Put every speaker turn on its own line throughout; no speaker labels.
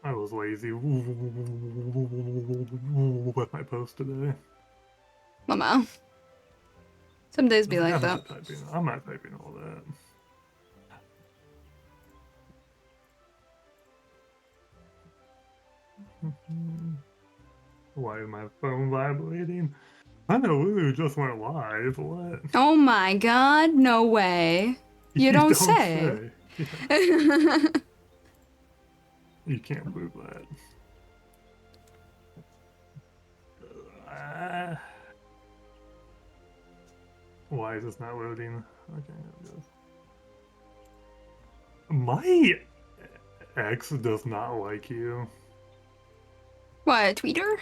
I was lazy with my post today.
Mama. Some days be like
I'm
that.
I'm not typing all that. Why is my phone vibrating? I know Lulu just went live. What?
Oh my god, no way. You don't say.
Yeah. You can't prove that. Why is this not loading? Okay, there it goes. My ex does not like you.
What, Tweeter?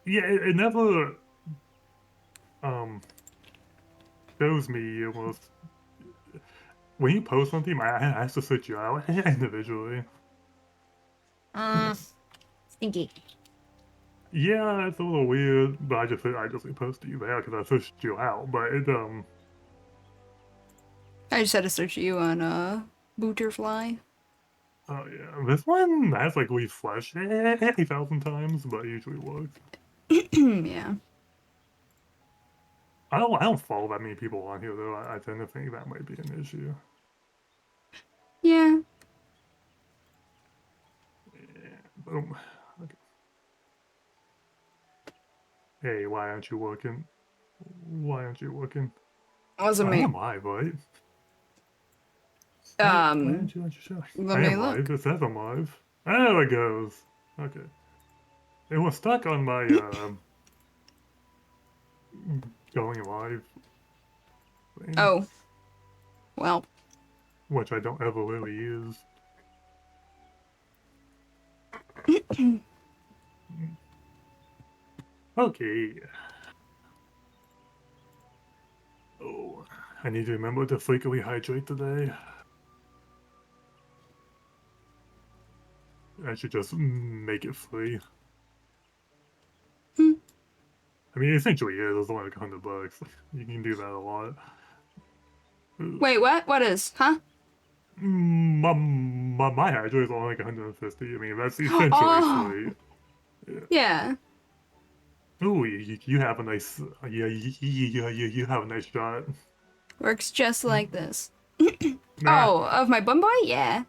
Yeah, it never shows me almost when you post something. I have to search you out individually.
Stinky.
Yeah, it's a little weird, but I just posted you there because I searched you out. But it
I just had to search you on Booterfly.
oh yeah, this one has like refreshed 8,000 times, but it usually works.
Yeah.
I don't follow that many people on here though. I tend to think that might be an issue.
Yeah.
Yeah, boom. Okay. Hey, why aren't you working? Why aren't you working?
Wasn't
I
me.
am live, right? Why aren't you showing?
Let
I
me
am
look.
live. It says I'm live. There it goes. Okay. It was stuck on my going live thing,
Oh. Well.
which I don't ever really use. Okay. Oh, I need to remember to frequently hydrate today. I should just make it free. I mean, essentially, it is only like $100. You can do that a lot.
Wait, what? What is? Huh?
My hydrate is only like 150. I mean, that's essentially
Oh!
free. Yeah.
Yeah.
Ooh, you have a nice, yeah, you have a nice shot.
Works just like this.
Nah,
Oh, of my BunBoi? Yeah.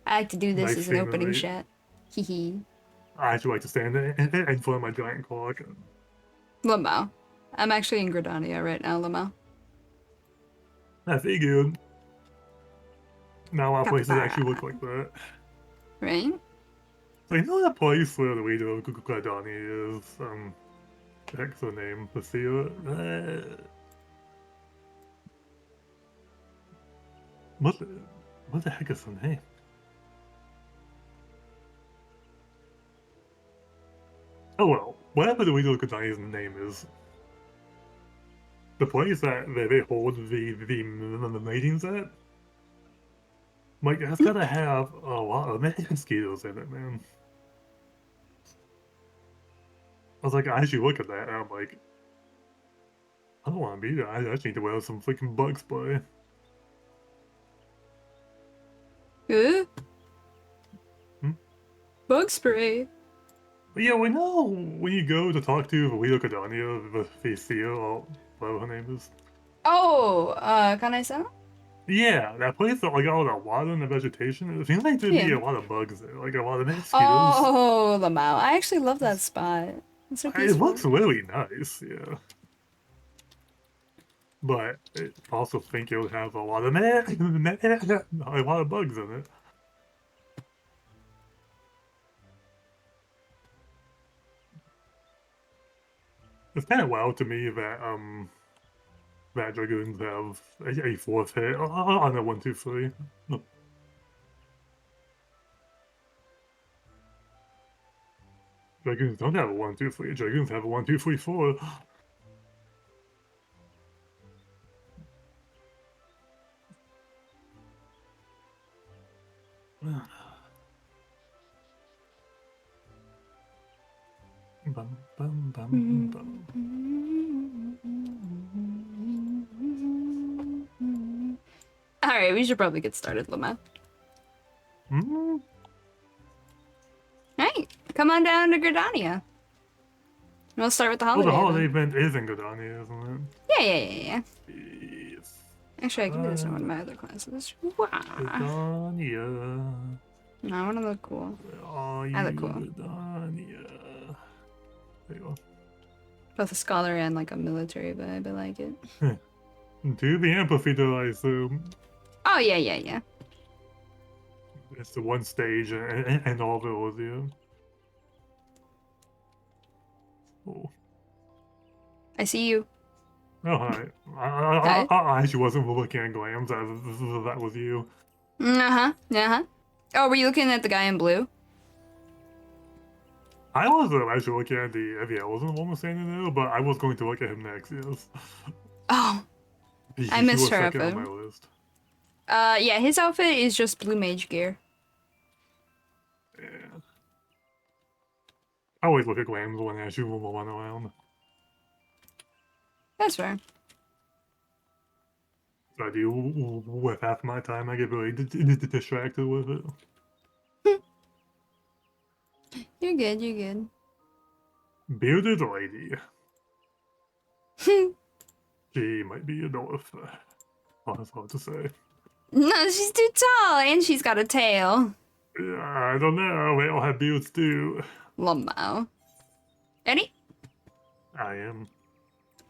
I like to do this
nice
as an opening
scenery.
shot. Hehe.
I actually like to stand in front of my giant clock.
Lamau. I'm actually in Gridania right now, Lamau.
I figured. Not a lot of places actually look
Capybara.
like that.
Right?
So you know that place where the leader of Gladani is? The heck's the name? Lucia? What the heck is her name? Oh well, whatever the leader of Gladani's name is, the place that they hold the meetings at, like, that's gotta have a lot of mosquitoes in it, man. I was like, I actually look at that and I'm like, I don't want to be there. I just need to wear some freaking bug spray.
Huh?
Hmm?
Bug spray.
But yeah, we know when you go to talk to Leo Cadania, the VCO, or whatever her name is.
Oh, Kanai-sama?
Yeah, that place that like all that water and the vegetation, it seems like there'd be
Yeah.
a lot of bugs there, like a lot of mosquitoes.
Oh, Lamau. I actually love that spot. It's so
It looks
peaceful.
really nice, yeah. But I also think it would have a lot of a lot of bugs in it. It's kind of wild to me that that dragoons have a fourth hit on a 1-2-3. Dragoons don't have a 1-2-3. Dragoons have a 1-2-3-4. Bum, bum, bum, bum.
Alright, we should probably get started, Lamau.
Hmm?
come on down to Gridania. We'll start with the
Oh,
holiday.
the holiday
event.
event is in Godania, isn't
Yeah.
it? Yes.
Actually, I can do this in one of my other classes. Wow.
Godania.
No, I want to look cool.
Where are you,
I look cool.
Godania? There you
Both a scholar and like a military vibe. I like it.
are. To the amphitheater, I assume.
Oh, yeah.
It's the one stage and all those, yeah. Oh.
I see you.
Oh, hi.
Hi.
I actually wasn't looking at Glams. That was you.
Uh-huh. Oh, were you looking at the guy in blue?
I wasn't actually looking at I wasn't the one standing there, but I was going to look at him next, yes.
Oh, I
He
missed
was
her
second
outfit.
on my list.
Yeah, his outfit is just blue mage gear.
Yeah. I always look at Glams when I actually run around.
That's fair.
So I do with half my time, I get really distracted with it.
You're good.
Bearded lady. She might be a dwarf. Oh, that's hard to say.
No, she's too tall, and she's got a tail.
I don't know. They all have beards too.
Lamau. Ready?
I am.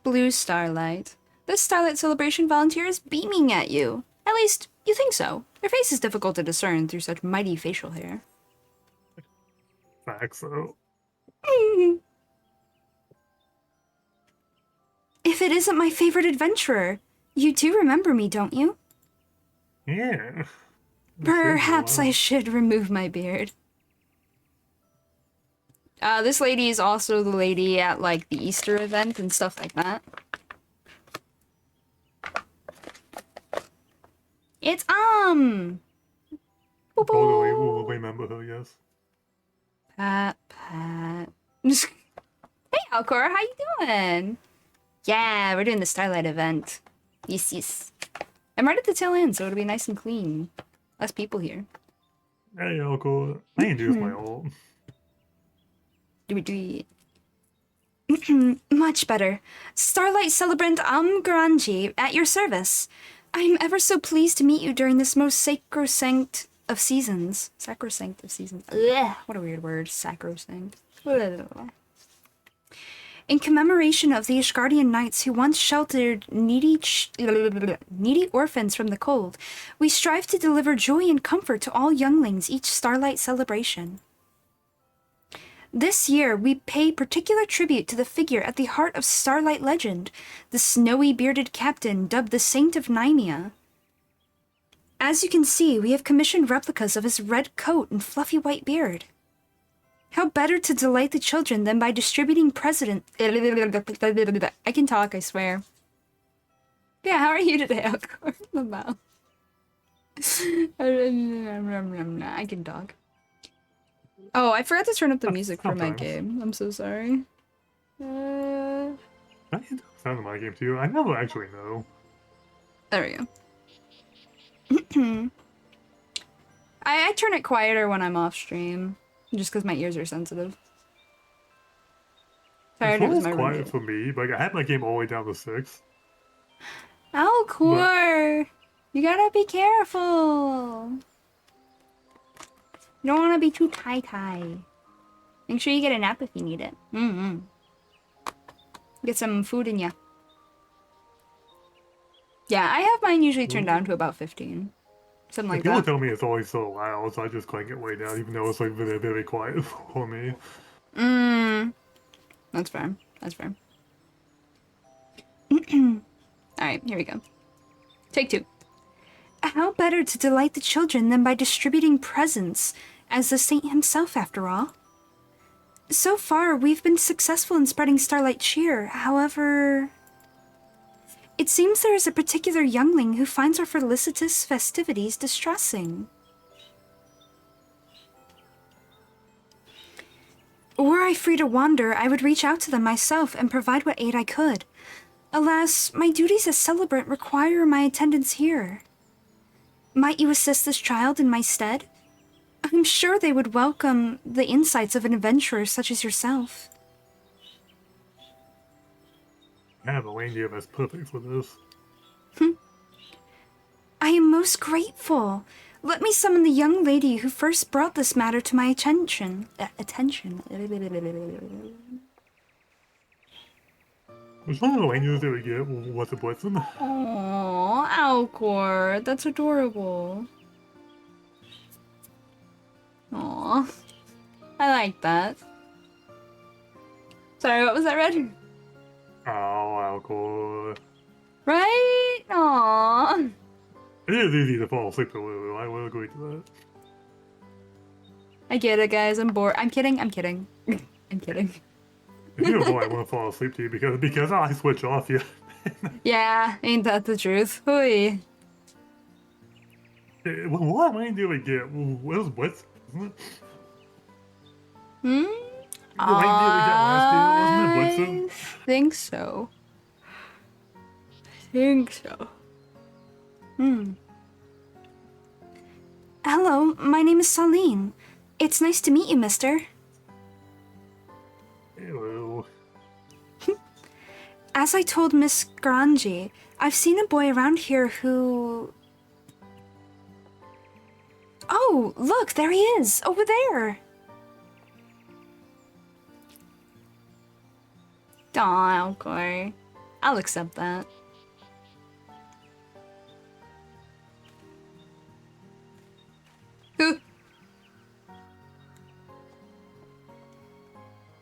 Blue starlight. This starlight celebration volunteer is beaming at you. At least, you think so. Their face is difficult to discern through such mighty facial hair.
Facts, so.
If it isn't my favorite adventurer, you do remember me, don't you?
Yeah.
Perhaps I should remove my beard. This lady is also the lady at, like, the Easter event and stuff like that. It's,
Totally will remember her, yes.
Pat. Hey, Alcor, how you doing? Yeah, we're doing the Starlight event. Yes. I'm right at the tail end, so it'll be nice and clean. Less people here.
Hey, Alco. I ain't use my ult.
Do it. Much better. Starlight Celebrant Garanji, at your service. I'm ever so pleased to meet you during this most sacrosanct of seasons. Sacrosanct of seasons. Ugh, what a weird word. Sacrosanct. In commemoration of the Ishgardian knights who once sheltered needy orphans from the cold, we strive to deliver joy and comfort to all younglings each Starlight celebration. This year, we pay particular tribute to the figure at the heart of Starlight legend, the snowy bearded captain dubbed the Saint of Nymea. As you can see, we have commissioned replicas of his red coat and fluffy white beard. How better to delight the children than by distributing I can talk, I swear. Yeah, how are you today, Alcor? I can talk. Oh, I forgot to turn up the music for my game. I'm so sorry.
I can sound of my game too. I never actually know.
There we go. I turn it quieter when I'm off stream, just because my ears are sensitive.
It's always quiet for me. Like, I had my game all the way down to 6.
Alcor! You gotta be careful! You don't want to be too tie-tie. Make sure you get a nap if you need it. Get some food in ya. Yeah, I have mine usually turned down to about 15. Something like that.
People tell me it's always so loud, so I just crank it way down, even though it's like very, very quiet for me.
That's fair. That's fair. Alright, here we go. Take 2. How better to delight the children than by distributing presents, as the saint himself, after all? So far, we've been successful in spreading Starlight cheer. However, it seems there is a particular youngling who finds our felicitous festivities distressing. Were I free to wander, I would reach out to them myself and provide what aid I could. Alas, my duties as celebrant require my attendance here. Might you assist this child in my stead? I'm sure they would welcome the insights of an adventurer such as yourself.
I have a reindeer that's perfect for this.
I am most grateful. Let me summon the young lady who first brought this matter to my attention.
Which one of the reindeers did we get? What's the Blitzen?
Aww, Alcor, that's adorable. Aww, I like that. Sorry, what was that, Red?
Oh, Alcor.
Right? Aww.
It is easy to fall asleep to Lulu. I will agree to that.
I get it, guys. I'm bored. I'm kidding. I'm kidding. I'm kidding.
If you're a boy, I want to fall asleep to you because I switch off you.
Yeah, ain't that the truth? Hooey.
What reindeer we get? What was Blitz? Isn't it?
Hmm?
The reindeer we got last year, wasn't it
I
Blitzen?
think so. Hello, my name is Saline. It's nice to meet you, mister.
Hello.
As I told Miss Granji, I've seen a boy around here who... Oh, look, there he is, over there. Aw, okay. I'll accept that.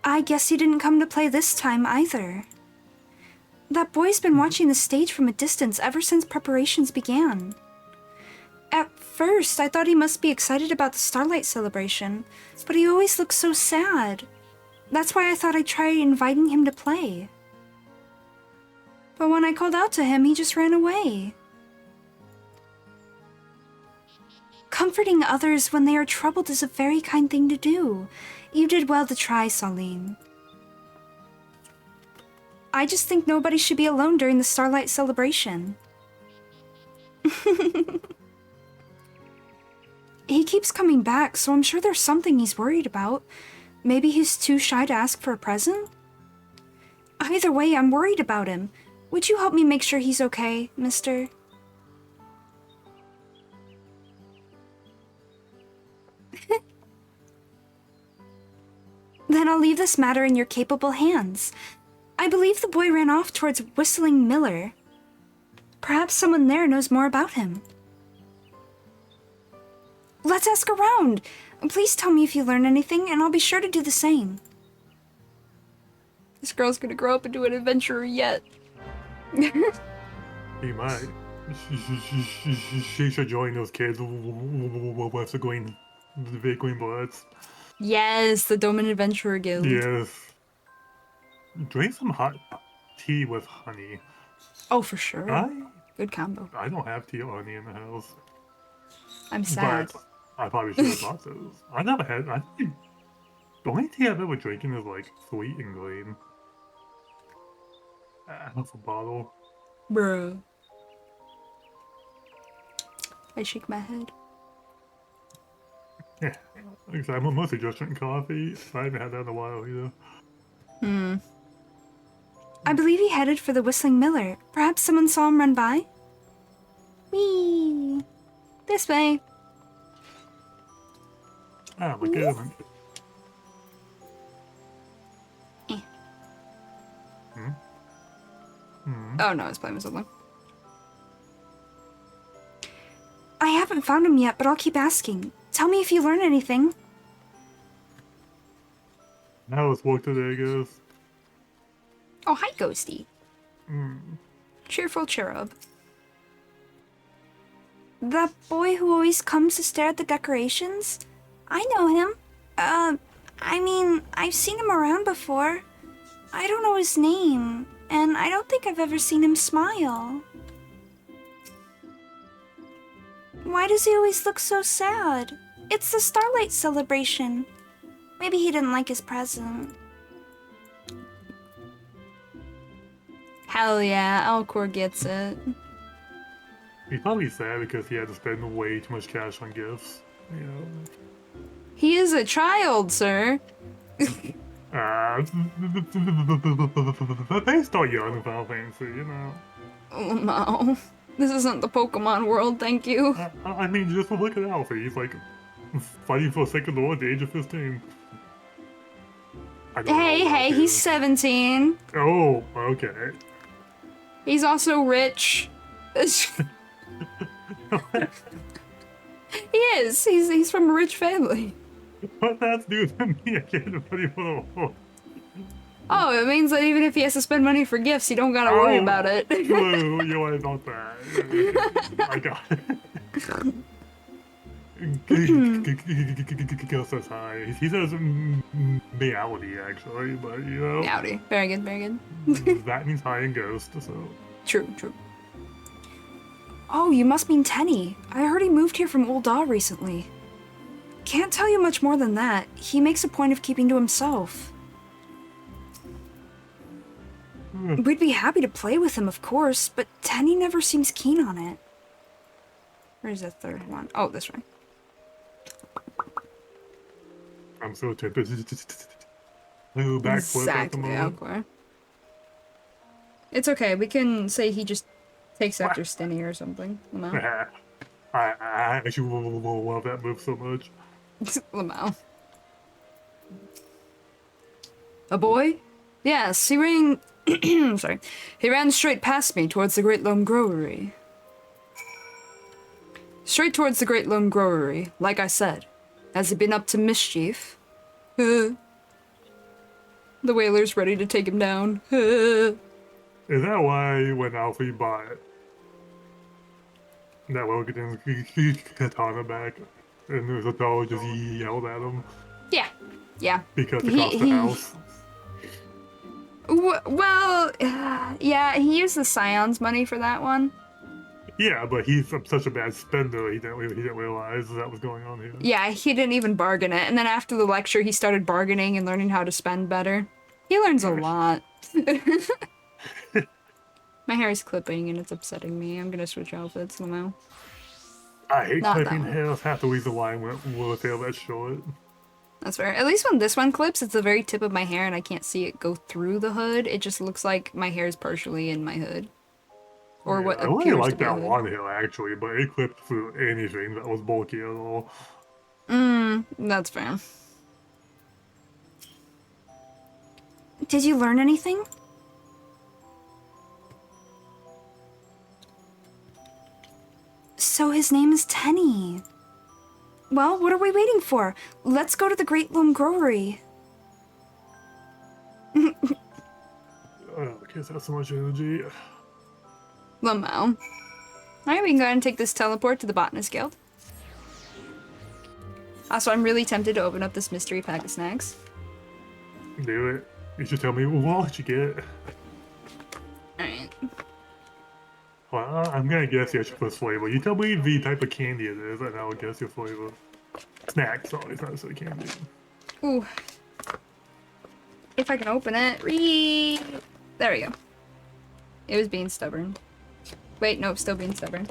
I guess he didn't come to play this time either. That boy's been watching the stage from a distance ever since preparations began. At first, I thought he must be excited about the Starlight celebration, but he always looks so sad. That's why I thought I'd try inviting him to play. But when I called out to him, he just ran away. Comforting others when they are troubled is a very kind thing to do. You did well to try, Saline. I just think nobody should be alone during the Starlight celebration. He keeps coming back, so I'm sure there's something he's worried about. Maybe he's too shy to ask for a present? Either way, I'm worried about him. Would you help me make sure he's okay, mister? Then I'll leave this matter in your capable hands. I believe the boy ran off towards Whistling Miller. Perhaps someone there knows more about him. Let's ask around. Please tell me if you learn anything, and I'll be sure to do the same. This girl's gonna grow up into an adventurer yet.
He might. She should join those kids with the green bloods.
Yes, the Domin Adventurer Guild.
Yes. Drink some hot tea with honey.
Oh, for sure. Good combo.
I don't have tea or honey in the house.
I'm sad.
But I probably should have bought those. I never had. I think the only tea I've ever drinking is like sweet and green. Half a bottle.
Bruh. I shake my head.
Yeah. Like I said, I'm mostly just drinking coffee. I haven't had that in a while either.
I believe he headed for the Whistling Miller. Perhaps someone saw him run by? Whee! This way.
Ah, my goodness.
Oh no, I was playing with something. I haven't found him yet, but I'll keep asking. Tell me if you learn anything.
How was work today, guys?
Oh, hi, Ghosty. Cheerful cherub. That boy who always comes to stare at the decorations? I know him. I mean, I've seen him around before. I don't know his name, and I don't think I've ever seen him smile. Why does he always look so sad? It's the Starlight celebration. Maybe he didn't like his present. Hell yeah, Alcor gets it.
He's probably sad because he had to spend way too much cash on gifts. You know.
He is a child, sir.
They start young Final Fantasy, you know.
Oh, no. This isn't the Pokemon world, thank you.
I mean, just look at Alfie. He's like fighting for a second law at the age of 15.
Hey, he's 17.
Oh, okay.
He's also rich. He is. He's from a rich family.
What that's do to me? I can't put him on.
Oh, it means that even if he has to spend money for gifts, you don't gotta worry about it.
Whoa, you worry about that. I got it. Gil says hi. He says meowdy, actually, but you know.
Meowdy. Very good, very good.
That means hi in Ghost, so.
True. Oh, you must mean Tenny. I heard he moved here from Old Daw recently. Can't tell you much more than that. He makes a point of keeping to himself. We'd be happy to play with him, of course, but Tenny never seems keen on it. Where's the third one? Oh, this one.
I'm so tempted. Backflip at the
Exactly,
moment.
okay. It's okay, we can say he just takes after Stinny or something. Lamau.
I actually love that move so much.
Lamau. A boy? Yes, he ran... Sorry. He ran straight past me towards the Great Loam Growery. Straight towards the Great Loam Growery, like I said. Has he been up to mischief? The whaler's ready to take him down.
Is that why when Alfie bought that Logan's katana back, and there's a dog just yelled at him?
Yeah.
Because it cost the house?
Well, yeah, he used the Scion's money for that one.
Yeah, but he's such a bad spender, he didn't realize that was going on here.
Yeah, he didn't even bargain it. And then after the lecture, he started bargaining and learning how to spend better. He learns a lot. My hair is clipping and it's upsetting me. I'm gonna switch outfits somehow.
I hate
Not
clipping
that
hair. That's half the reason why I went with hair that short.
That's fair. At least when this one clips, it's the very tip of my hair and I can't see it go through the hood. It just looks like my hair is partially in my hood. Or what
I really
appears
like
to be
that
a hood.
one hair, actually, but it clipped through anything that was bulky at all.
That's fair. Did you learn anything? So his name is Tenny. Well, what are we waiting for? Let's go to the Great Loam Growery.
Kids have so much energy.
Lamau. Alright, we can go ahead and take this teleport to the Botanist Guild. Also, I'm really tempted to open up this mystery pack of snacks.
Do it. You should tell me what you get.
Alright.
Well, I'm gonna guess your first flavor. You tell me the type of candy it is, and I'll guess your flavor. Snack, sorry, it's not necessarily candy.
Ooh. If I can open it. There we go. It was being stubborn. Wait, no, still being stubborn.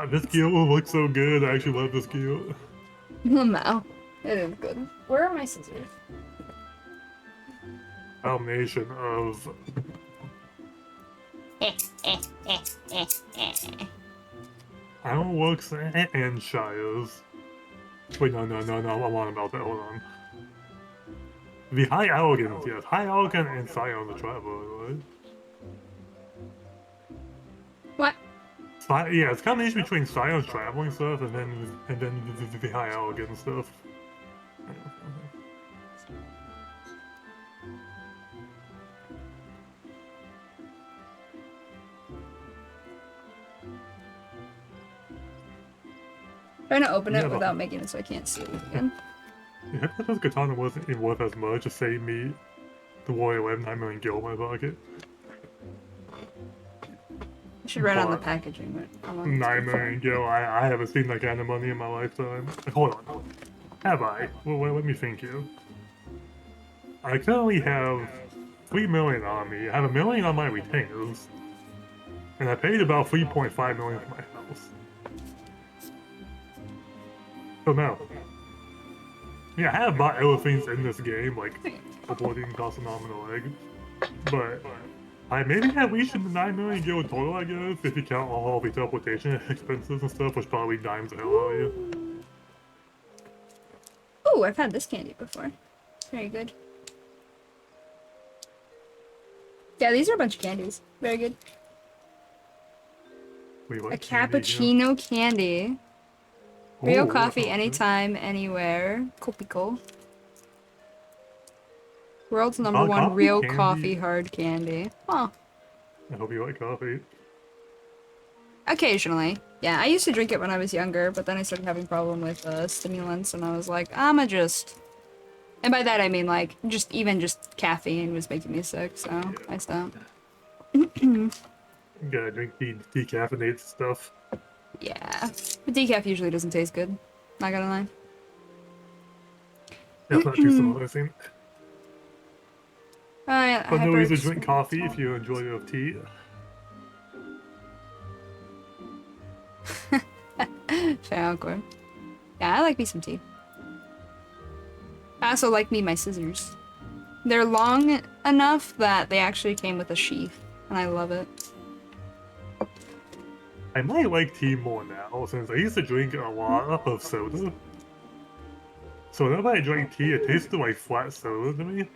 This guild looks so good. I actually love this guild.
No, it is good. Where are my scissors?
Combination of Ironworks and Shires. Wait, no, I'm on about that. Hold on. The High Elegant, yes. High Elegant and Scion the Traveler, right?
What?
Yeah, it's combination between Scion's traveling stuff and then the High Elegant stuff.
Trying to open it
Yeah,
without making it so I can't see it again.
Yeah, I thought this katana wasn't even worth as much to save me the Warrior Web 9 million gil in my pocket.
I should write on the packaging, but I want
9 million gil, I haven't seen that kind of money in my lifetime. Hold on. Have I? Well, let me think here. I currently have 3 million on me. I have 1 million on my retainers. And I paid about 3.5 million for my house. Oh no. Yeah, I have bought other things in this game, like avoiding cost a nominal egg. But I maybe have reached the 9 million gil total, I guess, if you count all the teleportation expenses and stuff, which probably dimes the hell out of you.
Oh, I've had this candy before. Very good. Yeah, these are a bunch of candies. Very good.
Wait, what
A
candy again?
cappuccino candy. Real
Ooh,
coffee
oh,
anytime, anywhere. Copico. World's number one
coffee
real
candy.
coffee hard candy. Huh.
I hope you like coffee.
Occasionally. Yeah, I used to drink it when I was younger, but then I started having problem with stimulants, and I was like, I'ma just... And by that I mean, like, just caffeine was making me sick, so
Yeah.
I stopped.
Gotta drink decaffeinated stuff.
Yeah. But decaf usually doesn't taste good. Not gonna lie.
That's not too stimulating.
I
But no
have
reason to drink coffee if you enjoy your tea.
Fair, awkward. Yeah, I like me some tea. I also like me my scissors. They're long enough that they actually came with a sheath, and I love it.
I might like tea more now, since I used to drink a lot of soda. So whenever I drink tea, it tasted like flat soda to me.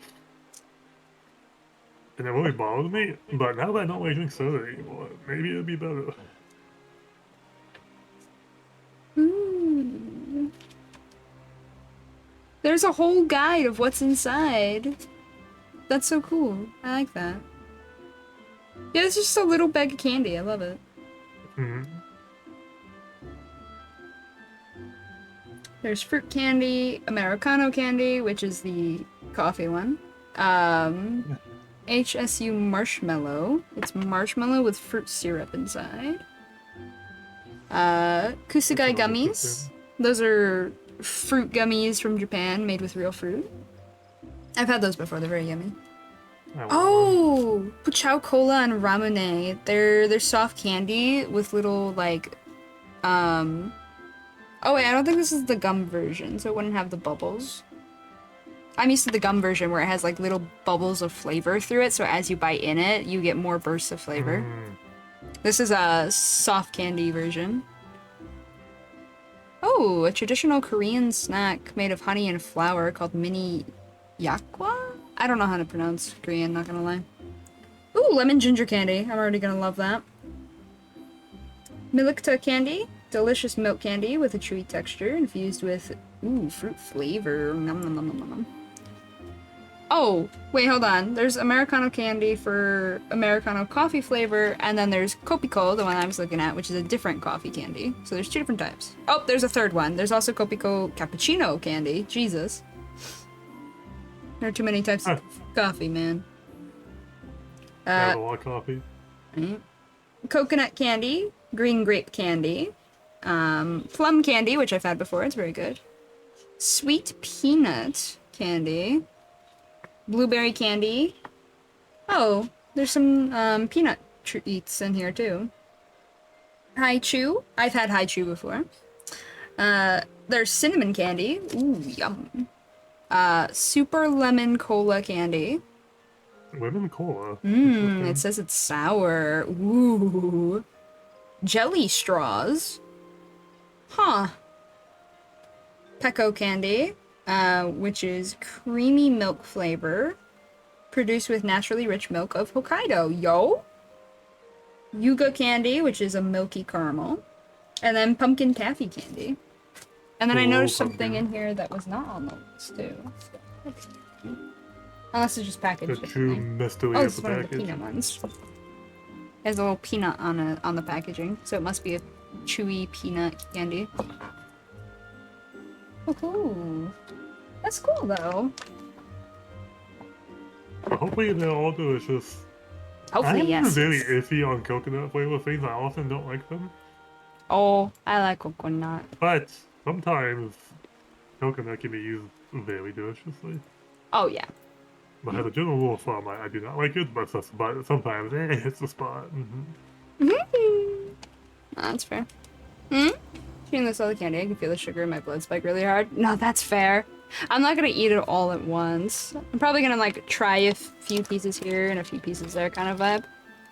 And it really bothered me, but now that I don't really drink soda anymore, maybe it'll be better.
Ooh. There's a whole guide of what's inside. That's so cool. I like that. Yeah, it's just a little bag of candy. I love it. There's fruit candy, Americano candy, which is the coffee one. HSU marshmallow. It's marshmallow with fruit syrup inside. Kusugai gummies. Those are fruit gummies from Japan made with real fruit. I've had those before. They're very yummy. Oh, Puchao Cola and Ramune. They're soft candy with little like Oh wait, I don't think this is the gum version, so it wouldn't have the bubbles. I'm used to the gum version where it has like little bubbles of flavor through it, so as you bite in it, you get more bursts of flavor. This is a soft candy version. Oh, a traditional Korean snack made of honey and flour called mini yakwa? I don't know how to pronounce Korean, not gonna lie. Ooh, lemon ginger candy. I'm already gonna love that. Milikta candy. Delicious milk candy with a chewy texture infused with, ooh, fruit flavor. Nom nom nom nom nom. Oh, wait, hold on. There's Americano candy for Americano coffee flavor, and then there's Kopiko, the one I was looking at, which is a different coffee candy. So there's two different types. Oh, there's a third one. There's also Kopiko cappuccino candy. Jesus. There are too many types of coffee, man.
A lot of coffee.
Right. Coconut candy, green grape candy, plum candy, which I've had before, it's very good. Sweet peanut candy, blueberry candy. Oh, there's some peanut treats in here too. Haichu, I've had Haichu before. There's cinnamon candy. Ooh, yum. Super lemon cola candy.
Lemon cola?
It says it's sour. Ooh. Jelly straws. Huh. Pecco candy, which is creamy milk flavor, produced with naturally rich milk of Hokkaido. Yo! Yuga candy, which is a milky caramel. And then pumpkin taffy candy. And then I noticed something in here that was not on the list, too. Unless it's just packaged.
The true mystery
oh,
of
it's
the
one of the
package.
peanut ones. There's a little peanut on the packaging, so it must be a chewy peanut candy. Oh, cool. That's cool, though.
But hopefully they're all delicious.
Hopefully,
I'm
yes.
very iffy on coconut flavor things. I often don't like them.
Oh, I like coconut.
But sometimes coconut can be used very deliciously.
Oh, yeah.
But as a general rule of thumb, I do not like it, but sometimes it's a spot.
That's fair. She Eating this other candy, I can feel the sugar in my blood spike really hard. No, that's fair. I'm not gonna eat it all at once. I'm probably gonna like try a few pieces here and a few pieces there kind of vibe.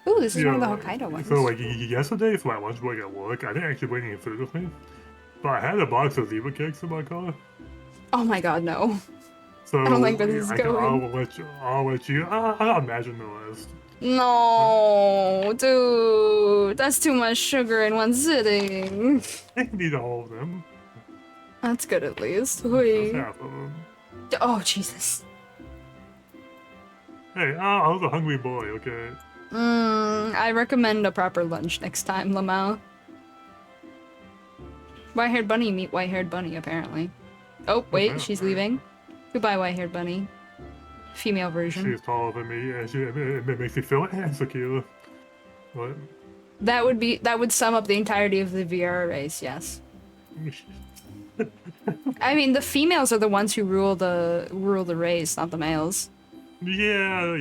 Ooh, this is one of the Hokkaido ones.
So like yesterday for my lunch break at work, I didn't actually bring any food with me, but I had a box of zebra cakes in my car.
Oh my god, no.
So
I don't like where this is going.
I'll let you. I'll imagine the rest.
No, dude, that's too much sugar in one sitting.
I need all of them.
That's good at least.
Just half of them.
Oh, Jesus.
Hey, I was a hungry boy, okay?
I recommend a proper lunch next time, Lamau. White-haired bunny meet white-haired bunny, apparently. Oh, wait, she's leaving. Goodbye, white-haired bunny. Female version.
She's taller than me, and it makes me feel insecure. What?
That would sum up the entirety of the VR race, yes. I mean, the females are the ones who rule the race, not the males.
Yeah.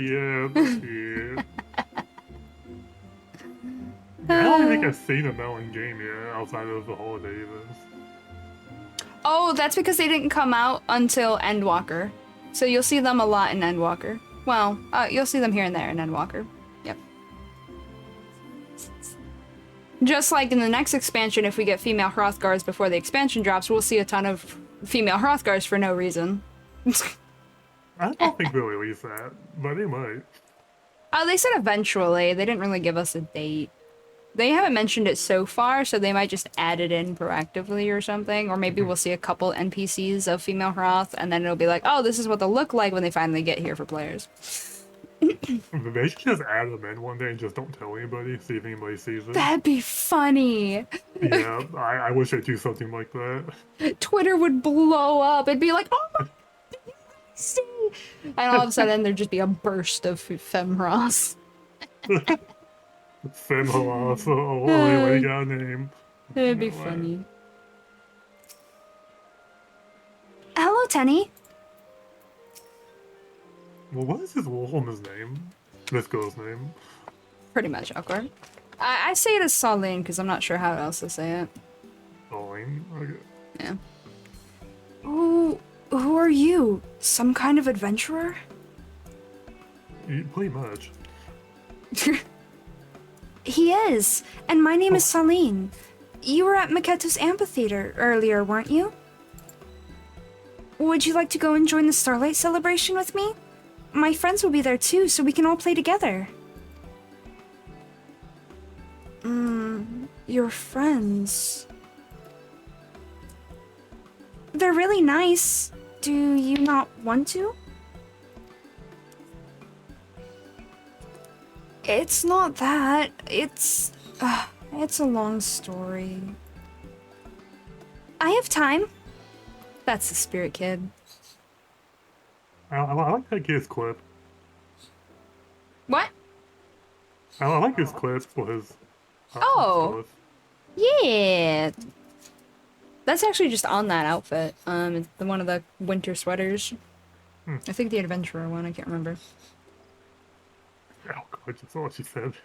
I don't think I've seen a male in game yet outside of the holiday events.
Oh, that's because they didn't come out until Endwalker. So you'll see them a lot in Endwalker. Well, you'll see them here and there in Endwalker. Yep. Just like in the next expansion, if we get female Hrothgars before the expansion drops, we'll see a ton of female Hrothgars for no reason.
I don't think they'll release that, but they might.
Oh, they said eventually. They didn't really give us a date. They haven't mentioned it so far, so they might just add it in proactively or something. Or maybe we'll see a couple NPCs of female Hroth, and then it'll be like, oh, this is what they'll look like when they finally get here for players.
They should just add them in one day and just don't tell anybody, see if anybody sees it.
That'd be funny.
Yeah, I wish I'd do something like that.
Twitter would blow up. It'd be like, oh my god, see? And all of a sudden there'd just be a burst of Femross.
Femross, oh, you got a name.
It'd be funny. Hello, Tenny.
Well, what is this woman's name? This girl's name?
Pretty much, awkward. I say it as Saline because I'm not sure how else to say it.
Saline? Okay.
Yeah. Who are you? Some kind of adventurer?
Pretty much.
He is, and my name is Saline. You were at Maketo's amphitheater earlier, weren't you? Would you like to go and join the Starlight celebration with me? My friends will be there too, so we can all play together. Your friends... They're really nice. Do you not want to? It's not that. It's a long story. I have time. That's the spirit kid.
I like that kid's clip.
What?
I like his clips for his...
Oh! Yeah! That's actually just on that outfit. It's one of the winter sweaters. I think the adventurer one, I can't remember.
Oh god, that's all she said.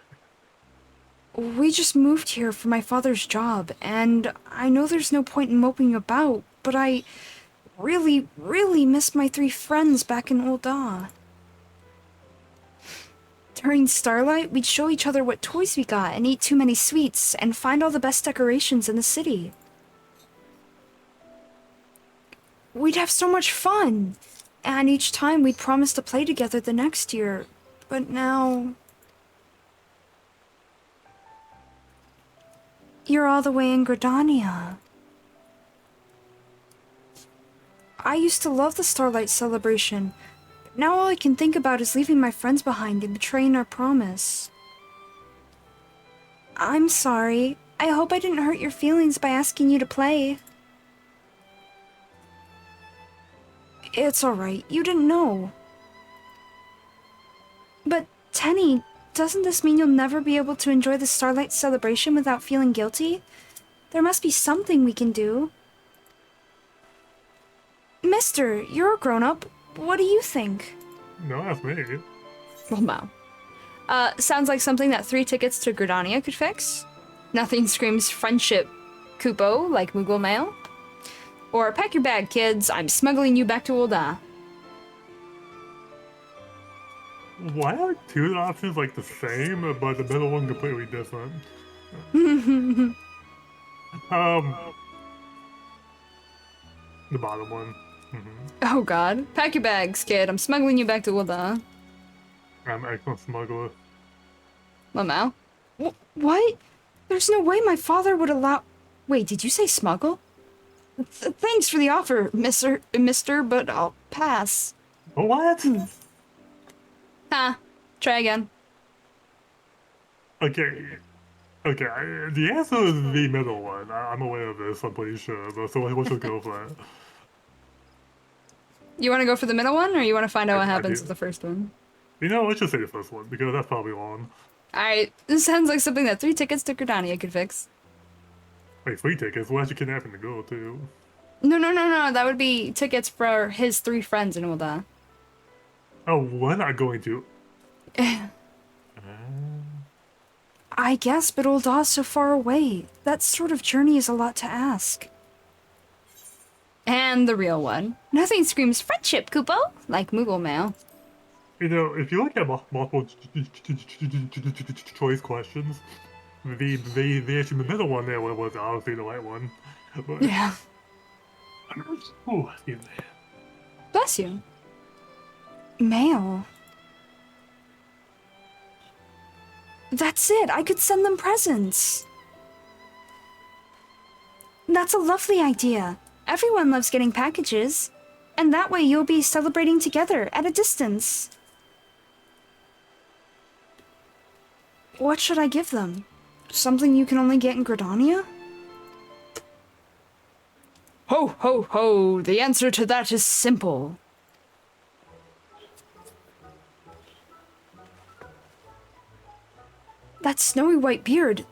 We just moved here for my father's job, and I know there's no point in moping about, but I really, really miss my 3 friends back in Ul'dah. During Starlight, we'd show each other what toys we got and eat too many sweets and find all the best decorations in the city. We'd have so much fun, and each time we'd promise to play together the next year, but now... You're all the way in Gridania. I used to love the Starlight celebration, but now all I can think about is leaving my friends behind and betraying our promise. I'm sorry. I hope I didn't hurt your feelings by asking you to play. It's alright, you didn't know. But, Tenny, doesn't this mean you'll never be able to enjoy the Starlight celebration without feeling guilty? There must be something we can do. Mister, you're a grown-up. What do you think?
No, that's me.
Well, wow. Sounds like something that 3 tickets to Gridania could fix. Nothing screams friendship Kupo, like Moogle Mail. Or pack your bag, kids. I'm smuggling you back to Ul'dah.
Why are two options like the same, but the middle one completely different? The bottom one.
Oh god. Pack your bags, kid. I'm smuggling you back to Ul'dah.
I'm excellent smuggler.
Lamau? What? There's no way my father would allow— Wait, did you say smuggle? Thanks for the offer, mister, but I'll pass.
What?
Try again.
Okay. Okay, the answer is the middle one. I'm aware of this, I'm pretty sure. But so what's your go for it?
You want to go for the middle one, or you want to find out what
I
happens
do.
to the first one?
You know, let's just say the first one, because that's probably long.
Alright, this sounds like something that 3 tickets to Gridania could fix.
Wait, 3 tickets? Well, actually kidnapping the girl, too.
No, that would be tickets for his 3 friends in Ul'dah.
Oh, we're not going to.
I guess, but Uldah's so far away. That sort of journey is a lot to ask. And the real one. Nothing screams friendship, Kupo, like Moogle Mail.
You know, if you look at multiple choice questions, the middle one there was obviously the right one. But,
Yeah.
Oh, excuse me.
Bless you. Mail. That's it. I could send them presents. That's a lovely idea. Everyone loves getting packages. And that way you'll be celebrating together at a distance. What should I give them? Something you can only get in Gridania? Ho, ho, ho! The answer to that is simple. That snowy white beard.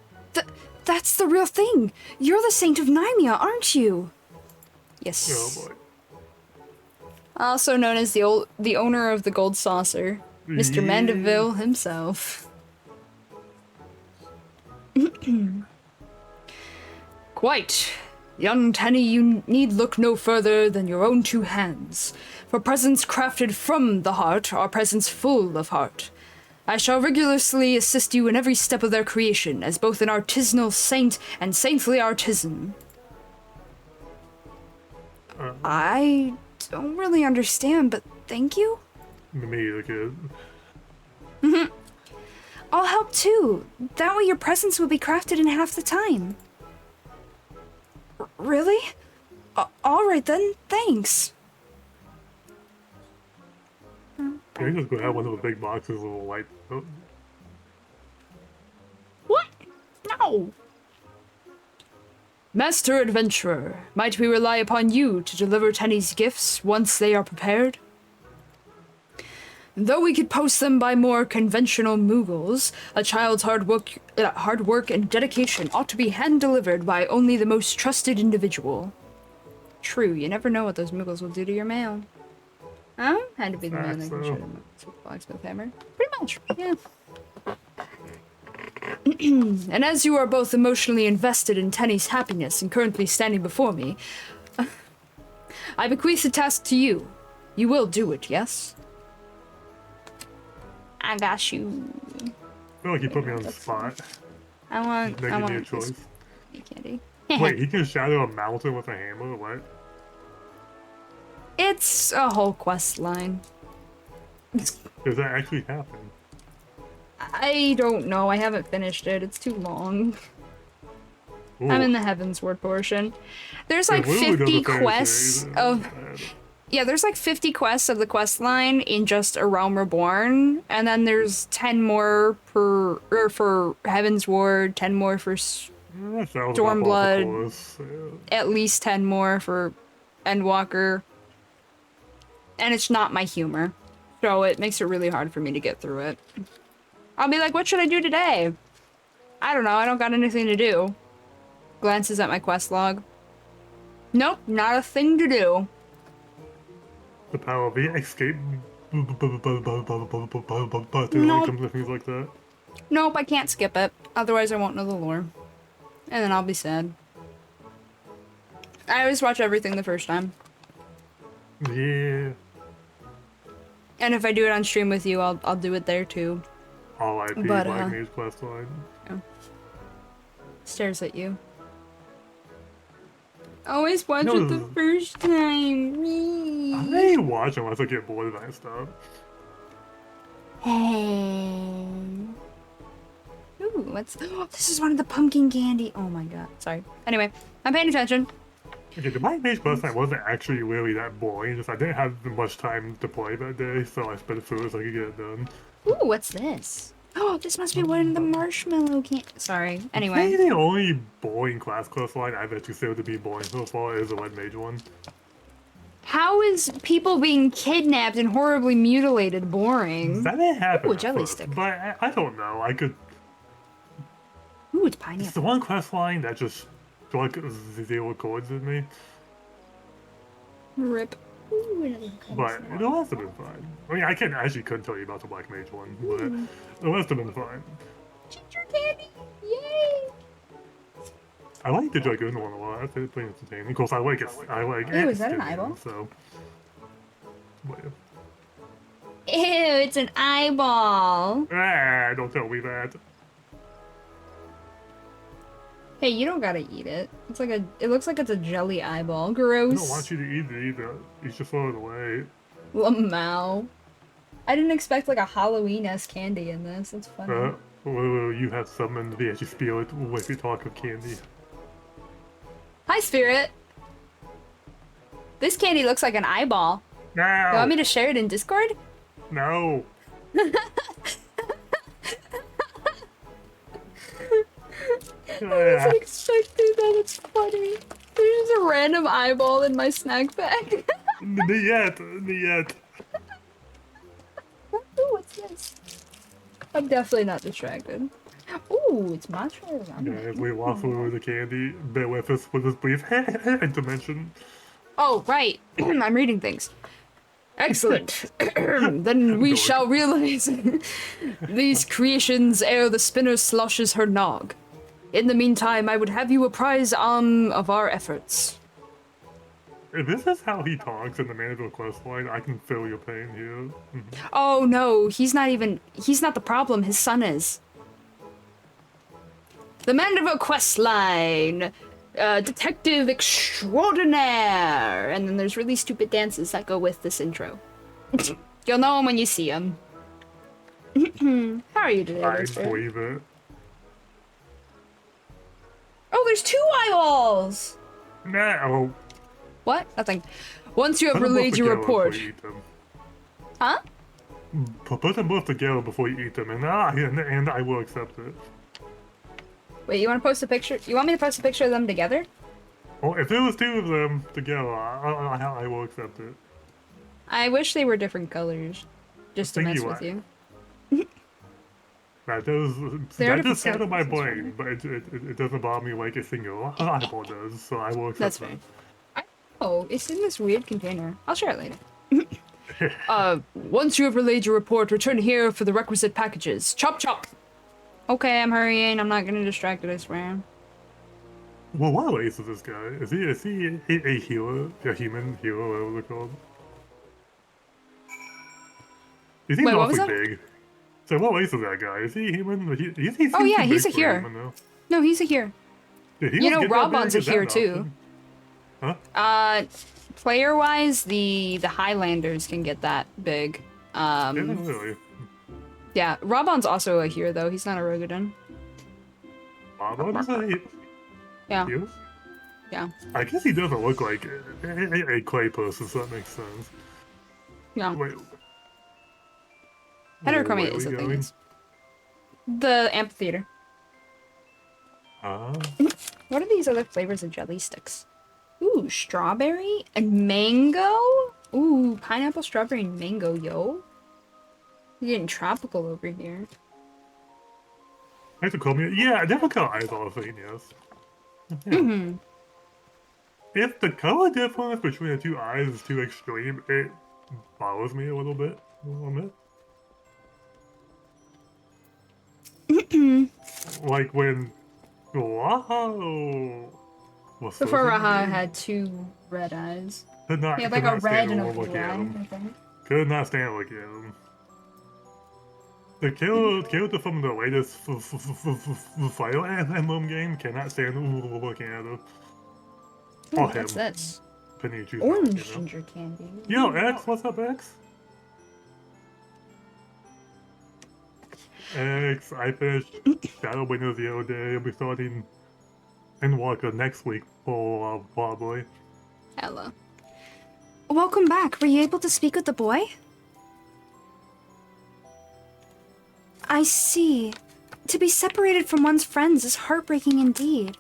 That's the real thing. You're the Saint of Nymea, aren't you? Yes.
Oh boy.
Also known as the owner of the gold saucer, Mr. Mandeville himself. Quite. Young Tenny, you need look no further than your own 2 hands. For presents crafted from the heart are presents full of heart. I shall rigorously assist you in every step of their creation, as both an artisanal saint and saintly artisan. I don't really understand, but thank you?
Me, the kid.
I'll help too. That way your presents will be crafted in half the time. Really? Alright then, thanks.
Can you just go have one of the big boxes of white? Oh.
What? No! Master Adventurer, might we rely upon you to deliver Tenny's gifts once they are prepared? Though we could post them by more conventional Moogles, a child's hard work and dedication ought to be hand-delivered by only the most trusted individual. True, you never know what those Moogles will do to your mail. Huh? Had to be the man that can shoot him with a blacksmith hammer. Pretty much, yeah. And as you are both emotionally invested in Tenny's happiness and currently standing before me, I bequeath the task to you. You will do it, yes? I got you.
I feel like he put me on the spot.
I want
a choice.
candy.
Wait, he can shadow a mountain with a hammer? What?
It's a whole quest line.
Does that actually happen?
I don't know. I haven't finished it. It's too long.
Ooh.
I'm in the Heavensward portion. There's like 50 quests of... Yeah, there's like 50 quests of the quest line in just A Realm Reborn, and then there's 10 more for Heavensward, 10 more for Stormblood, at least 10 more for Endwalker, and it's not my humor, so it makes it really hard for me to get through it. I'll be like, what should I do today? I don't know, I don't got anything to do. Glances at my quest log. Nope, not a thing to do.
The power of the escape
Nope.
comes with things like that.
Nope, I can't skip it. Otherwise I won't know the lore. And then I'll be sad. I always watch everything the first time.
Yeah.
And if I do it on stream with you, I'll do it there too.
R.I.P.
But,
Black Mage Questline.
Yeah. Stares at you. Always watch it the first time.
I watch unless I get bored of that stuff.
Hey. Ooh, what's... Oh, this is one of the pumpkin candy. Oh my god. Sorry. Anyway, I'm paying attention.
Okay, the Black Mage Questline wasn't actually really that boring, just I didn't have much time to play that day, so I sped through it so I could get it done.
Ooh, what's this? Oh, this must be one of the marshmallow can... Sorry. Anyway.
Maybe the only boring class questline I've actually said to be boring so far is the Red Mage one.
How is people being kidnapped and horribly mutilated boring?
That didn't happen
Ooh, a
at
jelly
first,
stick.
but I don't know, I could...
Ooh, it's
It's
pineapple.
the one questline that just like zero chords with me,
Rip. Ooh, another
but the rest have been fine. I mean, I couldn't tell you about the Black Mage one, but the rest have been fine.
ginger candy! Yay!
I like the Dragoon one a lot. It's pretty entertaining. Of course, I like it.
Ooh, is that an eyeball?
So, but,
Ew, it's an eyeball.
don't tell me that.
Hey, you don't gotta eat it. It's like it looks like it's a jelly eyeball.
I
Gross.
don't want you to eat it either. You should throw it away.
Lamau. I didn't expect like a Halloween-esque candy in this. That's funny.
Well, you have summoned the edgy spirit with your talk of candy.
Hi, Spirit. This candy looks like an eyeball.
No!
You want me to share it in Discord?
No!
I wasn't expecting that. It's funny. There's a random eyeball in my snack bag.
Niet.
Ooh, what's this? I'm definitely not distracted. Ooh, it's matcha ramen.
As we walk through the candy, bear with us for this brief intervention.
Oh, right. I'm reading things. Excellent. Then we shall realize these creations ere the spinner sloshes her nog. In the meantime, I would have you apprise of our efforts.
If this is how he talks in the Mandeville questline, I can feel your pain here.
Oh no, he's not the problem, his son is. The Mandeville questline, detective extraordinaire, and then there's really stupid dances that go with this intro. You'll know him when you see him. How are you today,
I
Buster?
believe it.
Oh, there's 2 eyeballs!
No!
What? Nothing. Once you have
Put them both
relayed your
together before
report.
you eat them.
Huh?
Put them both together before you eat them, and I will accept it.
Wait, you want to post a picture? You want me to post a picture of them together?
Well, if there was 2 of them together, I will accept it.
I wish they were different colors. Just to
Think
mess
you
with
are.
you.
That
They're
does sound in my
different
brain, but it doesn't bother me like a single eyeball does, so I will accept
That's
that.
fair. Oh, it's in this weird container. I'll share it later. Once you have relayed your report, return here for the requisite packages. Chop chop! Okay, I'm hurrying. I'm not getting distracted, I swear.
Well, what race is this guy? Is he a hero? A human hero, whatever they're called? He seems
Wait, what was
awfully
that?
big. So what race is that guy? Is he human?
Oh yeah,
too
he's
big
a
for
hero.
human, though.
No, he's a here.
Did
You know,
get that
Robon's
big?
a
Is that
hero
an
too.
option? Huh?
Player-wise, the Highlanders can get that big.
Yeah, really.
Yeah, Robon's also a here though. He's not a Rogodon.
What is that?
Yeah,
Hero?
yeah,
I guess he doesn't look like a clay person, so that makes sense.
yeah.
Wait.
Heterochromia
where are
is
we
the thing.
going?
Is the amphitheater. What are these other flavors of jelly sticks? Ooh, strawberry and mango? Ooh, pineapple, strawberry, and mango, yo. You're getting tropical over here.
I have to call me. Yeah, I never got eyeball thing, yes.
Mm-hmm.
If the color difference between the 2 eyes is too extreme, it bothers me a little bit. Like when... Wow! What's
Before
those in the
Raha
game?
had 2 red eyes.
Could
He had
could
like a
not
red
stand
and a
looking
blue
at
eye,
him.
I think.
Could not stand looking at him. The character from the latest Fire Emblem game cannot stand looking at him. Or him.
What's this?
Depending you choose not,
Orange
you know.
ginger candy.
Yo, X, what's up, X? X, I finished Shadow Winners the other day. I'll be starting Endwalker next week for BunBoi.
Hello. Welcome back. Were you able to speak with the boy? I see. To be separated from one's friends is heartbreaking indeed.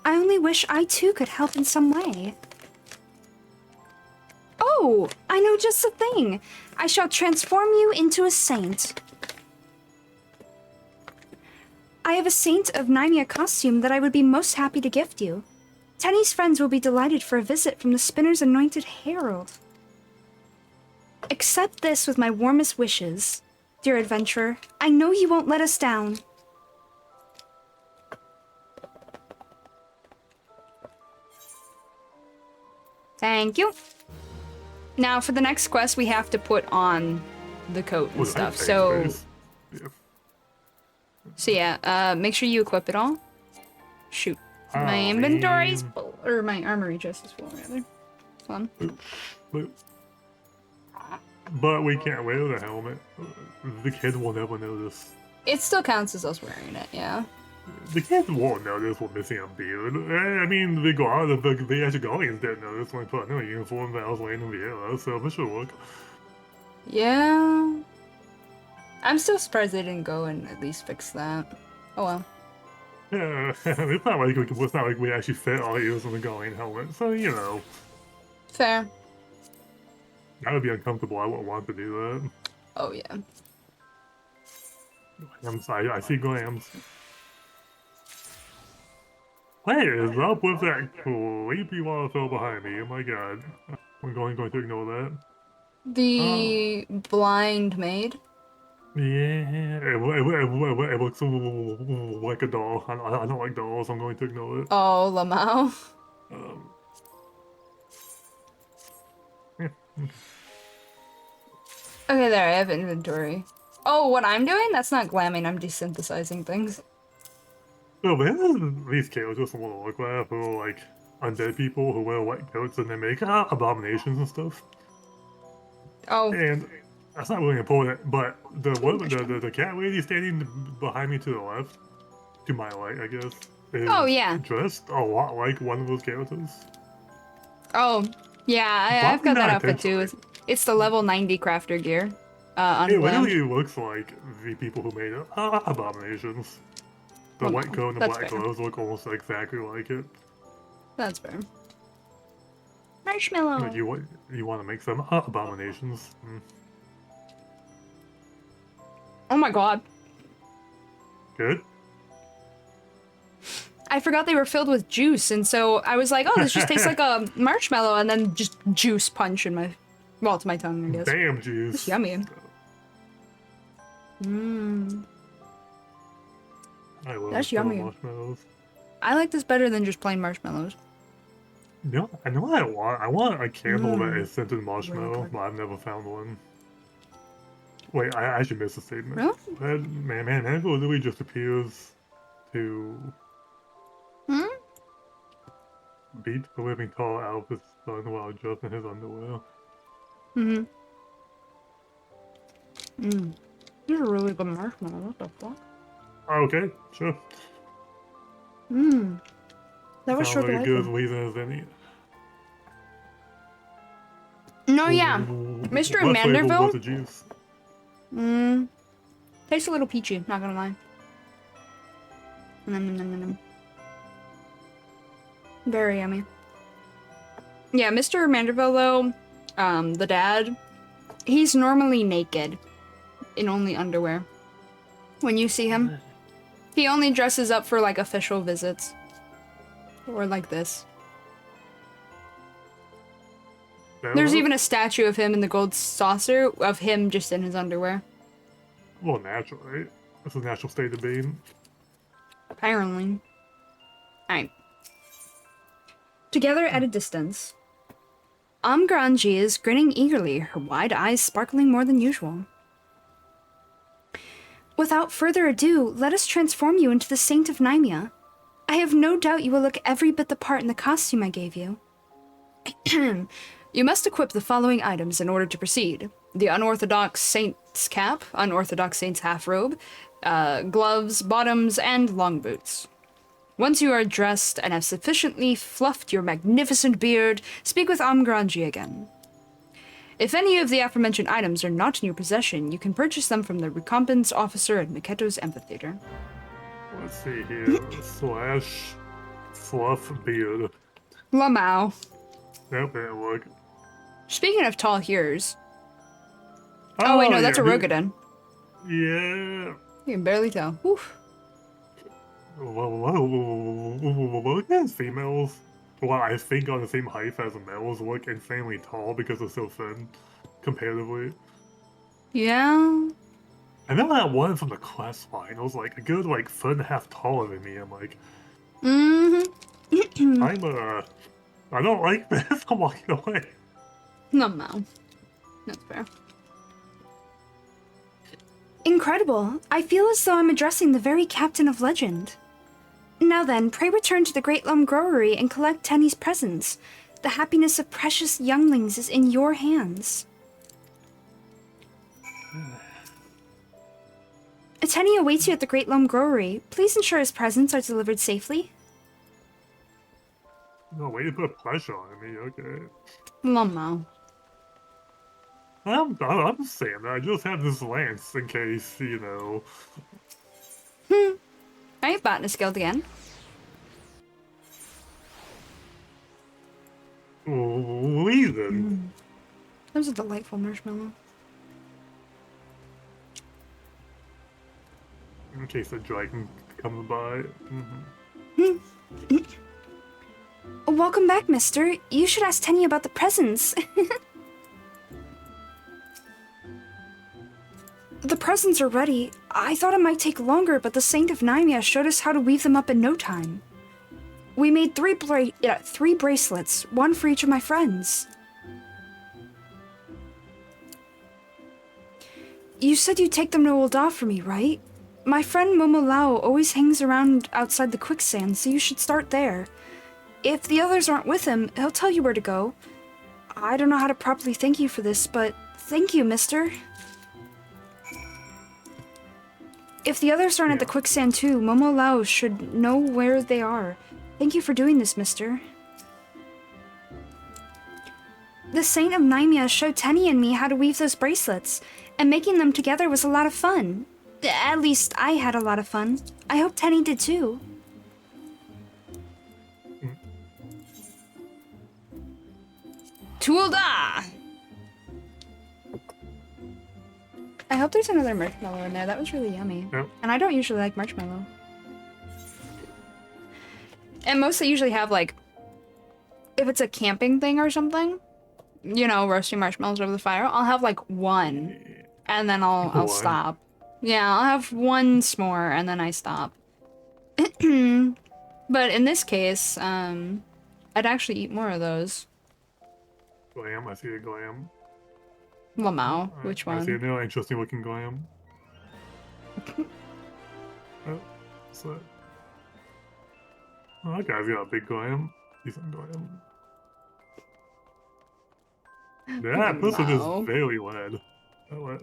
I only wish I too could help in some way. Oh, I know just the thing. I shall transform you into a saint. I have a Saint of Nymea costume that I would be most happy to gift you. Tenny's friends will be delighted for a visit from the Spinner's anointed herald. Accept this with my warmest wishes. Dear adventurer, I know you won't let us down. Thank you. Now, for the next quest, we have to put on the coat and stuff. So yeah, make sure you equip it all. Shoot. My inventory's full, or my armory chest is full, rather. Fun.
But we can't wear the helmet. The kid will never notice.
It still counts as us wearing it, yeah.
The kids won't notice we're missing a beard. I mean, the Ashgalians didn't notice when I put on a uniform that I was wearing in Vieira, so it should work.
Yeah. I'm still surprised they didn't go and at least fix that. Oh well.
Yeah, it's not like we actually fit all ears on the Gallian helmet, so you know.
Fair.
That would be uncomfortable. I wouldn't want to do that.
Oh yeah.
I see Glams. What is up with that creepy waterfall behind me? Oh my god. I'm going to ignore that.
The blind maid?
Yeah, it looks like a doll. I don't like dolls. I'm going to ignore it.
Oh, Lamau.
Yeah.
Okay, there, I have inventory. Oh, what I'm doing? That's not glamming, I'm desynthesizing things.
So there's these characters from World of Warcraft who are like undead people who wear white coats and they make abominations and stuff.
Oh.
And that's not really important, but the cat lady standing behind me to the left, to my right, I guess, is
Yeah.
dressed a lot like one of those characters.
Oh, yeah, I've got that outfit too. It's the level 90 crafter gear.
It literally looks like the people who made abominations. The white coat and the black gloves look almost exactly like it.
That's fair. Marshmallow!
Like you want to make some abominations.
Oh my god.
Good?
I forgot they were filled with juice, and so I was like, oh, this just tastes like a marshmallow, and then just juice punch in my... Well, to my tongue, I guess.
Damn juice.
It's yummy. Mmm.
I love
That's yummy.
marshmallows.
I like this better than just plain marshmallows.
You know, I know what I want. I want a candle that is scented marshmallow,
Really?
but I've never found one. Wait, I should miss a statement.
Really?
Man, that literally just appears to beat the living tar out of his son while dressed in his underwear.
These are really good marshmallows. What the fuck?
Okay, sure.
That was
Sounds
sure
like a good
delightful.
reason as any.
No, yeah. Mr. Manderville?
The juice.
Tastes a little peachy, not gonna lie. Nom. Very yummy. Yeah, Mr. Manderville, though, the dad, he's normally naked. In only underwear. When you see him. He only dresses up for, like, official visits. Or like this. There's even a statue of him in the gold saucer of him just in his underwear.
Well, natural, right? It's a natural state of being.
Apparently. Alright. Together at a distance. Amgranji is grinning eagerly, her wide eyes sparkling more than usual. Without further ado, let us transform you into the Saint of Nymea. I have no doubt you will look every bit the part in the costume I gave you. You must equip the following items in order to proceed. The unorthodox saint's cap, unorthodox saint's half robe, gloves, bottoms, and long boots. Once you are dressed and have sufficiently fluffed your magnificent beard, speak with Amgranji again. If any of the aforementioned items are not in your possession, you can purchase them from the recompense officer at Miketo's amphitheater.
Let's see here. Slash fluff beard.
Lamau.
Nope, didn't work.
Speaking of tall hearers. Oh wait, no, that's a Rogadin.
Yeah.
You can barely tell. Oof.
Look at females. Well, I think on the same height as the males look insanely tall because they're so thin, comparatively.
Yeah.
I know that one from the quest line was like a good like foot and a half taller than me. I'm like, I don't like this. I'm walking away.
No. That's fair. Incredible. I feel as though I'm addressing the very captain of legend. Now then, pray return to the Great Loam Growery and collect Tenny's presents. The happiness of precious younglings is in your hands. Tenny awaits you at the Great Loam Growery. Please ensure his presents are delivered safely.
No way to put pressure on me. Okay.
Lomo.
I'm saying that. I just have this lance in case, you know.
I have Botanist Guild again.
Reason.
That was a delightful marshmallow.
In case the dragon comes by.
Welcome back, mister. You should ask Tenny about the presents. The presents are ready. I thought it might take longer, but the Saint of Nymea showed us how to weave them up in no time. We made three bracelets, one for each of my friends. You said you'd take them to Ulda for me, right? My friend Momo Lao always hangs around outside the quicksand, so you should start there. If the others aren't with him, he'll tell you where to go. I don't know how to properly thank you for this, but thank you, mister. If the others aren't at the quicksand too, Momo Lao should know where they are. Thank you for doing this, mister. The Saint of Nymea showed Tenny and me how to weave those bracelets, and making them together was a lot of fun. At least I had a lot of fun. I hope Tenny did too. Tulda! I hope there's another marshmallow in there. That was really yummy.
Yep.
And I don't usually like marshmallow. And most they usually have, like, if it's a camping thing or something, you know, roasting marshmallows over the fire, I'll have, like, one. And then I'll stop. Yeah, I'll have one s'more and then I stop. But in this case, I'd actually eat more of those.
Glam, I see a glam.
Lamau, which one?
I see a new interesting looking glam. Oh, what's that? Oh, that guy's got a big glam. Decent glam. That person is very lead. Oh,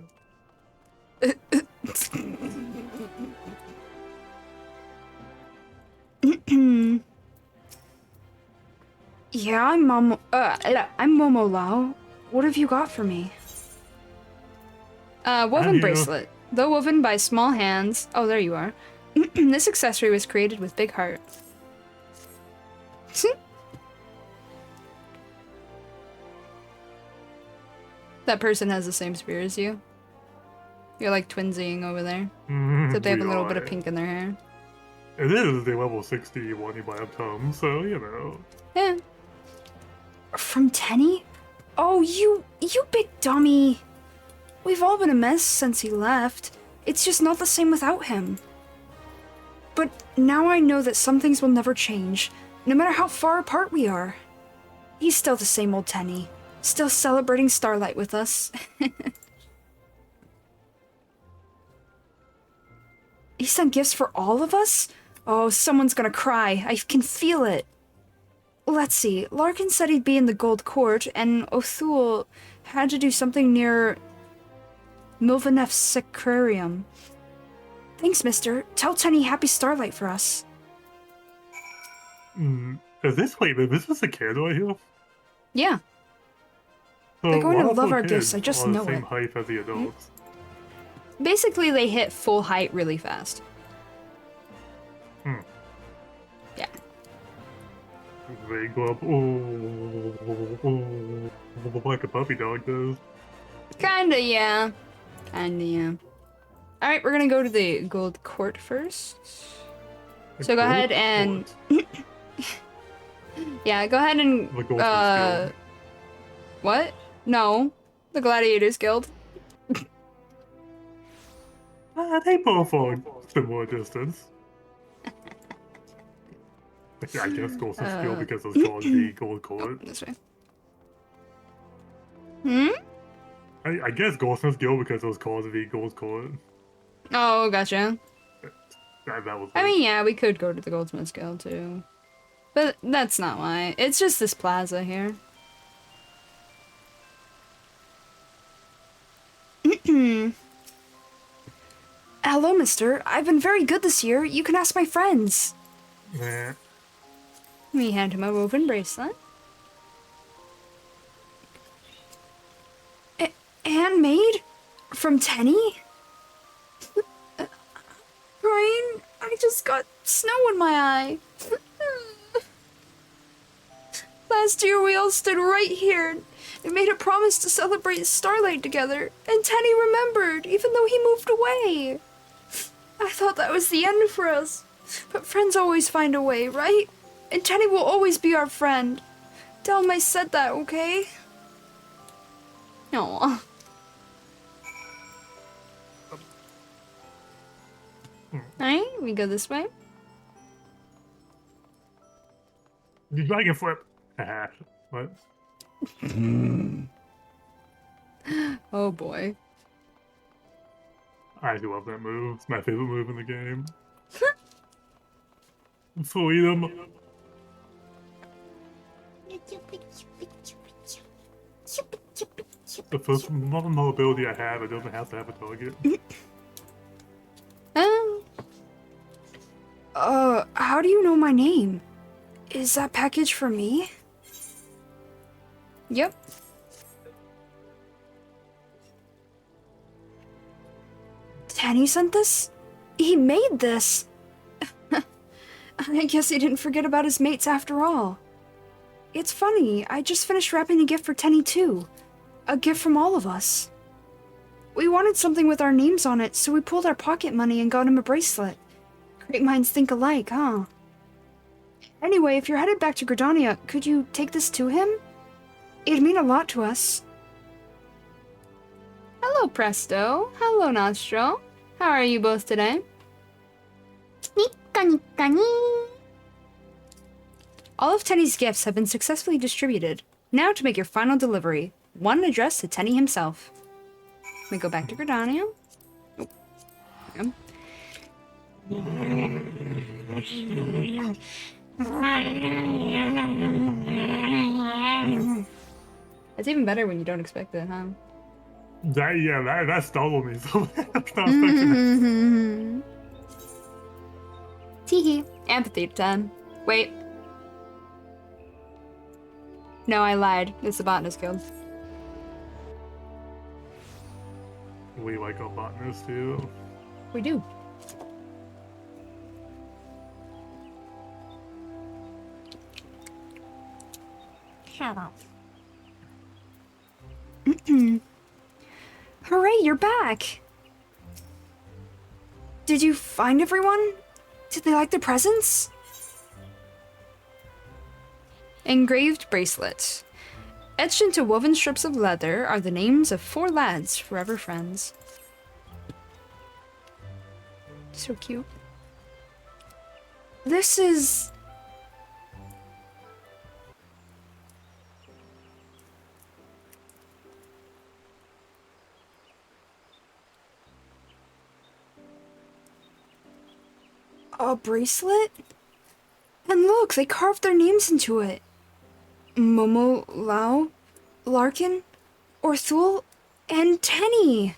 Yeah, I'm Momo Lao. What have you got for me? Woven bracelet. Though woven by small hands. Oh, there you are. This accessory was created with big heart. That person has the same spear as you. You're like twinsying over there. Except they have a little bit of pink in their hair.
It is the level 60 one you buy up Tom, so you know.
Yeah. From Tenny? Oh, you big dummy. We've all been a mess since he left. It's just not the same without him. But now I know that some things will never change. no matter how far apart we are. He's still the same old Tenny, still celebrating starlight with us. He sent gifts for all of us? Oh, someone's gonna cry. I can feel it. Let's see. Larkin said he'd be in the Gold Court, and O'Thul had to do something near Milvanef's Sacrarium. Thanks, mister. Tell Tenny happy starlight for us.
Is this a kid right here?
Yeah.
So
They're going to
why
love
are
our
kids
gifts, I just
are
know
the same
it.
height as the adults?
Basically, they hit full height really fast. Yeah.
They go up, like a puppy dog does.
Kinda, yeah. Alright, we're gonna go to the Gold Court first. So go ahead and... yeah, go ahead and...
The Goldsmiths Guild.
What? No. The Gladiators Guild.
They both are similar distance. I guess Goldsmiths Guild because it's called the Gold Court.
This way.
I guess Goldsmiths Guild because it was called the Gold Court.
Oh, gotcha.
That was
I mean, yeah, we could go to the Goldsmiths Guild, too. But that's not why. It's just this plaza here. Hello, mister. I've been very good this year. You can ask my friends.
Nah.
We hand him a woven bracelet. Handmade? From Tenny? Brian, I just got snow in my eye. Last year we all stood right here and made a promise to celebrate starlight together, and Tenny remembered, even though he moved away. I thought that was the end for us, but friends always find a way, right? And Tenny will always be our friend. Tell him I said that, okay? Aww. Alright, we go this way.
The dragon flip. What?
Oh boy.
I do love that move. It's my favorite move in the game. Freedom. The first normal ability I have, it doesn't have to have a target.
How do you know my name? Is that package for me? Yep. Tenny sent this? He made this! I guess he didn't forget about his mates after all. It's funny, I just finished wrapping a gift for Tenny too. A gift from all of us. We wanted something with our names on it, so we pulled our pocket money and got him a bracelet. Great minds think alike, huh? Anyway, if you're headed back to Gridania, could you take this to him? It'd mean a lot to us. Hello, Presto. Hello, Nostro. How are you both today? All of Tenny's gifts have been successfully distributed. Now to make your final delivery. One addressed to Tenny himself. We go back to Gridania. Oh. Yep. It's even better when you don't expect it, huh?
That startled me so bad. I was not expecting that.
Teehee. Amphitheater time. Wait. No, I lied. It's the Botanist Guild.
We like our botanists too.
We do.
Shut up.
Hooray, you're back! Did you find everyone? Did they like the presents? Engraved bracelet. Etched into woven strips of leather are the names of 4 lads, forever friends. So cute. This is... A bracelet? And look, they carved their names into it. Momo, Lao, Larkin, Orthul, and Tenny.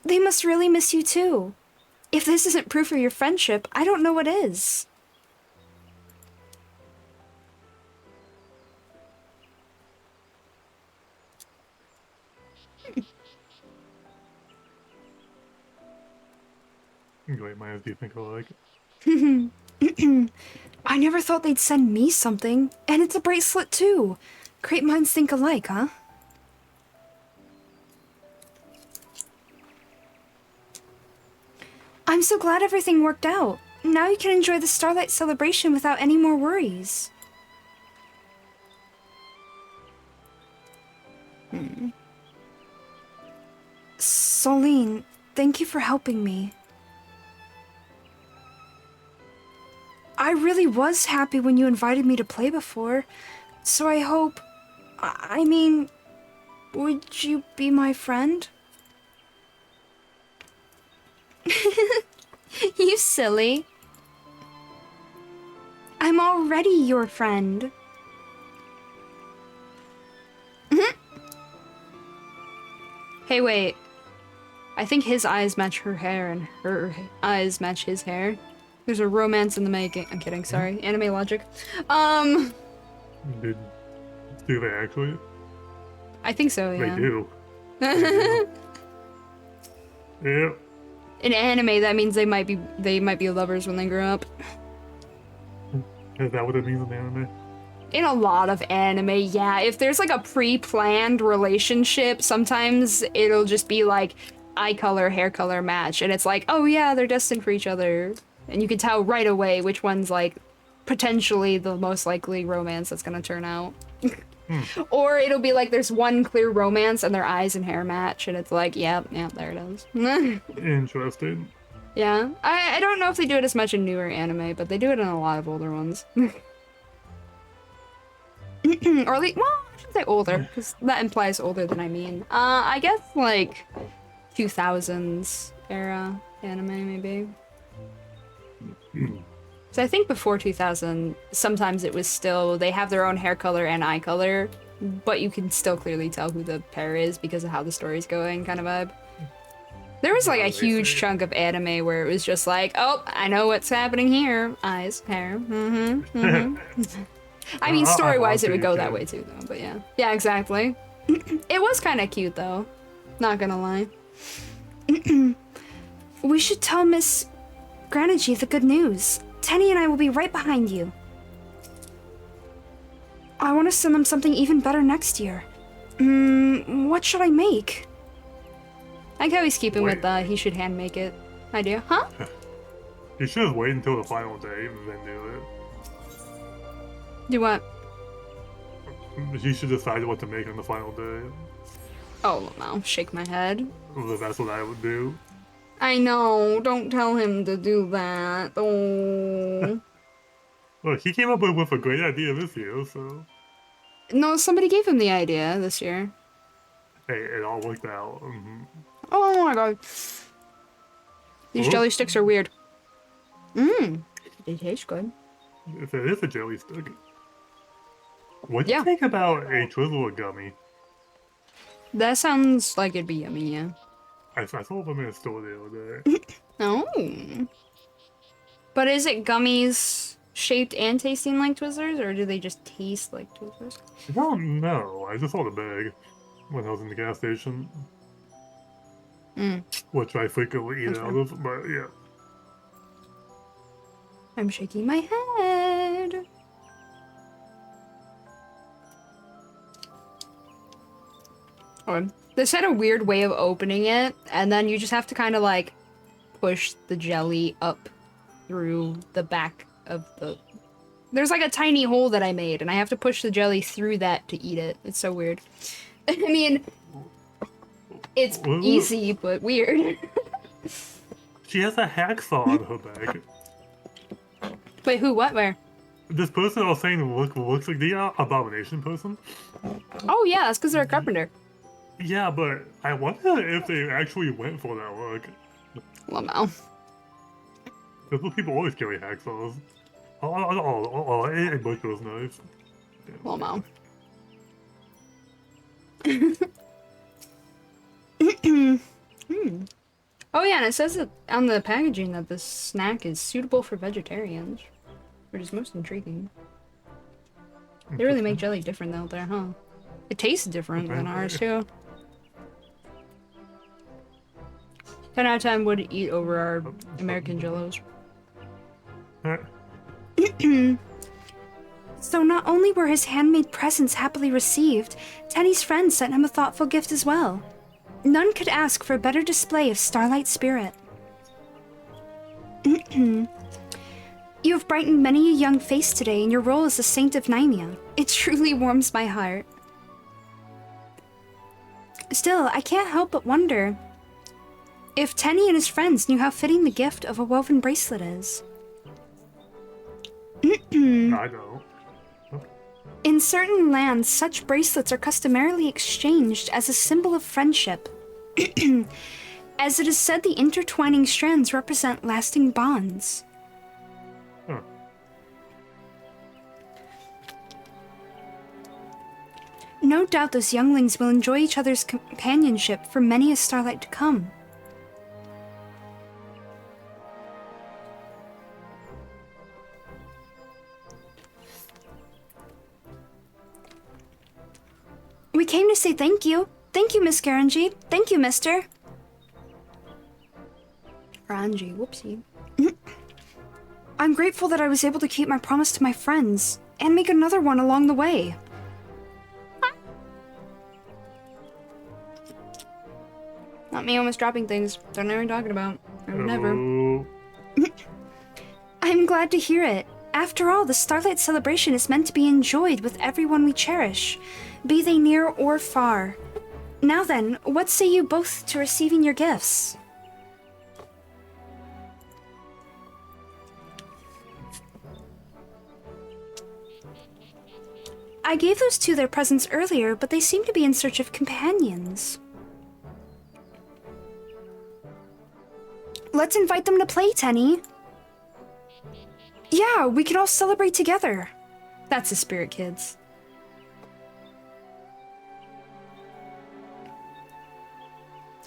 They must really miss you too. If this isn't proof of your friendship, I don't know what is.
Great minds do think alike.
I never thought they'd send me something, and it's a bracelet too. Great minds think alike, huh? I'm so glad everything worked out. Now you can enjoy the Starlight celebration without any more worries. Soline, thank you for helping me. I really was happy when you invited me to play before, so I hope... I mean, would you be my friend? You silly. I'm already your friend. Hey, wait. I think his eyes match her hair and her eyes match his hair. There's a romance in the making. I'm kidding, sorry. Anime logic.
Do they actually?
I think so, yeah.
They do. They do. Yep.
In anime, that means they might be lovers when they grow up.
Is that what it means in anime?
In a lot of anime, yeah. If there's like a pre-planned relationship, sometimes it'll just be like eye color, hair color match, and it's like, oh yeah, they're destined for each other. And you can tell right away which one's like potentially the most likely romance that's gonna turn out. Or it'll be like there's one clear romance and their eyes and hair match, and it's like, yep, there it is.
Interesting.
Yeah, I don't know if they do it as much in newer anime, but they do it in a lot of older ones. Or at least, well, I shouldn't say older, because that implies older than I mean. I guess like 2000s era anime, maybe. So I think before 2000, sometimes it was still, they have their own hair color and eye color, but you can still clearly tell who the pair is because of how the story's going, kind of vibe. There was like a huge chunk of anime where it was just like, oh, I know what's happening here. Eyes, hair, I mean, story-wise, it would go that way too, though, but yeah. Yeah, exactly. It was kind of cute, though. Not gonna lie. We should tell Miss Granagy the good news. Tenny and I will be right behind you. I want to send them something even better next year. What should I make? I like how he's keeping with the he should hand make it idea. Huh?
You should have waited until the final day and then do it.
Do what?
You should decide what to make on the final day.
Oh, no. Shake my head.
That's what I would do.
I know. Don't tell him to do that. Oh.
Look, he came up with a great idea this year, so...
No, somebody gave him the idea this year.
Hey, it all worked out.
Oh my god. These jelly sticks are weird. They taste good.
If it is a jelly stick. What do you think about a Twizzler gummy?
That sounds like it'd be yummy, yeah.
I saw them in a store the other day.
Oh. But is it gummies shaped and tasting like Twizzlers, or do they just taste like Twizzlers?
I don't know. I just saw the bag when I was in the gas station. Which I frequently eat out of, but yeah.
I'm shaking my head. This had a weird way of opening it, and then you just have to kind of like push the jelly up through the back of the... There's like a tiny hole that I made, and I have to push the jelly through that to eat it. It's so weird. I mean, it's easy, but weird.
She has a hacksaw on her back.
Wait, who? What? Where?
This person I was saying looks like the abomination person.
Oh yeah, that's because they're a carpenter.
Yeah, but I wonder if they actually went for that look.
Lamau.
Because those people always carry hacksaws. It both those knives.
Lamau. Oh yeah, and it says that on the packaging that this snack is suitable for vegetarians, which is most intriguing. They really make jelly different out there, huh? It tastes different than ours too. 10 out of 10 would eat over our American Jellos. So not only were his handmade presents happily received, Tenny's friends sent him a thoughtful gift as well. None could ask for a better display of Starlight spirit. You have brightened many a young face today in your role as the Saint of Nymea. It truly warms my heart. Still, I can't help but wonder if Tenny and his friends knew how fitting the gift of a woven bracelet is.
I know.
In certain lands, such bracelets are customarily exchanged as a symbol of friendship. As it is said, the intertwining strands represent lasting bonds.
Huh.
No doubt those younglings will enjoy each other's companionship for many a starlight to come. We came to say thank you. Thank you, Miss Garanji. Thank you, mister. Ranji, whoopsie. I'm grateful that I was able to keep my promise to my friends, and make another one along the way. Not me almost dropping things. Don't know what you're talking about. I would never. I'm glad to hear it. After all, the Starlight Celebration is meant to be enjoyed with everyone we cherish, be they near or far. Now then, what say you both to receiving your gifts? I gave those two their presents earlier, but they seem to be in search of companions. Let's invite them to play, Tenny. Yeah, we can all celebrate together. That's the spirit, kids.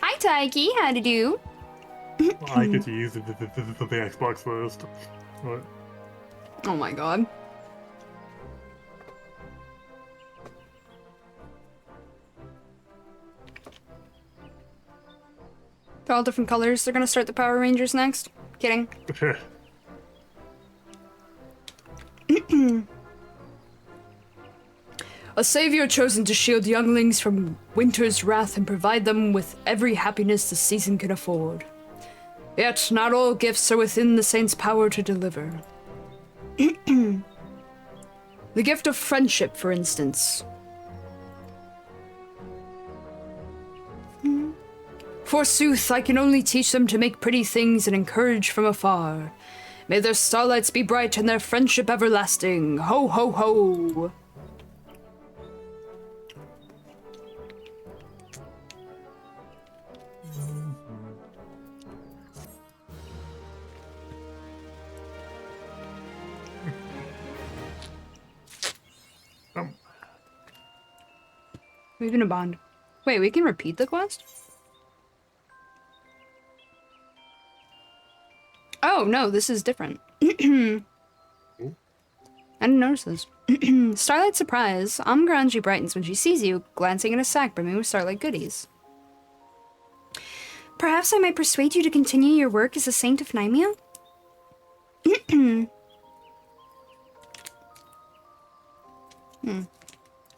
Hi, Taiki. How to do?
I get to use the Xbox first. What?
Oh my god. They're all different colors. They're gonna start the Power Rangers next. Kidding. A savior chosen to shield younglings from winter's wrath and provide them with every happiness the season can afford. Yet not all gifts are within the saint's power to deliver. The gift of friendship, for instance. Forsooth, I can only teach them to make pretty things and encourage from afar. May their starlights be bright and their friendship everlasting. Ho, ho, ho! We've been a bond. Wait, we can repeat the quest? Oh, no, this is different. I didn't notice this. Starlight surprise. Amgaranji brightens when she sees you, glancing at a sack brimming with starlight goodies. Perhaps I might persuade you to continue your work as a saint of Nymea?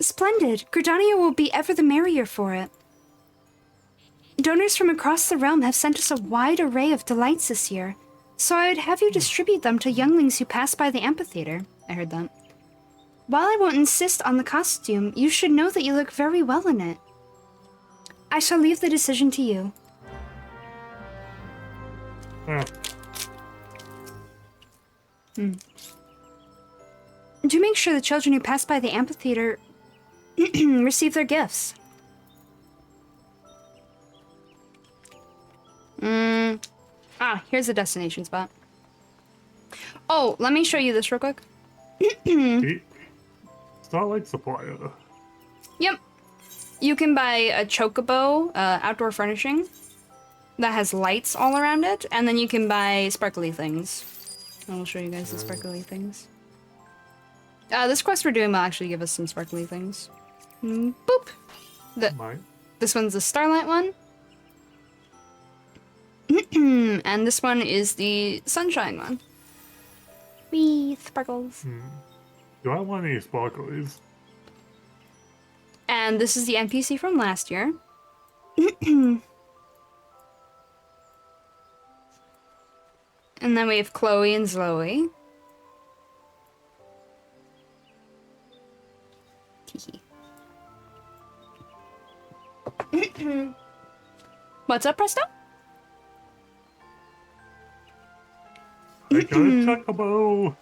Splendid. Gridania will be ever the merrier for it. Donors from across the realm have sent us a wide array of delights this year, so I would have you distribute them to younglings who pass by the amphitheater. I heard that. While I won't insist on the costume, you should know that you look very well in it. I shall leave the decision to you. Do make sure the children who pass by the amphitheater receive their gifts. Here's the destination spot. Oh, let me show you this real quick.
Starlight Supplier.
Yep. You can buy a chocobo, outdoor furnishing, that has lights all around it, and then you can buy sparkly things. I'll show you guys the sparkly things. This quest we're doing will actually give us some sparkly things. Boop! This one's the Starlight one. And this one is the Sunshine one. Wee, sparkles.
Do I want any sparklies?
And this is the NPC from last year. And then we have Chloe and Zoe. What's up, Presto?
I got a chocobo!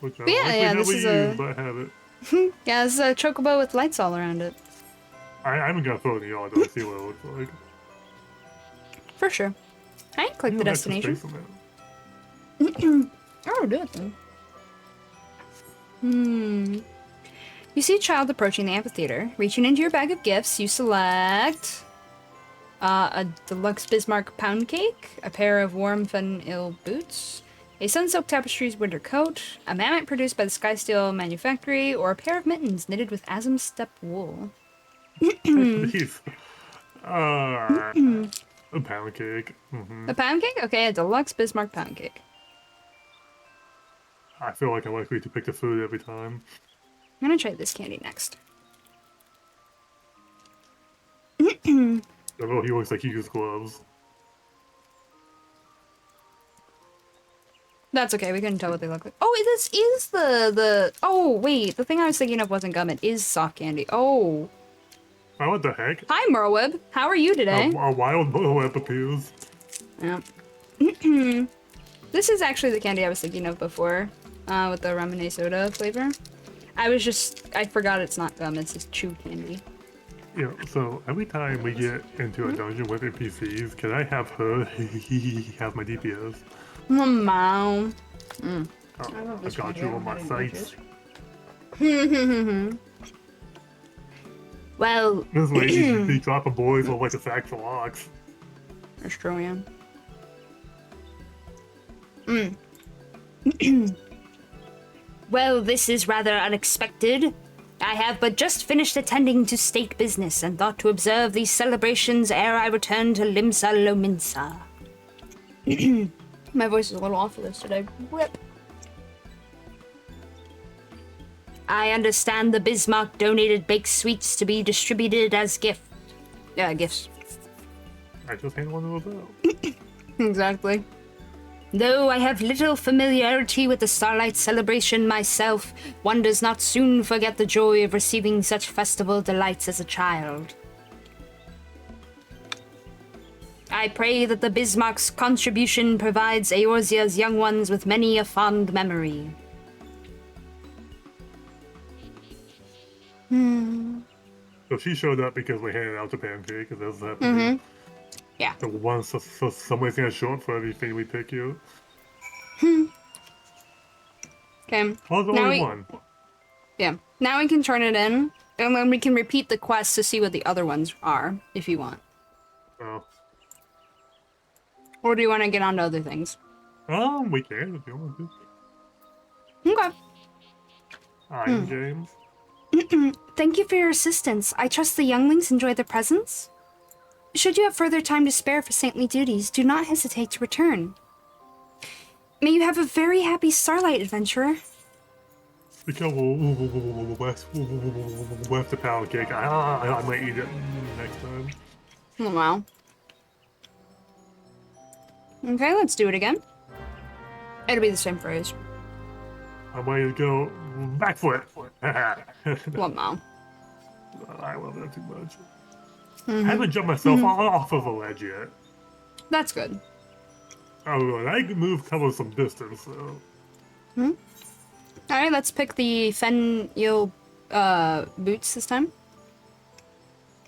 Which I
yeah, this is
use, but I have it.
Yeah, this is a chocobo with lights all around it.
I'm gonna throw it in the yard to see what it looks like.
For sure. I click the destination. Oh, do it then. You see a child approaching the amphitheater. Reaching into your bag of gifts, you select a deluxe Bismarck pound cake, a pair of warm fennel boots, a sun-soaked tapestry's winter coat, a mammoth produced by the Sky Steel Manufactory, or a pair of mittens knitted with Azam steppe wool.
These. A pound cake.
A pound cake? Okay, a deluxe Bismarck pound cake.
I feel like I'm likely to pick the food every time.
I'm gonna try this candy next.
Although he looks like he uses gloves.
That's okay, we couldn't tell what they look like. Oh, this is the... Oh, wait, the thing I was thinking of wasn't gum, it is soft candy. Oh.
Oh, what the heck?
Hi, Merweb. How are you today?
A wild Moab appears.
Yeah. This is actually the candy I was thinking of before, with the ramen soda flavor. I forgot it's not gum, it's just chew candy.
Yeah, so every time we get into a dungeon with NPCs, can I have her have my DPS?
Oh, wow.
Oh, I got you on my sights.
Well...
This lady be dropping boys with like a sack for locks.
That's true, yeah. Well, this is rather unexpected. I have but just finished attending to state business and thought to observe these celebrations ere I return to Limsa Lominsa. My voice is a little off for this today. Rip. I understand the Bismarck donated baked sweets to be distributed as gifts.
I just hand one of those out.
Exactly. Though I have little familiarity with the Starlight celebration myself, one does not soon forget the joy of receiving such festival delights as a child. I pray that the Bismarck's contribution provides Eorzea's young ones with many a fond memory.
So she showed up because we handed out the pancake, because that's happening.
Yeah.
So once so somebody's gonna show up for everything we pick you.
Okay.
Oh, there's only one.
Yeah. Now we can turn it in, and then we can repeat the quest to see what the other ones are, if you want.
Oh.
Or do you want to get on to other things?
We can if you want to.
Okay.
I'm James.
Thank you for your assistance. I trust the younglings enjoy their presents. Should you have further time to spare for saintly duties, do not hesitate to return. May you have a very happy Starlight, adventurer.
Because with the pound cake, I might eat it next time.
Oh, wow. Okay, let's do it again. It'll be the same phrase.
I might go back for it.
One wow.
I love that too much. I haven't jumped myself off of a ledge yet.
That's good.
Oh, and I can cover some distance, so.
Alright, let's pick the fennel boots this time.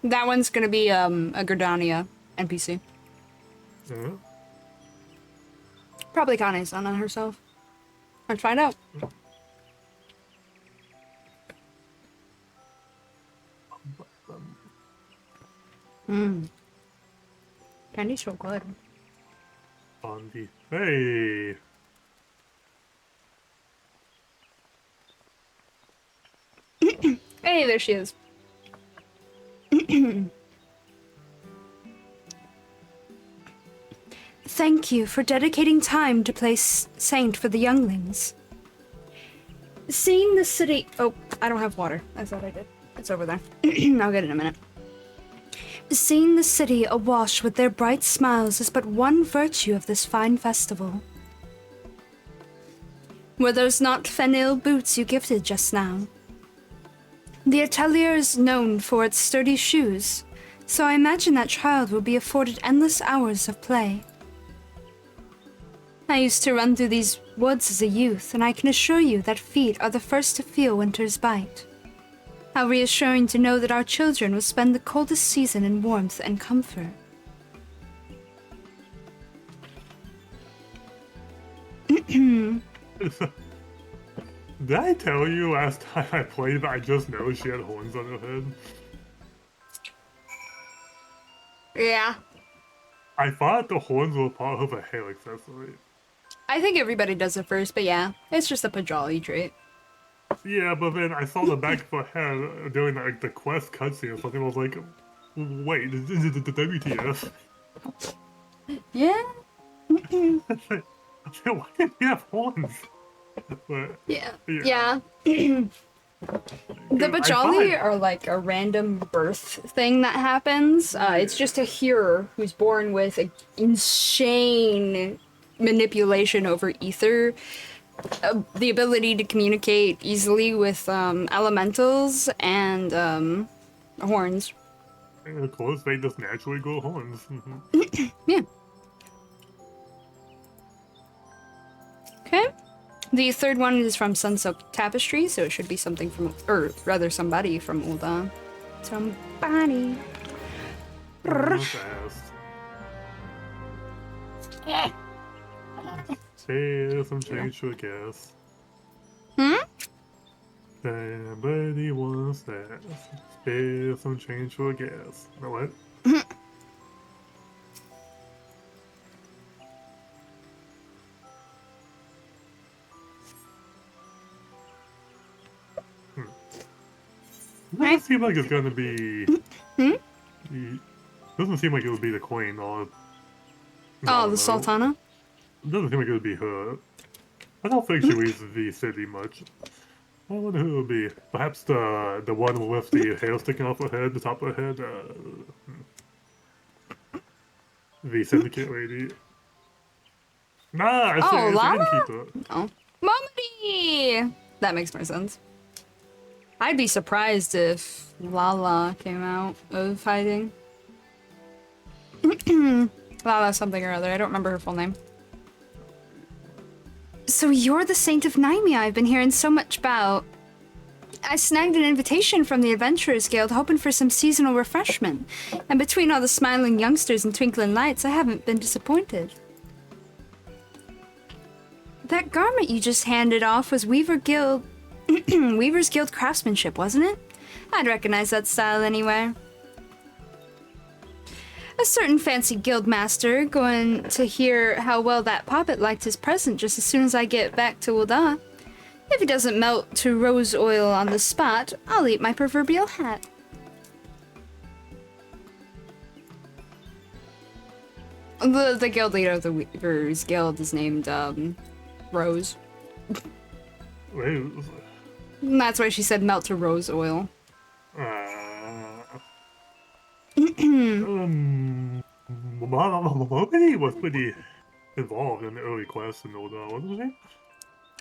That one's gonna be a Gridania NPC.
Yeah.
Probably Kane's on herself. Let's find out. Candy's so good.
On the hey.
Hey, there she is. Thank you for dedicating time to play Saint for the younglings. Seeing the city... Oh, I don't have water. I thought I did. It's over there. I'll get it in a minute. Seeing the city awash with their bright smiles is but one virtue of this fine festival. Were those not fennel boots you gifted just now? The atelier is known for its sturdy shoes, so I imagine that child will be afforded endless hours of play. I used to run through these woods as a youth, and I can assure you that feet are the first to feel winter's bite. How reassuring to know that our children will spend the coldest season in warmth and comfort.
Did I tell you last time I played that I just noticed she had horns on her head?
Yeah.
I thought the horns were part of a hair accessory.
I think everybody does it first, but yeah, it's just a Pajali trait.
Yeah, but then I saw the back of her head during like the quest cutscene or something. I was like, wait, this is the WTF?
Yeah?
Why did he have horns? But,
Yeah.
yeah.
The Pajali are like a random birth thing that happens. It's just a hearer who's born with an insane manipulation over ether, the ability to communicate easily with elementals, and horns.
And of course, they just naturally grow horns.
Yeah. Okay. The third one is from Sunsilk Tapestry, so it should be something from, or rather somebody from Ulda. Somebody.
Say some change to a guess. Somebody wants that. Spare some change to a guess. You know what? Doesn't seem like it's gonna be. Doesn't seem like it would be the queen or.
Oh, the Sultana?
Doesn't seem like it would be her. I don't think she leaves the city much. I wonder who it would be. Perhaps the one with the hair sticking off her head, the top of her head. The syndicate lady. Nah, I see it's the
Lala?
innkeeper.
Oh. Mommy! That makes more sense. I'd be surprised if Lala came out of hiding. Lala something or other, I don't remember her full name. So you're the Saint of Naimia I've been hearing so much about. I snagged an invitation from the Adventurers Guild hoping for some seasonal refreshment. And between all the smiling youngsters and twinkling lights, I haven't been disappointed. That garment you just handed off was Weaver's Guild craftsmanship, wasn't it? I'd recognize that style anywhere. A certain fancy guild master going to hear how well that poppet liked his present just as soon as I get back to Ulda. If he doesn't melt to rose oil on the spot, I'll eat my proverbial hat. The guild leader of the Weavers Guild is named, Rose.
Wait,
And that's why she said melt to rose oil.
Nobody was pretty involved in the early quests and all that, wasn't she?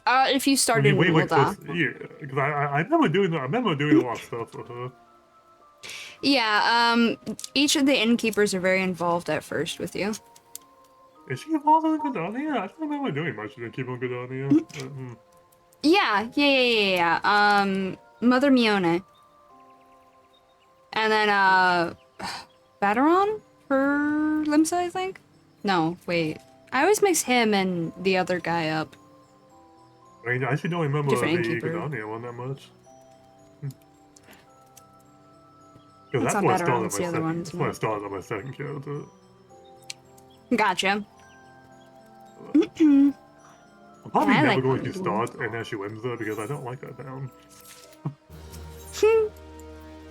If you started in
like
Ulda.
yeah, because I remember doing a lot of stuff for her.
Yeah, each of the innkeepers are very involved at first with you.
Is she involved in Gridania? I don't remember doing much to keep on Gridania.
Yeah. Mother Mione. And then, Bateron for Limsa, I think? No, wait. I always mix him and the other guy up.
I mean, I actually don't remember
Different
the
innkeeper.
Gadania one that much.
That's
Because that's
not
what I
Bateron,
started on
it's
my
the other
second.
one,
That's
isn't
when I
it?
started on my second character.
Gotcha.
I'm probably
I
never
like
going to
Polygon.
start an Ashy Windsor because I don't like that town.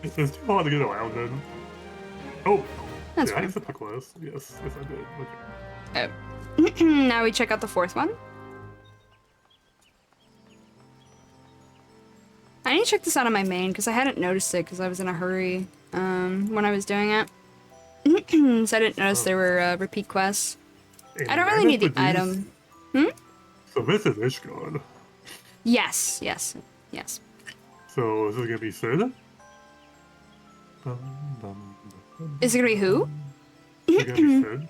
It's too hard to get around in. Oh!
That's
did I
fair.
accept the quest? Yes, yes I did. Okay.
Oh. Now we check out the fourth one. I need to check this out on my main because I hadn't noticed it because I was in a hurry when I was doing it. So I didn't notice there were repeat quests.
And
I don't really need the
produced-
item.
So this is Ishgard.
Yes, yes, yes.
So is this gonna be Sid?
Is it gonna be who?
Is it gonna be Sid?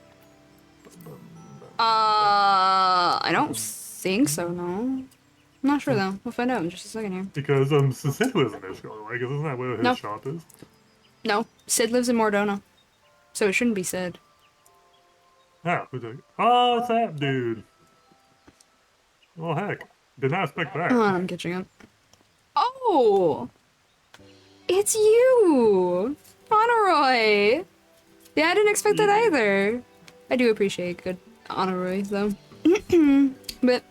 I don't think so, no. I'm not sure though. We'll find out in just a second here.
Because Sid lives in Ishgard, right? Because isn't that where his
No.
shop is?
No, Sid lives in Mordona. So it shouldn't be Sid.
Ah, who's that? Oh, it's that dude. Oh heck. Did not expect that.
Hold on, I'm catching up. Oh! It's you! Honoroi! Yeah, I didn't expect that either. I do appreciate good Honoroi, though. But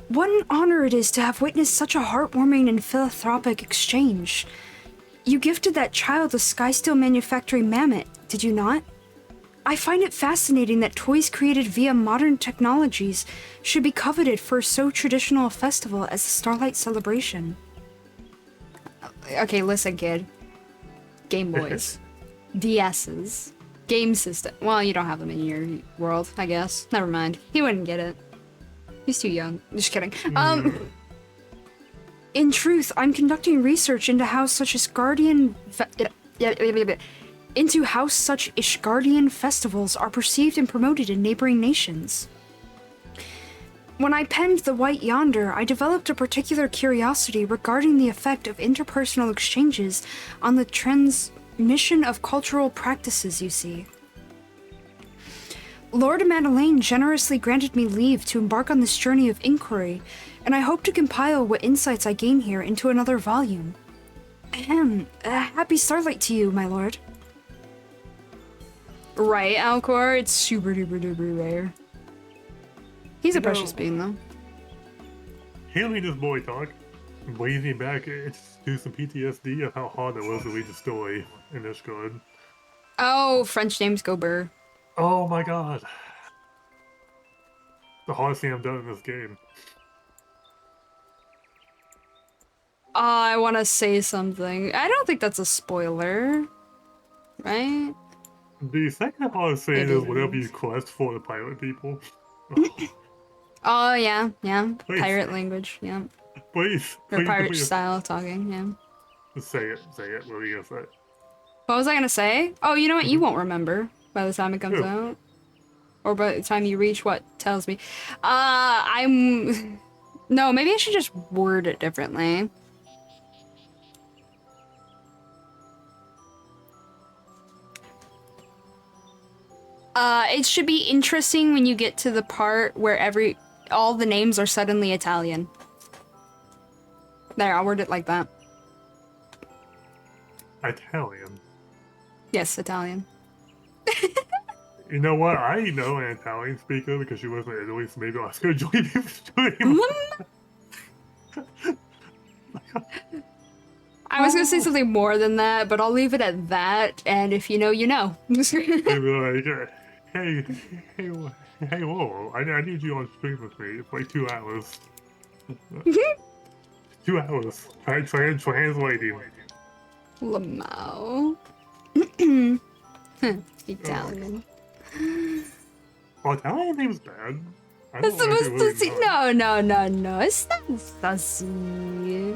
what an honor it is to have witnessed such a heartwarming and philanthropic exchange. You gifted that child a Skysteel manufacturing mammoth, did you not? I find it fascinating that toys created via modern technologies should be coveted for so traditional a festival as the Starlight Celebration. Okay, listen, kid. Game Boys. DS's. Game system. Well, you don't have them in your world, I guess. Never mind. He wouldn't get it. He's too young. Just kidding. In truth, I'm conducting research into how such Ishgardian festivals are perceived and promoted in neighboring nations. When I penned The White Yonder, I developed a particular curiosity regarding the effect of interpersonal exchanges on the transmission of cultural practices, you see. Lord Madeleine generously granted me leave to embark on this journey of inquiry, and I hope to compile what insights I gain here into another volume. Ahem. Happy Starlight to you, my lord. Right, Alcor? It's super duper duper rare. He's a precious being, though.
Hearing this boy talk, brings me back to some PTSD of how hard it was to read the story in Ishgard.
Oh, French names go burr.
Oh my god. The hardest thing I've done in this game.
I want to say something. I don't think that's a spoiler. Right?
The second hardest thing
It
is whatever
is.
you quest for the pirate people.
Oh, yeah, yeah.
Please.
Pirate language, yeah.
Please.
Or
please,
pirate
please.
style of talking, yeah.
Say it. What are you gonna say?
What was I gonna say? Oh, you know what? You won't remember by the time it comes
Ew.
out. Or by the time you reach what tells me. I'm... No, maybe I should just word it differently. It should be interesting when you get to the part where all the names are suddenly Italian. There, I'll word it like that.
Italian.
Yes, Italian.
You know what? I know an Italian speaker because she lives in Italy, so maybe I'll ask her to join me for stream.
I was gonna say something more than that, but I'll leave it at that, and if you know, you know.
Maybe like, hey, whoa, I need you on stream with me for like 2 hours. 2 hours. Alright, translating.
Lamau. Italian.
Oh, Italian name's bad. I
That's
don't
the
like it
most
really much.
no. It's not fussy.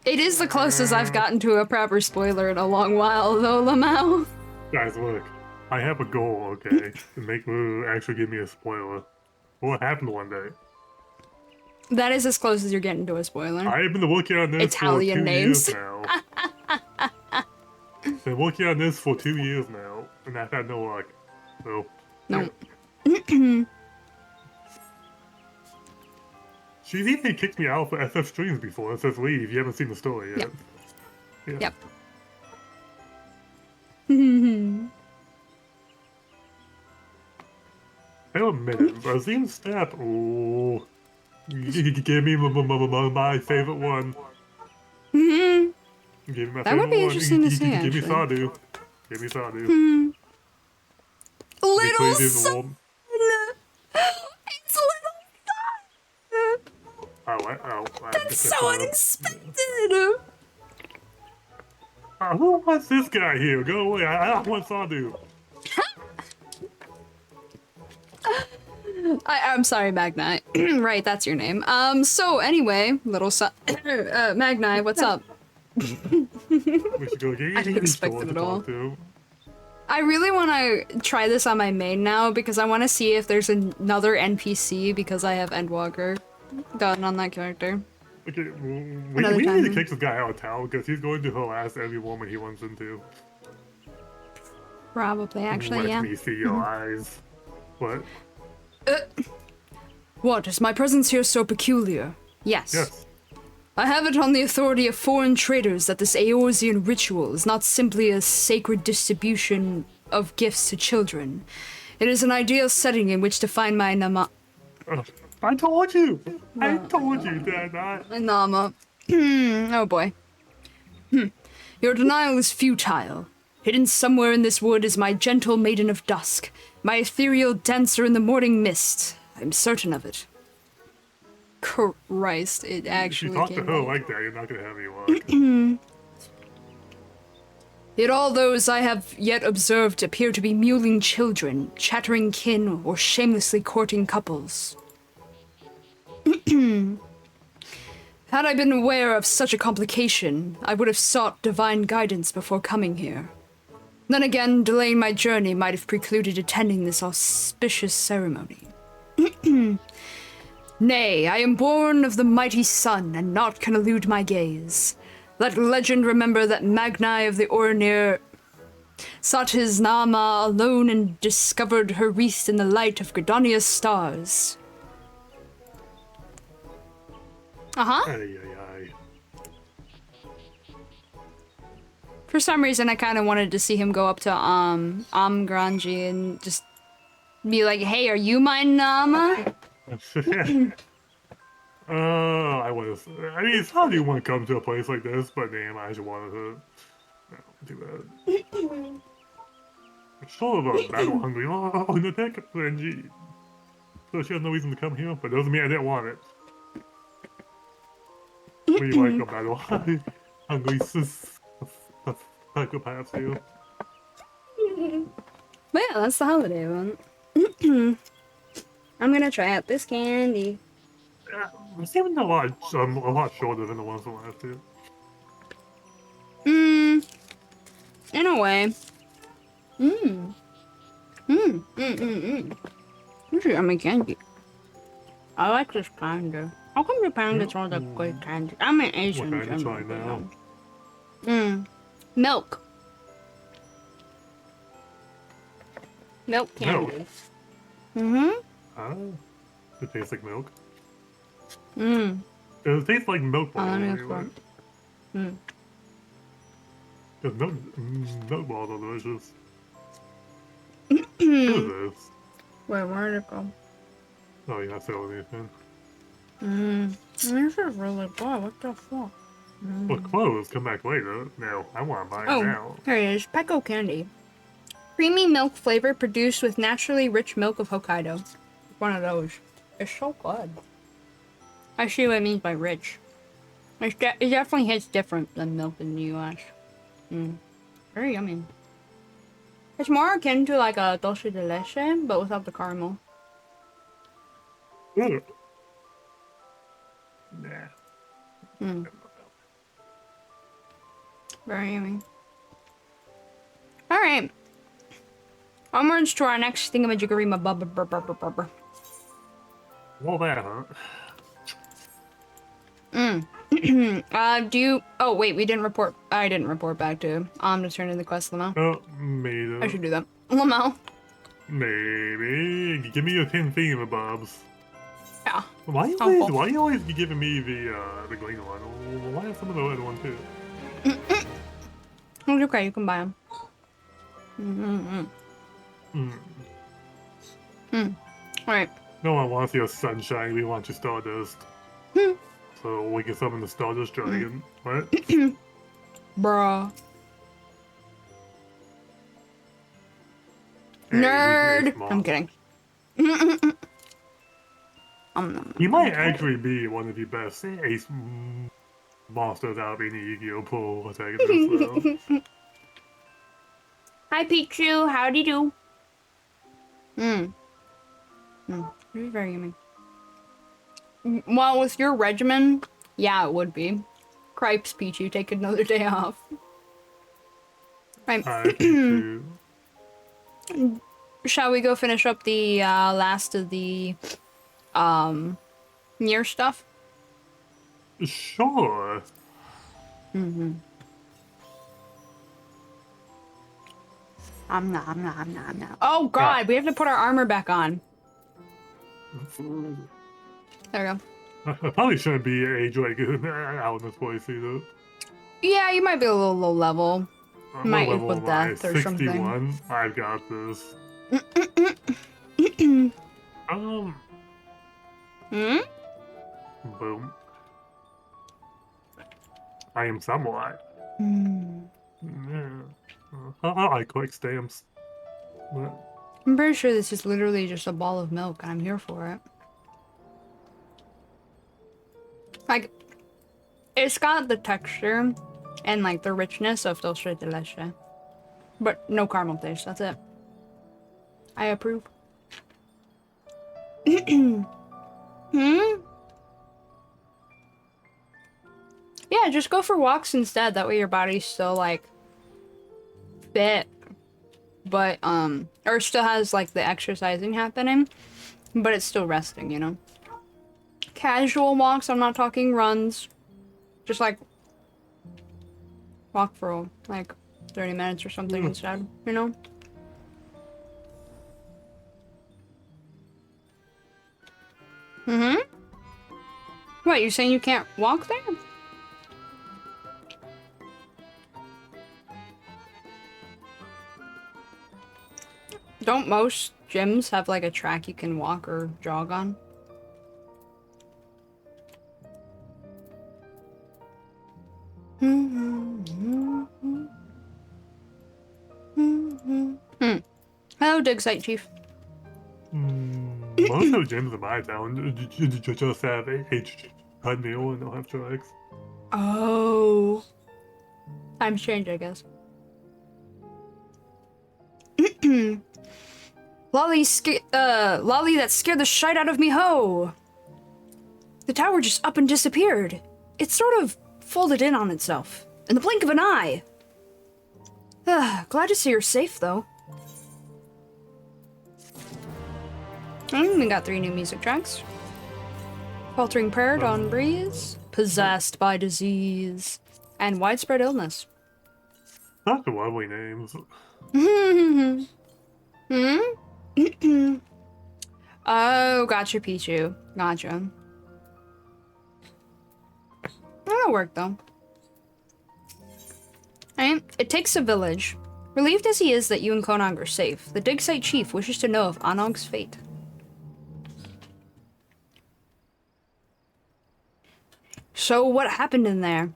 It is the closest I've gotten to a proper spoiler in a long while, though, Lamau.
Guys, look. I have a goal, okay? To make Lou actually give me a spoiler. What happened one day?
That is as close as you're getting to a spoiler.
I've been working on this
Italian
for 2
names.
years now. Been working on this for 2 years now, and I've had no luck. So.
No.
Yeah. She's even kicked me out for FF streams before and says leave. You haven't seen the story yet.
Yep.
Yeah.
Yep.
I'll admit it. Razim Step. Ooh. Give me my favorite one.
Mhm.
Give me my
That
favorite
would be
one.
interesting to see,
Give me
actually.
Sadu. Give me Sadu.
Hmm. Little
Reclaim the
son.
warm-
It's little son.
That's
So unexpected.
Who wants this guy here? Go away. I don't want Sadu.
I'm sorry, Magni. Right, that's your name. So anyway, little son. Magni, what's up?
We should go get
I didn't expect it
to
at all.
talk to.
I really want to try this on my main now because I want to see if there's another NPC because I have Endwalker done on that character.
Okay,
Another
we
time
need to
then.
kick this guy out of town because he's going to harass every woman he runs into.
Probably, actually,
Let
yeah.
me see your eyes. What?
What, is my presence here so peculiar? Yes.
Yes.
I have it on the authority of foreign traders that this Eorzean ritual is not simply a sacred distribution of gifts to children. It is an ideal setting in which to find my
I told you! I told you that
Nama. Oh boy. Your denial is futile. Hidden somewhere in this wood is my gentle maiden of dusk, my ethereal dancer in the morning mist. I'm certain of it. Christ, it
if you
actually
talk to
came
her
out.
like that, you're not gonna have any luck.
Yet all those I have yet observed appear to be mewling children, chattering kin, or shamelessly courting couples. Had I been aware of such a complication, I would have sought divine guidance before coming here. Then again, delaying my journey might have precluded attending this auspicious ceremony. Nay, I am born of the mighty sun, and naught can elude my gaze. Let legend remember that Magni of the Orinir sought his Nama alone and discovered her wreathed in the light of Gridania's stars. Uh-huh.
Ay, ay, ay.
For some reason, I kind of wanted to see him go up to Granji and just be like, "Hey, are you my Nama?"
I want to. I mean, it's how do you want to come to a place like this? But damn, I just wanted to. No, too bad. It's sort of a battle hungry. Oh, in the tech Renji. So she has no reason to come here, but doesn't mean I didn't want it. We like a battle hungry psychopaths here.
But yeah, that's the holiday one. I'm gonna try out this candy.
It's even a lot shorter than the ones from last year.
In a way. This is yummy candy. I like this panda. How come the panda smells like good candy? I'm an Asian.
What kind you trying now?
Milk. Milk candy.
Milk? It tastes like milk. It tastes like milk balls anyway. Because milk balls are delicious. What is this?
Wait, where'd it go?
Oh, you're not selling anything.
This is really good. What the fuck?
Well, clothes come back later. No, I want to buy it now.
Here it is. Pecco candy. Creamy milk flavor produced with naturally rich milk of Hokkaido. One of those. It's so good. I see what it means by rich. It definitely hits different than milk in the US. Very yummy. It's more akin to like a dulce de leche, but without the caramel.
Ugh. Nah.
Very yummy. Alright. Onwards to our next thingamajiggery.
All that, huh?
Do you... Oh, wait, we didn't report... I didn't report back to... I'm to turn in the quest, Lamau.
Oh, maybe.
I should do that. Lamau.
Maybe. Give me your pin thingamabobs.
Yeah.
Why you
Uncle.
always, why you always giving me the green one? Why have some of the other one too?
It's okay, you can buy them. Alright.
No one wants your sunshine, we want your stardust. So we can summon the stardust dragon, right?
Bruh.
Hey,
Nerd!
he's small.
I'm kidding.
He might actually be one of the best ace monsters out in the Yu-Gi-Oh! Pool protagonists, though.
Hi, Pichu. Howdy do. It's very yummy. Well, with your regimen, yeah, it would be. Cripes, Pichu. Take another day off. Right.
I think too.
Shall we go finish up the last of the Nier stuff?
Sure.
I'm not. Oh god, we have to put our armor back on. There we go.
I probably shouldn't be a dragon out in this place either.
Yeah, you might be a little low level.
I'm
Might
level
with
my
death or something.
61. I've got this. Boom. I am somewhat. Yeah. I like quick stamps. But
I'm pretty sure this is literally just a ball of milk, and I'm here for it. Like, it's got the texture and like the richness of dulce de leche, but no caramel taste. That's it. I approve. Yeah, just go for walks instead. That way your body's still like fit, but or still has like the exercising happening, but it's still resting, you know. Casual walks. I'm not talking runs. Just like walk for like 30 minutes or something instead, you know. What, you're saying you can't walk there? Don't most gyms have like a track you can walk or jog on? Hello, dig site chief.
Most of the gyms in my town just have H treadmill and don't have tracks.
Oh. Times change, I guess. Lolly that scared the shite out of me, ho! The tower just up and disappeared. It sort of folded in on itself, in the blink of an eye. Glad to see you're safe, though. We got 3 new music tracks. Faltering Prayer, Dawn Breeze, Possessed by Disease, and Widespread Illness.
That's lovely names.
Oh, gotcha, Pichu. Gotcha. That'll work, though. Right? It takes a village. Relieved as he is that you and Konog are safe, the dig site chief wishes to know of Anog's fate. So, what happened in there?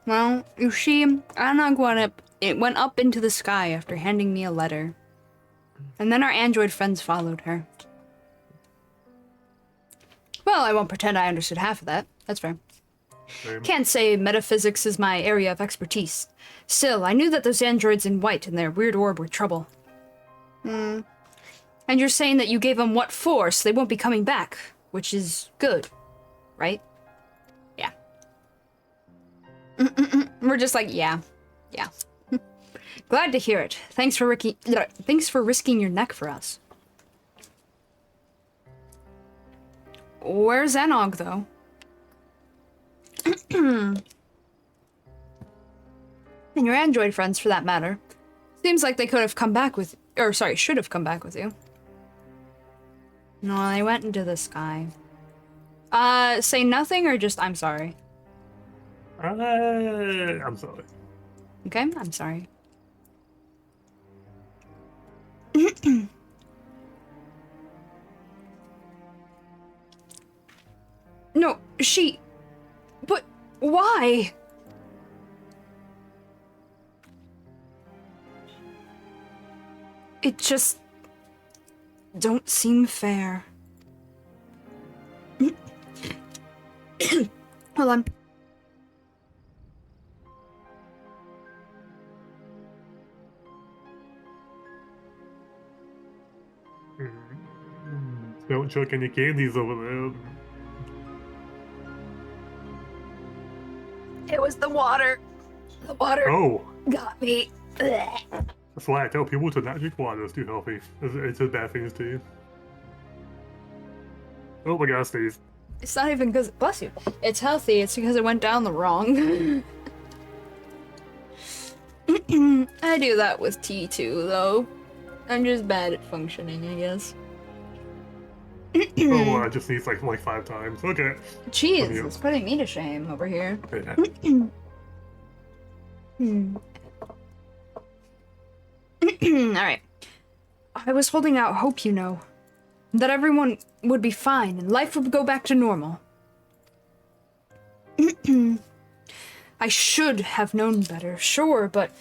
Well, you see, Anog went up into the sky after handing me a letter. And then our android friends followed her. Well, I won't pretend I understood half of that. That's fair.
Same.
Can't say metaphysics is my area of expertise. Still, I knew that those androids in white and their weird orb were trouble. And you're saying that you gave them what for, so they won't be coming back, which is good, right? Yeah. We're just like, yeah. Glad to hear it. Thanks for risking your neck for us. Where's Enog, though? And your android friends, for that matter. Seems like they could have come back with... Or, sorry, should have come back with you. No, they went into the sky. Say nothing or just, I'm sorry?
I'm sorry.
Okay, I'm sorry. No, she... But why? It just... don't seem fair. Hold on.
Don't chuck any candies over there.
It was the water. The water
Oh,
got me. Ugh.
that's why I tell people to not drink water. It's too healthy. It's a bad thing to you. Oh my god, sneeze.
It's not even because... Bless you. It's healthy. It's because it went down the wrong. I do that with tea too, though. I'm just bad at functioning, I guess.
Oh, I just sneezed like 5 times. Okay.
Jeez,
you.
it's putting me to shame over here. Alright. I was holding out hope, you know. That everyone would be fine and life would go back to normal. I should have known better, sure, but...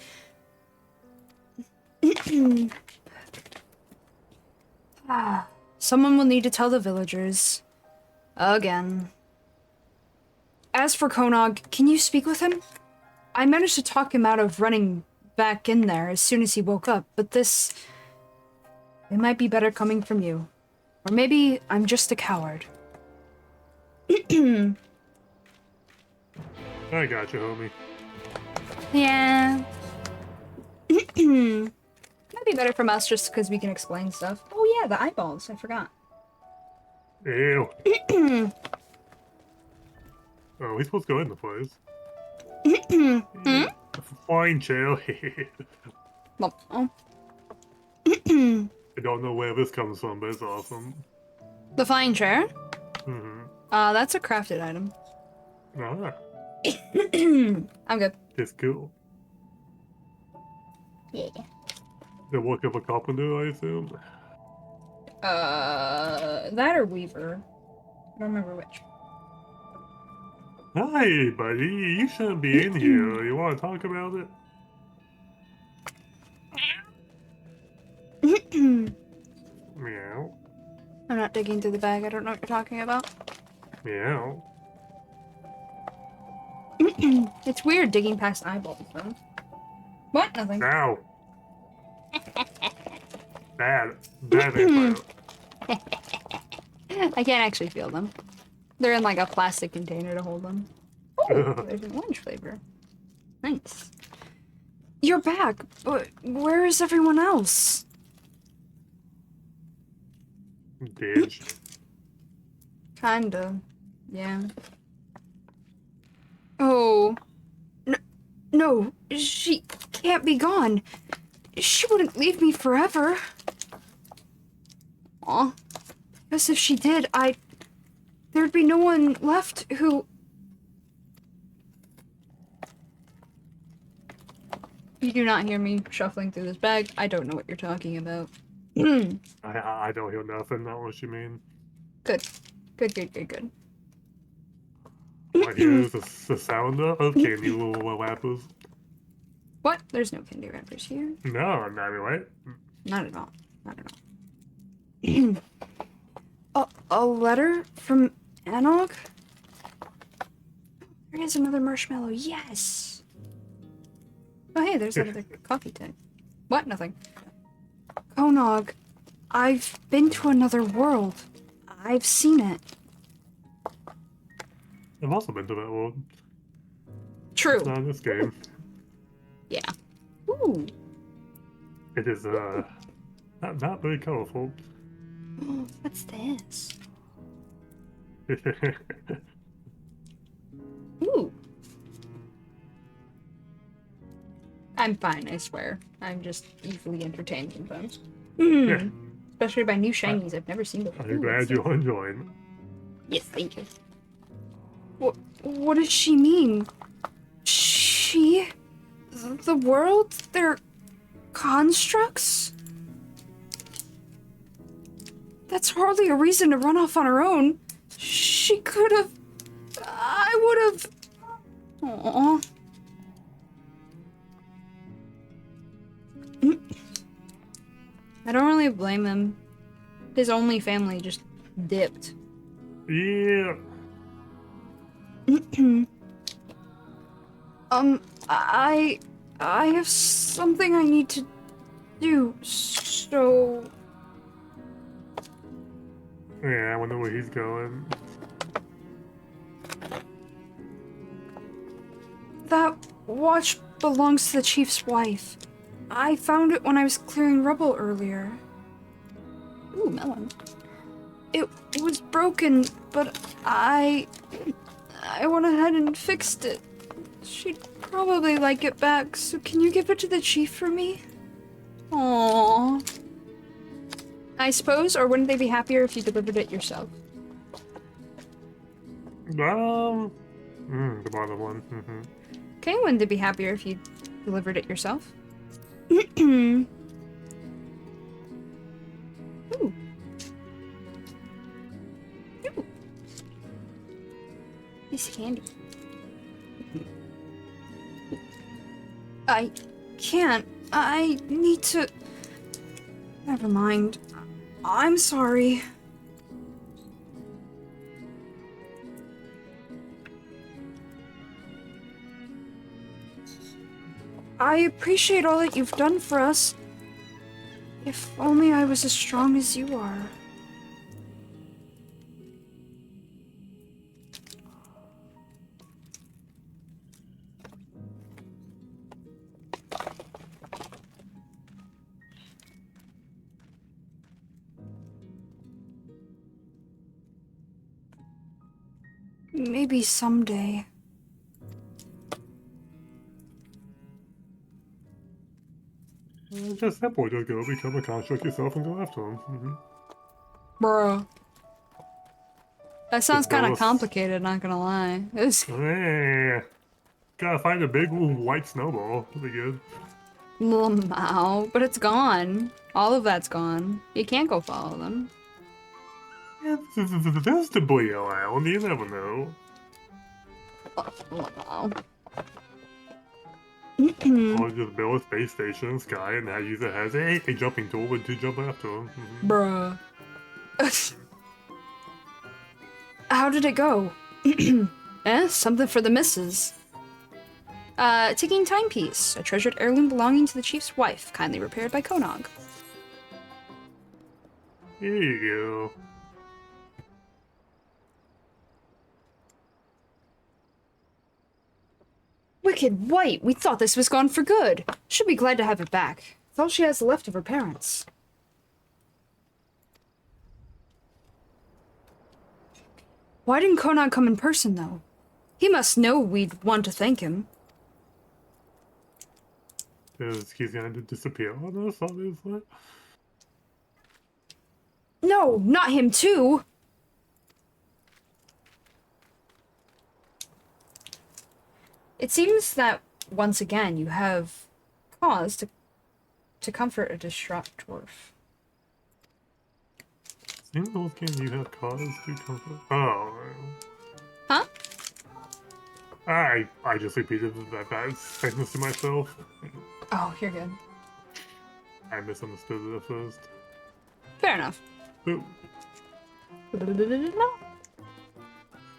Someone will need to tell the villagers. Again. As for Konog, can you speak with him? I managed to talk him out of running back in there as soon as he woke up, but this... It might be better coming from you. Or maybe I'm just a coward.
I got you, homie.
Yeah. Might be better from us just because we can explain stuff. Oh yeah, the eyeballs. I forgot.
Ew. Oh, he's supposed to go in the place. Fine, chill.
Well, oh.
I don't know where this comes from, but it's awesome.
The flying chair?
Mm-hmm.
That's a crafted item.
Ah,
I'm good.
it's cool.
Yeah.
The work of a carpenter, I assume.
That or Weaver. I don't remember which.
Hi, buddy. You shouldn't be in here. You want to talk about it? Meow.
I'm not digging through the bag. I don't know what you're talking about.
Meow.
It's weird digging past eyeballs, though. What? Nothing.
Ow. Bad. Bad vampire.
I can't actually feel them. They're in like a plastic container to hold them. Oh, there's an orange flavor. Nice. You're back, but where is everyone else?
Bitch.
Kinda. Yeah. Oh. No, she can't be gone. She wouldn't leave me forever. Aw. Because if she did, there'd be no one left who... You do not hear me shuffling through this bag. I don't know what you're talking about.
I don't hear nothing. Not what you mean.
Good. Good.
I hear the sound of candy little wrappers.
What? There's no candy wrappers here.
No, not right.
Not at all. Not at all. A letter from Anog? There is another marshmallow. Yes! Oh, hey, there's another coffee tag. What? Nothing. Konog, I've been to another world. I've seen it.
I've also been to that world.
True.
It's not in this game.
Yeah. Ooh.
It is, not very colorful.
What's this? Ooh. I'm fine, I swear. I'm just easily entertained sometimes.
Yeah.
Especially by new shinies I've never seen before.
I'm glad you're enjoying.
Yes, thank you. What does she mean? She? The world? They're constructs? That's hardly a reason to run off on her own. She could have... I would have... Aww. I don't really blame him. His only family just dipped.
Yeah.
I have something I need to do, so...
Yeah, I wonder where he's going.
That watch belongs to the chief's wife. I found it when I was clearing rubble earlier. Ooh, melon. It was broken, but I went ahead and fixed it. She'd probably like it back, so can you give it to the chief for me? Aww. I suppose, or wouldn't they be happier if you delivered it yourself?
The bottom one.
Okay, wouldn't they be happier if you delivered it yourself? Ooh. Ooh. It's handy. I can't. I need to... Never mind. I'm sorry. I appreciate all that you've done for us. If only I was as strong as you are. Maybe someday.
Just simple. Just go become a construct yourself and go after him.
Bruh. That sounds kind of
both.
complicated, not gonna lie.
Yeah. Gotta find a big white snowball. That'll be good.
Wow, but it's gone. All of that's gone. You can't go follow them.
Yeah, there's the boy around. You never know.
Wow.
Or just build a space station in the sky and use it as a jumping tool to jump after him.
Bruh. How did it go? Something for the missus. Ticking timepiece. A treasured heirloom belonging to the chief's wife, kindly repaired by Konog.
Here you go.
Wicked white! We thought this was gone for good. Should be glad to have it back. It's all she has left of her parents. Why didn't Konog come in person, though? He must know we'd want to thank him.
Because he's gonna disappear on us, obviously.
No, not him too! It seems that, once again, you have cause to comfort a distraught dwarf.
In those games, you have cause to comfort. Oh.
Huh?
I just repeated that sentence to myself.
Oh, you're good.
I misunderstood it at first.
Fair enough.
Ooh.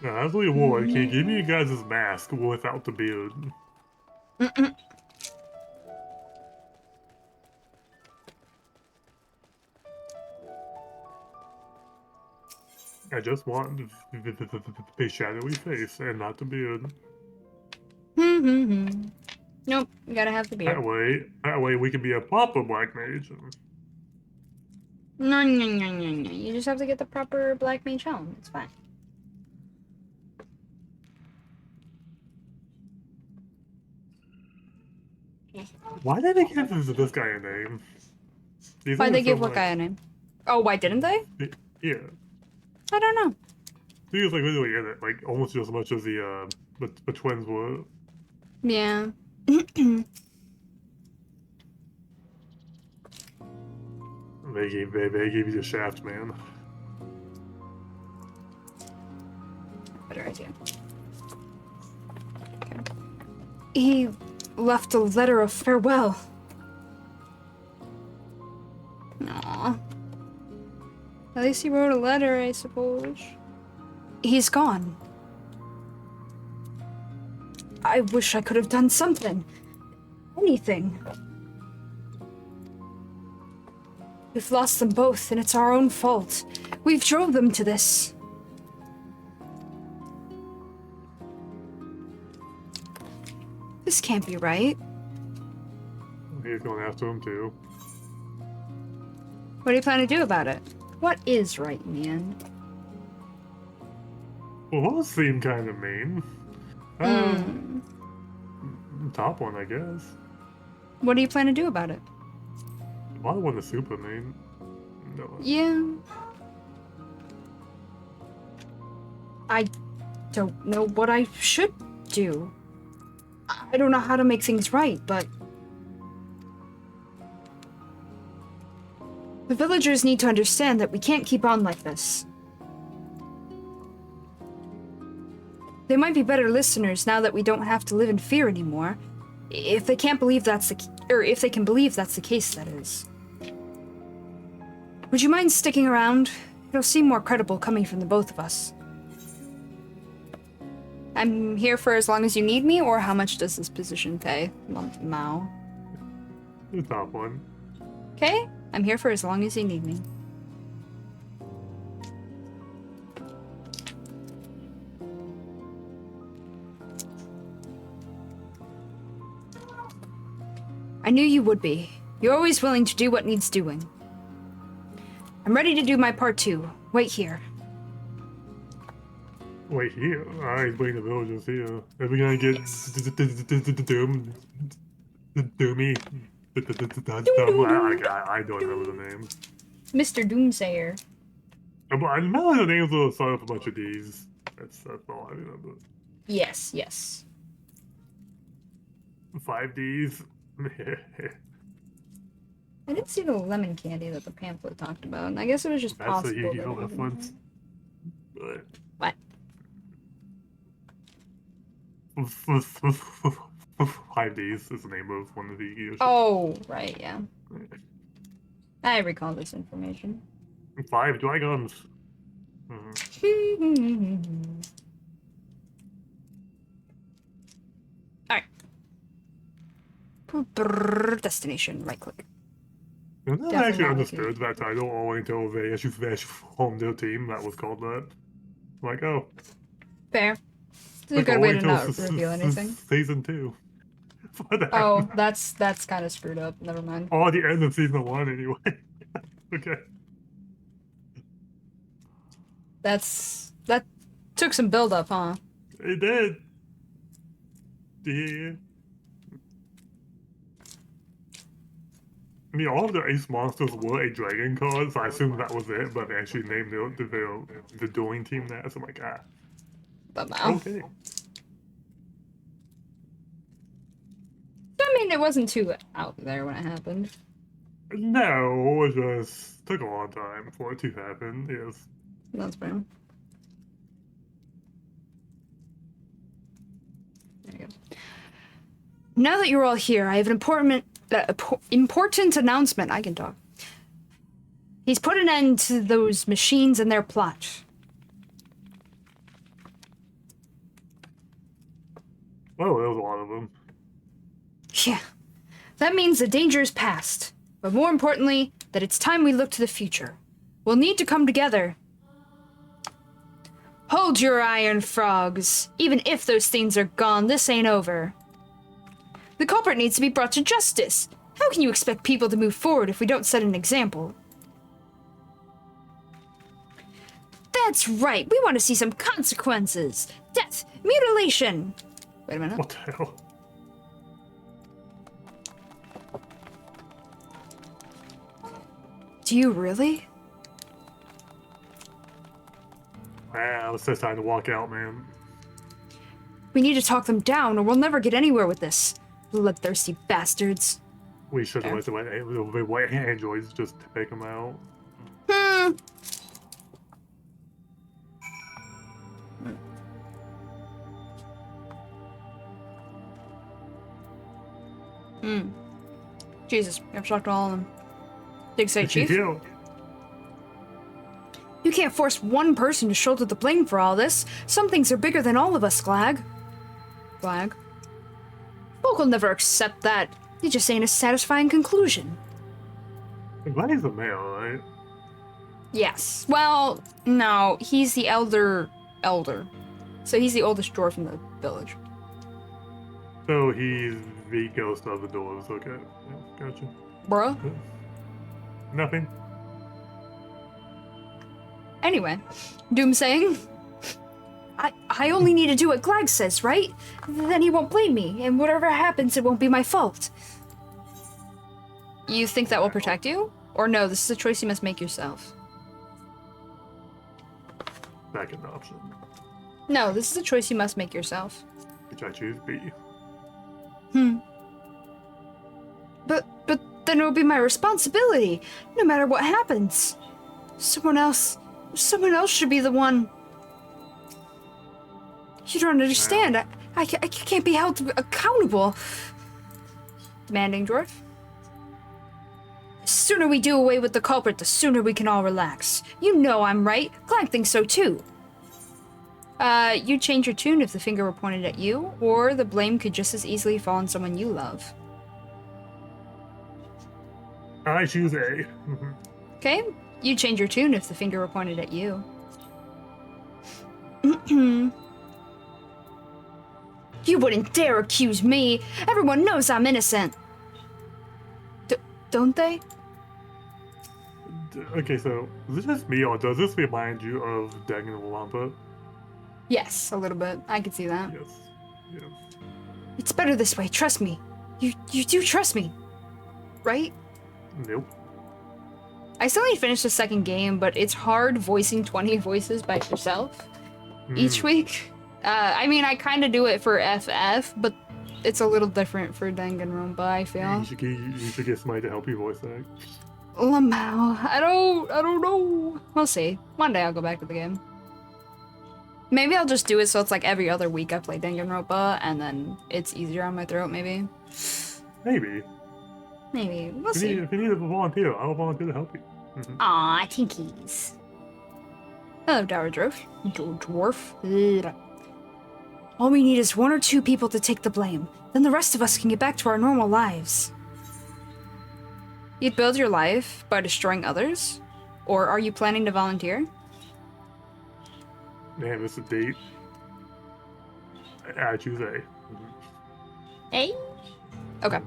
Now, as we war, can you give me you guys' mask without the beard? I just want the shadowy face and not the beard.
Nope, you gotta have the beard.
That way we can be a proper black mage.
No. You just have to get the proper black mage helm. It's fine.
Why did they give this guy a name?
Why'd they give what guy a name? Oh, why didn't they?
Yeah.
I don't know.
He was like literally in it, like almost just as much as the twins were.
Yeah.
They gave you the shaft, man.
Better idea. Okay. He left a letter of farewell. Aww. At least he wrote a letter, I suppose. He's gone. I wish I could have done something. Anything. We've lost them both, and it's our own fault. We've drove them to this. This can't be right.
He's going after him too.
What do you plan to do about it? What is right in the end?
Well, those seem kind of mean. Top one, I guess.
What do you plan to do about it?
The bottom one is super mean. No.
Yeah. I don't know what I should do. I don't know how to make things right, but... The villagers need to understand that we can't keep on like this. They might be better listeners now that we don't have to live in fear anymore. If they can't believe that's if they can believe that's the case, that is. Would you mind sticking around? It'll seem more credible coming from the both of us. I'm here for as long as you need me, or how much does this position pay? Mao.
The top one.
Okay, I'm here for as long as you need me. I knew you would be. You're always willing to do what needs doing. I'm ready to do my part too. Wait here.
Wait here. Alright, waiting the villagers here. Are we gonna get Doomy? I don't remember the name.
Mr. Doomsayer.
But I remember the names will start with a bunch of D's. That's all I remember.
Yes, yes.
5 D's.
I didn't see the lemon candy that the pamphlet talked about, and I guess it was just
That's
possible.
the Yu-Gi-Oh
that it
reference.
What?
5 D's is the name of one of the Yu-Gi-Oh.
Oh, right, yeah. I recall this information.
5 dragons.
Alright. Destination, right click.
I never
Definitely
actually
not
understood that title all until they actually formed their team that was called that. Like, oh.
Fair. It's a
like,
good
all
way to
until
not reveal anything.
Season 2.
Oh, that's kind of screwed up. Never mind.
Oh, the end of season 1 anyway. Okay.
That took some build up, huh?
It did. Yeah. I mean, all of the ace monsters were a dragon card, so I assumed that was it, but they actually named the dueling team that, so I'm like, ah.
But now.
Okay.
I mean, it wasn't too out there when it happened.
No, it just took a long time for it to happen, yes.
That's fair. There you go. Now that you're all here, I have an important announcement. I can talk. He's put an end to those machines and their plot.
Oh, there was a lot of them.
Yeah. That means the danger is past. But more importantly, that it's time we look to the future. We'll need to come together. Hold your iron frogs. Even if those things are gone, this ain't over. The culprit needs to be brought to justice. How can you expect people to move forward if we don't set an example? That's right. We want to see some consequences. Death, mutilation. Wait a minute.
What the hell?
Do you really?
Wow, it's just time to walk out, man.
We need to talk them down or we'll never get anywhere with this. Bloodthirsty bastards.
We should have
Fair.
let the white androids just take them out.
Jesus, you have to talk to all of them. Dig say, Chief?
You.
You can't force one person to shoulder the blame for all this. Some things are bigger than all of us, Glag. Glag? Folk will never accept that. You just ain't a satisfying conclusion.
I'm glad he's a male, right?
Yes. Well, no, he's the elder. So he's the oldest dwarf in the village.
So he's the ghost of the dwarves. Okay, yeah, gotcha.
Bruh.
Nothing.
Anyway, Doom saying, I only need to do what Glag says, right? Then he won't blame me, and whatever happens, it won't be my fault. You think that will protect you? Or no, this is a choice you must make yourself.
Second option,
No, this is a choice you must make yourself.
which I choose B.
But then it will be my responsibility, no matter what happens. Someone else should be the one. You don't understand. I can't be held accountable. Demanding dwarf. The sooner we do away with the culprit, the sooner we can all relax. You know I'm right. Glag thinks so too. You'd change your tune if the finger were pointed at you, or the blame could just as easily fall on someone you love.
I choose A.
Okay? You'd change your tune if the finger were pointed at you. You wouldn't dare accuse me. Everyone knows I'm innocent. Don't they?
Okay, so is this just me, or does this remind you of Danganronpa?
Yes, a little bit. I can see that.
Yes. Yeah.
It's better this way, trust me. You do trust me, right?
Nope.
I still need to finish the second game, but it's hard voicing 20 voices by yourself each week. I mean, I kind of do it for FF, but it's a little different for Danganronpa, I feel.
You should get somebody to help you voice act.
Lamau, I don't know. We'll see. One day I'll go back to the game. Maybe I'll just do it so it's like every other week I play Danganronpa, and then it's easier on my throat, maybe.
Maybe.
Maybe. We'll see.
If you need a volunteer, I'll volunteer to help you.
Aw, tinkies. Hello, Dower Dwarf. Dwarf. All we need is one or two people to take the blame. Then the rest of us can get back to our normal lives. You'd build your life by destroying others? Or are you planning to volunteer?
Man, this is a date. I choose A.
A? Okay.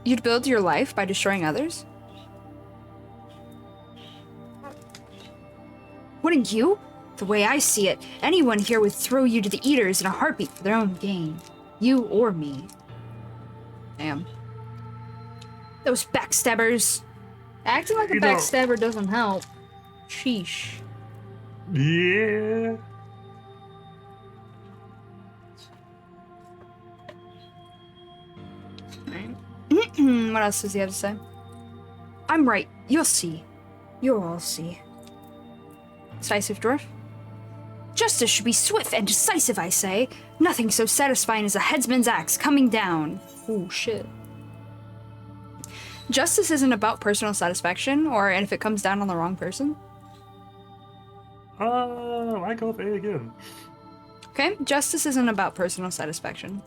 You'd build your life by destroying others? Wouldn't you? The way I see it, anyone here would throw you to the eaters in a heartbeat for their own gain. You or me. Damn. Those backstabbers. Acting like a backstabber doesn't help. Sheesh.
Yeah.
What else does he have to say? I'm right. You'll see. You'll all see. Decisive dwarf? Justice should be swift and decisive, I say. Nothing so satisfying as a headsman's axe coming down. Ooh, shit. Justice isn't about personal satisfaction, or if it comes down on the wrong person.
I go with A again.
Okay, justice isn't about personal satisfaction.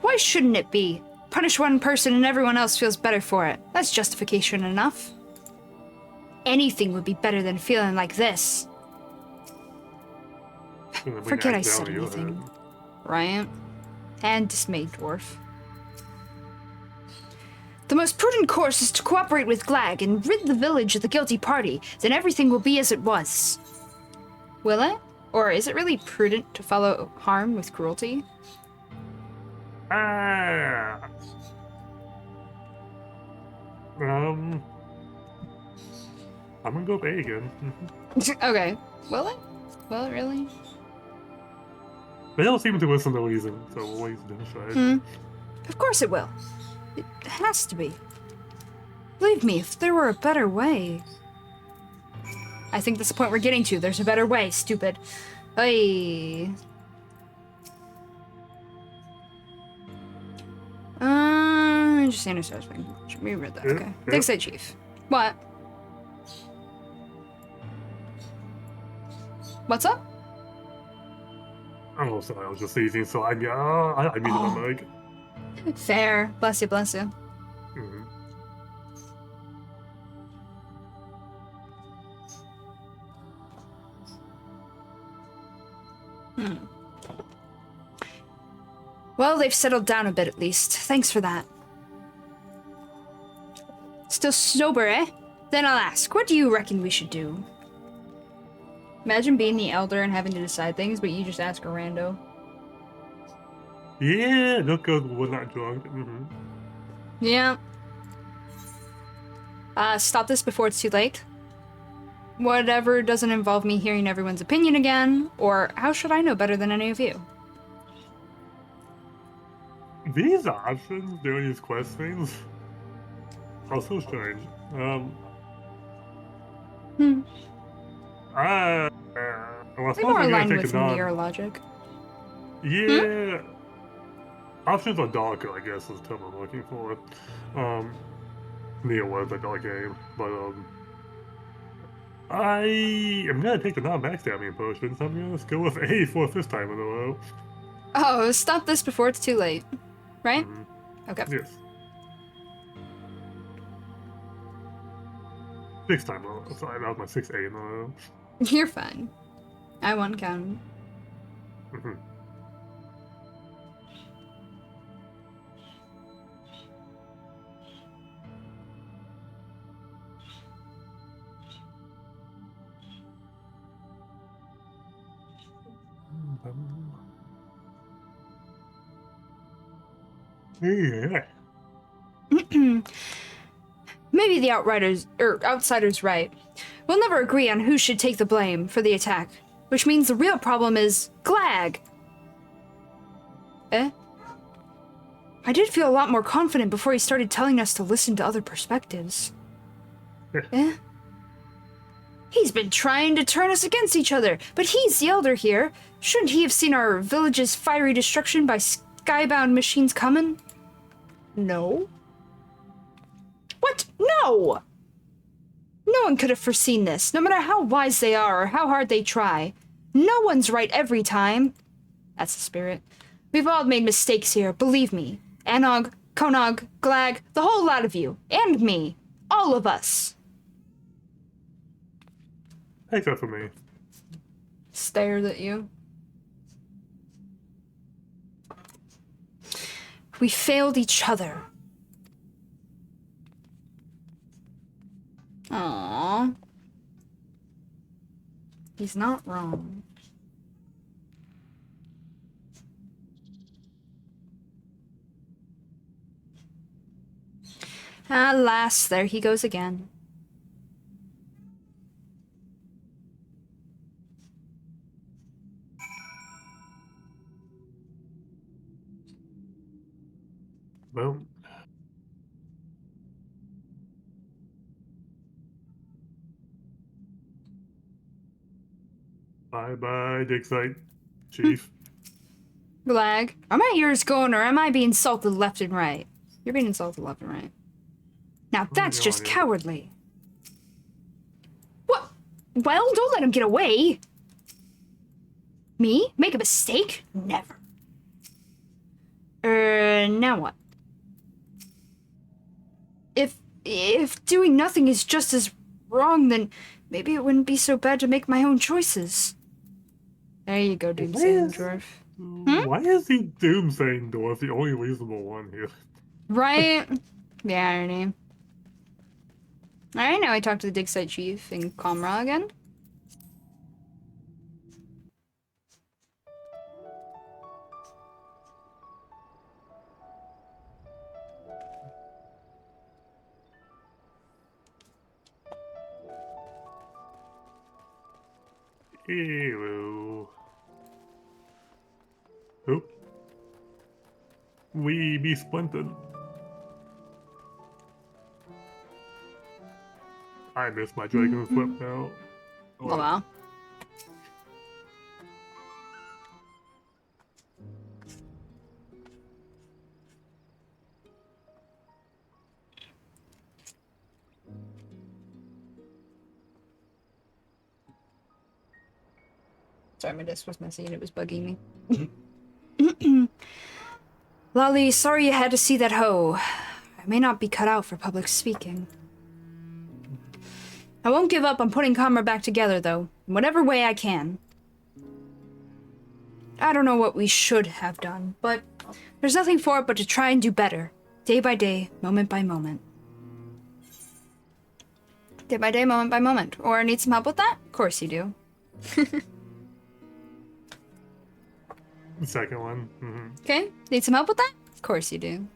Why shouldn't it be? Punish one person and everyone else feels better for it. That's justification enough. Anything would be better than feeling like this. Forget I said anything. Right? And dismayed dwarf. The most prudent course is to cooperate with Glag and rid the village of the guilty party. Then everything will be as it was. Will it? Or is it really prudent to follow harm with cruelty?
Ah. I'm gonna go with A again.
Okay. Will it? Will it really?
They don't seem to listen to reason, so we'll wait to decide.
Of course it will. It has to be. Believe me, if there were a better way. I think that's the point we're getting to. There's a better way, stupid. Hey. Just satisfying. Should we read that?
Yeah,
Okay.
yeah.
Thanks, Head Chief. What? What's up?
Oh, sorry, I was just seizing, so I muted my mic.
Fair. Bless you, bless you.
Mhm.
Well, they've settled down a bit at least. Thanks for that. Still sober, eh? Then I'll ask, what do you reckon we should do? Imagine being the elder and having to decide things, but you just ask a rando.
Yeah, look good, we're not drunk.
Yeah. Stop this before it's too late. Whatever doesn't involve me hearing everyone's opinion again, or how should I know better than any of you?
These options during these quest things are so strange. Well, I
They
suppose
more
I'm gonna
align
take
with
a
Nier logic.
Yeah. Options are darker, I guess, is the term I'm looking for. Nier was a dark game, but I am gonna take the non-backstabbing potion, so I'm gonna go with A for the fifth time in a row.
Oh, stop this before it's too late. Right? Okay.
Yes. Sixth time in a row. Sorry, that was my sixth A in a row.
You're fine. I won't count.
Yeah.
Maybe the outsider's right. We'll never agree on who should take the blame for the attack, which means the real problem is Glag. Eh? I did feel a lot more confident before he started telling us to listen to other perspectives. Eh? He's been trying to turn us against each other, but he's the elder here. Shouldn't he have seen our village's fiery destruction by skybound machines coming? No. What? No! No one could have foreseen this, no matter how wise they are or how hard they try. No one's right every time. That's the spirit. We've all made mistakes here, believe me. Anog, Konog, Glag, the whole lot of you. And me. All of us.
Except for me.
Stares at you. We failed each other. Aww. He's not wrong. Alas, there he goes again.
Well. Bye-bye, dig site, Chief.
Glag, are my ears going or am I being insulted left and right? You're being insulted left and right. Now that's just cowardly. What? Well, don't let him get away. Me? Make a mistake? Never. Now what? If doing nothing is just as wrong, then maybe it wouldn't be so bad to make my own choices. There you go, Doomsaying Dwarf.
Why is he Doomsaying Dwarf the only reasonable one here?
Right? The irony. Alright, now I talk to the dig site chief in Comra again.
Ew. Oh. We be splintered. I miss my dragon flip now.
Oh wow. Sorry, my desk was messy and it was bugging me. Lolly, sorry you had to see that hoe. I may not be cut out for public speaking. I won't give up on putting Karma back together, though, in whatever way I can. I don't know what we should have done, but there's nothing for it but to try and do better. Day by day, moment by moment. Day by day, moment by moment. Or need some help with that? Of course you do.
The second one.
Okay, need some help with that? Of course you do.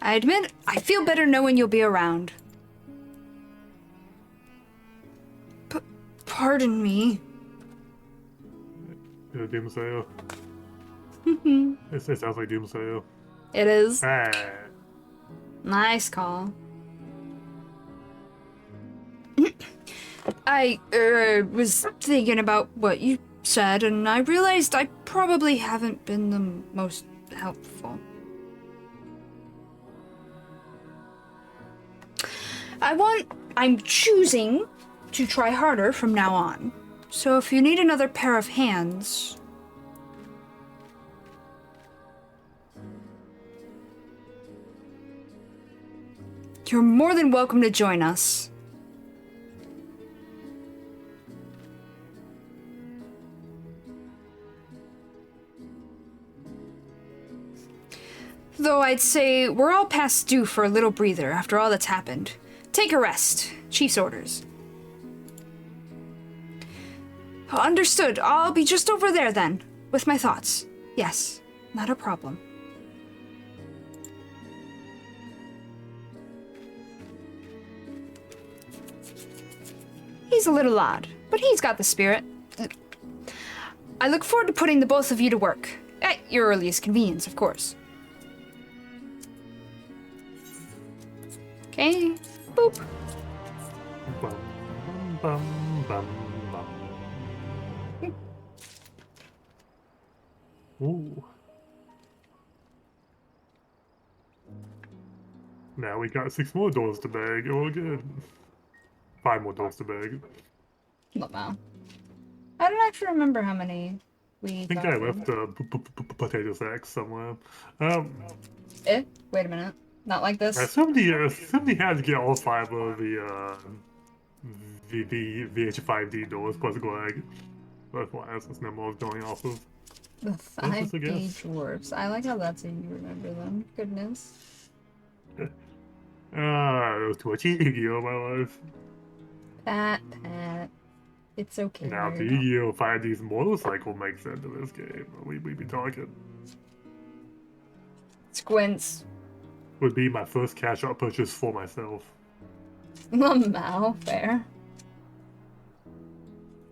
I admit, I feel better knowing you'll be around. Pardon me.
Doomsayer. It sounds like Doomsayer.
It is.
Ah.
Nice call. I was thinking about what you said, and I realized I probably haven't been the most helpful. I'm choosing to try harder from now on. So if you need another pair of hands... You're more than welcome to join us. Though I'd say we're all past due for a little breather after all that's happened. Take a rest. Chief's orders. Understood. I'll be just over there then, with my thoughts. Yes, not a problem. He's a little odd, but he's got the spirit. I look forward to putting the both of you to work. At your earliest convenience, of course. Okay. Boop.
Bum, bum, bum, bum. Ooh. Now we got 6 more doors to bag. Oh, good. 5 more doors to bag.
Wow. I don't actually remember how many we
I think I left a potato sack somewhere.
Wait a minute. Not like this.
Somebody had to get all 5 of the VH5D doors plus Glag. That's why that's number was going off of.
The 5D dwarfs. I like how that's how you remember them. Goodness.
There was too much Yu-Gi-Oh! In my life.
Pat. It's okay.
Now, the Yu-Gi-Oh! 5D's motorcycle makes sense to this game. We be talking.
Squints.
Would be my first cash out purchase for myself.
Wow, fair.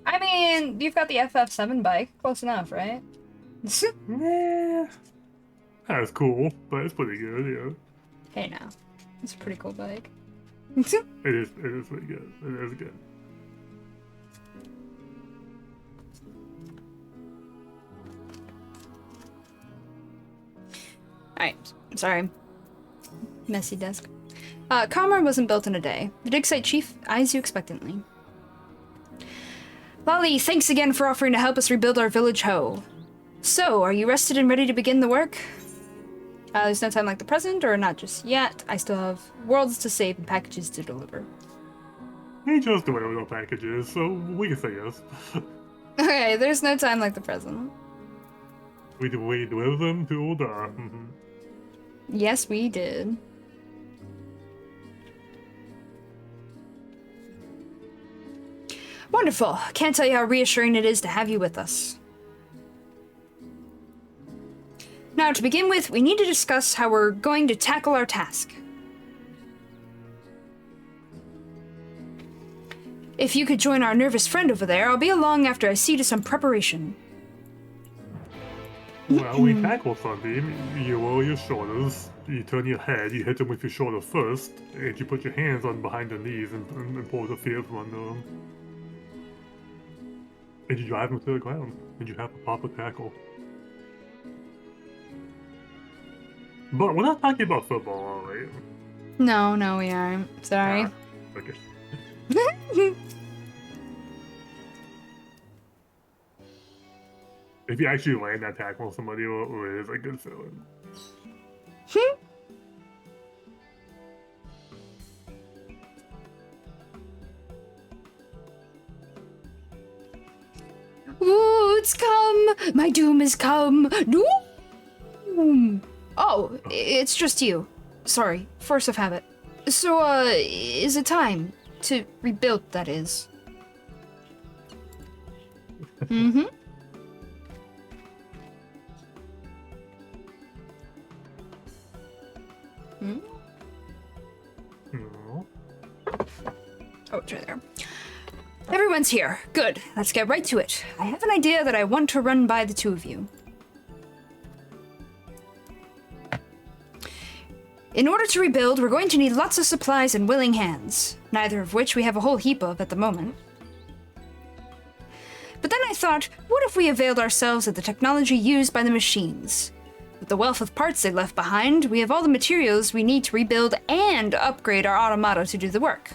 I mean, you've got the FF14 bike. Close enough, right?
Yeah. That's cool, but it's pretty good, yeah.
Hey now. It's a pretty cool bike.
It is pretty good. It is good.
Alright, sorry. Messy desk. Commerce wasn't built in a day. The dig site chief eyes you expectantly. Lolly, thanks again for offering to help us rebuild our village hoe. So, are you rested and ready to begin the work? There's no time like the present, or not just yet. I still have worlds to save and packages to deliver.
We just deliver no packages, so we can say yes.
Okay, there's no time like the present.
We deliver them to the...
Yes, we did. Wonderful. Can't tell you how reassuring it is to have you with us. Now, to begin with, we need to discuss how we're going to tackle our task. If you could join our nervous friend over there, I'll be along after I see to some preparation.
Well, we tackle something. You lower your shoulders, you turn your head, you hit them with your shoulder first, and you put your hands on behind the knees and pull the fear from under them. And you drive them to the ground, and you have a proper tackle. But we're not talking about football, are we?
No, we aren't. Sorry.
Ah, okay. If you actually land that tackle on somebody, it is a good feeling.
Ooh, it's come! My doom has come! Doom! Oh, it's just you. Sorry, force of habit. So, is it time to rebuild, that is? Mm-hmm.
No.
Oh, it's right there. Everyone's here. Good. Let's get right to it. I have an idea that I want to run by the two of you. In order to rebuild, we're going to need lots of supplies and willing hands, neither of which we have a whole heap of at the moment. But then I thought, what if we availed ourselves of the technology used by the machines? With the wealth of parts they left behind, we have all the materials we need to rebuild and upgrade our automata to do the work.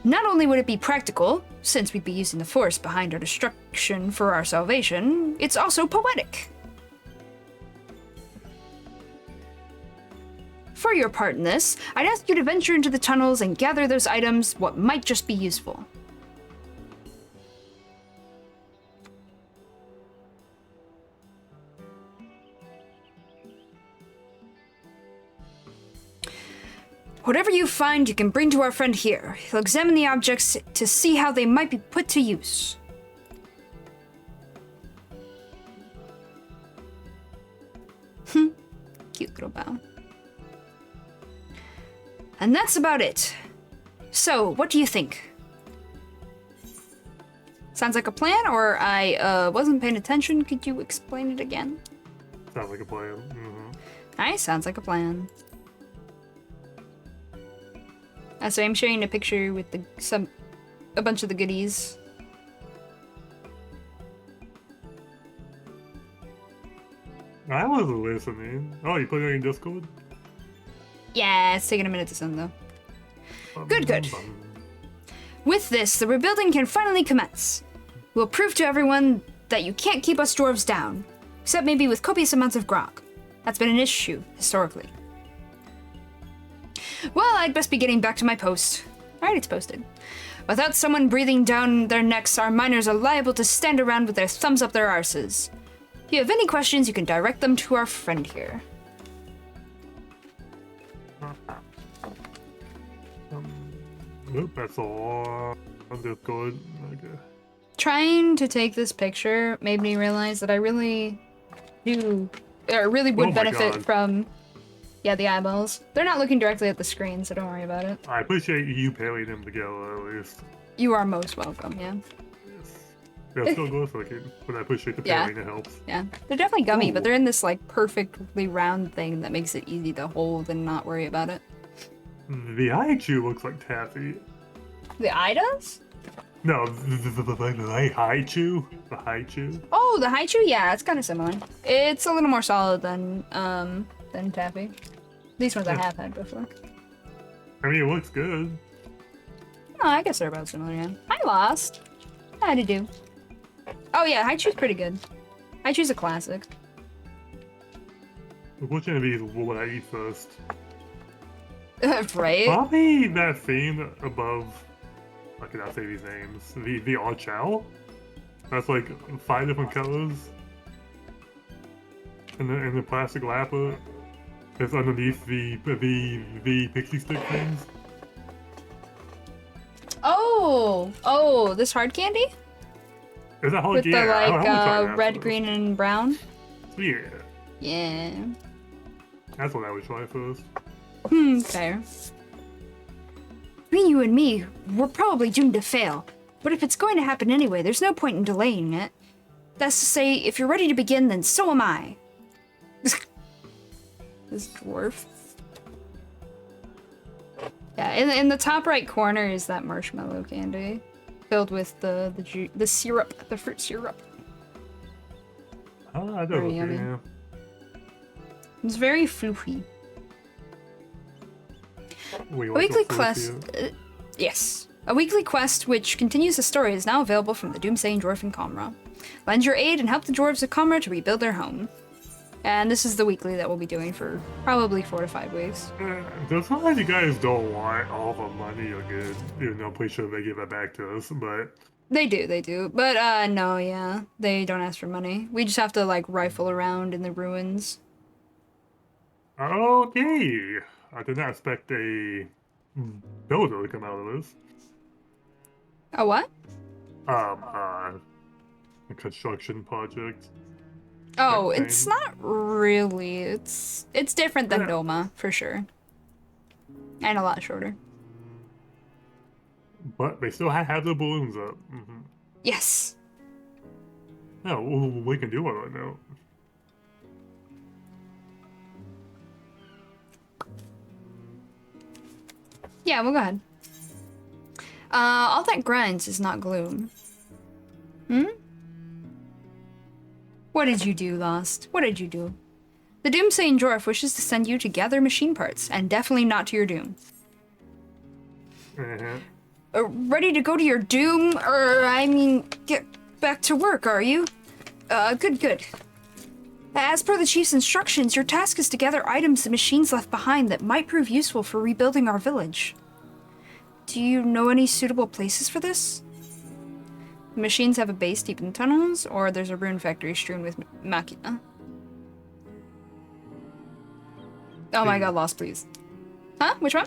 Not only would it be practical, since we'd be using the force behind our destruction for our salvation, it's also poetic. For your part in this, I'd ask you to venture into the tunnels and gather those items, what might just be useful. Whatever you find, you can bring to our friend here. He'll examine the objects to see how they might be put to use. Cute little bow. And that's about it. So, what do you think? Sounds like a plan, or I wasn't paying attention? Could you explain it again?
Sounds like a plan. Mm-hmm.
Nice, sounds like a plan. So I'm showing a picture with a bunch of the goodies.
I wasn't listening. Oh, you put it in Discord?
Yeah, it's taking a minute to send though. Good. With this, the rebuilding can finally commence. We'll prove to everyone that you can't keep us dwarves down, except maybe with copious amounts of grog. That's been an issue, historically. Well, I'd best be getting back to my post. Alright, it's posted. Without someone breathing down their necks, our miners are liable to stand around with their thumbs up their arses. If you have any questions, you can direct them to our friend here.
Nope, that's all on Discord. Okay.
Trying to take this picture made me realize that I really would benefit
God.
from, the eyeballs. They're not looking directly at the screen, so don't worry about it.
I appreciate you pairing them together at least.
You are most welcome, yeah.
Yes. They're still gross looking, but I appreciate the pairing, it helps.
Yeah, they're definitely gummy,
Ooh.
but they're in this, perfectly round thing that makes it easy to hold and not worry about it.
The Aichu looks like taffy.
The eye does?
No, the Haichu. The Haichu.
Oh, the Haichu? Yeah, it's kind of similar. It's a little more solid than taffy. These ones I have had before.
I mean, it looks good.
Oh, I guess they're about similar, yeah. I lost. How'd you do? Oh yeah, Haichu's pretty good. Haichu's a classic.
Which one of these will I eat first?
Right?
Probably that thing above. I cannot say these names. The Archow. That's like 5 different colors. And the plastic lapper that's underneath the pixie stick things.
Oh, this hard candy?
Is that hard?
With
Yeah,
the
I wanna try that
red,
first.
green, and brown?
Yeah.
Yeah.
That's what I would try first.
Fair. Between you and me, we're probably doomed to fail. But if it's going to happen anyway, there's no point in delaying it. That's to say, if you're ready to begin, then so am I. This dwarf. Yeah, in the top right corner is that marshmallow candy. Filled with the syrup, the fruit syrup.
Oh, I
Very
don't
yummy.
know.
It's very floofy.
Wait,
A
what's
weekly
the
quest.
first
Yes. A weekly quest which continues the story is now available from the Doomsaying Dwarf in Comra. Lend your aid and help the dwarves of Comra to rebuild their home. And this is the weekly that we'll be doing for probably 4 to 5 weeks.
As long as you guys don't want all the money, you're good. Even though I'm pretty sure they give it back to us, but...
They do. But, no, yeah. They don't ask for money. We just have to, like, rifle around in the ruins.
Okay! I did not expect a builder to come out of this.
A what?
A construction project.
Oh,
Same.
it's not really. It's different than
Yeah.
Doma, for sure. And a lot shorter.
But they still have the balloons up.
Yes.
No, we can do it right now.
Yeah, we'll go ahead. All that grinds is not gloom. What did you do, Lost? What did you do? The Doomsaying Dwarf wishes to send you to gather machine parts, and definitely not to your doom. Ready to go to your doom? Get back to work, are you? Good. As per the chief's instructions, your task is to gather items the machines left behind that might prove useful for rebuilding our village. Do you know any suitable places for this? The machines have a base deep in tunnels, or there's a rune factory strewn with machina. Oh my god, Lost, please. Huh? Which one?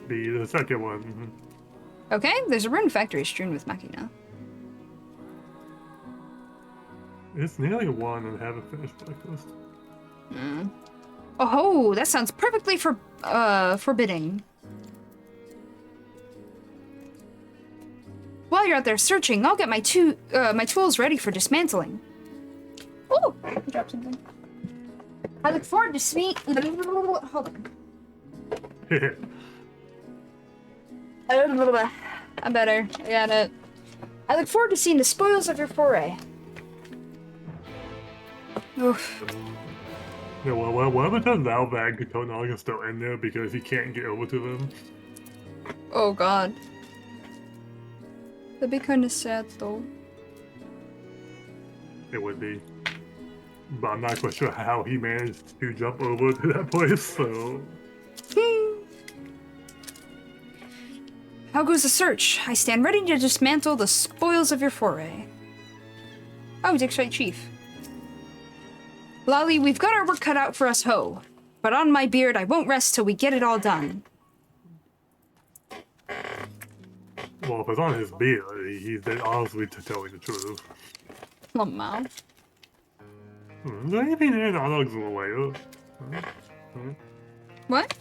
The second one.
Okay, there's a rune factory strewn with machina.
It's nearly 1 and haven't finished breakfast.
Oh, that sounds perfectly forbidding. While you're out there searching, I'll get my tools ready for dismantling. Oh, I dropped something. I look forward to Hold on. I'm better. I got it. I look forward to seeing the spoils of your foray. Oof.
Yeah, well, whatever turns out that Konog is still in there because he can't get over to them.
Oh god. That'd be kinda sad though.
It would be. But I'm not quite sure how he managed to jump over to that place, so...
How goes the search? I stand ready to dismantle the spoils of your foray. Oh, Dick's right, Chief. Lolly, we've got our work cut out for us, ho. But on my beard, I won't rest till we get it all done.
Well, if it's on his beard, he's honestly telling the truth.
Oh, mouth.
Is there anything in Anog's way?
What?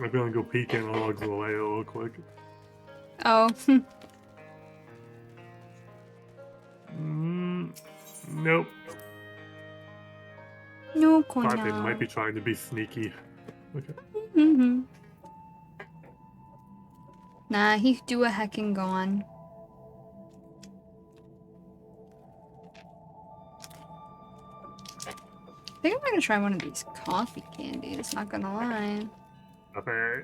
I'm gonna go peek in Anog's way real quick.
Oh,
Nope.
no,
Thought they
Cornell.
might be trying to be sneaky. Okay.
Nah, he do a heckin' gone. I think I'm gonna try one of these coffee candies, not gonna lie.
Okay.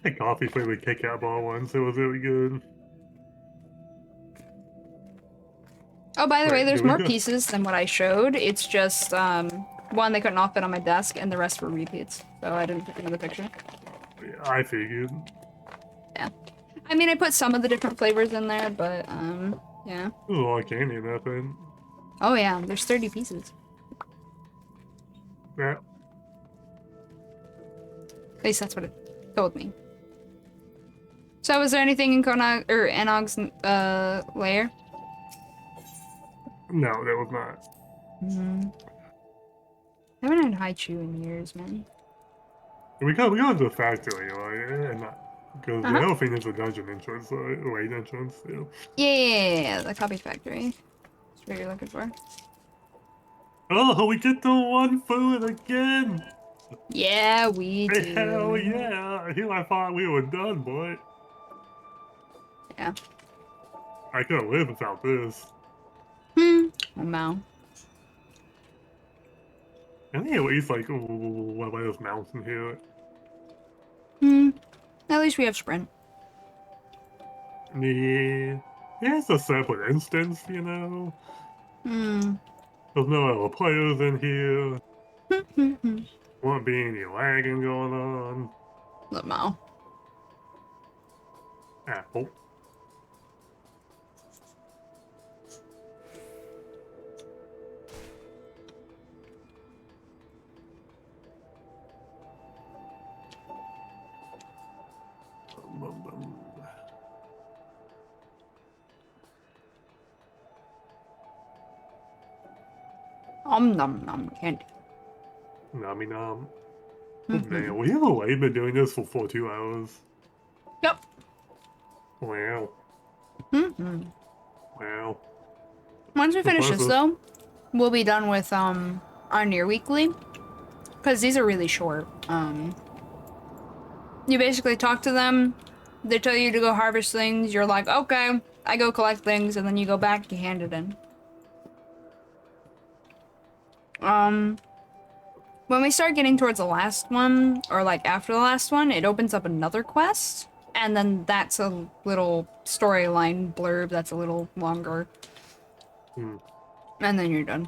The coffee flavored Kit Kat bar once, it was really good.
Oh, by the way,
Wait,
there's
do we
more
go-
pieces than what I showed. It's just, one they couldn't all fit on my desk, and the rest were repeats. So I didn't put another picture.
I figured.
Yeah. I mean, I put some of the different flavors in there, but, yeah.
There's a lot of candy in that thing.
Oh, yeah, there's 30 pieces.
Yeah.
At least that's what it told me. So, was there anything in Konog, or Anog's, lair?
No, that was not.
I haven't had Haichu in years, man.
We go to the factory, right? And because the
Uh-huh.
whole thing is a dungeon entrance, raid entrance. Yeah.
Yeah, the copy factory. That's what you're looking for.
Oh, we get the one food again!
Yeah, we
Hey,
do.
hell yeah! Here I thought we were done, boy.
Yeah.
I couldn't live without this.
Oh, no.
I think at least like one of those mountain here.
At least we have sprint.
Yeah. Yeah, it's a separate instance, you know?
Hmm.
There's no other players in here. Won't be any lagging going on.
Lamau.
Apple.
Nom nom candy.
Nami nom. Oh man, we have already been doing this for 42 hours.
Yep.
Wow. Wow.
Once we finish this
Impressive.
though, we'll be done with our Nier weekly. Because these are really short. You basically talk to them, they tell you to go harvest things, you're like, okay, I go collect things, and then you go back, you hand it in. When we start getting towards the last one, or like after the last one, it opens up another quest, and then that's a little storyline blurb that's a little longer. And then you're done.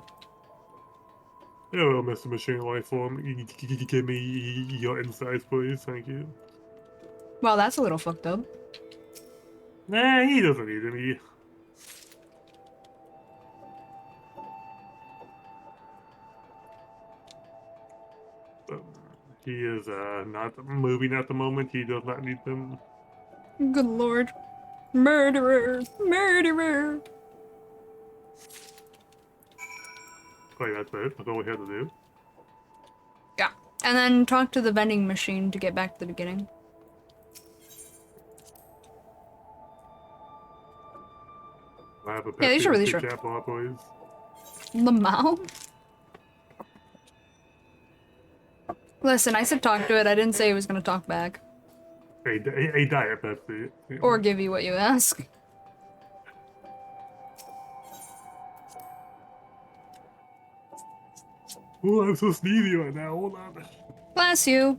Hello, Mr. Machine Lifeform. Give me your insights, please. Thank you.
Well, that's a little fucked up.
Nah, he doesn't need any. He is not moving at the moment. He does not need them.
Good lord. Murderer! Murderer!
Wait, that's it? That's all we had to do?
Yeah. And then talk to the vending machine to get back to the beginning.
I have a Pepsi
Yeah, these are really
and
short.
Kit Kat bar, please.
Lamau? Listen, I said talk to it. I didn't say it was gonna talk back.
A Diet Pepsi.
Or give you what you ask.
Oh, I'm so sneezy right now. Hold on.
Bless you.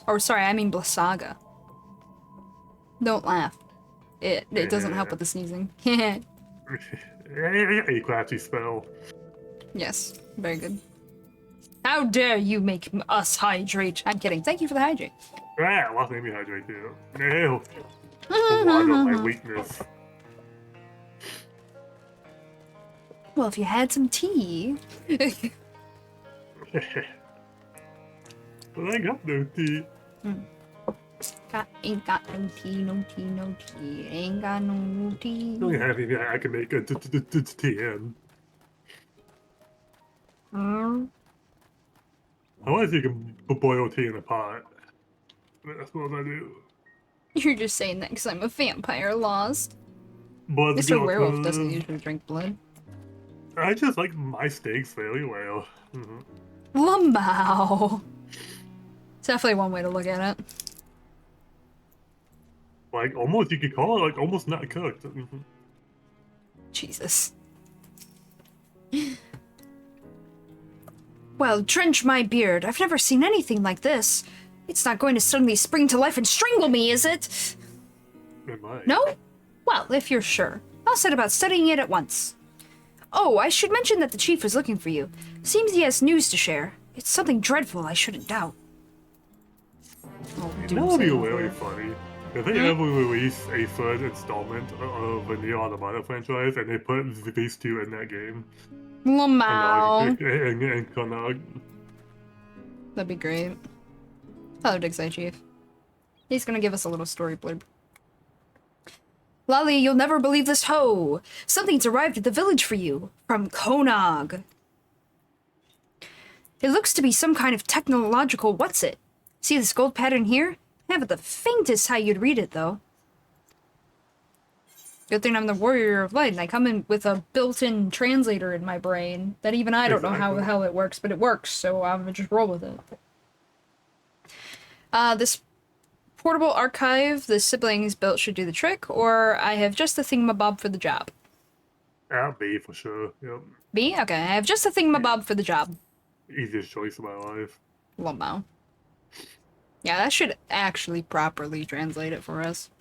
Or sorry, I mean Blasaga. Don't laugh. It doesn't help with the sneezing.
A classy spell.
Yes, very good. How dare you make us hydrate? I'm kidding. Thank you for the hydrate.
Ah, lost me hydrate too. No. Water, my weakness.
Well, if you had some tea.
Well, I got no tea.
Ain't got no tea, no tea, no tea. Ain't got no tea.
I don't have anything I can make a TN. I want to see if you can boil tea in a pot. That's what I do.
You're just saying that because I'm a vampire lost.
Blood's
Mr.
good,
Werewolf doesn't usually drink blood.
I just like my steaks fairly well.
Lamau. It's definitely one way to look at it.
Like, almost, you could call it, like, almost not cooked.
Jesus. Well, drench my beard. I've never seen anything like this. It's not going to suddenly spring to life and strangle me, is it?
It might.
No? Well, if you're sure. I'll set about studying it at once. Oh, I should mention that the chief is looking for you. Seems he has news to share. It's something dreadful, I shouldn't doubt. Oh,
That would be really funny. If they ever release a third installment of the Nier Automata franchise and they put these two in that game.
Lamau.
And Konog.
That'd be great. Hello, Digside Chief. He's gonna give us a little story blurb. Lolly, you'll never believe this hoe! Something's arrived at the village for you. From Konog. It looks to be some kind of technological what's-it. See this gold pattern here? I haven't the faintest how you'd read it, though. Good thing I'm the warrior of light, and I come in with a built-in translator in my brain that even I don't know how the hell it works, but it works, so I'm gonna just roll with it. This portable archive the siblings built should do the trick, or I have just the thingamabob for the job.
B for sure, yep.
B? Okay, I have just the thingamabob for the job.
Easiest choice of my life.
Lomao. Yeah, that should actually properly translate it for us.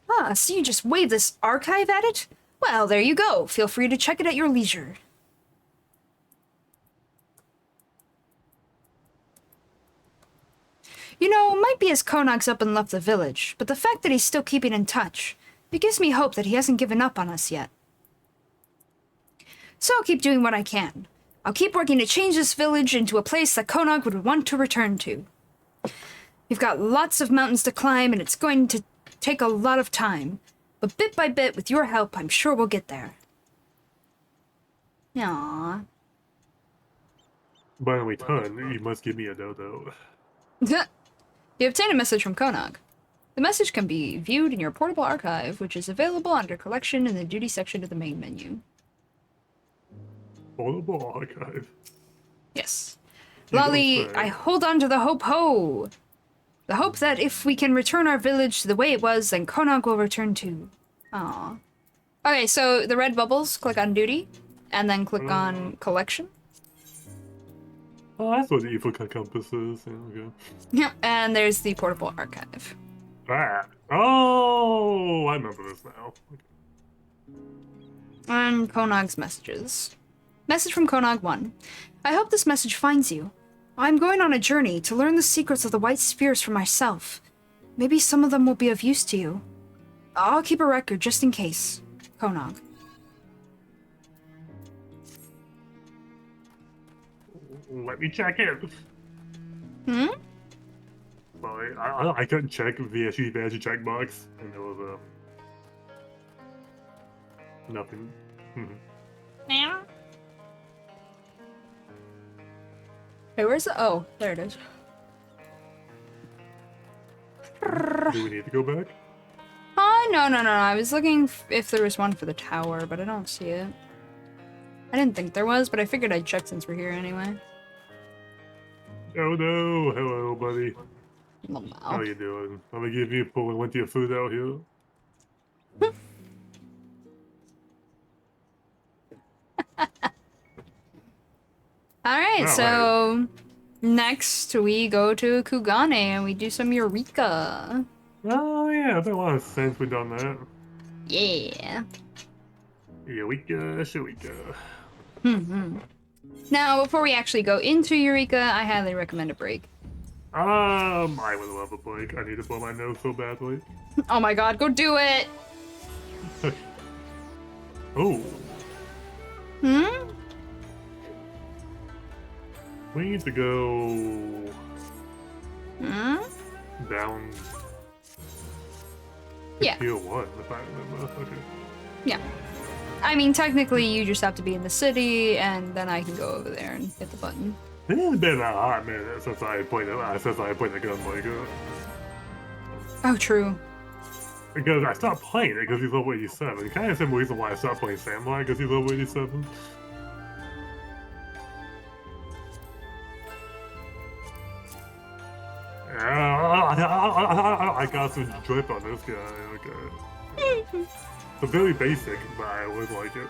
Ah, so you just wave this archive at it? Well, there you go. Feel free to check it at your leisure. You know, it might be as Konog's up and left the village, but the fact that he's still keeping in touch, it gives me hope that he hasn't given up on us yet. So I'll keep doing what I can. I'll keep working to change this village into a place that Konog would want to return to. We've got lots of mountains to climb, and it's going to take a lot of time. But bit by bit, with your help, I'm sure we'll get there. Aww.
By the way, Ton, you must give me a dodo.
You obtain a message from Konog. The message can be viewed in your portable archive, which is available under Collection in the Duty section of the main menu.
Portable archive?
Yes.
You
Lolly,
don't say.
I hold on to the hope-ho! The hope that if we can return our village to the way it was, then Konog will return too. Aww. Okay, so the red bubbles, click on Duty, and then click on Collection.
Oh, that's what the evil compass is. Yeah, okay.
Yep, and there's the portable archive.
That. Oh, I remember this now. Okay.
And Konog's messages. Message from Konog 1. I hope this message finds you. I'm going on a journey to learn the secrets of the white spheres for myself. Maybe some of them will be of use to you. I'll keep a record just in case. Konog.
Let me check it.
Hmm?
Sorry, I couldn't check the VSU badge checkbox, and there was nothing.
Now?
Hey, where's the... Oh, there it is.
Do we need to go back?
No. I was looking if there was one for the tower, but I don't see it. I didn't think there was, but I figured I'd check since we're here anyway.
Oh no! Hello, buddy. How
Wow.
you doing? I'm gonna give you plenty of food out here.
Alright, so... Next, we go to Kugane and we do some Eureka.
Oh yeah, it's been a while since we've done that.
Yeah.
Eureka, Eureka.
Now, before we actually go into Eureka, I highly recommend a break.
I would love a break. I need to blow my nose so badly.
Oh my god, go do it!
Oh,
Hmm?
we need to go
Hmm?
down
Yeah.
Tier 1, if I remember. Okay.
Yeah. I mean, technically, you just have to be in the city, and then I can go over there and hit the button.
It has been a hot minute since I played the gun
Oh, true.
because I stopped playing it because he's level 87. Kind of the same reason why I stopped playing Samurai, because he's level 87. I got some drip on this guy, okay. It's very basic, but I would like it.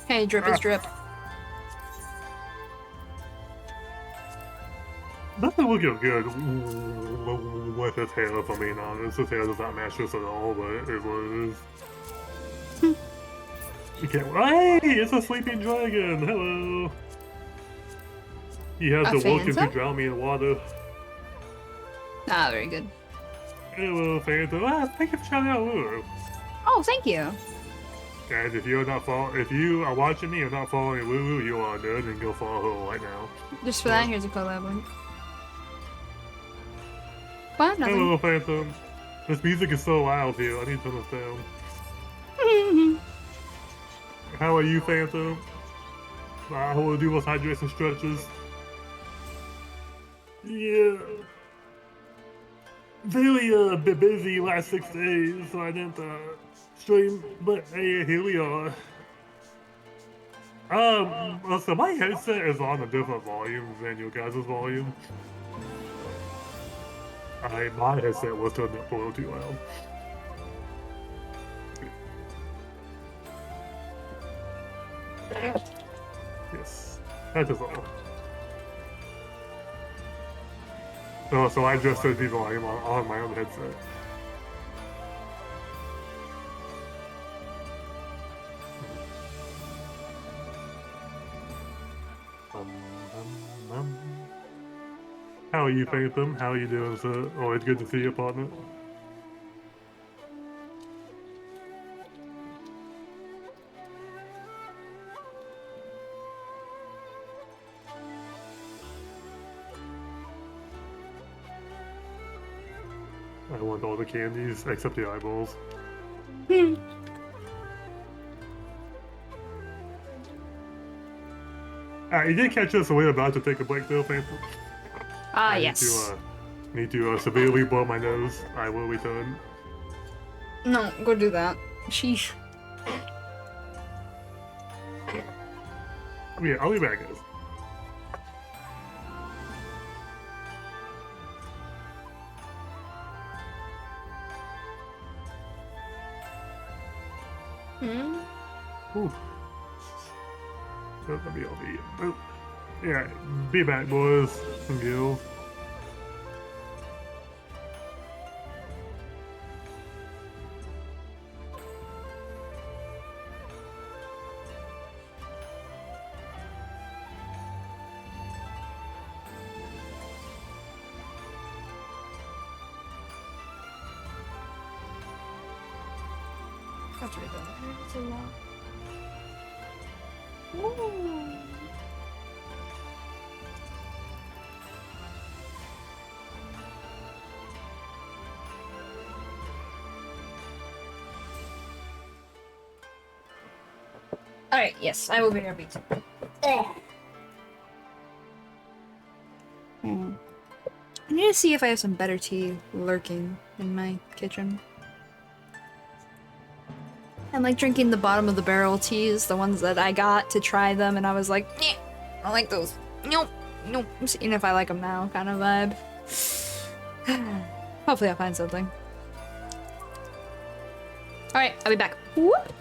Hey, drip is drip.
Nothing looking good with his hair, if I'm being honest. His hair does not match this at all, but it is what it is. You can't. Hey, it's a sleeping dragon! Hello! He has
A
the Woken to
phantom?
drown me in water.
Ah, very good.
Hello, Phantom. Thank you for shouting out Lulu.
Oh, thank you.
And if you are watching me and not following Lulu, you are dead, and go follow her right now.
Just for that, here's a collab link. What? Nothing.
Hello, Phantom. This music is so loud here. I need to turn this down. How are you, Phantom? I will do most hydration stretches. Yeah. Really a bit busy last 6 days, so I didn't stream. But hey, here we are. So my headset is on a different volume than your guys' volume. My headset was turned up a little too loud. Yes, that is all. So I just said the volume on my own headset. How are you, Phantom? How are you doing, sir? Always good to see you, partner. I want all the candies except the eyeballs. You did catch us, so we're about to take a break though, Phantom.
Ah,
I
yes.
Need to severely blow my nose. I will return.
No, go do that. Sheesh.
Yeah, I'll be back, guys. Ooh. Let me all be. Oh. Yeah, be back, boys and girls.
Alright, yes, I will be happy to. I need to see if I have some better tea lurking in my kitchen. I'm like drinking the bottom of the barrel teas, the ones that I got to try them, and I was like, "Nyeh, I don't like those. Nope, nope. I'm seeing if I like them now, kind of vibe. Hopefully I'll find something. Alright, I'll be back. Whoop!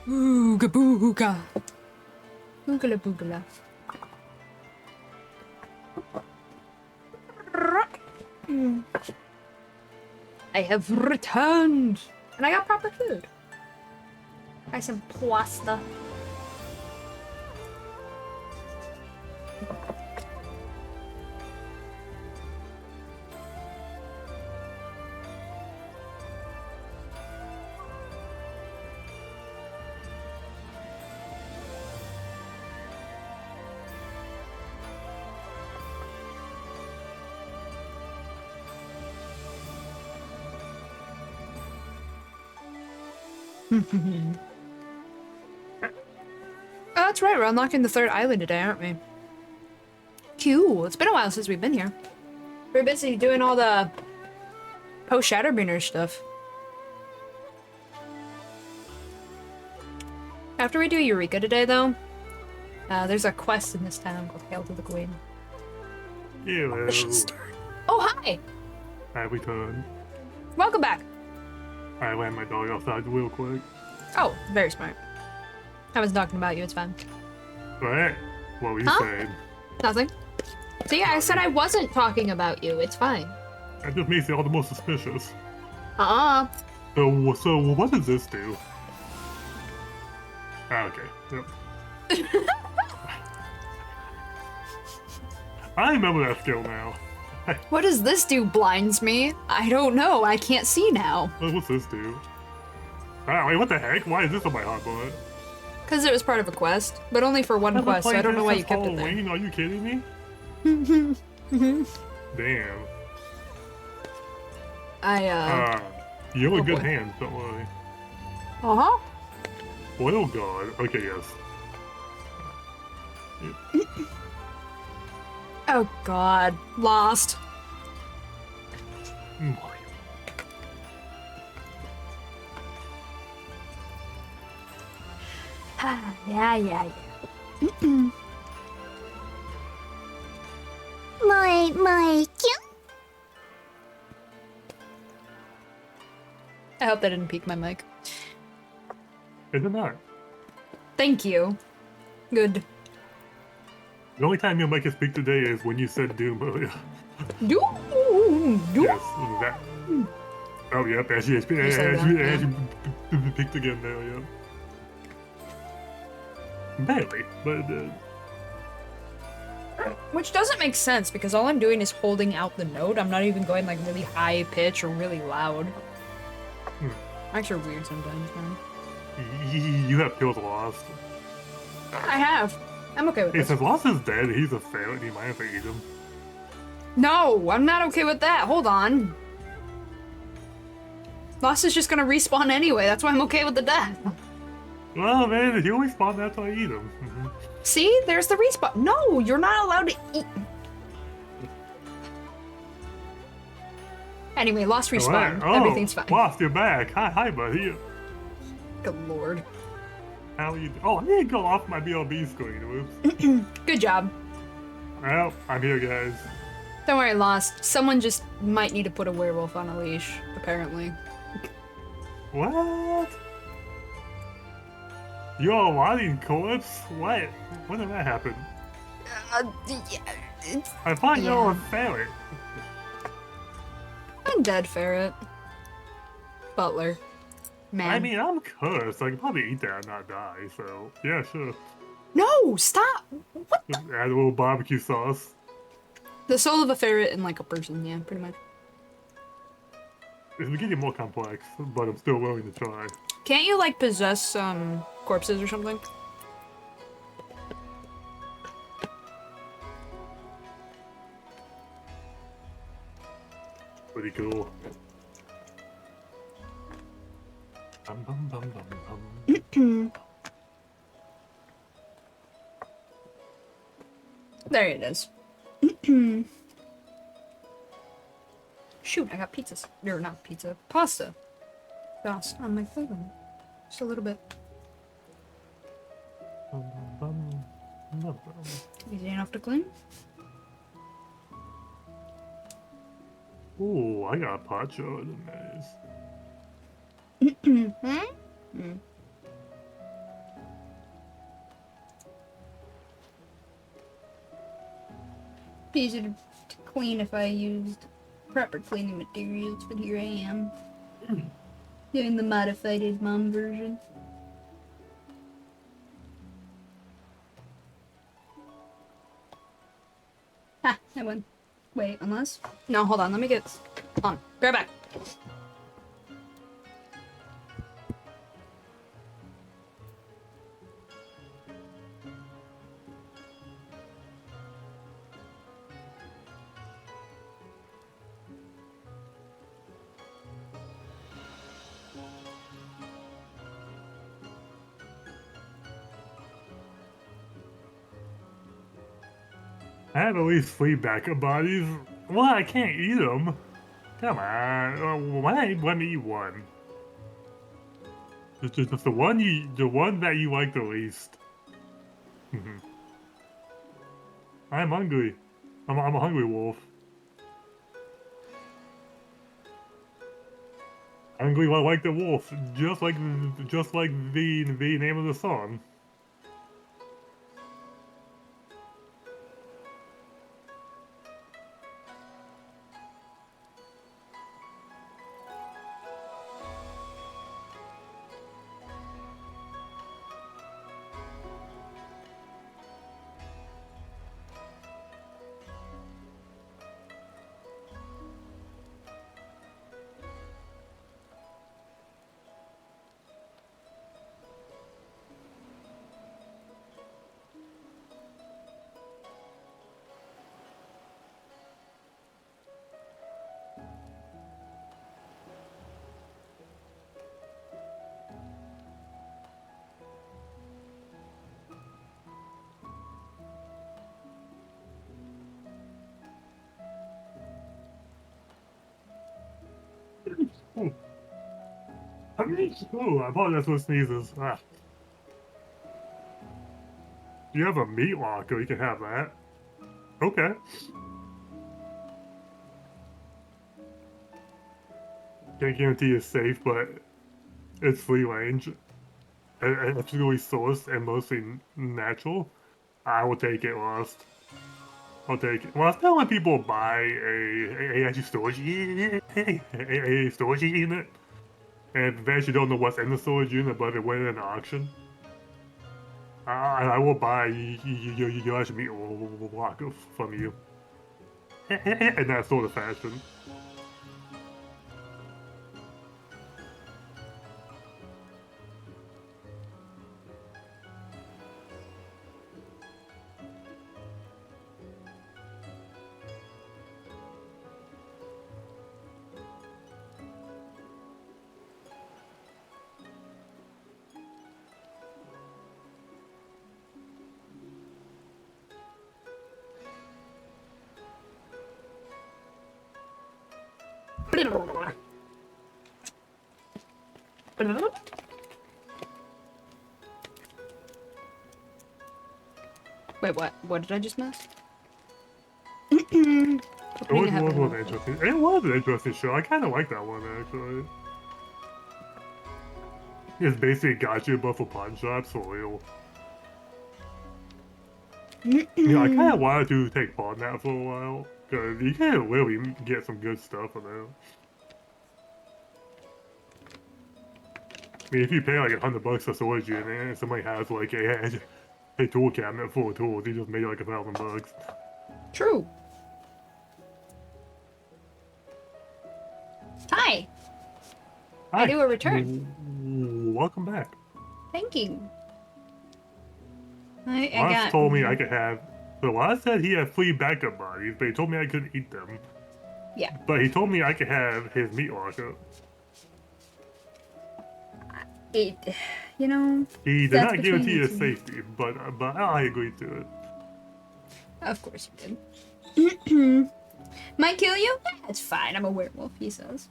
Ooga booga. Boogala boogala. I have returned! And I got proper food. I some pasta. Oh, that's right, we're unlocking the third island today, aren't we? Cool. It's been a while since we've been here. We're busy doing all the post-Shadowbringer stuff. After we do Eureka today, though, there's a quest in this town called Hail to the Queen.
Hello.
Oh, hi!
I returned.
Welcome back.
I ran my dog outside real quick.
Oh, very smart. I was talking about you, it's fine.
What? What were you
Huh?
saying?
Nothing. See, I said I wasn't talking about you, it's fine.
That just makes it all the more suspicious.
Uh-uh.
So what does this do? Ah, okay. Yep. I remember that skill now.
What does this do, blinds me? I don't know, I can't see now.
What's this do? Ah, wait, what the heck? Why is this on my hotbar?
Because it was part of a quest, but only for one
I've been
quest, so I don't
playing
know why
this
you kept it there.
Halloween. Are you kidding me? Damn. You're
Oh,
in good
boy.
hands, don't worry.
Uh-huh.
Oil guard. Okay, yes.
Oh god. Lost.
Mm.
Yeah.
My cute.
I hope that didn't peak my mic.
Is it not?
Thank you. Good.
The only time your mic can speak today is when you said Doom earlier.
Doom.
Yes, that. Oh, yep, as you
said that,
picked again now, yep. Barely, but
Which doesn't make sense because all I'm doing is holding out the note. I'm not even going like really high pitch or really loud. Mics are weird sometimes, man.
you have killed Lost.
I have. I'm okay with
Hey,
this.
since Lost is dead, he's a ferret, you might have to eat him.
No, I'm not okay with that. Hold on. Lost is just gonna respawn anyway. That's why I'm okay with the death.
Well, man, if you always spawn, that's how I eat him.
See? There's the respawn. No, you're not allowed to eat. Anyway, Lost respawn.
Oh,
Everything's fine.
Lost, you're back. Hi, buddy.
Good lord.
How you? Oh, I didn't go off my BLB screen. Whoops.
Good job.
Well, I'm here, guys.
Don't worry, Lost. Someone just might need to put a werewolf on a leash, apparently.
What? You're a rotting corpse? What? When did that happen?
Yeah,
I thought you were a ferret.
Undead ferret. Butler. Man.
I mean, I'm cursed. I can probably eat that and not die, so yeah, sure.
No! Stop! What?
Just add a little barbecue sauce.
The soul of a ferret and like a person, yeah, pretty much.
It's getting more complex, but I'm still willing to try.
Can't you like possess corpses or something?
Pretty cool. Bum, bum, bum, bum, bum.
There it is. Shoot, I got pizzas. Or not pizza, pasta. Sauce on my phone. Just a little bit.
Bum, bum, bum, bum, bum.
Easy enough to clean.
Ooh, I got a pot shot. Nice.
Easier to clean if I used proper cleaning materials, but here I am. Doing the modified mom version. Ha! I won. Wait, unless? No, hold on, let me get this. Hold on, be right back.
I have at least 3 backup bodies. Well, I can't eat them. Come on. Why let me eat one? Just the one that you like the least. I'm hungry. I'm a hungry wolf. Hungry like the wolf, just like the name of the song. Oh, I apologize for sneezes. Ah. You have a meat locker, you can have that. Okay. Can't guarantee it's safe, but it's free range. And it's really sourced and mostly natural. I will take it, Lost. I'll take it. Well, I still when people buy a actually storage a storage unit, and they actually don't know what's in the storage unit, but they win in an auction. I will buy your actual meat locker from you. In that sort of fashion.
Wait, what? What did I just miss?
It was an interesting. It was an interesting show. I kind of like that one actually. It's basically gotcha but for pawn shops for real. I kind of wanted to take part in that for a while because you can really get some good stuff on there. I mean, if you pay like $100 for storage unit and somebody has like a tool cabinet full of tools, you just made like $1,000.
True. Hi.
Hi.
I do a return.
Welcome back.
Thank you.
Ross told me I could have. So Ross said he had 3 backup bodies, but he told me I couldn't eat them.
Yeah.
But he told me I could have his meat locker.
You know.
He did not guarantee his safety, but I agreed to it.
Of course you did. Might kill you? Yeah, it's fine. I'm a werewolf, he says.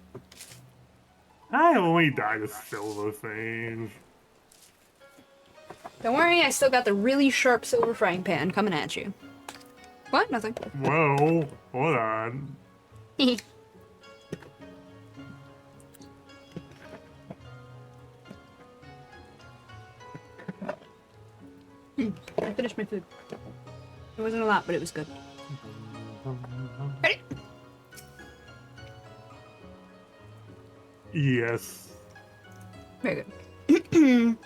I only died of silver things.
Don't worry, I still got the really sharp silver frying pan coming at you. What? Nothing.
Whoa, hold on.
I finished my food. It wasn't a lot, but it was good.
Yes.
Very good.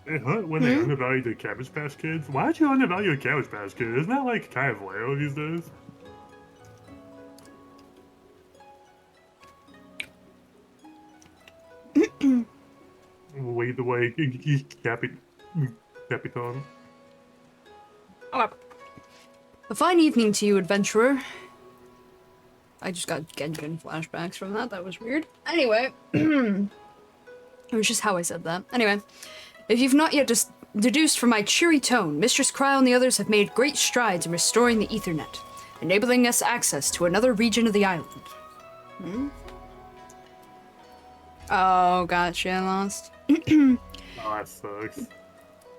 It hurt when they undervalued the Cabbage Patch Kids. Why would you undervalue a Cabbage Patch Kid? Isn't that like kind of rare these days? Wait the way, Capitan.
A fine evening to you, adventurer. I just got Genjin flashbacks from that. That was weird. Anyway, it was just how I said that. Anyway, if you've not yet deduced from my cheery tone, Mistress Cryo and the others have made great strides in restoring the Ethernet, enabling us access to another region of the island. Oh, gotcha, lost.
Oh, that sucks.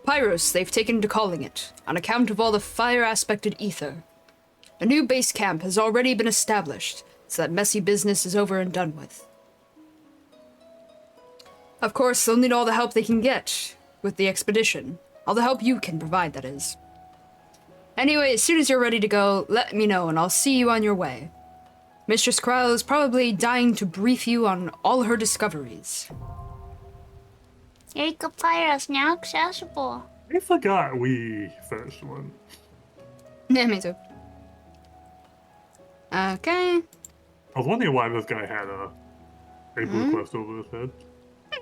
Pyros, they've taken to calling it, on account of all the fire-aspected ether. A new base camp has already been established, so that messy business is over and done with. Of course, they'll need all the help they can get with the expedition. All the help you can provide, that is. Anyway, as soon as you're ready to go, let me know and I'll see you on your way. Mistress Kryle is probably dying to brief you on all her discoveries.
Eureka Pyros now accessible.
I forgot we finished one.
Yeah, me too. Okay.
I was wondering why this guy had a blue quest over his head. I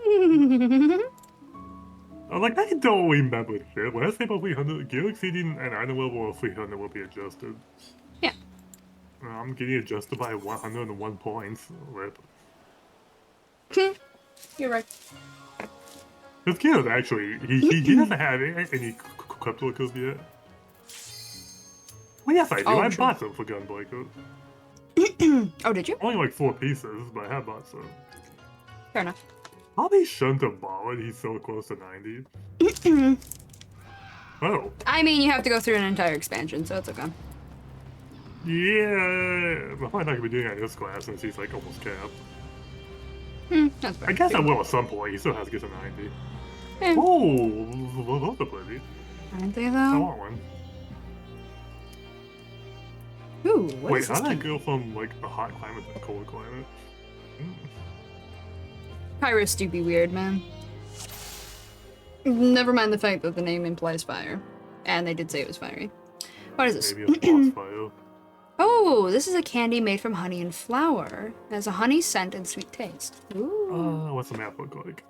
was like, I don't remember shit. When I say about 300, gear exceeding an item level of 300 will be adjusted.
Yeah.
I'm getting adjusted by 101 points. Rip.
You're right.
His gear is actually, he doesn't have any crypto codes yet. Well, yes, I do. I bought some for BunBoi codes.
Oh, did you?
Only like 4 pieces, but I have bought some.
Fair enough.
Probably shouldn't have bought it. He's so close to 90. Oh.
I mean, you have to go through an entire expansion, so it's okay.
Yeah. I'm probably not going to be doing it in this class since he's like almost capped.
That's fair.
I guess I will at some point. He still has to get to 90.
Yeah.
Oh, those are pretty.
Aren't they,
I
though?
want one.
Ooh, what
Wait,
is
how
this
did I
thing?
go from like a hot climate to a cold climate?
Pyros do be weird, man. Never mind the fact that the name implies fire. And they did say it was fiery. What is this?
Maybe a boss fire.
Oh, this is a candy made from honey and flour. It has a honey scent and sweet taste. Ooh.
What's the map look like?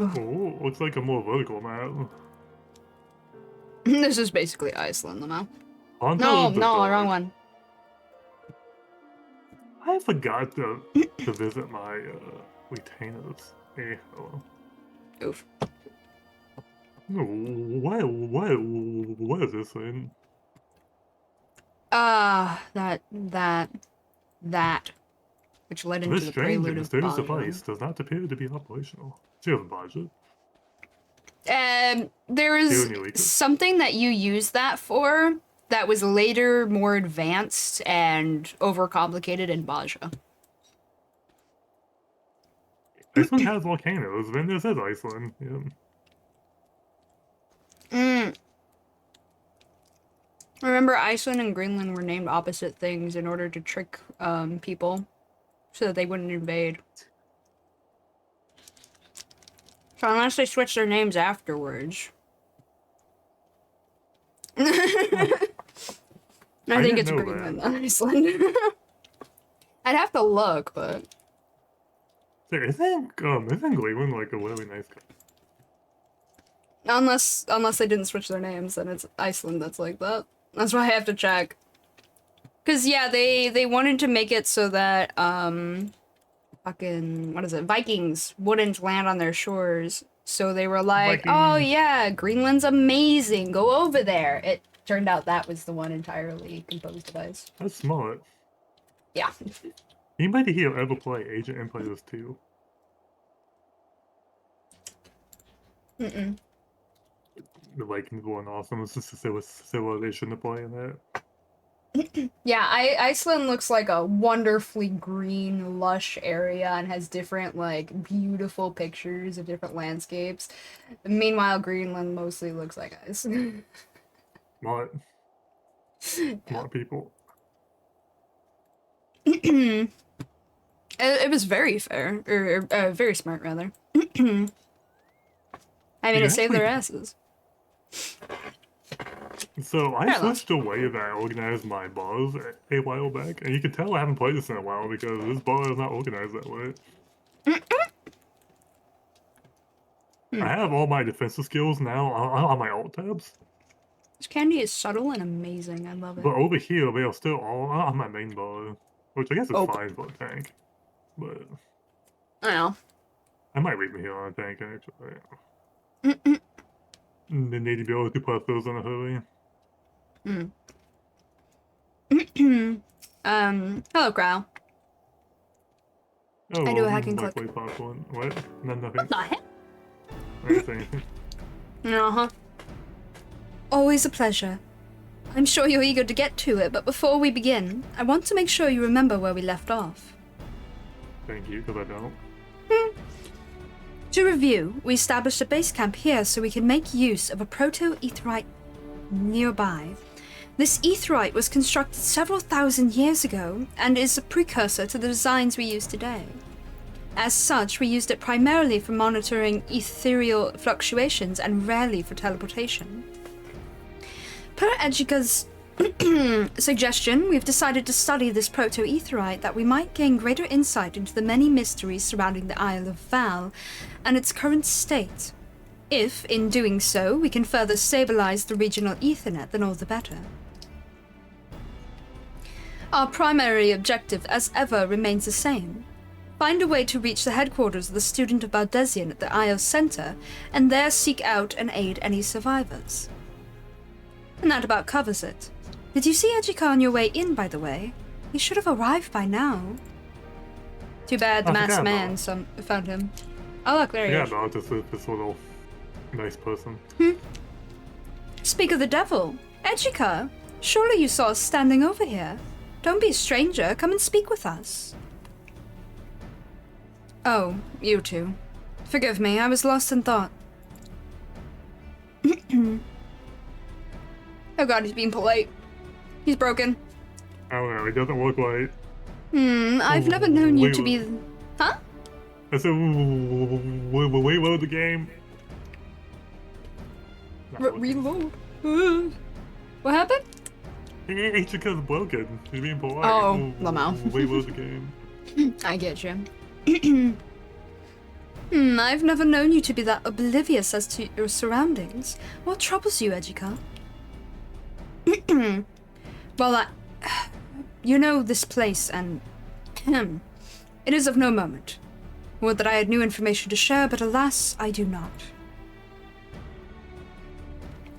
Ugh.
Oh, looks like a more vertical map.
This is basically Iceland, though.
Onto
No,
the
no,
dark.
wrong one.
I forgot to visit my retainers. Eh, oh.
Oof.
What is this thing?
That. Which led into
This
the
strange
prelude
and
of
mysterious
Bozja.
device does not appear to be operational. Do you have a budget?
There is
Eureka?
something that you use that for that was later more advanced and overcomplicated in Bozja.
Iceland has volcanoes, then this is Iceland. Yeah.
Remember, Iceland and Greenland were named opposite things in order to trick people so that they wouldn't invade. So unless they switch their names afterwards. I think
didn't
it's
know
Greenland
that.
and Iceland. I'd have to look, but...
Isn't Greenland like a really nice country?
Unless they didn't switch their names, then it's Iceland that's like that. That's why I have to check. Cause yeah, they wanted to make it so that Vikings wouldn't land on their shores. So they were like, oh yeah, Greenland's amazing, go over there. It turned out that was the one entirely composed of ice.
That's smart.
Yeah.
Anybody here ever play Age of Empires 2?
Mm-mm.
The Vikings were an awesome civilization to play in that.
Yeah, Iceland looks like a wonderfully green, lush area and has different, like, beautiful pictures of different landscapes. Meanwhile, Greenland mostly looks like ice.
Smart. Smart people.
It was very fair, or very smart, rather. I mean,
Yeah,
it saved their
actually-
asses.
So I
Fair enough.
switched away that I organized my bars a while back, and you can tell I haven't played this in a while because this bar is not organized that way. I have all my defensive skills now on my alt tabs,
This candy is subtle and amazing. I love it.
but over here they are still all on my main bar, which I guess is
Oh.
fine for a tank. But
I know.
I might leave me here on a tank actually. They need to be able to put those in a hurry.
Hello, Growl.
Oh,
I do a hack and
like
click.
white popcorn. What? No, nothing.
What the heck?
I didn't say anything.
Uh-huh. Always a pleasure. I'm sure you're eager to get to it, but before we begin, I want to make sure you remember where we left off.
Thank you, because I don't.
To review, we established a base camp here so we can make use of a proto-aetheryte nearby. This aetheryte was constructed several thousand years ago and is a precursor to the designs we use today. As such, we used it primarily for monitoring ethereal fluctuations and rarely for teleportation. Per Edgika's suggestion, we've decided to study this proto-aetheryte that we might gain greater insight into the many mysteries surrounding the Isle of Val and its current state. If, in doing so, we can further stabilize the regional Ethernet, then all the better. Our primary objective, as ever, remains the same. Find a way to reach the headquarters of the student of Baldesian at the Isle Center, and there seek out and aid any survivors. And that about covers it. Did you see Ejika on your way in, by the way? He should have arrived by now. Too bad the
I
masked
forgot
man
about
found him. Oh look, there he
Yeah,
is.
about this little nice person.
Speak of the devil. Ejika, surely you saw us standing over here. Don't be a stranger, come and speak with us. Oh, you two. Forgive me, I was lost in thought. Oh god, he's being polite. He's broken.
I don't know, it doesn't look like.
I've never known you to be... Huh?
I said, we load the game. Not looking.
Reload. What happened?
Ichika's broken. He's being polite.
Oh, Lamau.
Reload the game.
I get you. I've never known you to be that oblivious as to your surroundings. What troubles you, Ejika? Well, you know this place, and it is of no moment. Would that I had new information to share, but alas, I do not.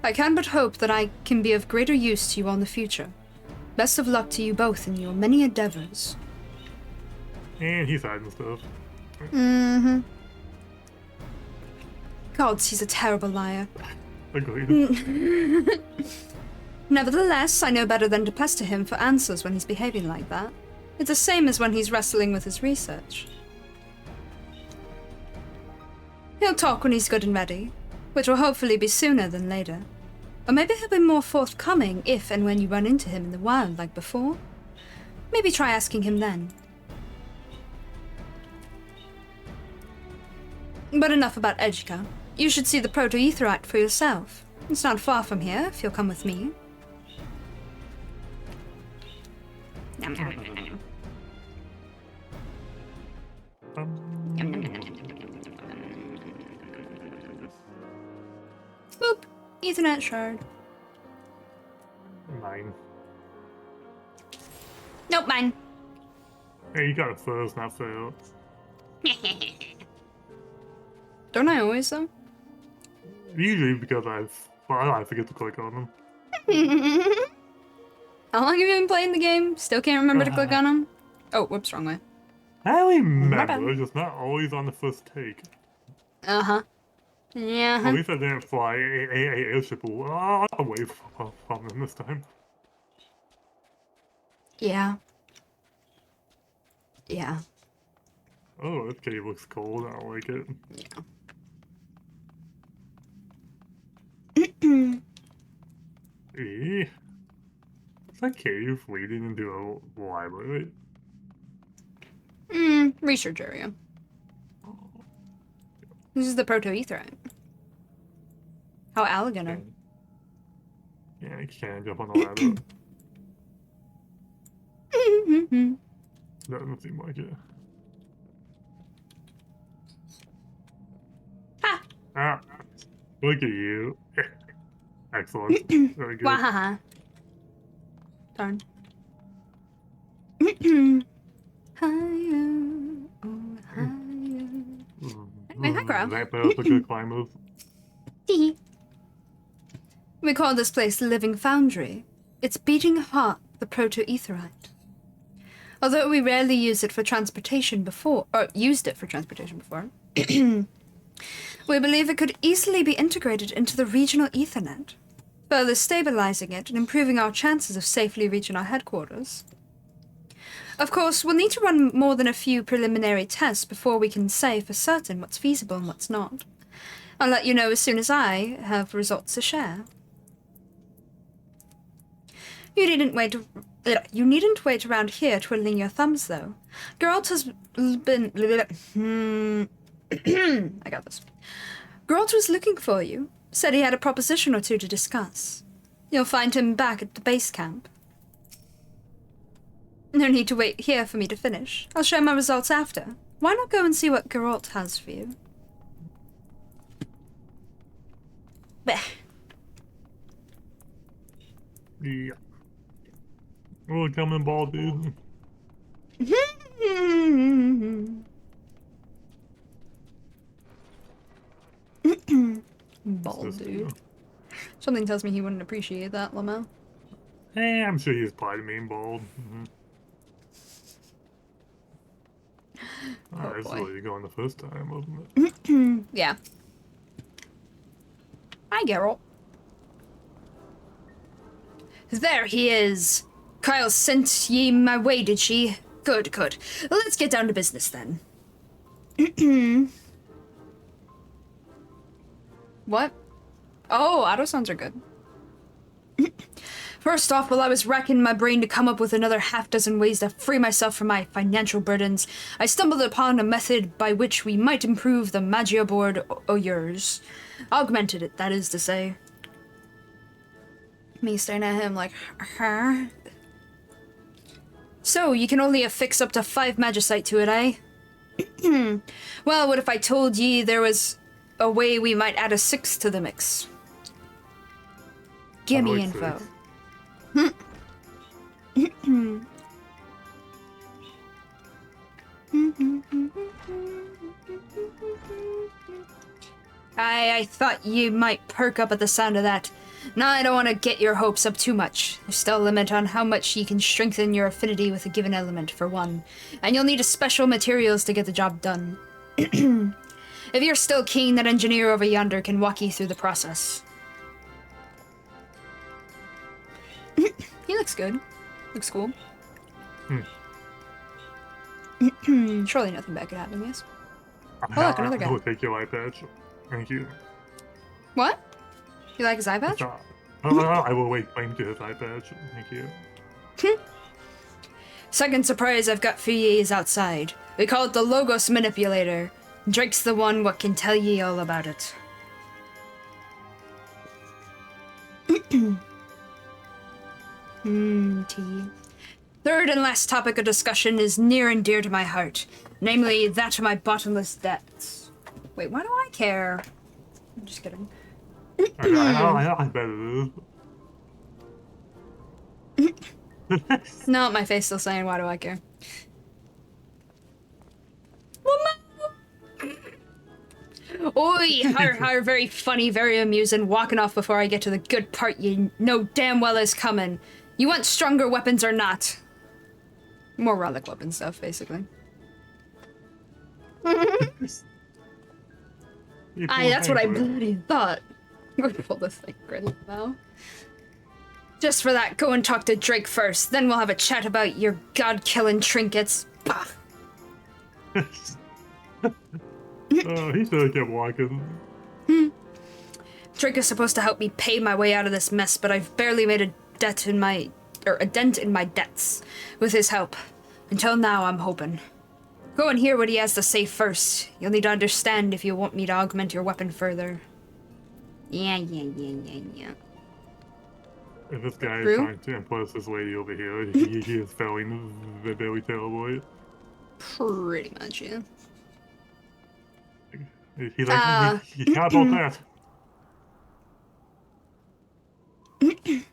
I can but hope that I can be of greater use to you all in the future. Best of luck to you both in your many endeavors.
And he's hiding stuff.
Gods, he's a terrible liar.
Agreed.
Nevertheless, I know better than to pester him for answers when he's behaving like that. It's the same as when he's wrestling with his research. He'll talk when he's good and ready, which will hopefully be sooner than later. Or maybe he'll be more forthcoming if and when you run into him in the wild like before. Maybe try asking him then. But enough about Ejika. You should see the proto-aetheryte for yourself. It's not far from here, if you'll come with me. Boop! Ethernet shard.
Mine.
Nope, mine.
Hey, you got it first, not fail.
Don't I always, though?
Usually because I forget to click on them.
How long have you been playing the game? Still can't remember to click on them? Oh, whoops, wrong way.
I remember,
bad.
just not always on the first take.
Uh-huh. Yeah.
At least I didn't fly a airship away from them this time.
Yeah. Yeah.
Oh, this cave looks cold. I don't like it. Eh? Is that cave leading into a library?
Hmm. Research area. This is the proto-etherite. How elegant.
Yeah, I can't jump on the ladder. Doesn't seem like it.
Ha!
Ah, look at you. Excellent. Very good.
Wahaha. Darn. Higher, oh, higher. Anyway, hi, Crow.
That was a good climbers.
Tee. We call this place the Living Foundry. It's beating hot, the proto-etherite. Although we rarely use it for transportation before, or used it for transportation before, we believe it could easily be integrated into the regional Ethernet, further stabilizing it and improving our chances of safely reaching our headquarters. Of course, we'll need to run more than a few preliminary tests before we can say for certain what's feasible and what's not. I'll let you know as soon as I have results to share. You needn't wait around here twiddling your thumbs, though. Geralt has been... I got this. Geralt was looking for you. Said he had a proposition or two to discuss. You'll find him back at the base camp. No need to wait here for me to finish. I'll share my results after. Why not go and see what Geralt has for you? Bleh.
Yeah. Oh, coming ball, dude.
Ball, dude. Something tells me he wouldn't appreciate that, Lamau.
Hey, I'm sure he's probably mean bald.
Oh,
this is
boy.
where you're going the first time, wasn't it?
Yeah. Hi, Geralt. There he is. Kyle sent ye my way, did she? Good, good. Let's get down to business then. What? Oh, auto sounds are good. First off, while I was racking my brain to come up with another half-dozen ways to free myself from my financial burdens, I stumbled upon a method by which we might improve the Magia board o' yours. Augmented it, that is to say. Me staring at him like, huh? So, you can only affix up to 5 magicite to it, eh? Well, what if I told ye there was a way we might add a 6th to the mix? Gimme info. I thought you might perk up at the sound of that. Now I don't want to get your hopes up too much. There's still a limit on how much you can strengthen your affinity with a given element, for one. And you'll need special materials to get the job done. If you're still keen, that engineer over yonder can walk you through the process. He looks good. Looks cool. Surely nothing bad could happen, yes? Oh, look, another guy.
I will take your eye patch. Thank you.
What? You like his eye patch?
I will wait claim to his eye patch. Thank you.
Second surprise I've got for ye is outside. We call it the Logos Manipulator. Drake's the one what can tell ye all about it. Tea. Third and last topic of discussion is near and dear to my heart, namely that of my bottomless debts. Wait, why do I care? I'm just kidding.
I know, I bet it is.
No, my face still saying, why do I care? Oi, har, very funny, very amusing, walking off before I get to the good part you know damn well is coming. You want stronger weapons or not? More relic weapon stuff, basically. That's what I bloody thought. I'm going to pull this thing right now. Just for that, go and talk to Drake first, then we'll have a chat about your god-killing trinkets. Bah.
Oh, he should have kept walking.
Drake is supposed to help me pay my way out of this mess, but I've barely made a dent in my debts with his help. Until now, I'm hoping. Go and hear what he has to say first. You'll need to understand if you want me to augment your weapon further. Yeah.
If this guy is
True.
trying to impose this lady over here, he is failing very terribly.
Pretty much, yeah.
He's like, he can't about that.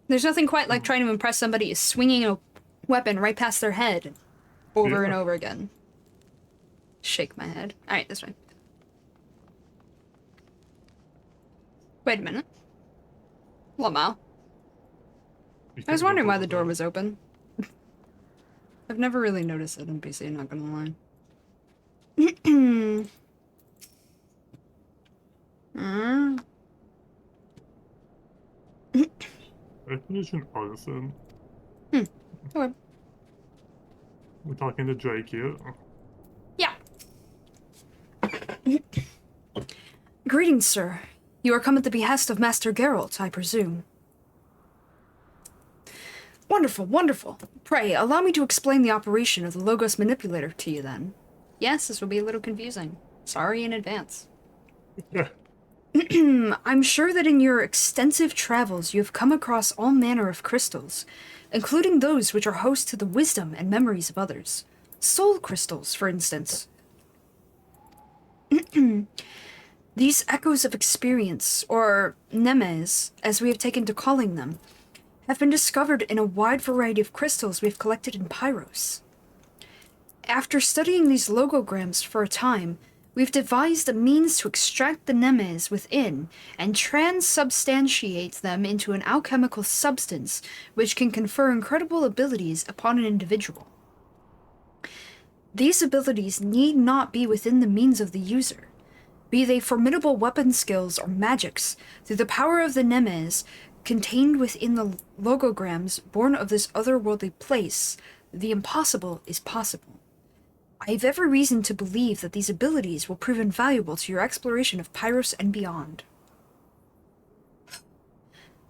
There's nothing quite like trying to impress somebody swinging a weapon right past their head over and over again. Shake my head. Alright, this way. Wait a minute. Lamau. I was wondering why the door was open. I've never really noticed it in PC, not gonna lie.
Definition artisan.
Okay.
We're talking to Drake here.
Yeah. Greetings, sir. You are come at the behest of Master Geralt, I presume. Wonderful, wonderful. Pray, allow me to explain the operation of the Logos Manipulator to you, then. Yes, this will be a little confusing. Sorry in advance. I'm sure that in your extensive travels you have come across all manner of crystals, including those which are host to the wisdom and memories of others. Soul crystals, for instance. These echoes of experience, or nemes, as we have taken to calling them, have been discovered in a wide variety of crystals we have collected in Pyros. After studying these logograms for a time, we've devised a means to extract the nemes within and transubstantiate them into an alchemical substance which can confer incredible abilities upon an individual. These abilities need not be within the means of the user. Be they formidable weapon skills or magics, through the power of the nemes contained within the logograms born of this otherworldly place, the impossible is possible. I have every reason to believe that these abilities will prove invaluable to your exploration of Pyros and beyond.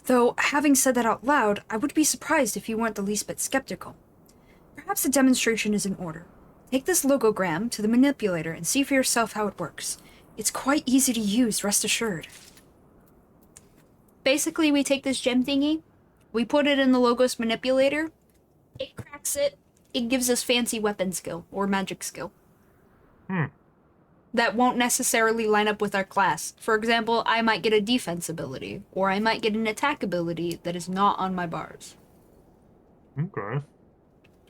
Though, having said that out loud, I would be surprised if you weren't the least bit skeptical. Perhaps a demonstration is in order. Take this logogram to the manipulator and see for yourself how it works. It's quite easy to use, rest assured. Basically, we take this gem thingy, we put it in the Logos manipulator, it cracks it, it gives us fancy weapon skill, or magic skill. That won't necessarily line up with our class. For example, I might get a defense ability, or I might get an attack ability that is not on my bars.
Okay.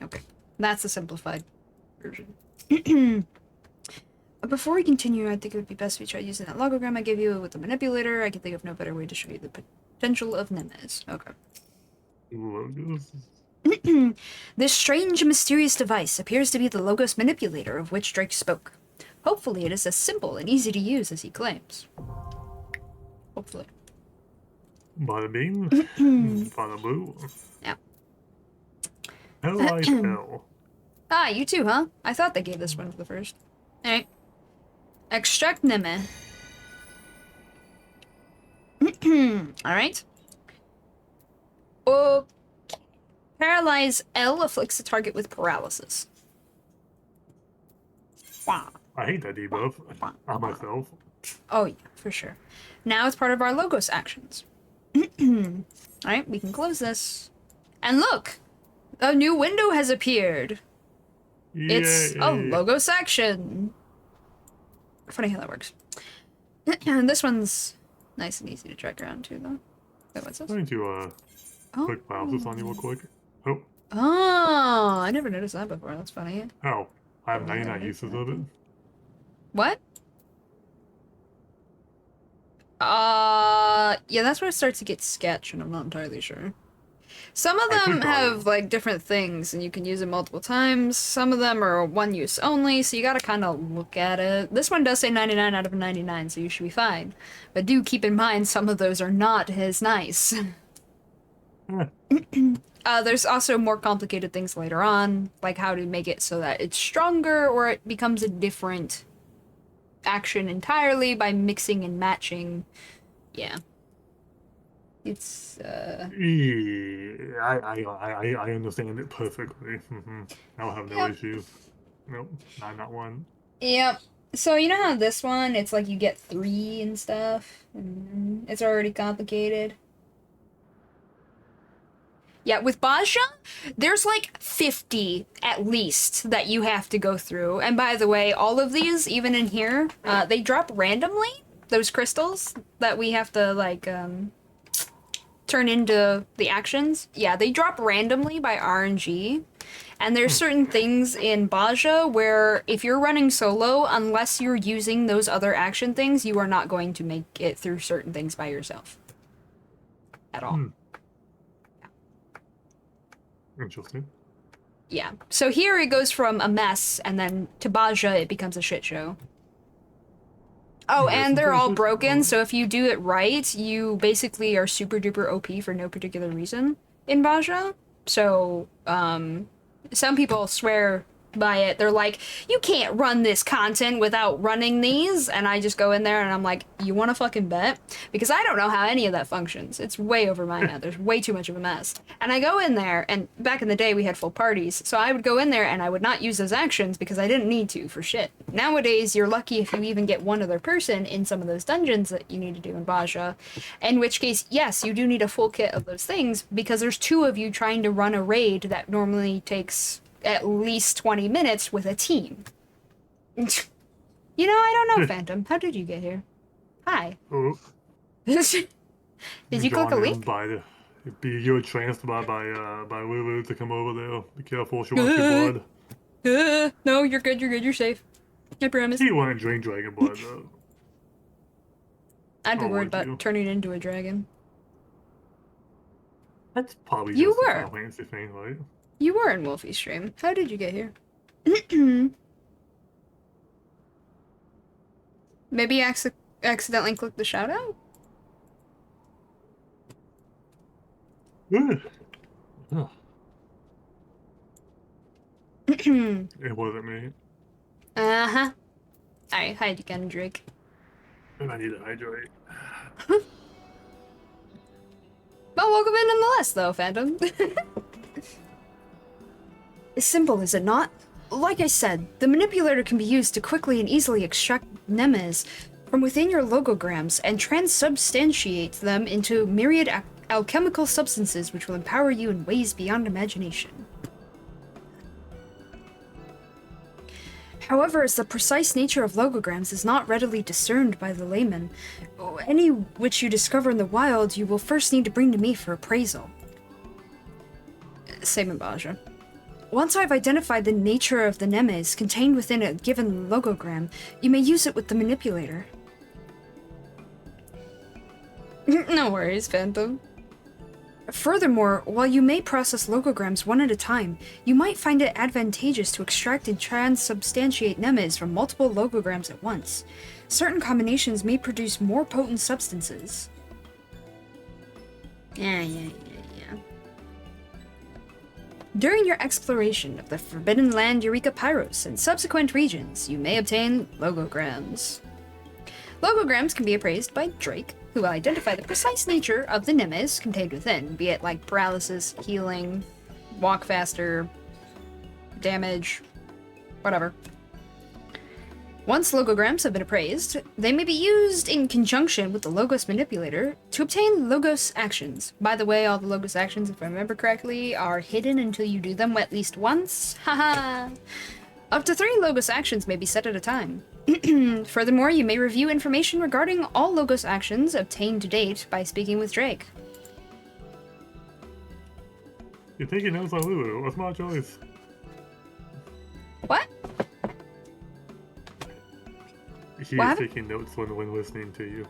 Okay, that's a simplified version. Before we continue, I think it would be best if we try using that logogram I gave you with the manipulator. I can think of no better way to show you the potential of nemes. Okay.
Logos.
This strange and mysterious device appears to be the Logos manipulator of which Drake spoke. Hopefully it is as simple and easy to use as he claims. Hopefully.
Bada bing. Bada boo.
Yeah.
Hell like hell.
Ah, you too, huh? I thought they gave this one to the first. Alright. Extract neme. Alright. Okay. Paralyze L afflicts the target with paralysis. Wow.
I hate that debuff. On myself.
Oh yeah, for sure. Now it's part of our Logos actions. Alright, we can close this. And look! A new window has appeared!
Yay.
It's a Logos action! Funny how that works. And this one's nice and easy to track around too, though. Wait, what's this?
I'm going to click mouse this on you real quick. Oh.
Oh, I never noticed that before. That's funny.
Oh. I have 99 uses of it.
What? Yeah, that's where it starts to get sketch, and I'm not entirely sure. Some of them have, like, different things, and you can use it multiple times. Some of them are one use only, so you gotta kind of look at it. This one does say 99 out of 99, so you should be fine. But do keep in mind, some of those are not as nice. There's also more complicated things later on, like how to make it so that it's stronger, or it becomes a different action entirely by mixing and matching. Yeah. It's,
Yeah, I understand it perfectly. I'll have no
Yep.
issues. Nope, not one.
Yep. So you know how this one, it's like you get 3 and stuff? And it's already complicated. Yeah, with Bozja, there's like 50 at least that you have to go through. And by the way, all of these, even in here, they drop randomly. Those crystals that we have to, like, turn into the actions. Yeah, they drop randomly by RNG. And there's certain things in Bozja where if you're running solo, unless you're using those other action things, you are not going to make it through certain things by yourself. At all.
Interesting.
Yeah. So here it goes from a mess, and then to Bozja it becomes a shit show. Oh,
Yes,
and they're all
impressive.
broken, so if you do it right, you basically are super duper OP for no particular reason in Bozja. So, some people swear by it. They're like, you can't run this content without running these, and I just go in there and I'm like, you want to fucking bet? Because I don't know how any of that functions. It's way over my head. There's way too much of a mess. And I go in there, and back in the day we had full parties, so I would go in there and I would not use those actions because I didn't need to for shit. Nowadays, you're lucky if you even get one other person in some of those dungeons that you need to do in Bozja, in which case, yes, you do need a full kit of those things because there's 2 of you trying to run a raid that normally takes at least 20 minutes with a team. You know, I don't know, Phantom. How did you get here? Hi.
Oh,
Did you click a
gone in
link?
you're tranced by Lulu to come over there. Be careful, she wants your blood.
No, you're good, you're safe. I promise.
He wouldn't drink dragon blood though.
I'd be
Or
worried
would
about
you?
turning into a dragon.
That's probably
You
just a
were.
Final Fantasy thing, right?
You were in Wolfie's stream. How did you get here? Maybe you accidentally clicked the shout out?
Ugh. Ugh. It wasn't me.
Uh-huh. Alright, hide again, Drake.
And I need to hydrate.
Well, welcome in nonetheless, though, Phantom. It's simple, is it not? Like I said, the manipulator can be used to quickly and easily extract nemes from within your logograms and transubstantiate them into myriad alchemical substances which will empower you in ways beyond imagination. However, as the precise nature of logograms is not readily discerned by the layman, any which you discover in the wild you will first need to bring to me for appraisal. Same in Bozja. Once I've identified the nature of the nemes contained within a given logogram, you may use it with the manipulator. No worries, Phantom. Furthermore, while you may process logograms one at a time, you might find it advantageous to extract and transubstantiate nemes from multiple logograms at once. Certain combinations may produce more potent substances. Yeah. During your exploration of the Forbidden Land Eureka Pyros and subsequent regions, you may obtain logograms. Logograms can be appraised by Drake, who will identify the precise nature of the nemes contained within, be it like paralysis, healing, walk faster, damage, whatever. Once logograms have been appraised, they may be used in conjunction with the Logos Manipulator to obtain Logos actions. By the way, all the Logos actions, if I remember correctly, are hidden until you do them at least once. Haha! Up to 3 Logos actions may be set at a time. Furthermore, you may review information regarding all Logos actions obtained to date by speaking with Drake.
You're taking notes on Lulu. What's my choice?
What?
He
What
is
happened?
taking notes when listening to you.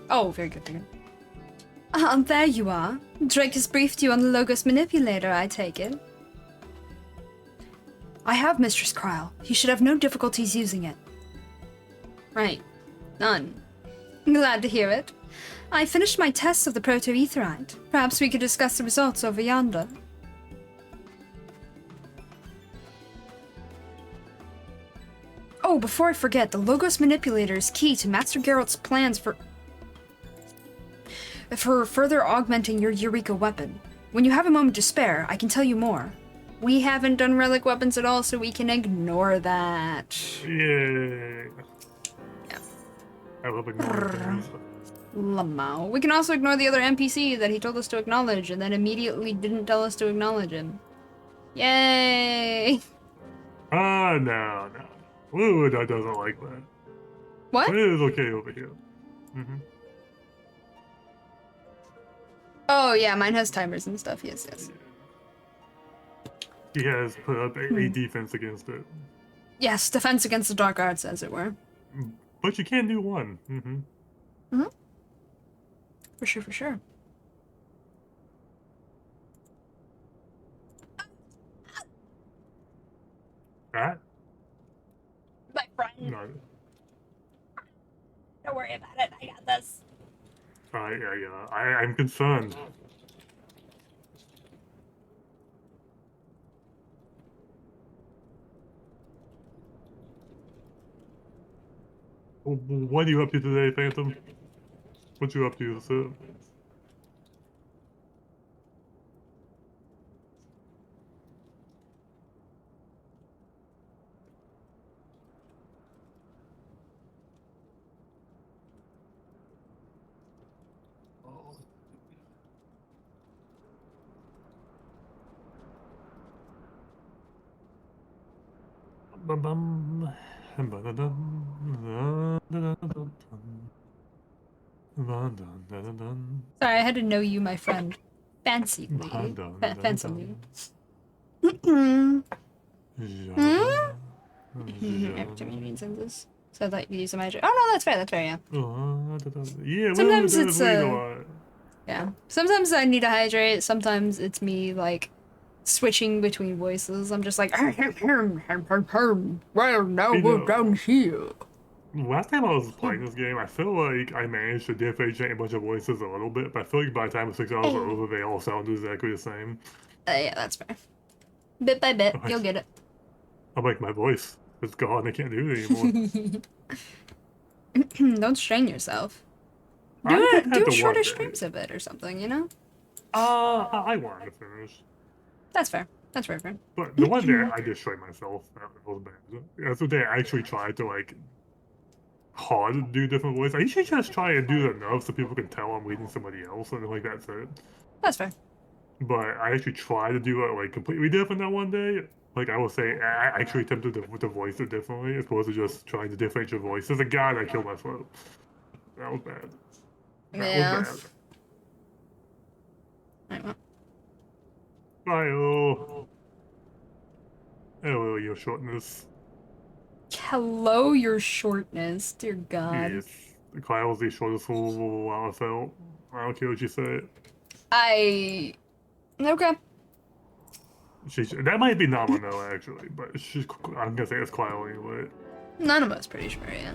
Oh, very good, very good. There you are. Drake has briefed you on the Logos Manipulator, I take it. I have, Mistress Kryle. You should have no difficulties using it. Right. None. Glad to hear it. I finished my tests of the proto-aetherite. Perhaps we could discuss the results over yonder. Oh, before I forget, the Logos Manipulator is key to Master Geralt's plans for... for further augmenting your Eureka weapon. When you have a moment to spare, I can tell you more. We haven't done relic weapons at all, so we can ignore that.
Yay.
Yeah.
I love ignoring things.
Lamau. We can also ignore the other NPC that he told us to acknowledge and then immediately didn't tell us to acknowledge him. Yay!
No. Ooh, that doesn't like that.
What?
It is okay over here. Mm-hmm.
Oh yeah, mine has timers and stuff, yes.
He has put up a defense against it.
Yes, defense against the dark arts, as it were.
But you can do one. Mm-hmm.
For sure.
That?
My friend.
No.
Don't worry about it. I got this.
I'm concerned. What are you up to today, Phantom? What you up to, sir?
Sorry, I had to know you, my friend. Fancily. Fancily. Every time you read sentences. So I thought you use a magic. Oh no, that's fair, yeah.
Yeah,
Sometimes it's yeah. Sometimes I need to hydrate, sometimes it's me like switching between voices. I'm just like well now we're down here.
Last time I was playing this game, I feel like I managed to differentiate a bunch of voices a little bit, but I feel like by the time the 6 hours are over, they all sound exactly the same.
Yeah, that's fair. Bit by bit, you'll get it.
I'm like, my voice is gone, I can't do it anymore.
Don't strain yourself.
Do
Do shorter streams of it or something, you know?
I wanted to finish.
That's fair. That's fair.
But the one day I destroyed myself, that was bad. That's the day I actually tried to, like, hard to do different voices. I usually just try and do it enough so people can tell I'm reading somebody else, and like, that's it.
That's fair.
But I actually tried to do it, like, completely different that one day. Like, I will say, I actually attempted to voice it differently, as opposed to just trying to differentiate your voice. As a guy, I killed myself. That was bad. That was bad.
Right, well.
Hello, your shortness.
Hello, your shortness. Dear God.
Yes. Kyle was the shortest fool I felt. I don't care what you say.
Okay.
That might be Namano, actually, but I'm gonna say it's Kyle anyway.
Nanamo's pretty sure, yeah.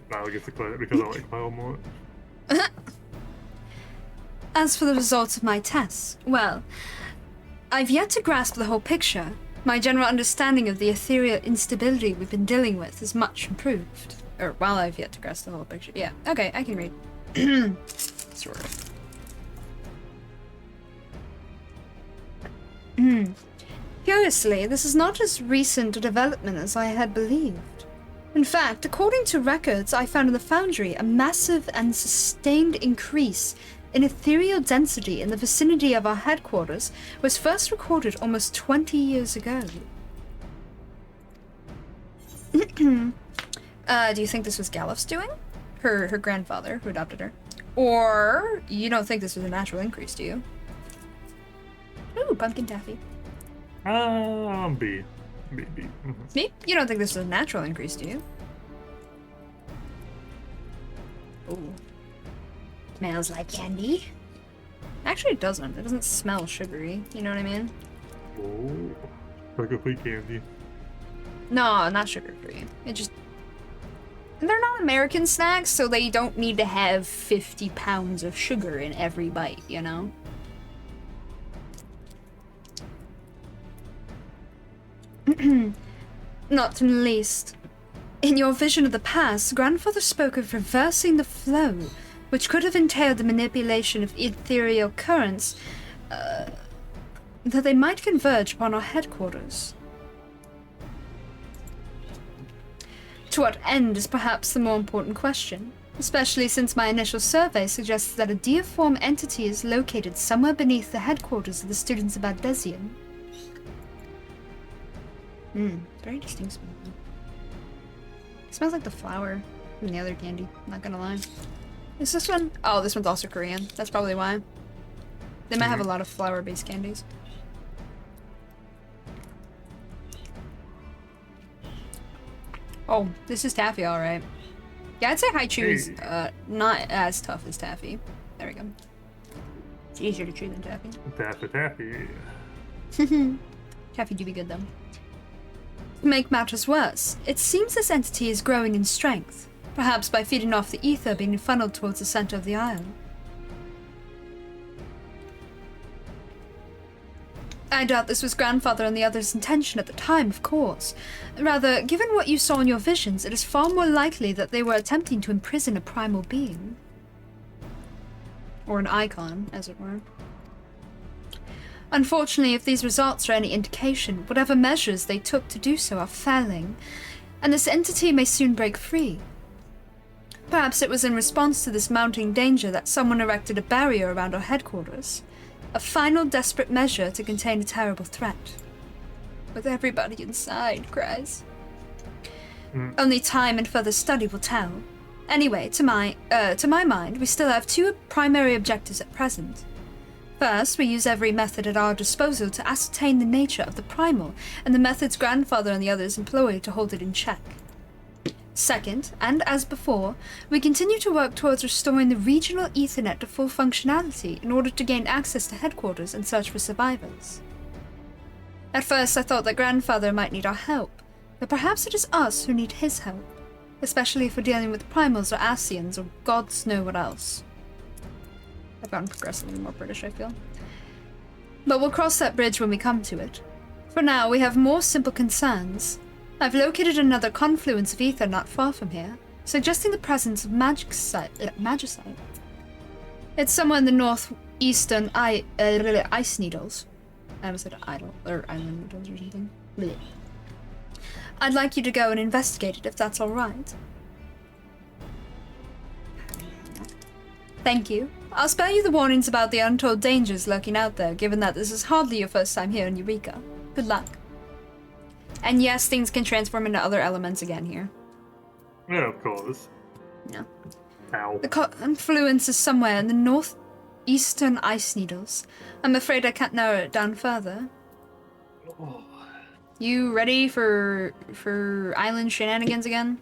Kyle gets the credit because I like Kyle more.
As for the results of my tests, well, I've yet to grasp the whole picture. My general understanding of the ethereal instability we've been dealing with is much improved. Or, well, I've yet to grasp the whole picture. Yeah, okay, I can read. Sort of. Curiously, this is not as recent a development as I had believed. In fact, according to records I found in the Foundry, a massive and sustained increase in ethereal density in the vicinity of our headquarters was first recorded almost 20 years ago. Do you think this was Galif's doing? Her grandfather, who adopted her? Or you don't think this was a natural increase, do you? Ooh, pumpkin taffy.
B. B.
Me? You don't think this was a natural increase, do you? Ooh. Smells like candy. Actually, it doesn't. It doesn't smell sugary. You know what I mean?
Oh, sugar-free candy.
No, not sugar-free. It just... They're not American snacks, so they don't need to have 50 pounds of sugar in every bite, you know? Not in the least. In your vision of the past, Grandfather spoke of reversing the flow which could have entailed the manipulation of ethereal currents, that they might converge upon our headquarters. To what end is perhaps the more important question, especially since my initial survey suggests that a deiform entity is located somewhere beneath the headquarters of the students of Bozja. Very distinct smell. It smells like the flower from the other candy, not gonna lie. Is this one? Oh, this one's also Korean. That's probably why. They might have a lot of flower-based candies. Oh, this is taffy, alright. Yeah, I'd say Haichu is not as tough as taffy. There we go. It's easier to chew than taffy.
Taffy.
Taffy do be good, though. To make matters worse, it seems this entity is growing in strength, perhaps by feeding off the ether being funneled towards the center of the isle. I doubt this was Grandfather and the others' intention at the time, of course. Rather, given what you saw in your visions, it is far more likely that they were attempting to imprison a primal being. Or an icon, as it were. Unfortunately, if these results are any indication, whatever measures they took to do so are failing, and this entity may soon break free. Perhaps it was in response to this mounting danger that someone erected a barrier around our headquarters. A final desperate measure to contain a terrible threat. With everybody inside, cries. Only time and further study will tell. Anyway, to my mind, we still have two primary objectives at present. First, we use every method at our disposal to ascertain the nature of the primal, and the methods Grandfather and the others employ to hold it in check. Second, and as before, we continue to work towards restoring the regional Ethernet to full functionality in order to gain access to headquarters and search for survivors. At first, I thought that Grandfather might need our help, but perhaps it is us who need his help, especially if we're dealing with primals or Asians or gods know what else. I've gotten progressively more British, I feel. But we'll cross that bridge when we come to it. For now, we have more simple concerns. I've located another confluence of ether not far from here, suggesting the presence of magicite. It's somewhere in the northeastern ice needles. I almost said island needles or something. Blech. I'd like you to go and investigate it if that's alright. Thank you. I'll spare you the warnings about the untold dangers lurking out there, given that this is hardly your first time here in Eureka. Good luck. And yes, things can transform into other elements again here.
Yeah, of course.
No.
Ow.
The confluence is somewhere in the northeastern ice needles. I'm afraid I can't narrow it down further.
Oh.
You ready for island shenanigans again?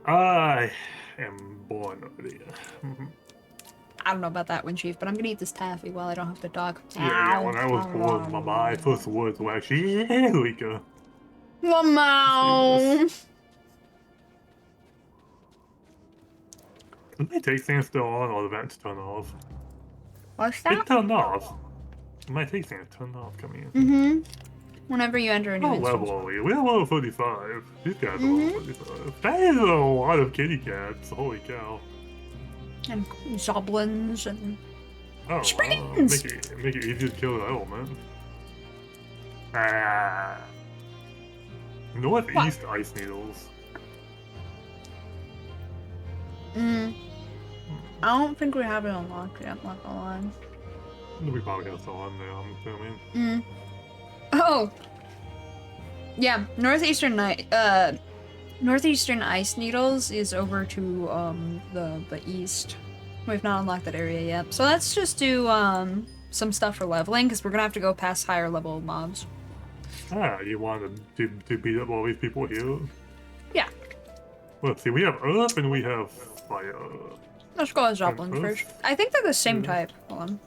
I am born ready.
I don't know about that one, Chief, but I'm gonna eat this taffy while I don't have to talk.
Yeah, when I was born, my first words were actually Eureka.
Wow.
Did my take stand still on or the vents turn off?
What's
It
that?
turned off. My take stand turned off coming in.
Mm-hmm. Whenever you enter a new
What
instance.
level are we? We're level 35. These guys are level 35. That is a lot of kitty cats. Holy cow.
And zoblins and...
Oh,
Springs!
Make it easier to kill the element. Ah. Northeast ice needles.
I don't think we have it unlocked yet, not gonna lie.
We probably have some on there, I'm assuming.
Oh! Yeah, northeastern ice needles is over to the east. We've not unlocked that area yet. So let's just do some stuff for leveling, because we're gonna have to go past higher level mobs.
Ah, you wanted to beat up all these people here?
Yeah.
Let's see, we have earth and we have fire.
Let's go with Zoblin first. I think they're the same type. Hold on.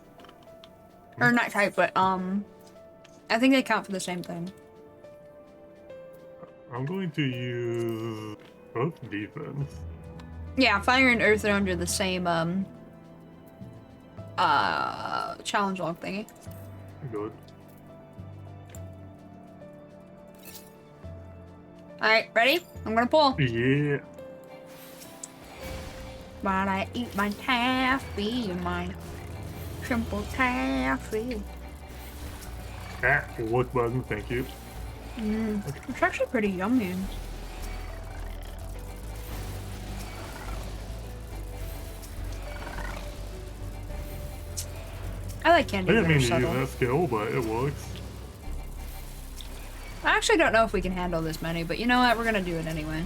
Or not type, but I think they count for the same thing.
I'm going to use earth defense.
Yeah, fire and earth are under the same challenge log thingy.
Good.
Alright, ready? I'm gonna pull.
Yeah.
while I eat my taffy, my simple taffy.
Look button, thank you.
It's actually pretty yummy. I like
I
candy
didn't
that are
mean to use
subtle.
that skill, but it works.
I actually don't know if we can handle this many, but you know what? We're gonna do it anyway.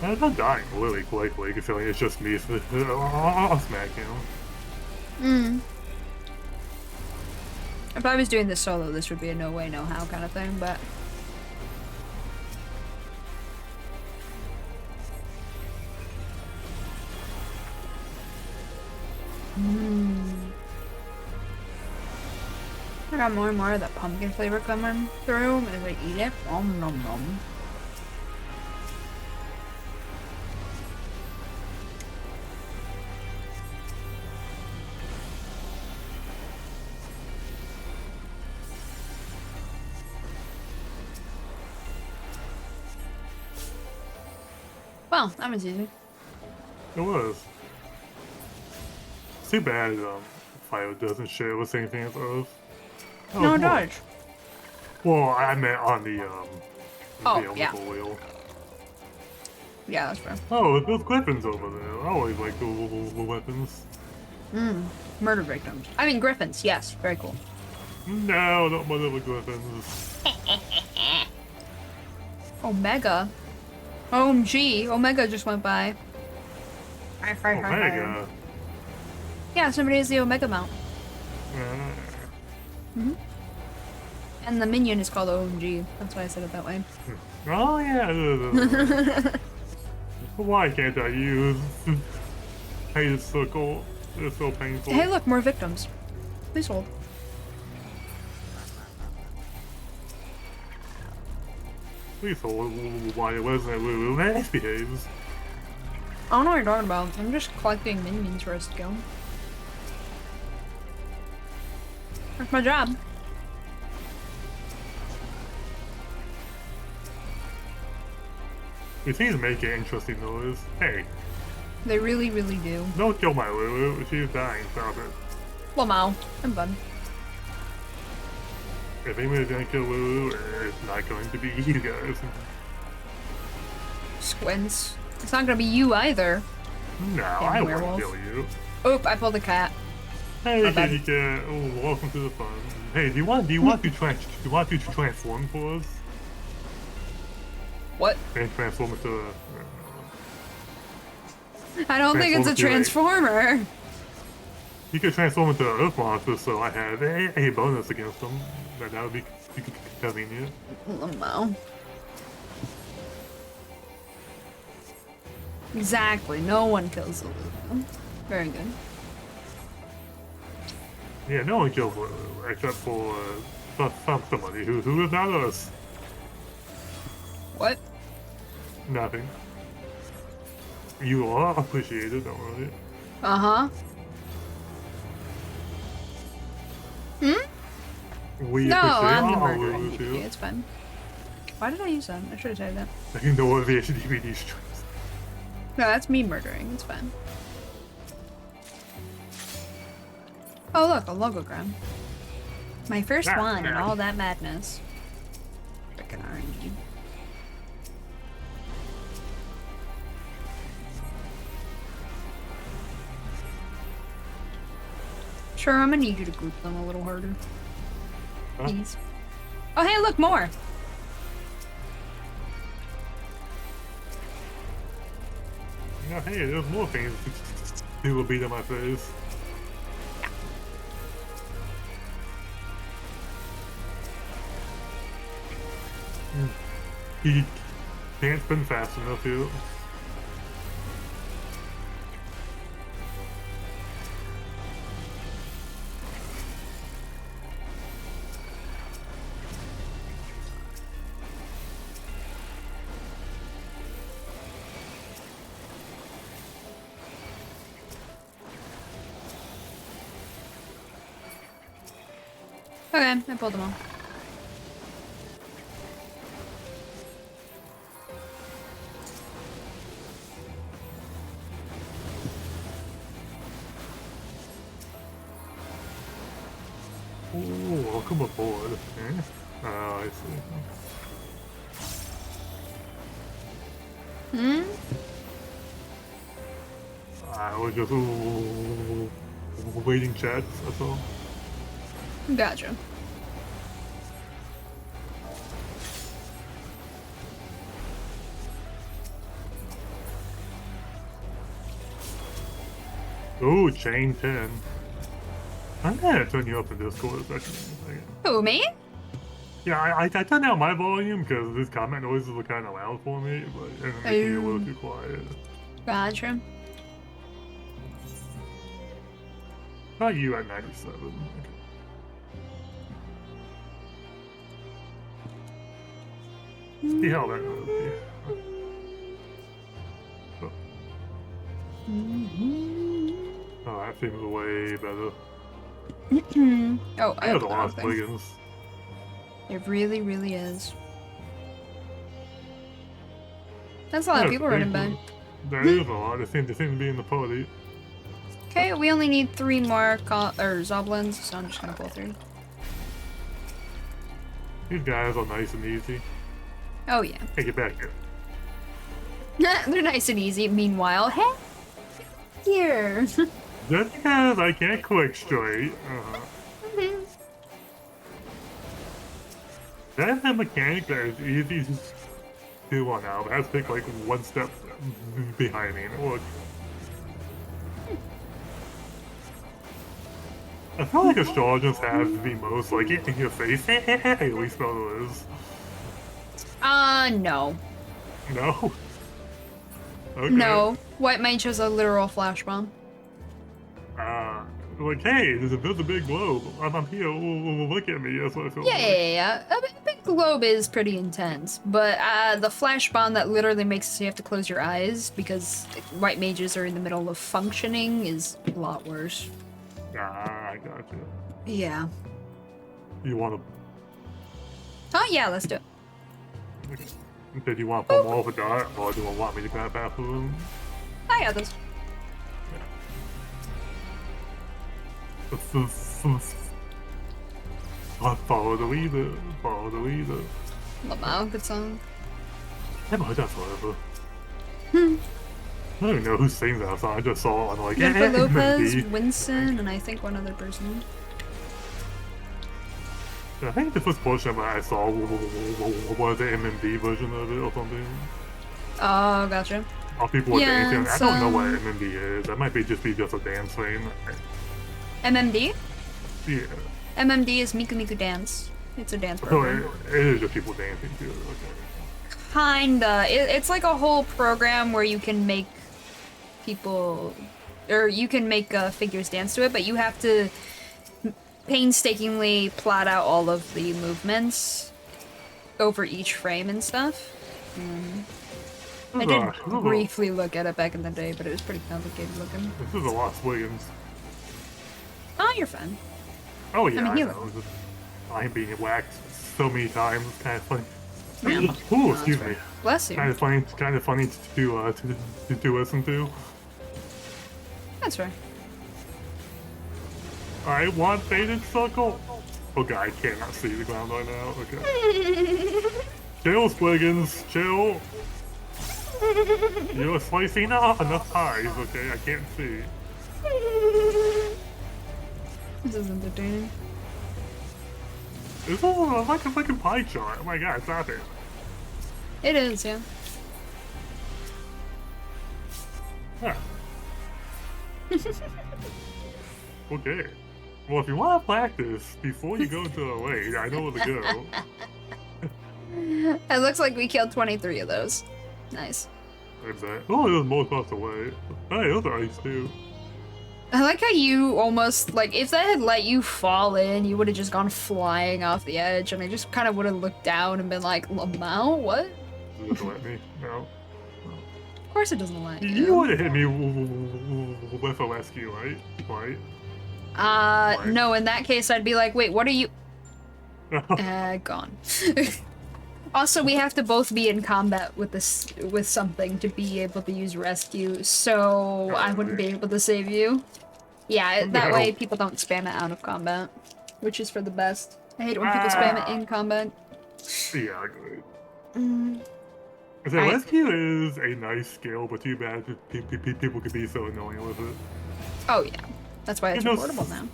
I'm not dying really quickly, considering it's just me. I'll smack him.
If I was doing this solo, this would be a no way, no how kind of thing, but... I got more and more of that pumpkin flavor coming through as I eat it. Nom nom nom. Well, that was easy.
It was. It's too bad Fire doesn't share with the same thing as us. Oh,
No,
cool.
dodge.
Well, I meant on the
Oh,
the
yeah.
wheel.
Yeah, that's fair.
Oh, there's griffins over there. I always like the weapons.
Murder victims. I mean, griffins. Yes, very cool.
No, not murder the griffins.
Omega. OMG. Omega just went by.
Omega.
Yeah, somebody has the Omega mount. And the minion is called OMG. That's why I said it that way.
Oh yeah. Why can't I use Hated Circle? It's so painful.
Hey, look, more victims. Please hold.
Please hold. Why it wasn't misbehaves.
I don't know what you're talking about. I'm just collecting minions for us to go. That's my job.
These things make it interesting though. Is hey,
They really, really do.
don't kill my Lulu. She's dying. Stop it.
Lamau. I'm bummed.
If anybody's gonna kill Lulu, it's not going to be you guys.
Squints. It's not gonna be you either.
No, I won't
werewolf.
kill you.
Oop, I pulled a cat.
Hey,
My bad.
kitty cat. Oh, welcome to the fun. Hey, do you want to transform for us?
What?
And transform into
I don't think it's a transformer.
you could transform into an Earth monster, so I have a bonus against them. That would be convenient.
Lamau. Exactly. No one kills the Lulu. Very good.
Yeah, no one kills Lulu except for somebody who is not us.
What?
Nothing. You are appreciated, don't worry.
Uh-huh.
We
No,
appreciate
I'm the
all
murderer.
Lulu too.
It's fine. Why did I use that? I should have saved that.
I can know what the DVD streams.
No, that's me murdering. It's fine. Oh, look, a logogram. My first
Ah,
one and
yeah.
all that madness. Frickin' RNG. Sure, I'm gonna need you to group them a little harder.
Huh?
Please. Oh, hey, look, more!
Yeah, hey, there's more things people beat in my face. He can't spin fast enough here.
Okay, I pulled them all.
Welcome aboard. Eh? Oh, I see.
Hmm?
I was just waiting chats, that's all.
Gotcha.
Ooh, chain 10. I'm gonna turn you up in Discord a second.
Who, me?
Yeah, I turned down my volume because this comment noises were kind of loud for me, but it's making it a little too quiet.
Gotcha.
Not you at 97. Okay. See how that goes. Oh, that seems way better.
Oh, I
There's
have
a lot of spliggins.
It really, really is. That's a lot of people running by.
There is a lot. They seem to be in the party.
Okay, we only need 3 more Zoblins, so I'm just gonna pull through.
These guys are nice and easy.
Oh yeah.
Hey, get back here.
They're nice and easy. Meanwhile, hey, here.
Just because I can't click straight. That's a mechanic that is easy to do on now, but has to take like one step behind me. And look. I feel like astrologers have the most like in your face. Hey, we spell those.
No.
No. Okay.
No. White mage has a literal flash bomb.
Like, hey, there's a big globe. I'm here. Look at me. That's what I feel like.
Yeah. A big globe is pretty intense, but the flash bomb that literally makes you have to close your eyes because white mages are in the middle of functioning is a lot worse.
Ah, I got you.
Yeah.
You want to?
Oh yeah, let's do it.
Okay. Did you want to pull more of a dart, or do you want me to grab bathroom?
I got this.
Follow the leader. Follow the leader.
Lamau, good song.
I haven't heard that forever. I don't even know who sings that song. I just saw it on like,
Jennifer Lopez,
MD.
Winston, and I think one other person.
I think the first portion I saw was the MMD version of it or something.
Oh, gotcha.
All people were dancing. I don't know what
it's,
MMD is. That might be just a dance thing.
MMD?
Yeah.
MMD is Miku Miku Dance. It's a dance
So
program.
it is just people dancing too. Okay.
Kinda. It's like a whole program where you can make people, or you can make figures dance to it, but you have to painstakingly plot out all of the movements over each frame and stuff. I did briefly look at it back in the day, but it was pretty complicated looking.
This is a lot of swiggins.
Oh, you're fine.
Oh yeah,
I'm a
I
healer.
know. I'm being whacked so many times. It's kind of funny.
Yeah.
Ooh, excuse me.
Bless you.
Kind of funny to listen to.
That's fair.
I want faded circle. Oh god, I cannot see the ground right now. Okay. Chill, Squiggins. Chill. You're slicing off enough pies, okay? I can't see.
This is entertaining.
It's all like a fucking pie chart. Oh my god, stop it.
It is, yeah.
Huh. Okay. Well, if you want to practice before you go to the lake, I know where to go.
It looks like we killed 23 of those. Nice.
I bet. Oh, there's more across the way. Hey, those are ice too.
I like how you almost, like, if that had let you fall in, you would have just gone flying off the edge, and I just kind of would have looked down and been like, Lamau, what?
Does it let me? No.
Of course it doesn't let you.
You would have hit me with a rescue, right? Right?
No, in that case, I'd be like, wait, what are you? Gone. Also, we have to both be in combat with this, with something to be able to use rescue, so I wouldn't be able to save you. Yeah, that way people don't spam it out of combat, which is for the best. I hate it when people spam it in combat.
Yeah, good.
Mm.
So
Alright.
rescue is a nice skill, but too bad people could be so annoying with it.
Oh yeah, that's why it's
You know,
reportable now.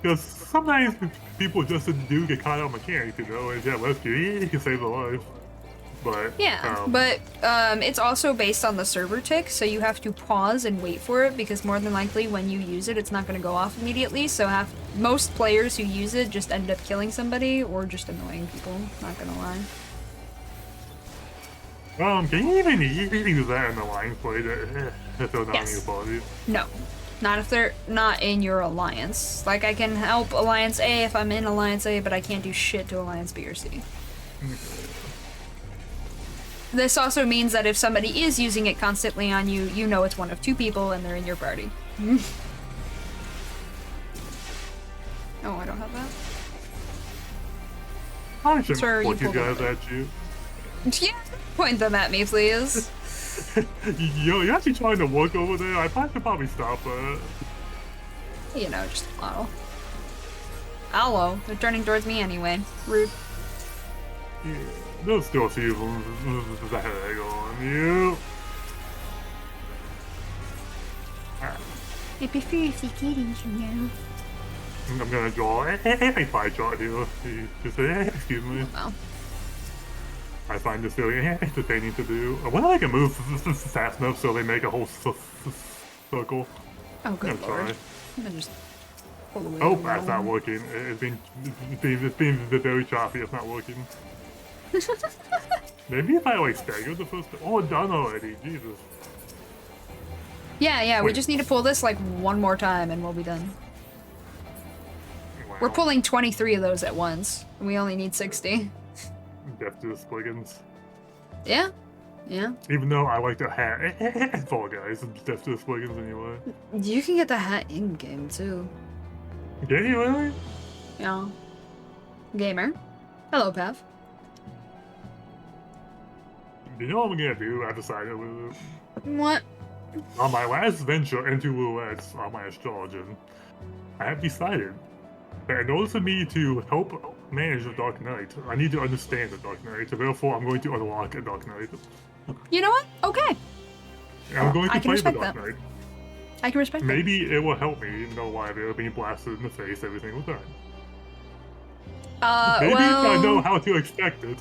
Because sometimes people just do get caught out mechanics, you know, and yeah, rescue, you can save a life. But
Yeah, but it's also based on the server tick, so you have to pause and wait for it because more than likely when you use it, it's not going to go off immediately. So most players who use it just end up killing somebody or just annoying people. Not gonna lie.
Can you even use that in the line play if they're not in your party?
No, not if they're not in your alliance. Like I can help Alliance A if I'm in Alliance A, but I can't do shit to Alliance B or C. This also means that if somebody is using it constantly on you, you know it's one of two people and they're in your party. Oh, I don't have that.
I should
Sir, you
point these
pulled
guys
it.
at you.
Yeah, point them at me, please.
You're actually trying to work over there? I should probably stop that.
You know, just hello. Hello. They're turning towards me anyway. Rude.
Yeah, there's still a few of them that on you.
I prefer if you didn't, you know.
I'm gonna draw a pie chart here. Just excuse me.
Well.
I find this very entertaining to do. I wonder if I can move fast enough so they make a whole circle.
Oh, good
I'm gonna
lord.
try.
I'm gonna just pull away.
Oh, that's not working. It's been very choppy. It's not working. Maybe if I like stagger the first. Oh, done already. Jesus.
Yeah, we
Wait.
just need to pull this like one more time and we'll be done.
Wow.
We're pulling 23 of those at once. And we only need 60.
Death to the Spliggins.
Yeah? Yeah.
Even though I like the hat Fall Guys, Death to the Spliggins anyway.
You can get the hat in-game too.
Can you really?
Yeah. Gamer. Hello, Pav.
You know what I'm gonna do? I decided with
What?
on my last venture into roulettes on my astrologer, I have decided that in order for me to help manage the Dark Knight, I need to understand the Dark Knight, so therefore I'm going to unlock a Dark Knight.
You know what? Okay.
And I'm going
I
to
can
play the
respect
Dark
that.
Knight.
I can respect that.
Maybe it will help me know why they're being blasted in the face every single time. Maybe
well...
I know how to expect it.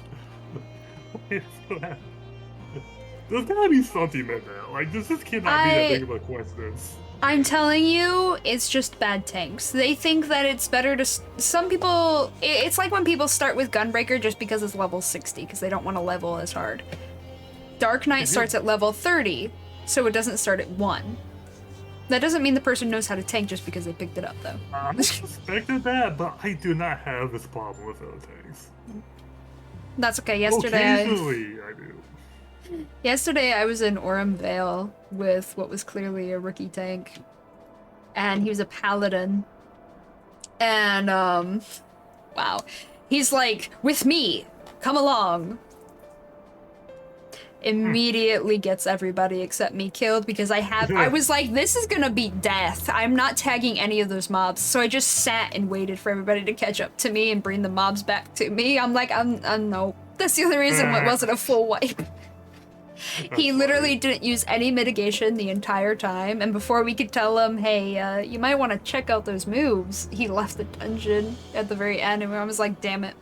There's gotta be something in there. Like, this just cannot be that big of a coincidence.
I'm telling you, it's just bad tanks. They think that it's better to... Some people... It's like when people start with Gunbreaker just because it's level 60, because they don't want to level as hard. Dark Knight starts at level 30, so it doesn't start at 1. That doesn't mean the person knows how to tank just because they picked it up, though.
I suspected that, but I do not have this problem with those tanks.
That's okay. Yesterday
Occasionally, I do.
Yesterday I was in Orem Vale with what was clearly a rookie tank. And he was a paladin. And, wow. He's like, with me, come along. Immediately gets everybody except me killed because I was like, this is gonna be death. I'm not tagging any of those mobs. So I just sat and waited for everybody to catch up to me and bring the mobs back to me. I'm like, I'm no. That's the only reason it wasn't a full wipe. He literally didn't use any mitigation the entire time, and before we could tell him, hey, you might want to check out those moves, he left the dungeon at the very end, and I was like, damn it.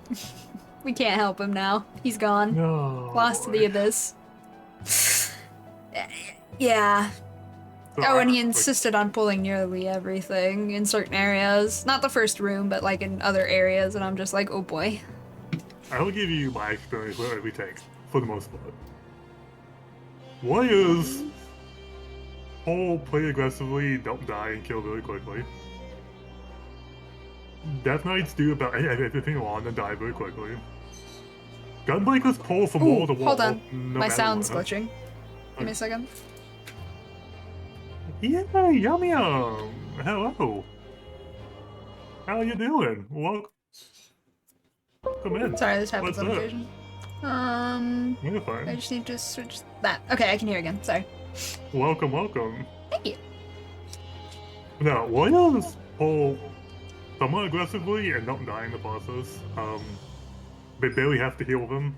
We can't help him now. He's gone.
No.
Lost to the abyss. Yeah.
So
Oh, and he insisted on pulling nearly everything in certain areas. Not the first room, but like in other areas, and I'm just like, oh boy.
I will give you my experience with every tank, for the most part. Warriors play aggressively, don't die, and kill very quickly. Death Knights do about everything on and die very quickly. Gunbreakers pull from wall to wall.
Hold on.
No
My
matter
sound's
what.
glitching. Give me a second.
Yeah, yum yum. Hello. How you doing? Welcome. Come in.
Sorry, this happens
What's
on
up?
occasion.
You're fine.
I just need to switch that. Okay, I can hear again. Sorry.
Welcome, welcome.
Thank you.
Now, warriors pull somewhat aggressively and don't die in the process. They barely have to heal them.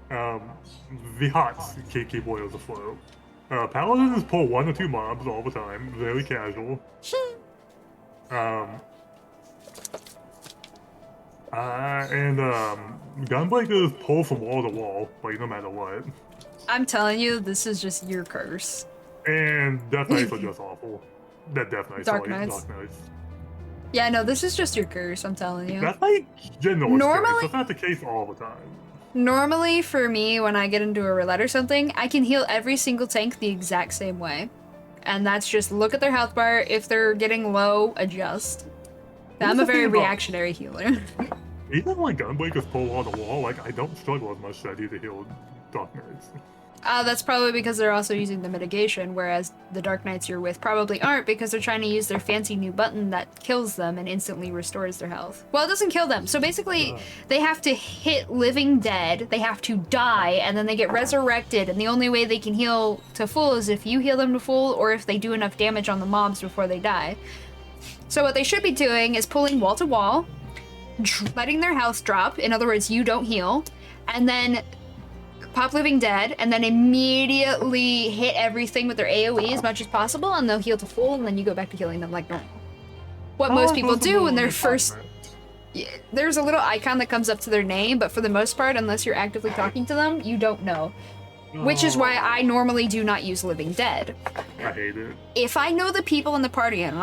The hots keep oils afloat. Paladins pull 1 or 2 mobs all the time, very casual. And gunbreakers pull from wall to wall, like no matter what.
I'm telling you, this is just your curse.
And Death Knights are just awful. Death Knights,
Dark
sorry,
Knights.
Dark Knights.
Yeah, no, this is just your curse, I'm telling you.
That's like general
Normally-
experience. That's not the case all the time.
Normally, for me, when I get into a roulette or something, I can heal every single tank the exact same way. And that's just look at their health bar. If they're getting low, adjust. I'm a very reactionary healer.
Even when gunbreakers pull wall to wall, like I don't struggle as much as I do to heal Dark Knights.
That's probably because they're also using the mitigation, whereas the Dark Knights you're with probably aren't because they're trying to use their fancy new button that kills them and instantly restores their health. Well, it doesn't kill them. So basically, they have to hit living dead, they have to die, and then they get resurrected, and the only way they can heal to full is if you heal them to full or if they do enough damage on the mobs before they die. So what they should be doing is pulling wall to wall, letting their health drop, in other words, you don't heal, and then pop living dead, and then immediately hit everything with their AoE as much as possible, and they'll heal to full, and then you go back to healing them like normal. What most people do when they're first... Yeah, there's a little icon that comes up to their name, but for the most part, unless you're actively talking to them, you don't know. Which is why I normally do not use living dead.
I hate it.
If I know the people in the party and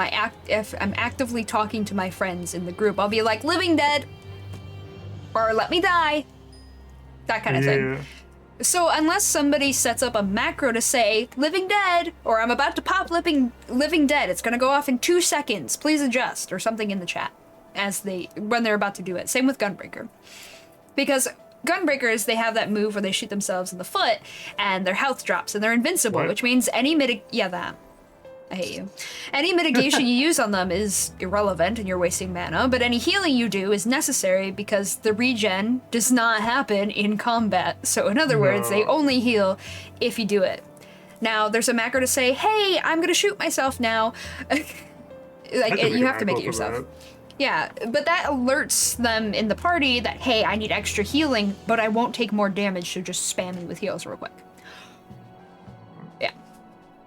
if I'm actively talking to my friends in the group, I'll be like, living dead, or let me die, that kind of thing. So unless somebody sets up a macro to say, living dead, or I'm about to pop living dead, it's gonna go off in 2 seconds, please adjust, or something in the chat when they're about to do it. Same with Gunbreaker. Because Gunbreakers, they have that move where they shoot themselves in the foot, and their health drops, and they're invincible, which means any I hate you. Any mitigation you use on them is irrelevant and you're wasting mana, but any healing you do is necessary because the regen does not happen in combat. So in other words, they only heal if you do it. Now, there's a macro to say, hey, I'm gonna shoot myself now. You have to make it yourself. Yeah, but that alerts them in the party that, hey, I need extra healing, but I won't take more damage, so just spam me with heals real quick. Yeah.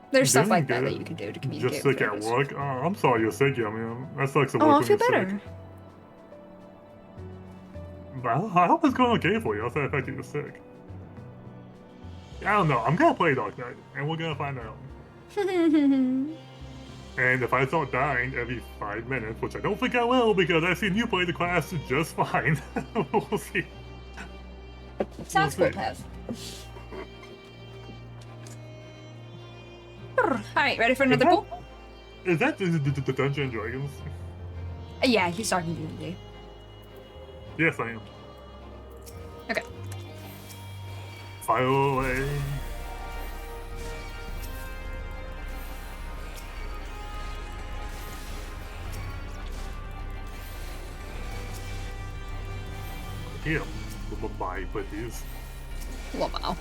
There's stuff like that you can do to communicate.
Just sick at work? Oh, I'm sorry you're sick, I mean, that sucks to work
Oh, I'll
when
feel
you're
better.
sick. But I hope it's going okay for you, outside the fact that you're sick. I don't know, I'm gonna play Dark Knight, and we're gonna find out. And if I start dying every 5 minutes, which I don't think I will because I've seen you play the class just fine, we'll see.
Sounds cool, Pav. Alright, ready for another pool?
Is that the Dungeons and Dragons?
Yeah, he's talking to D&D.
Yes, I am.
Okay.
Fire away. Yeah, bye, please.
Wow.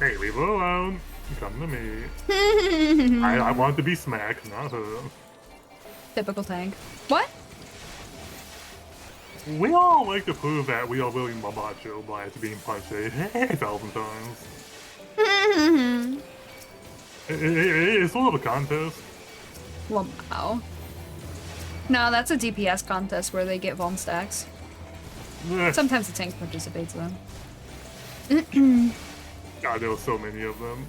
Hey, leave her alone. Come to me. I want to be smacked, not her.
Typical tank. What?
We all like to prove that we are really macho by being punched 8,000 times. It's sort of a contest.
Wow. No, that's a DPS contest where they get vuln stacks. Sometimes the tank participates though.
God, there were so many of them.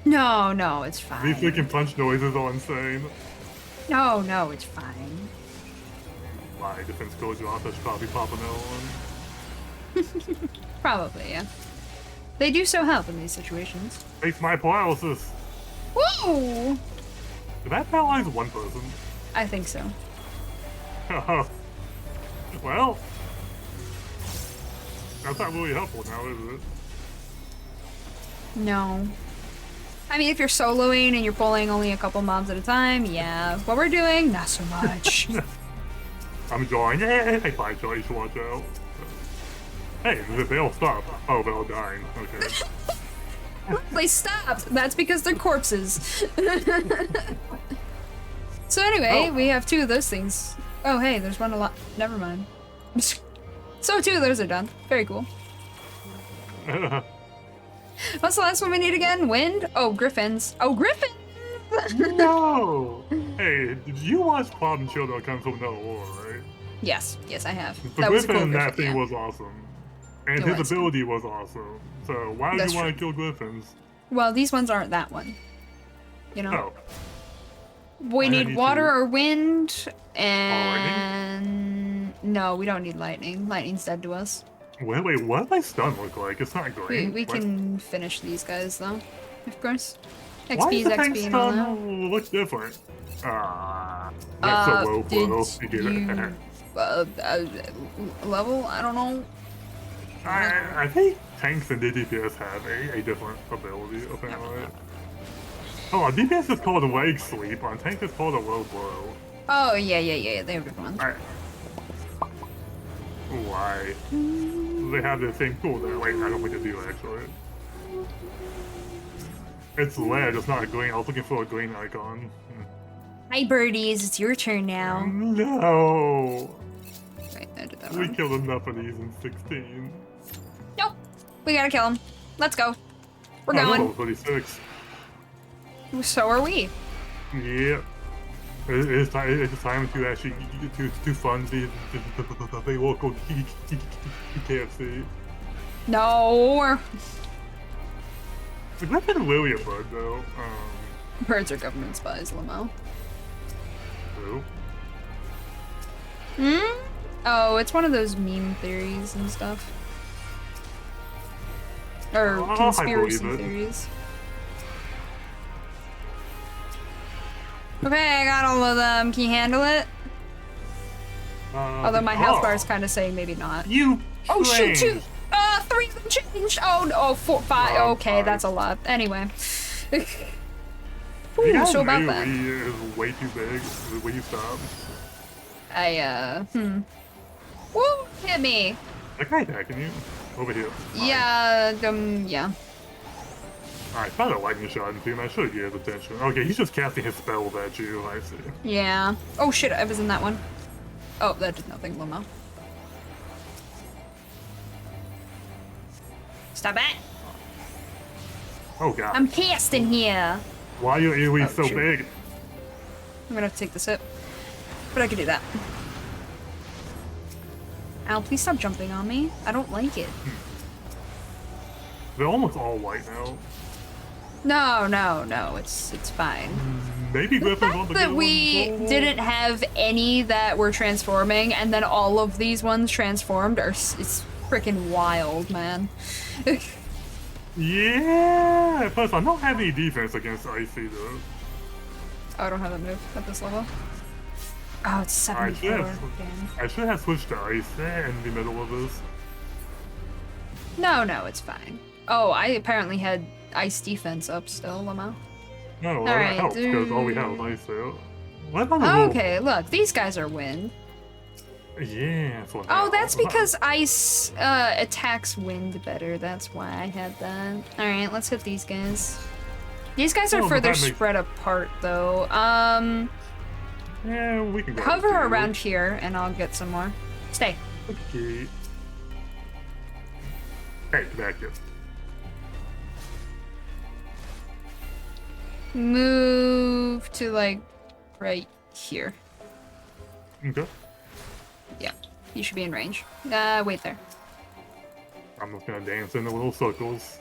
No, it's fine.
These freaking punch noises are insane.
No, it's fine.
My defense goes off, I should probably pop another one.
Probably, yeah. They do so help in these situations.
Face my paralysis.
Whoa!
Did that paralyze one person?
I think so.
Well, that's not really helpful now, is it?
No. I mean, if you're soloing and you're pulling only a couple mobs at a time, yeah. What we're doing, not so much.
I'm drawing. Hey, bye, Joy, you should watch out. Hey, they all stopped. Oh, they're all dying. Okay.
They stopped. That's because they're corpses. So anyway,
Oh.
we have 2 of those things. Oh hey, there's one a lot. Never mind. So 2 of those are done. Very cool. What's the last one we need again? Wind? Oh, griffins. Oh, griffins!
No! Hey, did you watch Problem Children Come From No War, right?
Yes, yes, I have.
The
That was a
Griffin
cool
in that
griffin,
thing
yeah.
was awesome. And
It
his
was.
ability was awesome. So why would
That's
you want to
true.
kill Griffins?
Well, these ones aren't that one. You know?
Oh.
We
I
need
need
water
to-
or wind, and... No, we don't need lightning. Lightning's dead to us.
Wait, what does my stun look like? It's not green.
We
What-
can finish these guys, though. Of course.
Why
XP
does
is
the tank
XP and all that.
stun look different? That's so low, bro. You get it.
Level? I don't know.
I think tanks and DPS have a different ability, apparently. Oh, DPS is called a leg sleep, on tank it's called a low blow.
Oh, yeah, they have different ones.
Why? They have the same cooldown. Wait, I don't think they do, actually. It's red, it's not green. I was looking for a green icon.
Hi, birdies. It's your turn now.
No!
Wait, I did that
We
wrong.
killed enough of these in 16.
Nope. We gotta kill him. Let's go. We're
Oh,
going.
level 36.
So are we.
Yeah. It's time to actually to fund the local KFC.
No.
Is that been really a bug though?
Birds are government spies, Lamo.
Who?
Hmm? Oh, it's one of those meme theories and stuff. Or
Oh, I
conspiracy
believe it.
theories. Okay, I got all of them. Can you handle it? Although my health bar is kind of saying maybe not.
You.
Oh shoot,
trained.
2! 3 of them changed! Oh no, 4, 5.
Oh,
Okay,
5.
that's a lot. Anyway.
You
Ooh,
guys
so about
knew
that.
Lee is way too big. Will you stop?
Woo! Hit me!
That guy attacking you? Over here.
Yeah, yeah.
I found a lightning shot into him. I should get his attention. Okay, he's just casting his spells at you. I see.
Yeah. Oh shit, I was in that one. Oh, that did nothing, Limo. Stop it!
Oh god.
I'm pissed in here!
Why are your AoE
Oh,
so
shoot.
big?
I'm gonna have to take this hit. But I could do that. Ow, please stop jumping on me. I don't like it.
They're almost all white now.
No, it's fine.
Maybe
The
Griffin's on
fact
the
that
good
we
one.
didn't have any that were transforming, and then all of these ones transformed, it's freaking wild, man.
Yeah. Plus, I don't have any defense against Icy though.
Oh, I don't have that move at this level. Oh, it's
I
74.
should,
Damn.
I should have switched to Ice in the middle of this.
No, it's fine. Oh, I apparently had ice defense up still, Lamo.
No, well,
Alright,
that helps because all we have is Ice there. What about the
Oh,
little-
okay, look, these guys are wind.
Yeah. For
Oh,
now.
that's because ice attacks wind better. That's why I had that. Alright, let's hit these guys. These guys are
Oh, but
further
that makes-
spread apart, though.
Yeah, we can go.
Hover
too.
around here, and I'll get some more. Stay.
Okay. Hey, back here.
Move to, like, right here.
Okay.
Yeah, you should be in range. Wait there.
I'm just gonna dance in the little circles.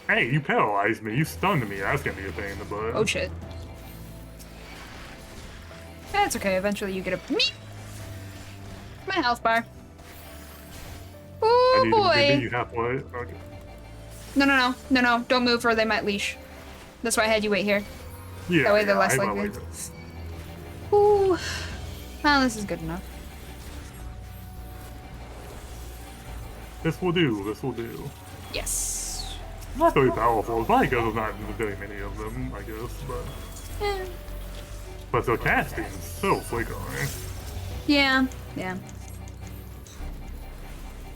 Hey, you paralyzed me. You stunned me. That's gonna be a pain in the butt.
Oh shit. That's okay, eventually you get a me. My health bar.
I
Oh
need to meet
boy.
you halfway. Okay.
No, don't move or they might leash. That's why I had you wait here.
Yeah.
That way they're
yeah,
less
I
likely.
like it.
Ooh. Well, this is good enough.
This will do. This will do.
Yes.
Not very powerful. It's probably because there's not very many of them, I guess. But
Eh.
but their casting is so flickering.
Yeah.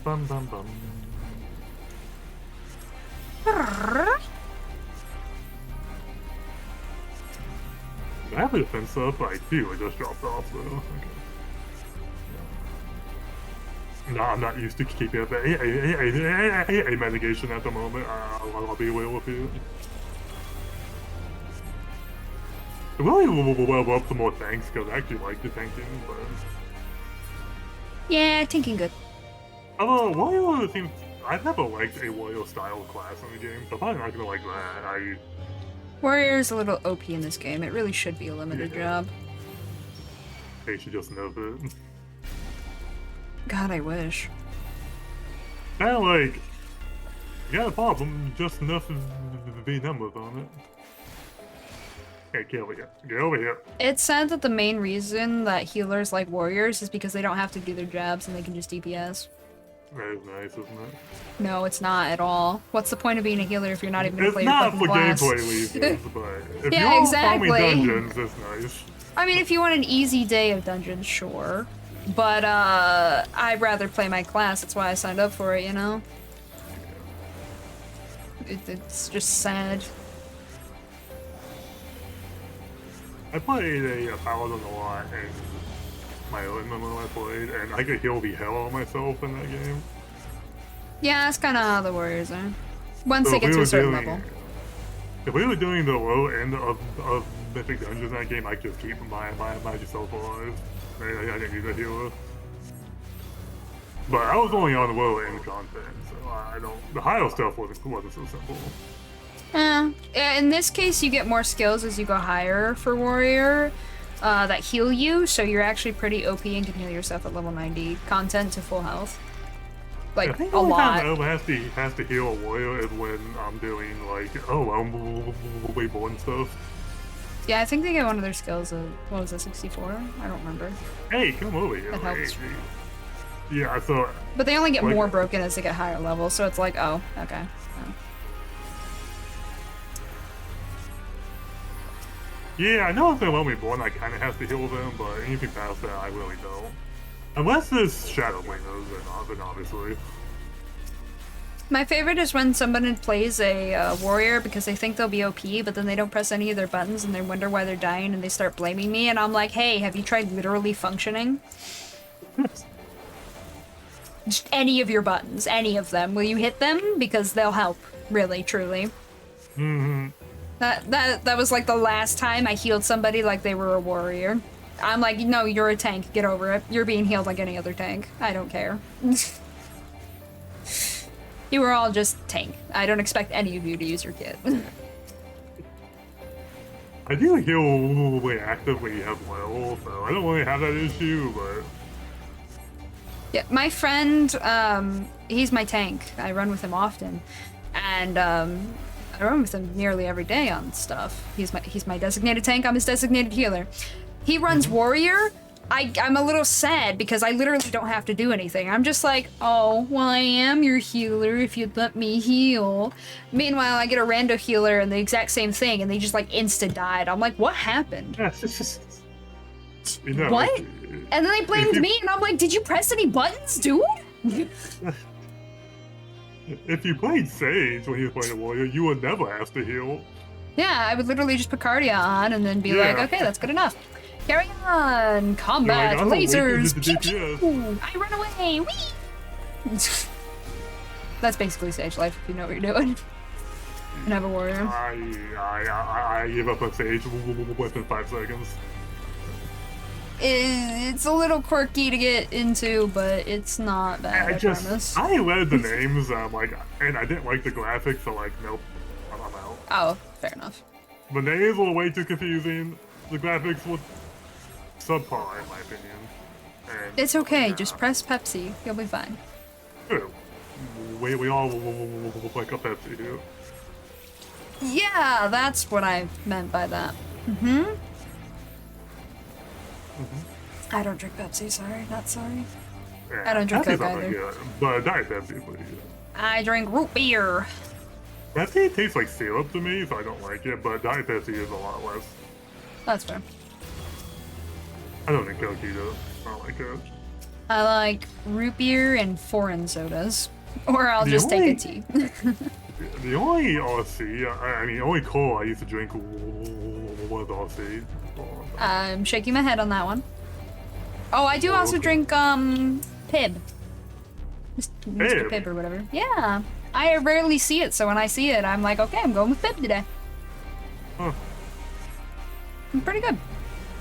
Bum bum bum. I have a defense up? I do. It just dropped off though. Okay. No, I'm not used to keeping up a mitigation at the moment. I'll be real with you. It really will up to more tanks because I actually like the tanking, but.
Yeah, tanking good.
Although Warrior seems, I've never liked a Warrior style class in the game, so I'm probably not gonna like that.
Warrior's a little OP in this game. It really should be a limited job.
They should just know it.
God, I wish.
Kinda like, you got a problem, just enough V numbers on it. Hey, get over here. Get over here.
It's sad that the main reason that healers like warriors is because they don't have to do their jabs and they can just DPS.
That is nice, isn't it?
No, it's not at all. What's the point of being a healer if you're not even gonna
It's
play your
not
fucking
for
class?
gameplay reasons, but if
Yeah,
you're
exactly.
farming dungeons, it's nice.
I mean, if you want an easy day of dungeons, sure. But, I'd rather play my class. That's why I signed up for it, you know? It's just sad.
I played a Paladin a lot in my own MMO I played, and I could heal the hell out of myself in that game.
Yeah, that's kind of how the warriors are. Once
So
they
if
get
we
to
were
a certain
doing-
level.
If we were doing the low end of Mythic Dungeons in that game, I could just keep my myself alive. I didn't need a healer. But I was only on the low end content, so I don't. The higher stuff wasn't so simple.
In this case, you get more skills as you go higher for warrior that heal you, so you're actually pretty OP and can heal yourself at level 90 content to full health. Like,
I think
a
the only
lot.
time Elf has to heal a warrior is when I'm doing like way born stuff.
Yeah, I think they get one of their skills of, what was it, 64? I don't remember.
Hey, come over here.
That helps.
Hey. Yeah, so
But they only get
Like-
more broken as they get higher levels, so it's like, oh, okay. Oh.
yeah, I know if they let me born, I kind of have to heal them, but anything past that, I really don't. Unless it's Shadow Wingers, then obviously.
My favorite is when someone plays a warrior because they think they'll be OP, but then they don't press any of their buttons and they wonder why they're dying and they start blaming me, and I'm like, hey, have you tried literally functioning? Just any of your buttons, any of them. Will you hit them? Because they'll help, really, truly.
Mm-hmm.
That was like the last time I healed somebody like they were a warrior. I'm like, no, you're a tank, get over it. You're being healed like any other tank. I don't care. You were all just tank. I don't expect any of you to use your kit.
I do heal way actively as well, so I don't really have that issue, but...
Yeah, my friend, he's my tank. I run with him often. And, I run with him nearly every day on stuff. He's my designated tank, I'm his designated healer. He runs warrior. I'm a little sad because I literally don't have to do anything. I'm just like, oh, well, I am your healer if you'd let me heal. Meanwhile, I get a rando healer and the exact same thing, and they just like insta-died. I'm like, what happened?
You know,
What? And then they blamed me, and I'm like, did you press any buttons, dude?
If you played Sage when you were playing a warrior, you would never have to heal.
Yeah, I would literally just put Cardia on and then be
Yeah.
like, okay, that's good enough. Carry on! Combat!
You're like, I'm
lasers!
awakened to the
Pew,
DPS.
pew! I run away! Whee! That's basically Sage life if you know what you're doing. And have a warrior.
I give up on Sage within 5 seconds.
It's a little quirky to get into, but it's not bad, I promise.
I read the names, and I didn't like the graphics, so like, nope, I'm out.
Oh, fair enough.
The names were way too confusing. The graphics were subpar, in my opinion. And,
It's okay,
yeah.
just press Pepsi. You'll be fine.
True. We all look like a Pepsi here.
Yeah, that's what I meant by that. Mm-hmm. I don't drink Pepsi, sorry, not sorry.
Yeah,
I don't drink
Pepsi's
Coke
not that
either.
good, but Diet Pepsi is pretty good.
I drink root beer.
Pepsi tastes like syrup to me, so I don't like it, but Diet Pepsi is a lot less.
That's fair.
I don't drink Coke either. I don't like Coke.
I like root beer and foreign sodas. Or I'll
The
just take a
only-
tea.
The only RC, I mean, only cola I used to drink was RC.
I'm shaking my head on that one. Oh, I do also drink, Pib. Mr. Pib or whatever. Yeah. I rarely see it, so when I see it, I'm like, okay, I'm going with Pib today.
Huh.
Pretty good.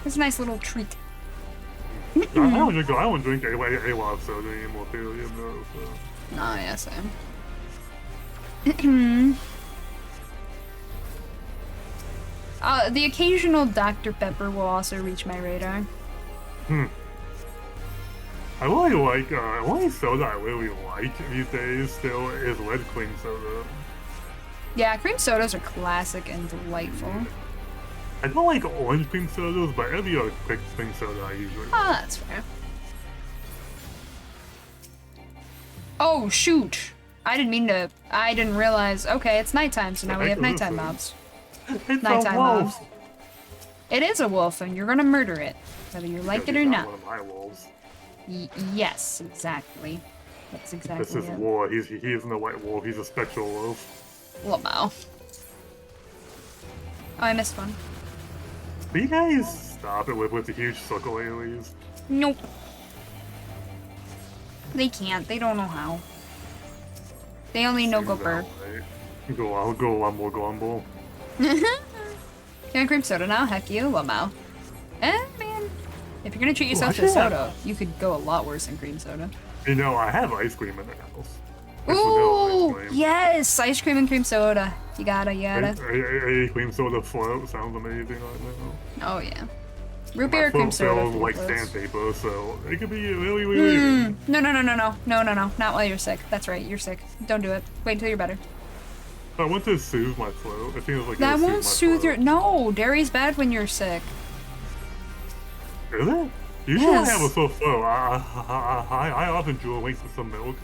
It's a nice little treat.
I don't drink A-Wild soda anymore, period, though, so.
Oh, yeah, same. The occasional Dr. Pepper will also reach my radar.
I really like, only soda I really like these days still is red cream soda.
Yeah, cream sodas are classic and delightful.
I don't like orange cream sodas, but every other cream soda I usually like.
Oh, that's fair. Oh, shoot. I didn't realize. Okay, it's nighttime, so now we have nighttime mobs.
It's
Nighttime
a wolf.
mobs. It is a wolf, and you're gonna murder it, whether you like it or not.
One of my wolves.
Yes, exactly. That's exactly
This is
it.
war. He isn't a white wolf. He's a spectral wolf.
Lamau. Oh, I missed one.
But you guys stop it with the huge suckle aliens.
Nope. They can't. They don't know how. They only know go burr.
Go on, more glumble.
Yeah, cream soda now. Heck you, Lamau. Man. If you're gonna treat yourself to a soda, you could go a lot worse than cream soda.
You know, I have ice cream in the house.
Ooh, yes! Ice cream and cream soda. You gotta.
A cream soda float sounds amazing right now.
Oh, yeah. Root beer or cream soda.
Feels like sandpaper, so it could be really good.
No. Not while you're sick. That's right, you're sick. Don't do it. Wait until you're better.
I want to soothe my throat. It feels like
that won't soothe your. No, dairy's bad when you're sick.
Is it? Usually I have a sore throat. I often draw links to some milk.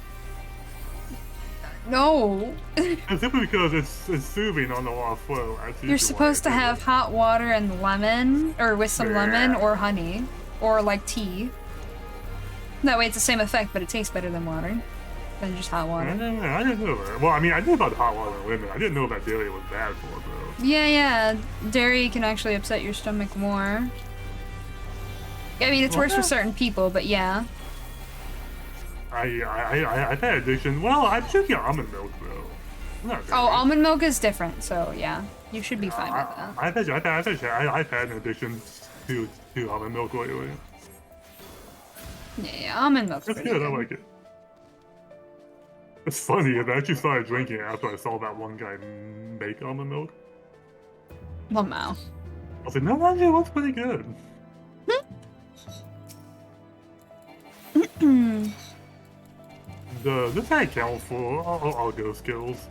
No.
And simply because it's soothing on the raw throat.
You're supposed to have hot water and lemon, or with some lemon or honey, or like tea. That way it's the same effect, but it tastes better than water. Than just hot water.
I didn't know that. Well, I mean, I knew about hot water and lemon. I didn't know that dairy was bad for it, though.
Yeah. Dairy can actually upset your stomach more. I mean, it's worse for certain people, but yeah.
I've had addiction. Well, I'm drinking almond milk, though. Not
Oh, almond milk is different, so yeah. You should be fine with that.
I've had an addiction to almond milk lately.
Yeah, almond milk's
It's
pretty
good,
good.
I like it. It's funny, I actually started drinking it after I saw that one guy make almond milk.
Lamau.
I was like, no, actually, it looks pretty good. Does that count for all ghost skills?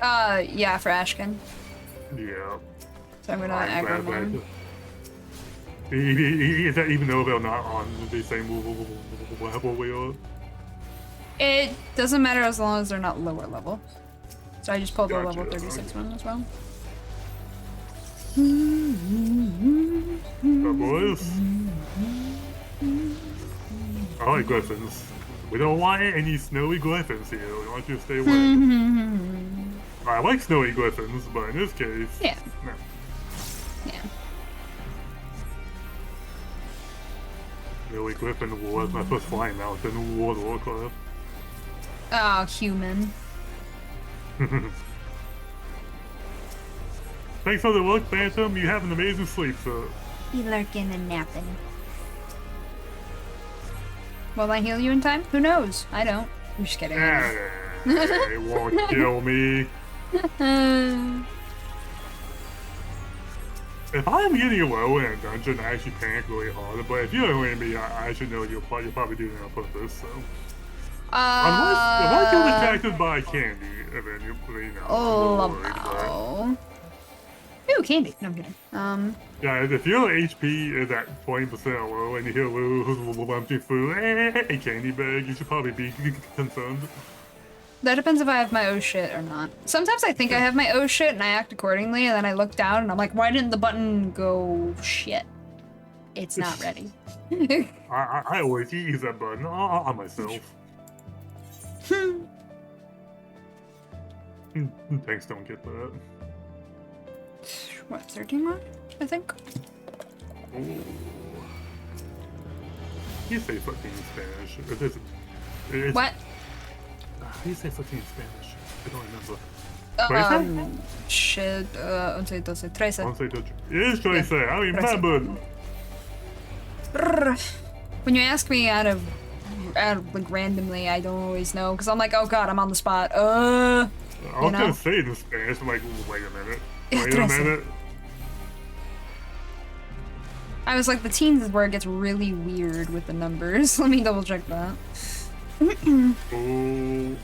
Yeah, for Ashkin.
Yeah.
So I'm gonna aggro more.
Even though they're not on the same level we are?
It doesn't matter as long as they're not lower level. So I just pulled the level 36 one as well.
Boys. I like griffins. We don't want any snowy griffins here. We want you to stay away. I like snowy griffins, but in this case,
yeah.
No.
Yeah.
Snowy griffin was my first flying mountain in World of Warcraft.
Oh, human.
Thanks for the look, Phantom. You have an amazing sleep, sir.
You lurking and napping. Will I heal you in time? Who knows? I don't. I'm just kidding.
It won't kill me. If I'm getting low in a dungeon, I actually panic really hard. But if you're annoying me, I should know you're probably doing it on purpose. So. Unless you're distracted by candy, and then you know.
Oh, ooh, candy. No, I'm kidding.
Yeah, if your HP is at 20% low and you hear who's lumping through a candy bag, you should probably be concerned.
That depends if I have my oh shit or not. Sometimes I think I have my oh shit and I act accordingly, and then I look down and I'm like, why didn't the button go shit? It's not ready.
I always use that button on myself. Tanks don't get that.
What, 13 more? I think?
Ooh. You say fucking in Spanish. It's,
What?
How do you say fucking in Spanish? I don't remember. What do you say?
Shit, 11, 12, 13.
Once I touch it. Yes, Trace,
Yeah,
I remember.
Brrr. When you ask me out of like randomly, I don't always know because I'm like, oh god, I'm on the spot.
I was
know?
gonna say it in Spanish. I'm like, wait a minute.
Yeah,
Wait a minute.
I was like, the teens is where it gets really weird with the numbers. Let me double check that.
Oh.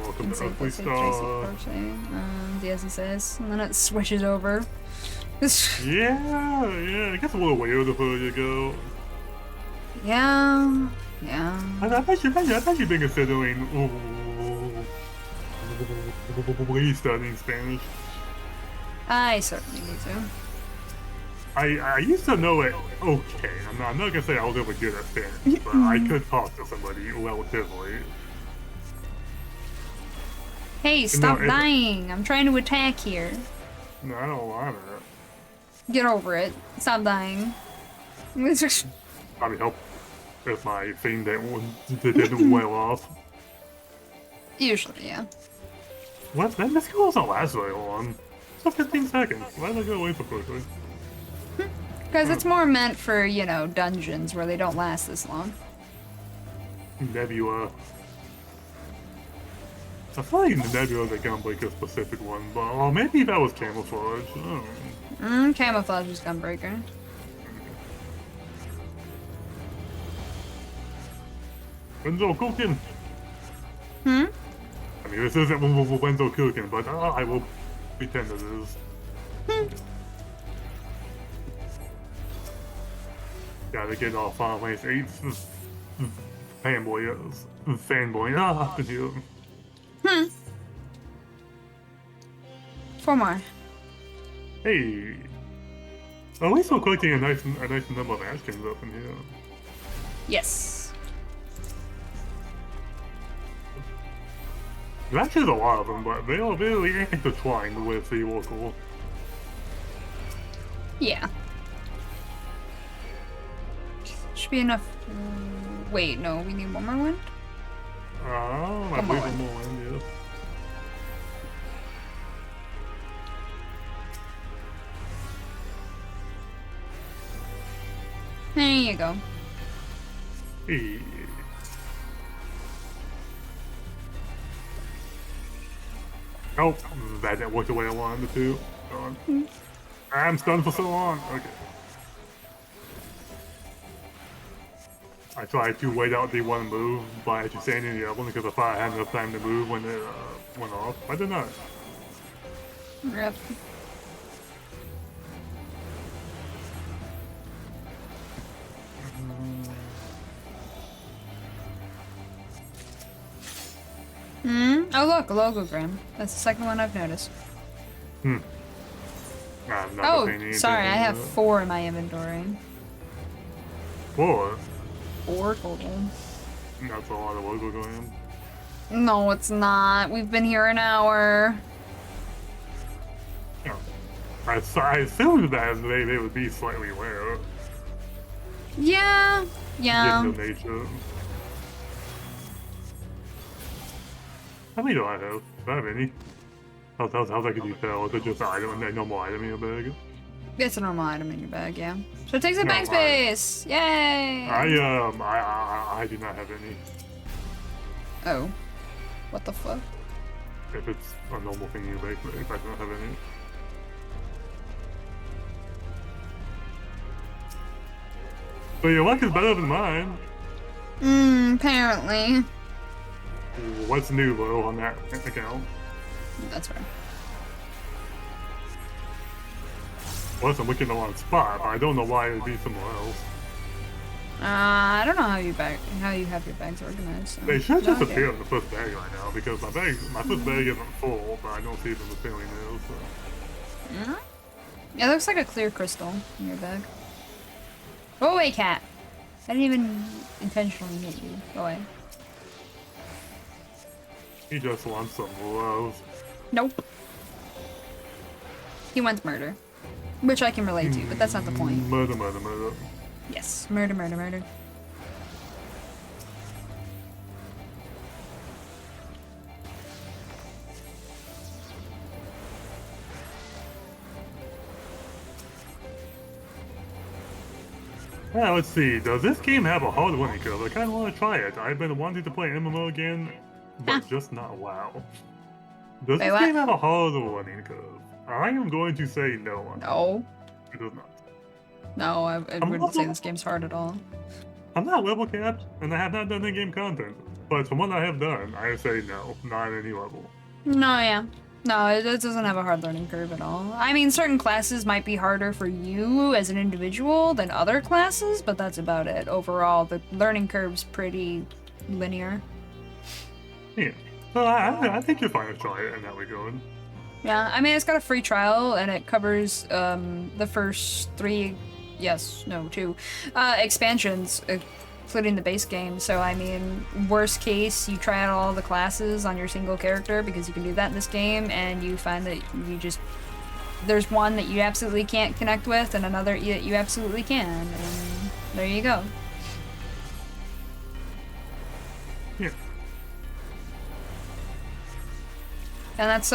Welcome to Ugly Star.
DSSS, and then it switches over.
Yeah, it gets a little weird before you go.
Yeah.
I bet you been considering studying Spanish.
I certainly need to.
I used to know it okay. I'm not gonna say I was ever good at Spanish, but I could talk to somebody relatively.
Hey, stop dying! I'm trying to attack here.
No, I don't want it.
Get over it. Stop dying.
Probably help if my thing didn't wear off.
Usually, yeah.
What? This call doesn't last very long. It's like 15 seconds. Why did I go away so quickly?
Because it's more meant for, you know, dungeons where they don't last this long.
Nebula. I feel like Nebula they can't break a specific one, but maybe that was camouflage. I don't know.
Camouflage is Gunbreaker.
Renzo cooking.
Hmm?
I mean, this isn't Renzo cooking, but I will pretend it is. Gotta get all Final Fantasy 8 fanboy up in here.
4 more.
Hey. At least we're collecting a nice number of Ashkins up in here.
Yes.
There's actually a lot of them, but they are really intertwined with the local.
Yeah. Should be enough. Wait, no, we need one more one?
I believe one more one, yes.
There you go.
Hey. Oh, that didn't work the way I wanted it to. Gone. I'm stunned for so long. Okay. I tried to wait out the one move by actually standing in the other one because I thought I had enough time to move when it went off. I did not.
Rip. Oh look, a logogram. That's the second one I've noticed. Oh, sorry, I have 4 in my inventory.
4?
4 total.
That's a lot of logograms.
No, it's not. We've been here an hour.
Yeah. I assumed that they would be slightly rare.
Yeah.
Given the nature. How many do I have? Do I have any? How's that can you tell? Is it just a normal item in your bag?
It's a normal item in your bag, yeah. So it takes up bag space! Yay!
I do not have any.
Oh. What the fuck?
If it's a normal thing in your bag, if I don't have any. So your luck is better than mine.
Apparently.
What's new, though, on that account?
That's right.
Unless I'm looking in the wrong spot, but I don't know why it would be somewhere else.
I don't know how you have your bags organized. So.
They should just appear in the first bag right now because my first bag isn't full, but I don't see them appearing now. So.
Yeah, it looks like a clear crystal in your bag. Go away, cat. I didn't even intentionally hit you. Go away.
He just wants some love.
Nope. He wants murder. Which I can relate to, but that's not the point.
Murder, murder, murder.
Yes, murder, murder, murder.
Yeah, let's see. Does this game have a hard learning curve? I kind of want to try it. I've been wanting to play MMO again, but just not WoW. Does
Wait,
this
what?
game have a hard learning curve? I am going to say no.
No.
It does not.
No, I wouldn't say this game's hard at all.
I'm not level capped, and I have not done in-game content. But from what I have done, I say no, not at any level.
No, yeah. No, it doesn't have a hard learning curve at all. I mean, certain classes might be harder for you as an individual than other classes, but that's about it. Overall, the learning curve's pretty linear.
Yeah. So I think you're fine to try it in that regard.
Yeah, I mean, it's got a free trial, and it covers the first two expansions, including the base game. So, I mean, worst case, you try out all the classes on your single character, because you can do that in this game, and you find that there's one that you absolutely can't connect with, and another that you absolutely can, and there you go.
Yeah.
And that's,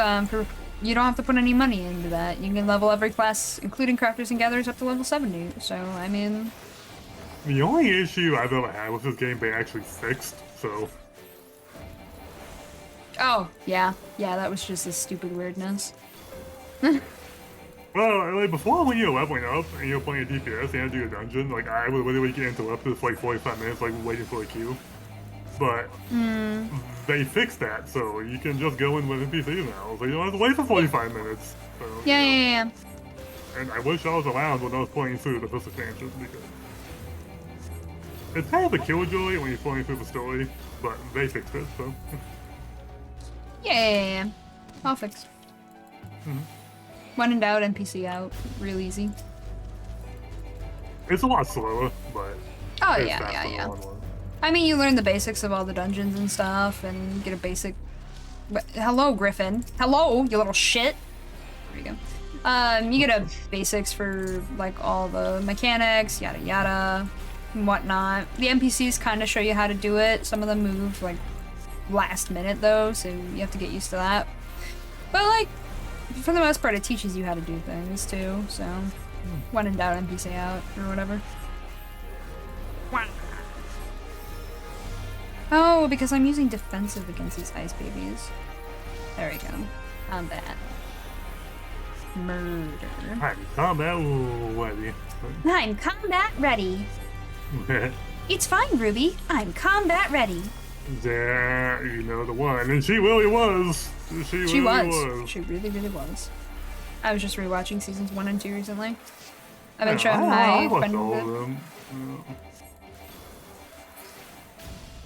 you don't have to put any money into that. You can level every class, including crafters and gatherers, up to level 70. So, I mean...
The only issue I've ever had with this game they actually fixed, so...
Oh, yeah. Yeah, that was just a stupid weirdness.
Well, like, before when you're leveling up and you're playing DPS and you do a dungeon, like, I would literally get interrupted for like 45 minutes, like, waiting for a queue. But they fixed that, so you can just go in with NPCs now, so you don't have to wait for 45 minutes. So,
Yeah.
And I wish I was around when I was playing through the first expansion, because it's kind of a killjoy when you're playing through the story, but they fixed it, so.
Yeah. All fixed. When in doubt, NPC out. Real easy.
It's a lot slower, but
Oh,
it's
yeah.
faster in the long run.
I mean, you learn the basics of all the dungeons and stuff, and you get a basic... Hello, Griffin. Hello, you little shit. There you go. You get a basics for, like, all the mechanics, yada yada, and whatnot. The NPCs kind of show you how to do it. Some of them move, like, last minute, though, so you have to get used to that. But, like, for the most part, it teaches you how to do things, too, so... When in doubt, NPC out, or whatever. Oh, because I'm using defensive against these ice babies. There we go. Combat. Murder.
I'm combat ready.
I'm combat ready. It's fine, Ruby. I'm combat ready.
There, you know the one, and she really was. She really was.
She really, really was. I was just rewatching seasons 1 and 2 recently. I've been
Yeah,
showing
I
my
watched
friend
all
it.
of them. Yeah.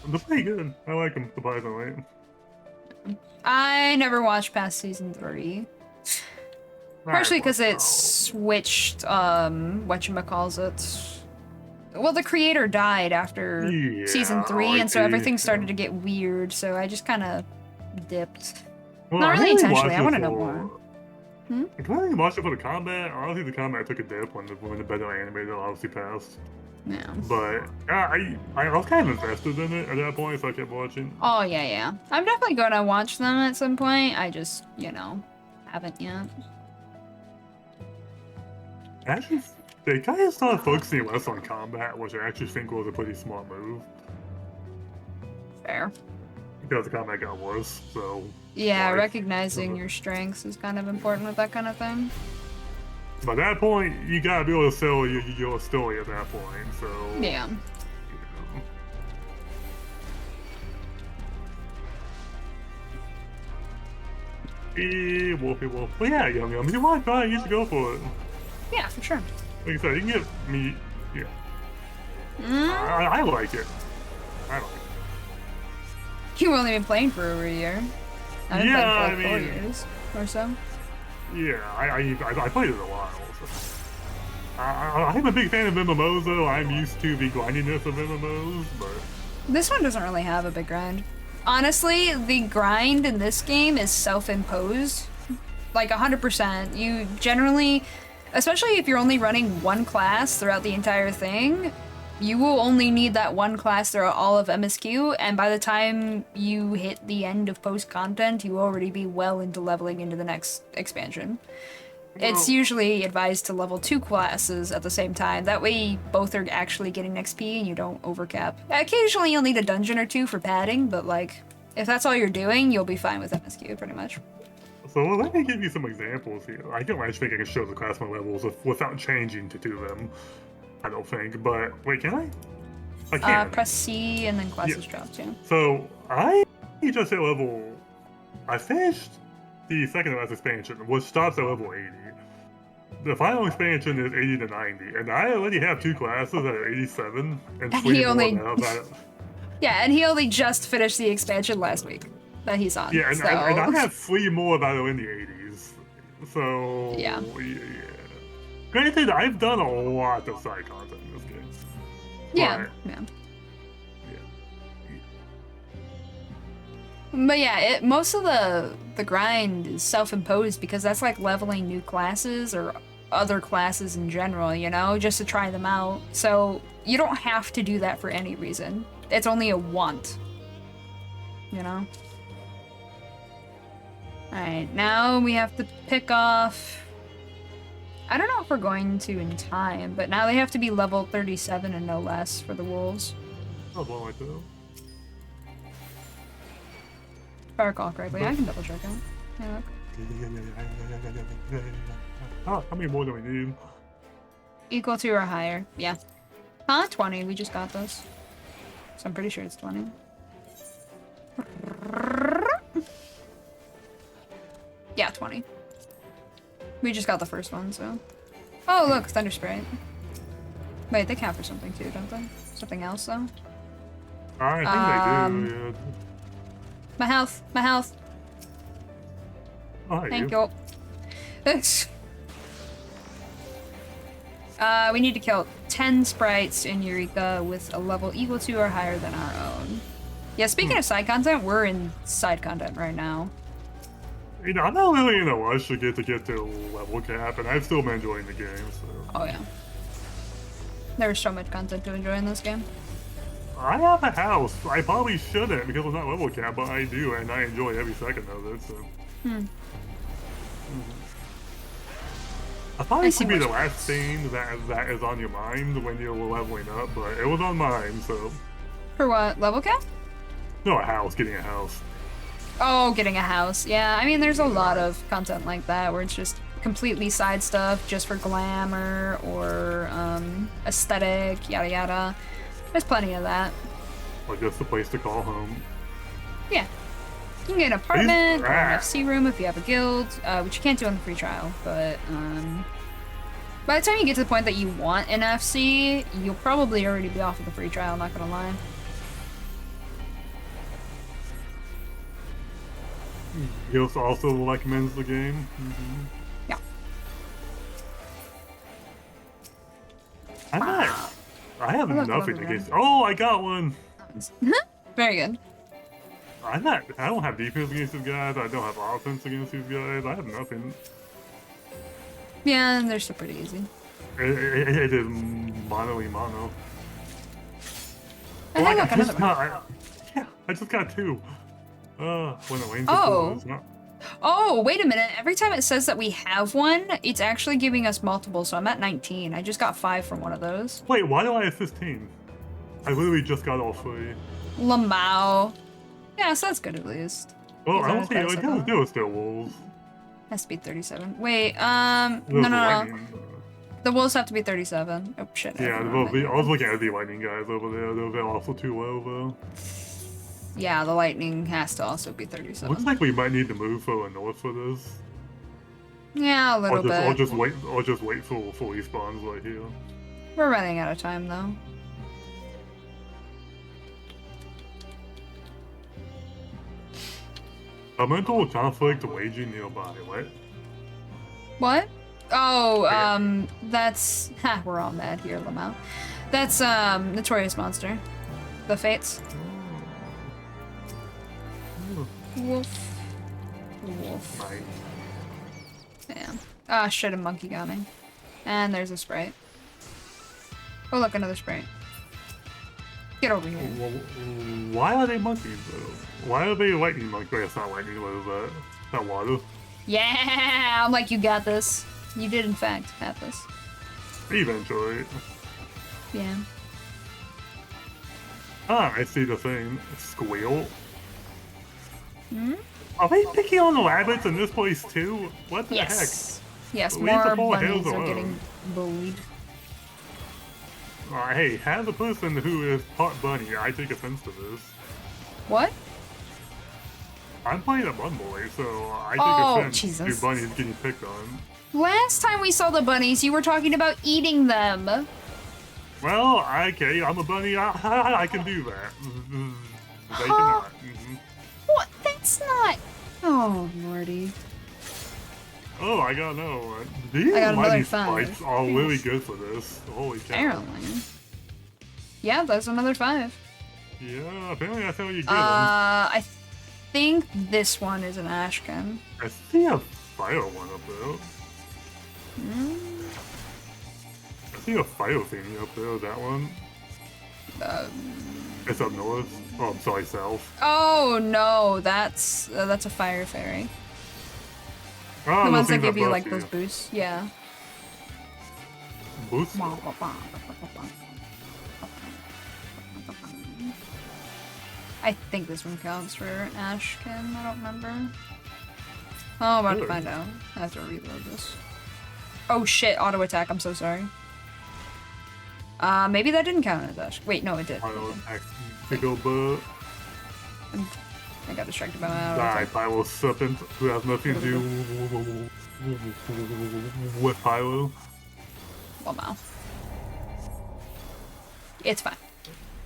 They're pretty good. I like them, surprisingly.
I never watched past season 3. Partially because it switched, whatchamacallit. Well, the creator died after season 3, and so everything started to get weird, so I just kind of dipped.
Well,
Not really intentionally, I want to know
for-
more.
I kind of watched it for the combat. Honestly, the combat took a dip when the better animator obviously passed.
Yeah.
But I was kind of invested in it at that point, so I kept watching.
Oh, yeah. I'm definitely going to watch them at some point. I just, haven't yet.
Actually, they kind of started focusing less on combat, which I actually think was a pretty smart move.
Fair.
Because the combat got worse, so...
Yeah,
like,
recognizing your strengths is kind of important with that kind of thing.
By that point, you gotta be able to sell your story at that point, so...
Yeah.
Wolfie wolf. Well, yeah, Yum Yum, if you want to try it, you should go for it.
Yeah, for sure.
Like I said, you can get meat. Yeah. I like it. I like it.
You've only been playing for over a year. I've been playing for 4 years or so.
Yeah, I played it a while. So. I'm a big fan of MMOs, though. I'm used to the grindiness of MMOs, but...
This one doesn't really have a big grind. Honestly, the grind in this game is self-imposed. Like, 100%. You generally... Especially if you're only running one class throughout the entire thing, you will only need that one class throughout all of MSQ, and by the time you hit the end of post content, you will already be well into leveling into the next expansion. It's usually advised to level 2 classes at the same time. That way both are actually getting XP and you don't overcap. Occasionally you'll need a dungeon or two for padding, but like, if that's all you're doing, you'll be fine with MSQ pretty much.
So let me give you some examples here. I don't actually think I can show the class levels without changing to do them. I don't think, but wait, can I? I can.
Press C and then classes drop too.
So I just hit level. I finished the second last expansion, which stops at level 80. The final expansion is 80 to 90, and I already have 2 classes at 87, and 3 more now.
Yeah, and he only just finished the expansion last week that he's on.
Yeah, and,
so...
and I have 3 more that are in the 80s. So
yeah.
Granted, I've done a lot of side content in this game.
Yeah, yeah. But yeah, most of the grind is self-imposed because that's like leveling new classes or other classes in general, you know, just to try them out. So you don't have to do that for any reason. It's only a want, you know? Alright, now we have to pick off... I don't know if we're going to in time, but now they have to be level 37 and no less for the wolves.
Oh, well, I do.
If I recall correctly, I can double check it. Yeah, look.
Oh, how many more do we need?
Equal to or higher, yeah. Huh? 20, we just got this. So I'm pretty sure it's 20. Yeah, 20. We just got the first one, so... Oh, look, Thunder Sprite. Wait, they count for something too, don't they? Something else, though?
I think they do, yeah.
My health, my health.
Oh,
Thank you. We need to kill 10 sprites in Eureka with a level equal to or higher than our own. Yeah, speaking of side content, we're in side content right now.
You know, I'm not really in a rush to get to level cap, and I've still been enjoying the game, so...
Oh, yeah. There's so much content to enjoy in this game.
I have a house. I probably shouldn't because it's not level cap, but I do, and I enjoy every second of it, so... I thought it should be the last thing that is on your mind when you're leveling up, but it was on mine, so...
For what? Level cap?
No, a house. Getting a house.
Oh, getting a house. Yeah, I mean, there's a lot of content like that where it's just completely side stuff just for glamour or aesthetic, yada yada. There's plenty of that.
Like, that's the place to call home.
Yeah. You can get an apartment or an FC room if you have a guild, which you can't do on the free trial, but by the time you get to the point that you want an FC, you'll probably already be off of the free trial, not gonna lie.
He also recommends the game.
Yeah.
I have nothing against. Oh, I got one.
Very good.
I don't have defense against these guys. I don't have offense against these guys. I have nothing.
Yeah, and they're still pretty easy.
It is mono. I just got 2. When the lane
Oh, wait a minute. Every time it says that we have one, it's actually giving us multiple, so I'm at 19. I just got 5 from one of those.
Wait, why do I have 15? I literally just got all 3.
Lamau. Yeah, so that's good at least.
Well, I don't think it doesn't do it still, wolves.
Has to be 37. Wait, no. The wolves have to be 37. Oh, shit.
Yeah, I was looking at the lightning guys over there. They're also too low, though.
Yeah, the lightning has to also be 37.
Looks like we might need to move further north for this.
Yeah, a little bit.
Or just wait for full respawns right here.
We're running out of time, though.
A mental conflict waging nearby, what?
What? Oh, that's... Ha, we're all mad here, Lamau. That's, Notorious Monster. The Fates. Wolf.
Right.
Damn. Ah, shit, a monkey got me. And there's a Sprite. Oh, look, another Sprite. Get over here.
Well, why are they monkeys, though? Why are they lightning monkeys? Wait, it's not lightning. What is that? Is that water?
Yeah! I'm like, you got this. You did, in fact, have this.
Eventually.
Yeah.
Ah, I see the thing. Squeal.
Hmm?
Are they picking on the rabbits in this place, too? What the
Yes. Yes,
Leave the
more
poor
bunnies
hens
are
alone.
getting bullied.
heck? Hey, as a person who is part bunny, I take offense to this.
What?
I'm playing a BunBoi, so I take
Oh,
offense
Jesus.
to bunnies getting picked on.
Last time we saw the bunnies, you were talking about eating them.
Well, okay, I'm a bunny. I can do that. They cannot.
What? That's not... Oh, Lordy.
Oh, I gotta know. These
I got another
money
5.
spikes are really good for this. Holy cow.
Apparently. Yeah, that's another 5.
Yeah, apparently that's how you get them.
I think this one is an Ashcan.
I see a fire one up there. I see a fire thingy up there, that one. It's up north. Oh, I'm sorry, south.
Oh no, that's a fire fairy.
Oh,
The
those
ones that
things
give you
buff
like those boosts. Yeah.
Boost?
I think this one counts for Ashcan. I don't remember. Oh, I'm about to find out. I have to reload this. Oh shit! Auto attack. I'm so sorry. Maybe that didn't count as Ash. Wait, no, it did.
Auto attack. Tickle butt.
I got distracted by my auto
Die,
attack.
Pyro Serpent, who has nothing to do with Pyro.
Well, no. It's fine.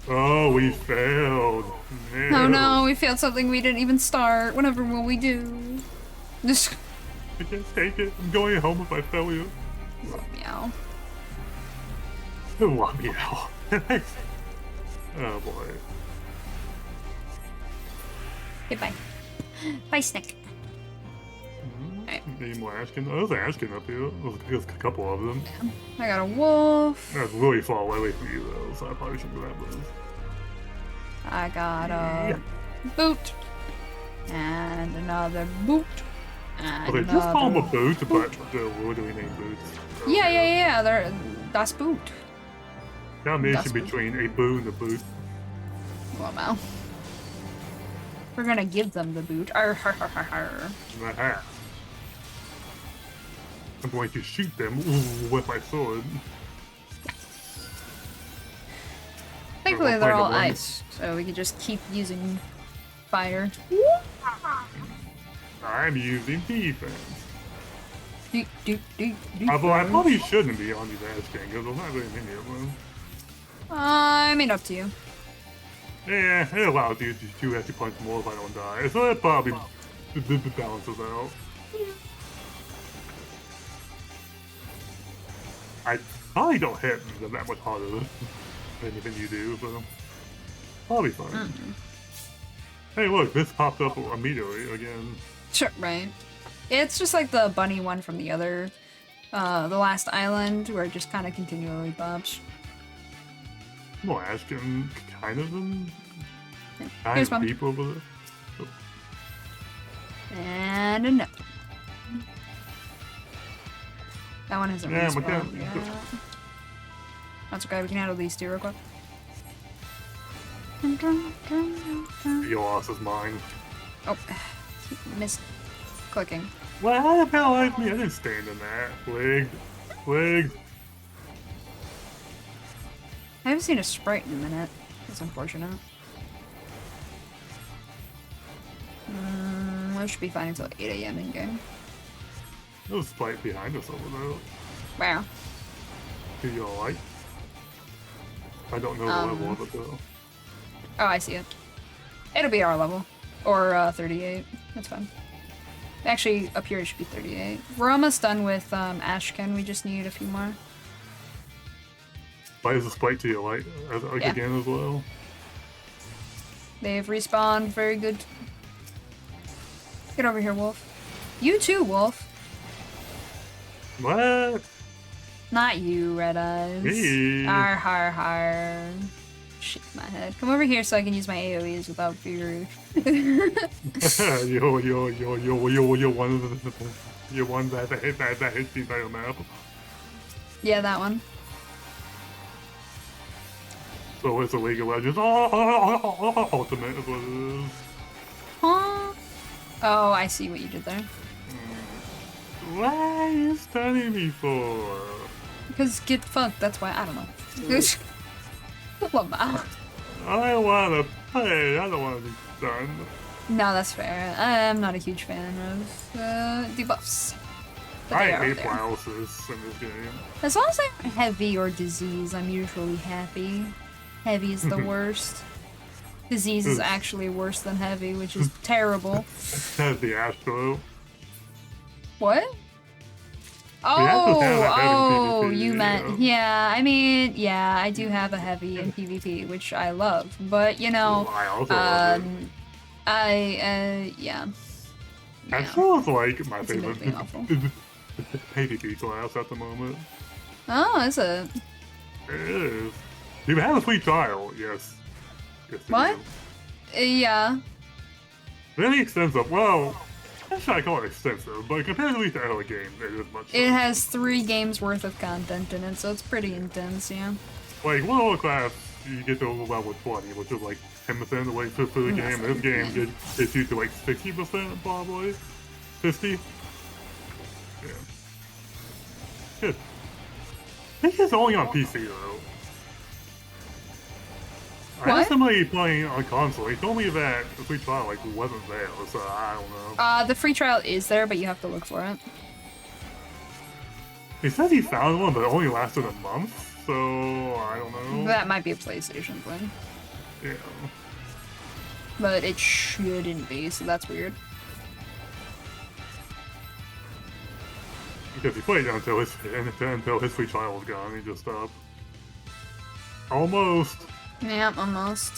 Oh, we failed.
Oh no, we failed something we didn't even start. Whatever will we do? Just
I can't take it. I'm going home if I fail you.
meow.
Let me out. Oh boy.
Goodbye. Bye, Snick.
Need more Ashkin. Oh, there's an Ashkin up here. There's a couple of them.
I got a wolf.
That's really far away from you though, so I probably shouldn't grab those.
I got a boot. And another boot. And
Okay, just call them a
another
boot, but they're literally named boots. So,
Yeah. They're das Boot.
Combination
That's
between a boo and a boot.
Well, now. We're gonna give them the boot. Arr, har, har, har, har.
Aha. I'm going to shoot them with my sword.
Thankfully,
I'll
they're
find
all
the one.
ice, so we can just keep using fire.
I'm using defense.
Do,
Although I probably shouldn't be on these Ashcan because there's not very many of them.
I mean, up to you.
Yeah, it allows you to actually punch more if I don't die, so it probably balances out. I probably don't hit them that much harder than you do, so probably fine. Hey, look, this popped up immediately again.
Sure, right. It's just like the bunny one from the other, the last island, where it just kind of continually pops.
Well, Ashkin kind of them. Kind
Here's
of
one.
deep over there. Oh.
And another. That one hasn't
Yeah,
respawned
McCann.
yet. That's okay, we can handle these two real quick.
Your loss is mine.
Oh, missed clicking.
Well, how the hell me? I didn't stand in that. Leg.
I haven't seen a sprite in a minute. That's unfortunate. We should be fine until 8 AM in game.
There's a spike behind us over there.
Wow.
Do you all like? I don't know the level of it though.
Oh, I see it. It'll be our level. Or 38. That's fine. Actually, up here it should be 38. We're almost done with Ashcan. We just need a few more.
Why is the spike to your light
Yeah.
again as well?
They've respawned. Very good. Get over here, Wolf. You too, Wolf.
What?
Not you, RedEyes.
Me.
Har har har. Shake my head. Come over here so I can use my AoEs without being rude.
You're one that hits the entire map.
Yeah, that one.
So it's a League of Legends ultimate is what it is.
Huh? Oh, I see what you did there.
Why are you stunning me for?
Because get fucked, that's why. I don't know. What about?
I wanna play, I don't wanna be stunned.
No, that's fair. I'm not a huge fan of debuffs. But
I
they are
hate
there.
paralysis in this game.
As long as I'm heavy or disease, I'm usually happy. Heavy is the worst. Disease is actually worse than heavy, which is terrible.
That's the Astro.
What?
Astro's kind of a heavy
Oh,
PvP,
you meant, yeah, I mean, yeah, I do have a heavy in PvP, which I love, but, you know,
I also love it.
yeah.
Astro is like my
It's
favorite
admittedly awful.
PvP class at the moment.
Oh, is it?
It is. Do you have a free trial? Yes. Yes, you
What?
do.
Yeah.
Really extensive. Well, actually I call it extensive, but comparatively to other games, it is much.
It has 3 games worth of content in it, so it's pretty intense, yeah.
Like one other class, you get to level 20, which is like 10% of the way through the game. This game gets you to like 60% probably, 50. Yeah. Good. I think it's only on PC though. I had
What?
somebody playing on console. He told me that the free trial like wasn't there, so I don't know.
The free trial is there, but you have to look for it.
He says he found one, but it only lasted a month, so I don't know.
That might be a PlayStation thing.
Yeah.
But it shouldn't be, so that's weird.
Because he played it until his free trial was gone, he just stopped. Almost.
Yeah, almost.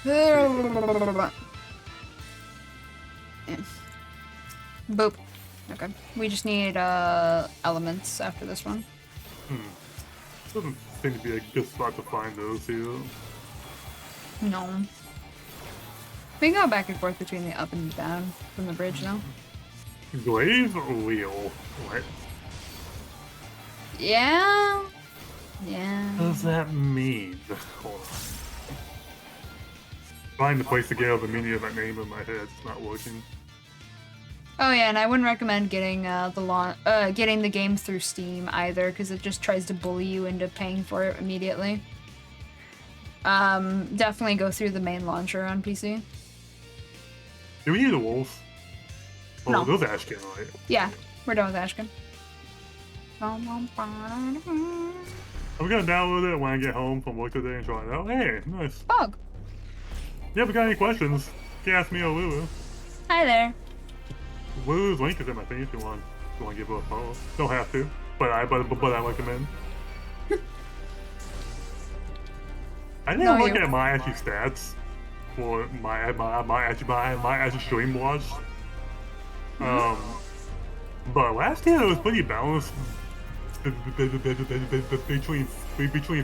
Yeah. Boop. Okay. We just need elements after this one.
Doesn't seem to be a good spot to find those here.
No. We can go back and forth between the up and down from the bridge though.
Glaive wheel. What
Yeah. Yeah.
does that mean? Hold on. Find the place to get out the meaning of that name in my head. It's not working.
Oh yeah, and I wouldn't recommend getting getting the game through Steam either, because it just tries to bully you into paying for it immediately. Definitely go through the main launcher on PC.
Do we need the wolves? Oh,
No.
those Ashkin, right?
Yeah, we're done with Ashkin.
I'm gonna download it when I get home from work today and try it out. Hey, nice.
Bog.
If you ever got any questions, you can ask me or Lulu.
Hi there.
Lulu's link is in my thing if you want to give her a follow. Don't have to, but I recommend. I didn't
No,
look
you-
at my actual stats for my actual stream watch. But last year it was pretty balanced between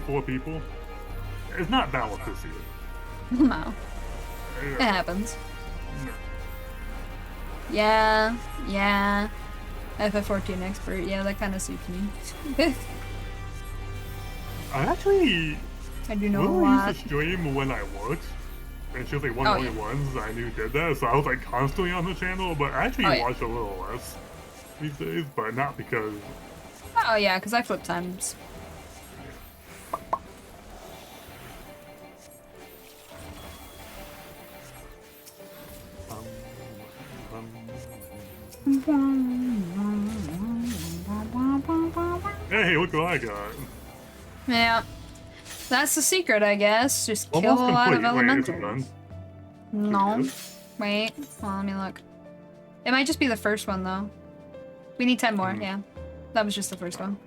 4 people. It's not balanced this year.
No. It happens. Yeah. FF14 expert. Yeah, that kind of suits me.
I actually
I do know a
Lulu
lot.
used to stream when I worked. And she was like one
Oh,
of the only ones I knew did that, so I was like constantly on the channel, but I actually watch a little less these days, but not because...
Oh yeah, because I flip times.
Hey, look what I got.
Yeah. That's the secret, I guess. Just kill
Almost
a lot of
complete. Wait, is it
elementals.
done?
No.
Yes.
Wait. Well, let me look. It might just be the first one, though. We need 10 more, yeah. That was just the first one.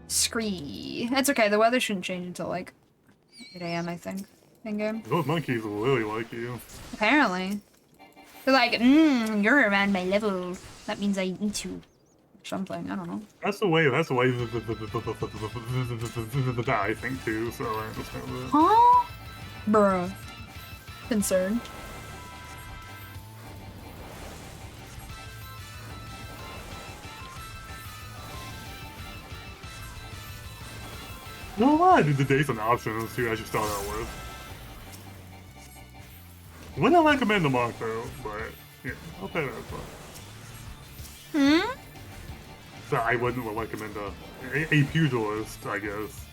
Scree. It's okay, the weather shouldn't change until, like, 8 AM, I think. In-game.
Those monkeys really like you.
Apparently. They're like, you're around my level. That means I eat you. something. I don't know.
That's the way that I think too, so I understand that.
Huh? Bruh. Concerned.
No lie, the decent options to actually start out with. Wouldn't recommend the monk though, but yeah, I'll pay that for. So I wouldn't recommend a pugilist, I guess.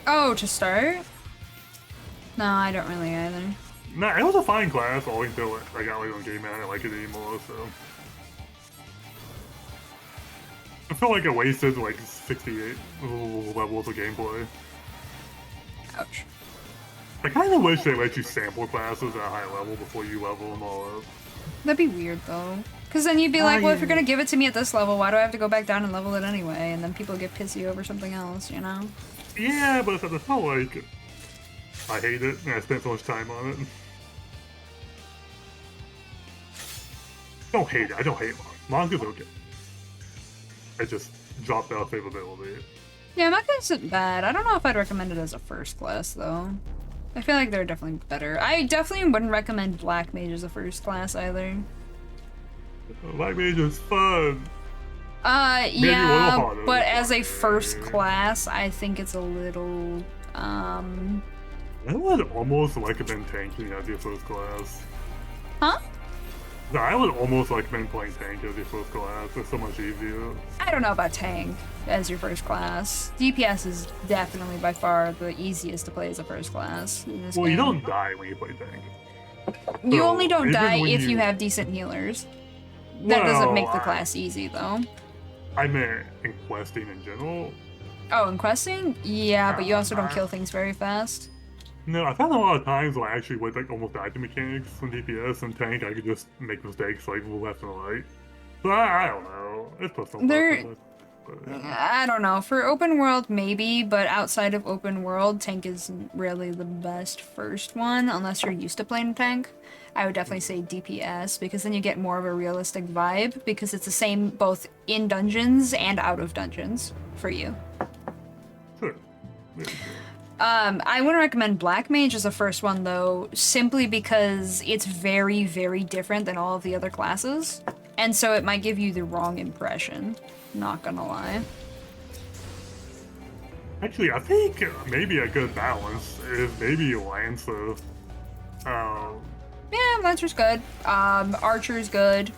Oh, to start? No, I don't really either.
Nah, it was a fine class all until I got like on game and I didn't like it anymore, so. I felt like it wasted like 68 levels of gameplay.
Ouch.
I kind of wish they let you sample classes at a high level before you level them all up.
That'd be weird though. Because then you'd be like, well, if you're gonna give it to me at this level, why do I have to go back down and level it anyway? And then people get pissy over something else, you know?
Yeah, but I felt like I hate it and I spent so much time on it. Don't hate it, I don't hate Monk. Monk is okay. I just dropped out favorability.
Yeah, Maka isn't bad. I don't know if I'd recommend it as a first class though. I feel like they're definitely better. I definitely wouldn't recommend Black Mage as a first class either.
Black Mage is fun.
Yeah, but as a first class, I think it's a little,
I would almost recommend tanking as your first class.
Huh?
No, I would almost recommend playing tank as your first class. It's so much easier.
I don't know about tank as your first class. DPS is definitely by far the easiest to play as a first class in this
Well,
game.
you don't die when you play tank.
You
So,
only don't
even
die
when
if you have decent healers. That doesn't make the class easy, though.
I meant in questing in general.
Oh, in questing? Yeah, but you also don't kill things very fast.
No, I found a lot of times where I actually would like almost die to mechanics in DPS and tank. I could just make mistakes like left and right. But I don't know. It's personal preference.
I don't know. For open world, maybe, but outside of open world, tank isn't really the best first one, unless you're used to playing tank. I would definitely say DPS, because then you get more of a realistic vibe, because it's the same both in dungeons and out of dungeons for you.
Sure.
I wouldn't recommend Black Mage as the first one, though, simply because it's very, very different than all of the other classes, and so it might give you the wrong impression. Not gonna lie.
Actually, I think maybe a good balance is maybe Lancer.
Yeah, Lancer's good. Archer's good.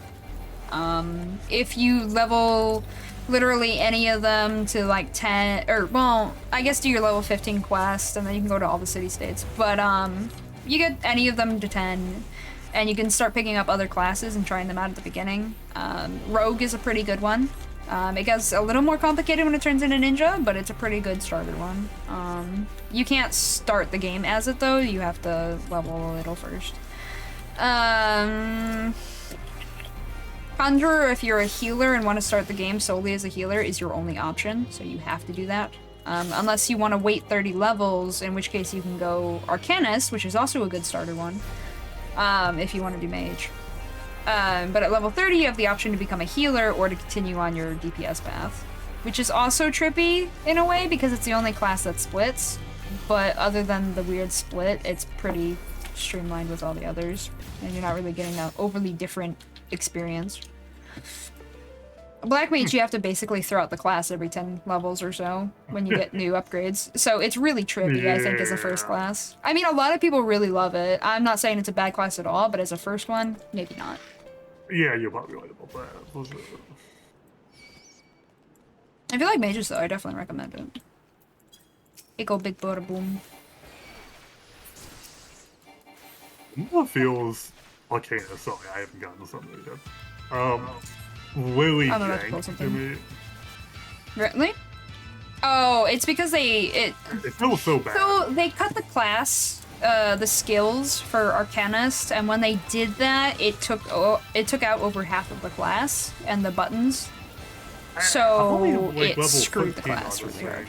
If you level literally any of them to like 10, or well, I guess do your level 15 quest, and then you can go to all the city-states. But you get any of them to 10, and you can start picking up other classes and trying them out at the beginning. Rogue is a pretty good one. It gets a little more complicated when it turns into Ninja, but it's a pretty good starter one. You can't start the game as it though, you have to level a little first. Conjurer, if you're a healer and want to start the game solely as a healer, is your only option, so you have to do that. Unless you want to wait 30 levels, in which case you can go Arcanist, which is also a good starter one, if you want to do Mage. But at level 30, you have the option to become a healer or to continue on your DPS path, which is also trippy in a way because it's the only class that splits, but other than the weird split, it's pretty streamlined with all the others, and you're not really getting an overly different experience. Black Mage, you have to basically throw out the class every 10 levels or so when you get new upgrades. So it's really trippy, I think, as a first class. I mean, a lot of people really love it. I'm not saying it's a bad class at all, but as a first one, maybe not.
Yeah, you're probably right about that.
If you like mages, though, I definitely recommend it. Eco big bada boom.
What feels arcane? Sorry, I haven't gotten to something yet. Really jank to me.
Really? Oh, it's because
it feels so bad.
So they cut the class, the skills for Arcanist, and when they did that, it took out over half of the class and the buttons. So
like,
it screwed the class really hard.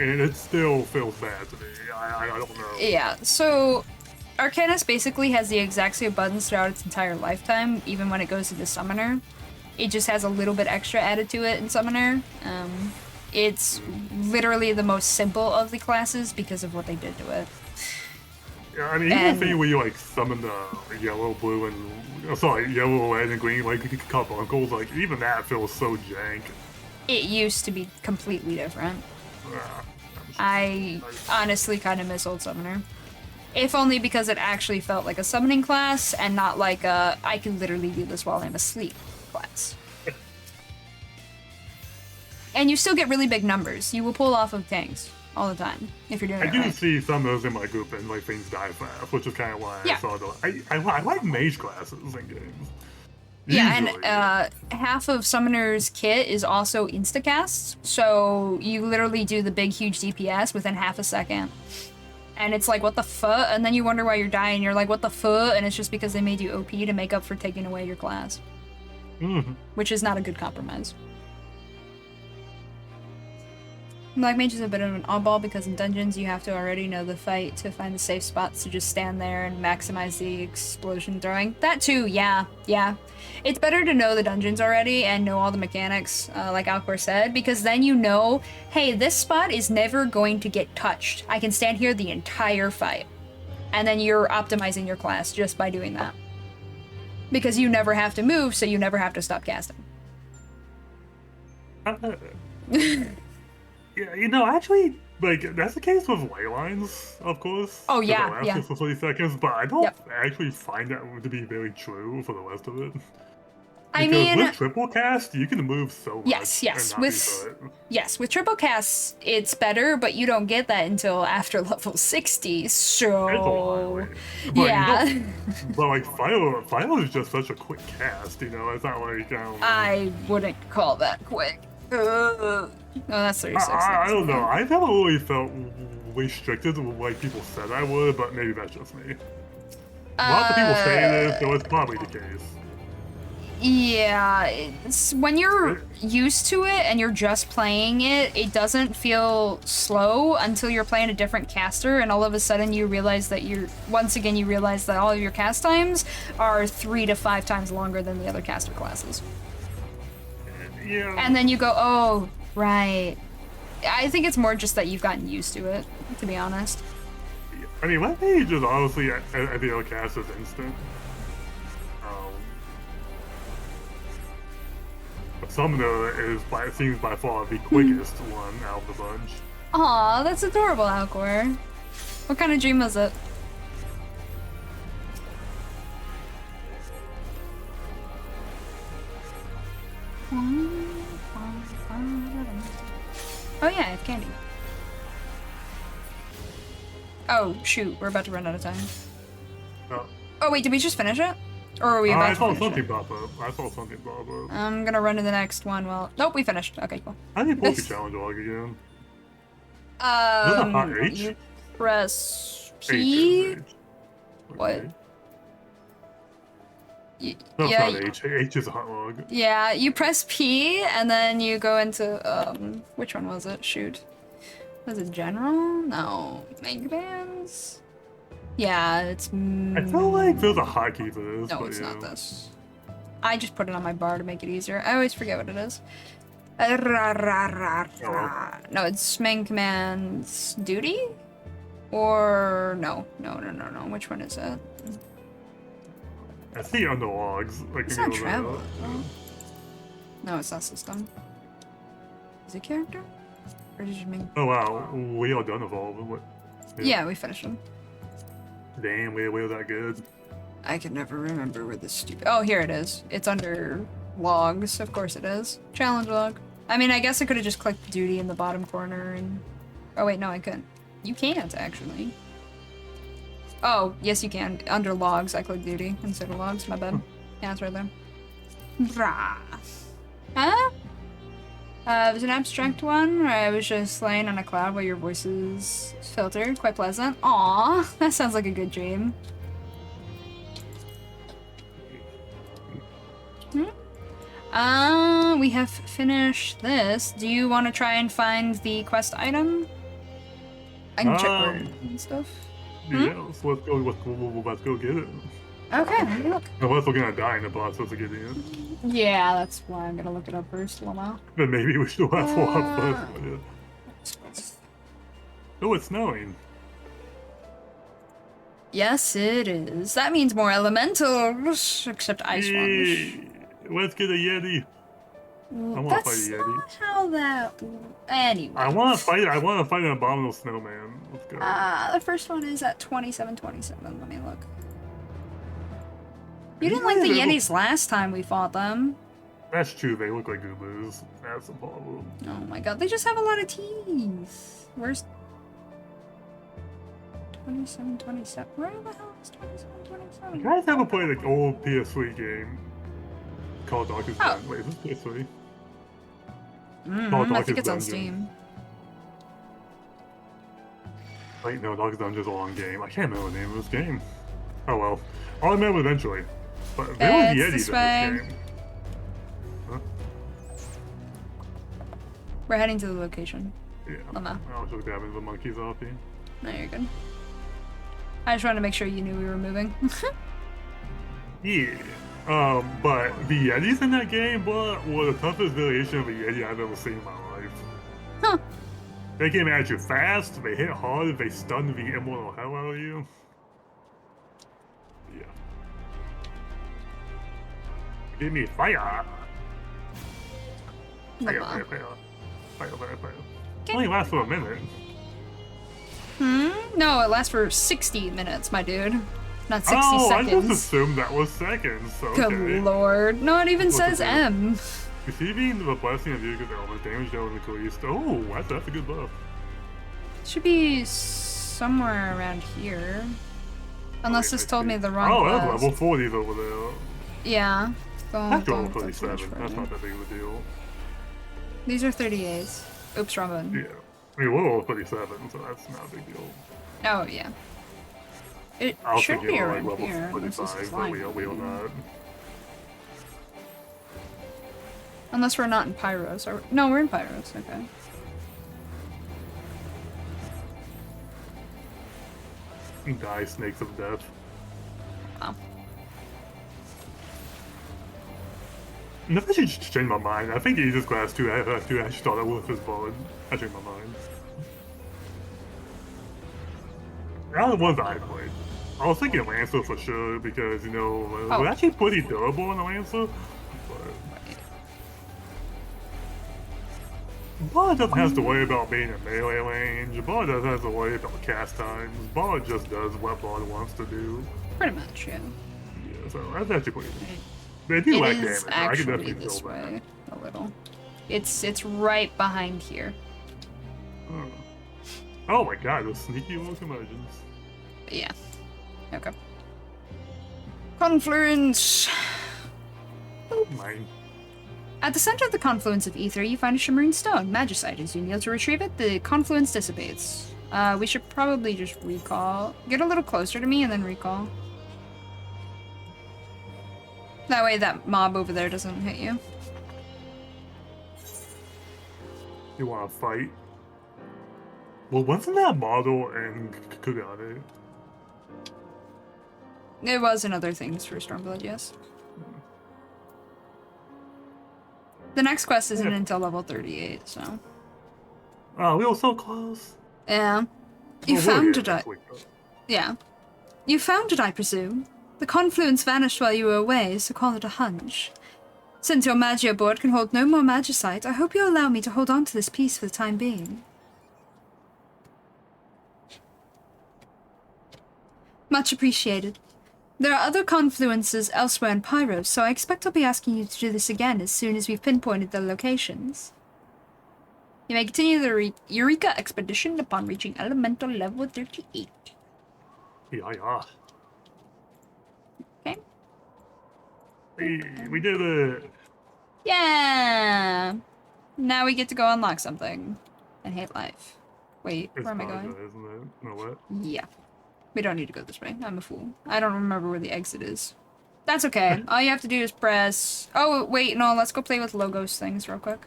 And it still feels bad to me. I don't know.
Yeah, so Arcanist basically has the exact same buttons throughout its entire lifetime, even when it goes into Summoner. It just has a little bit extra added to it in Summoner. It's literally the most simple of the classes because of what they did to it.
Yeah, I mean, even the thing where you like summon the yellow, blue, and yellow, red, and green like carbuncles, like even that feels so jank.
It used to be completely different.
Ah,
I honestly kind of miss Old Summoner. If only because it actually felt like a summoning class and not like a I can literally do this while I'm asleep class. And you still get really big numbers. You will pull off of tanks all the time if you're doing it
I do
right.
see some of those in my group and like things die fast, which is kind of why
Yeah.
I saw the. I like mage classes in games.
Yeah,
Usually.
and half of Summoner's kit is also instacasts, so you literally do the big huge DPS within half a second. And it's like, what the fuck? And then you wonder why you're dying. You're like, what the fuck? And it's just because they made you OP to make up for taking away your class. Which is not a good compromise. Black Mage is a bit of an oddball because in dungeons you have to already know the fight to find the safe spots to just stand there and maximize the explosion throwing. That too, yeah. It's better to know the dungeons already and know all the mechanics, like Alcor said, because then you know, hey, this spot is never going to get touched. I can stand here the entire fight. And then you're optimizing your class just by doing that. Because you never have to move, so you never have to stop casting.
Yeah, you know, actually, like, that's the case with ley lines, of course.
Oh,
'cause
yeah,
it lasts
yeah.
just for 30 seconds, but I don't
Yep.
actually find that to be very true for the rest of it.
I
Because
mean,
with triple cast, you can move so much.
Yes,
And not be hurt.
with triple casts, it's better, but you don't get that until after level 60,
It's a lot
so...
away. But
Yeah.
You don't, but like Fire is just such a quick cast, you know. It's not like I don't know.
I wouldn't call that quick. No, that's 36.
I don't know. I've never really felt restricted like people said I would, but maybe that's just me. Lots of people say this, so it's probably the case.
Yeah, it's when you're used to it and you're just playing it, it doesn't feel slow until you're playing a different caster, and all of a sudden you realize that you realize that all of your cast times are 3 to 5 times longer than the other caster classes.
Yeah.
And then you go, oh, right. I think it's more just that you've gotten used to it, to be honest.
I mean, my page is honestly at the other cast is instant. Summoner seems by far the quickest one out of the bunch.
Aw, that's adorable, Alcor. What kind of dream was it? Oh yeah, I have candy. Oh shoot, we're about to run out of time. Oh wait, did we just finish it? Or are we about
I
to
saw
finish
something
it?
pop up. I saw something pop up.
I'm gonna run to the next one. Well, nope, we finished. Okay, cool.
I need Poke Challenge log again. Is this a hot H?
You press P.
H.
What?
Okay. No, it's
Yeah,
not H. H is a hot log.
yeah, you press P and then you go into which one was it? Shoot. Was it general? No. Mega bands? Yeah, it's
I feel like there's a hotkey for this.
no,
but
it's
yeah.
not this. I just put it on my bar to make it easier. I always forget what it is. No, it's main command's duty? Or no. Which one is it?
I see it on the logs. Like,
It's
in the
not
middle
travel.
of
No, it's not system. Is it character? Or did you mean?
Oh wow, we all done evolve. What?
Yeah, we finished them.
Damn, we were that good.
I can never remember where this stupid. Oh, here it is. It's under logs. Of course it is. Challenge log. I mean, I guess I could have just clicked duty in the bottom corner and. Oh wait, no, I couldn't. You can't actually. Oh, yes, you can. Under logs, I clicked duty instead of logs. My bad. Yeah, it's right there. Rah. Huh? It was an abstract one where I was just laying on a cloud while your voice is filtered. Quite pleasant. Aw, that sounds like a good dream. We have finished this. Do you want to try and find the quest item? I can check where and stuff.
Yeah, so let's go get it.
Okay, let me look.
Unless we're gonna die in the process of getting it.
Yeah, that's why I'm gonna look it up first. Lama.
Then maybe we should have swap first. But yeah. Oh, it's snowing.
Yes, it is. That means more elementals, except ice ones.
Yay. Let's get a Yeti. I want to fight a
That's
Yeti.
not how that. Anyway.
I want to fight an abominable snowman. Let's go.
The first one is at 2727. Let me look. You didn't like the Yetis last time we fought them.
That's true. They look like goobers. That's the problem.
Oh my god, they just have a lot of teeth. Where's 2727? Where the hell is 2727?
You guys ever played an old PS3 game called Darkest
Oh.
Dungeon? Wait, is this PS3?
I think it's on Steam.
Wait, no, Darkest Dungeon is a long game. I can't remember the name of this game. Oh well. I'll remember eventually. But there was
It's
Yetis
this
in
way.
this game. Huh?
We're heading to the location.
Yeah.
Lama.
I was just grabbing the monkeys off you.
No, you're good. I just wanted to make sure you knew we were moving.
Yeah. But the Yetis in that game, but were the toughest variation of a Yeti I've ever seen in my life.
Huh.
They came at you fast, they hit hard, they stunned the immortal hell out of you. Yeah. Give me fire! Fire,
Lama.
fire, fire. Fire, fire, fire. It only lasts for a minute.
No, it lasts for 60 minutes, my dude. Not 60
I
seconds.
just assumed that was seconds, so
Good
okay.
lord. No, it even
What's
says
it do?
M.
Receiving the blessing of Eureka's element, damage dealt increased. Oh, that's a good buff.
Should be somewhere around here. Unless this told me the wrong
Oh,
class.
that's level 40's over there.
Yeah.
That's level
Don't flinch
37.
for
That's
me.
not that big of a deal.
These are 38s. Oops, wrong button.
Yeah. I mean, we're level 37, so that's not a big deal.
Oh, yeah. It
I was
should
thinking
be
like
around
level
here. Unless this
45,
is
but
lying.
we are not.
Unless we're not in Pyros. No, we're in Pyros. Okay.
Die, snakes of death.
Wow.
And if I should change my mind, I think Aegis Class 2 I should start out with his bullet. I changed my mind. Out of the ones I played. I was thinking Lancer for sure because, you know,
Oh.
we're actually pretty durable in the Lancer. Bard doesn't have to worry about being in melee range. Bard doesn't have to worry about cast times. Bard just does what Bard wants to do.
Pretty much, yeah.
Yeah, so that's actually pretty good. They do
It
lack
is
damage. I can
actually
definitely
this
feel that.
way a little. It's right behind here.
Oh my god, those sneaky locomotions.
But yeah. Okay. Confluence.
Mine.
At the center of the confluence of ether, you find a shimmering stone, magicite. As you kneel to retrieve it, the confluence dissipates. We should probably just recall. Get a little closer to me and then recall. That way that mob over there doesn't hit you.
You want to fight? Well, wasn't that model in Kugane?
It was in other things for Stormblood, yes. The next quest isn't until level 38, so.
Oh, we were so close.
Yeah. You
Well, we'll
found
get
it,
next week, though.
yeah. You found it, I presume. The confluence vanished while you were away, so call it a hunch. Since your Magia board can hold no more magicite, I hope you'll allow me to hold on to this piece for the time being. Much appreciated. There are other confluences elsewhere in Pyros, so I expect I'll be asking you to do this again as soon as we've pinpointed the locations. You may continue the Eureka expedition upon reaching elemental level 38.
Yeah.
Okay?
We did it.
Yeah! Now we get to go unlock something. And hate life. Wait,
It's
where am I
Bozja,
going?
isn't it? You know what?
Yeah. We don't need to go this way. I'm a fool. I don't remember where the exit is. That's okay. All you have to do is press... Oh, wait, no, let's go play with Logos things real quick.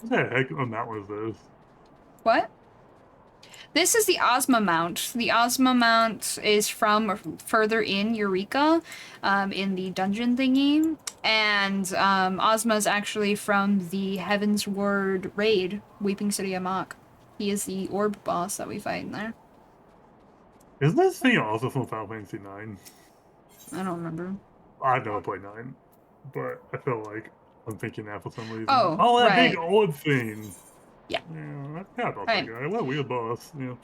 What the heck on that was this?
What? This is the Ozma mount. The Ozma mount is from further in Eureka, in the dungeon thingy. And Ozma is actually from the Heaven's Ward raid, Weeping City of Mach. He is the orb boss that we fight in there.
Isn't this thing also from Final Fantasy 9?
I don't remember.
I've never played 9, but I feel like I'm thinking that for some reason.
Oh,
that
right.
big orb thing.
Yeah.
Yeah, I forgot about that guy. What a weird boss. Yeah.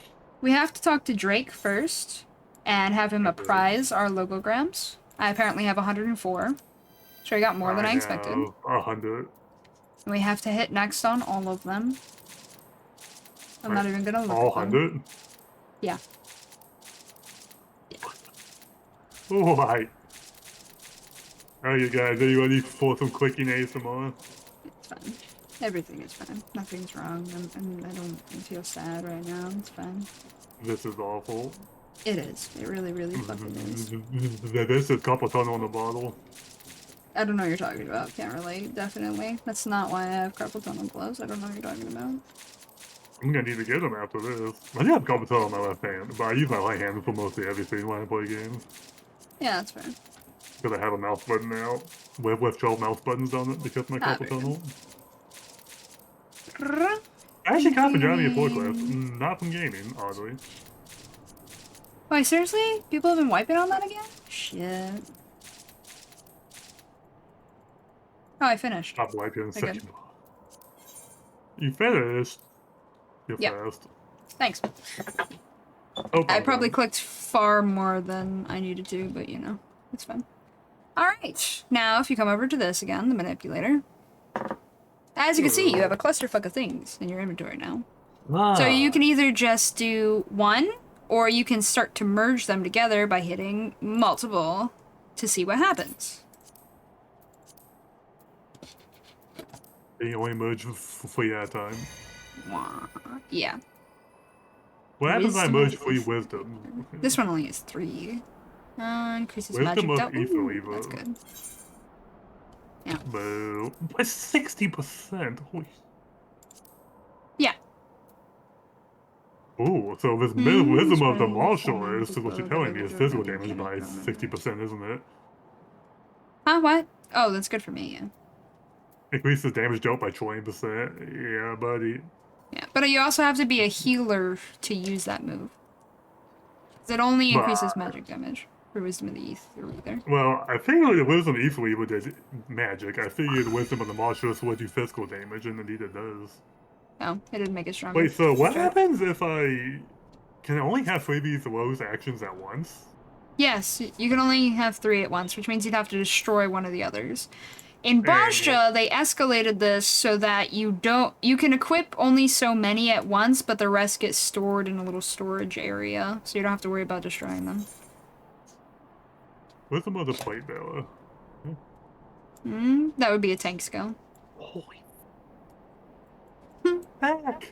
We have to talk to Drake first and have him appraise our logograms. I apparently have 104. So I got more than I expected.
100.
And we have to hit next on all of them. I'm not even gonna look
all
at them.
100?
Yeah.
Alright. Alright, you guys, are you ready for some clicking ASMR?
It's fine. Everything is fine. Nothing's wrong. I don't feel sad right now. It's fine.
This is awful.
It is. It really, really fucking is.
This is carpal tunnel on the bottle.
I don't know what you're talking about. Can't relate. Definitely. That's not why I have carpal tunnel gloves. I don't know what you're talking about.
I'm gonna need to get them after this. I do have carpal tunnel on my left hand, but I use my right hand for mostly everything when I play games.
Yeah, that's fair.
Because I have a mouse button now with 12 mouse buttons on it because of my carpal tunnel. I actually got from driving a forklift, not from gaming, oddly.
Wait, seriously? People have been wiping on that again? Shit. Oh, I finished.
Stop wiping in
I
section. You finished? You're fast.
Thanks.
Oh,
I probably clicked far more than I needed to, but you know, it's fine. Alright, now if you come over to this again, the manipulator. As you can see, you have a clusterfuck of things in your inventory now. So you can either just do one, or you can start to merge them together by hitting multiple to see what happens.
You only merge for 3 at a time.
Yeah.
What happens when I merge 3 wisdom?
This one only has 3. Increases
Wisdom
magic
of ether
Ooh,
lever.
that's good. Yeah.
Boo. But 60%. Holy.
Yeah.
Ooh, so this wisdom of the martial is what you're telling me is physical damage by 60%, isn't it?
Huh, what? Oh, that's good for me, yeah.
Increases damage dealt by 20%. Yeah, buddy.
Yeah, but you also have to be a healer to use that move. It only increases magic damage for Wisdom of the Ether.
Well, I figured the Wisdom of the Ether would do magic. I figured the Wisdom of the Martialist would do physical damage, and indeed it does.
Oh, it didn't make it stronger.
Wait, so what happens if I... Can I only have 3 of these Rose actions at once?
Yes, you can only have 3 at once, which means you'd have to destroy one of the others. In Bozja, they escalated this so that you can equip only so many at once, but the rest get stored in a little storage area, so you don't have to worry about destroying them.
What's the other plate bearer?
That would be a tank skill.
Holy back!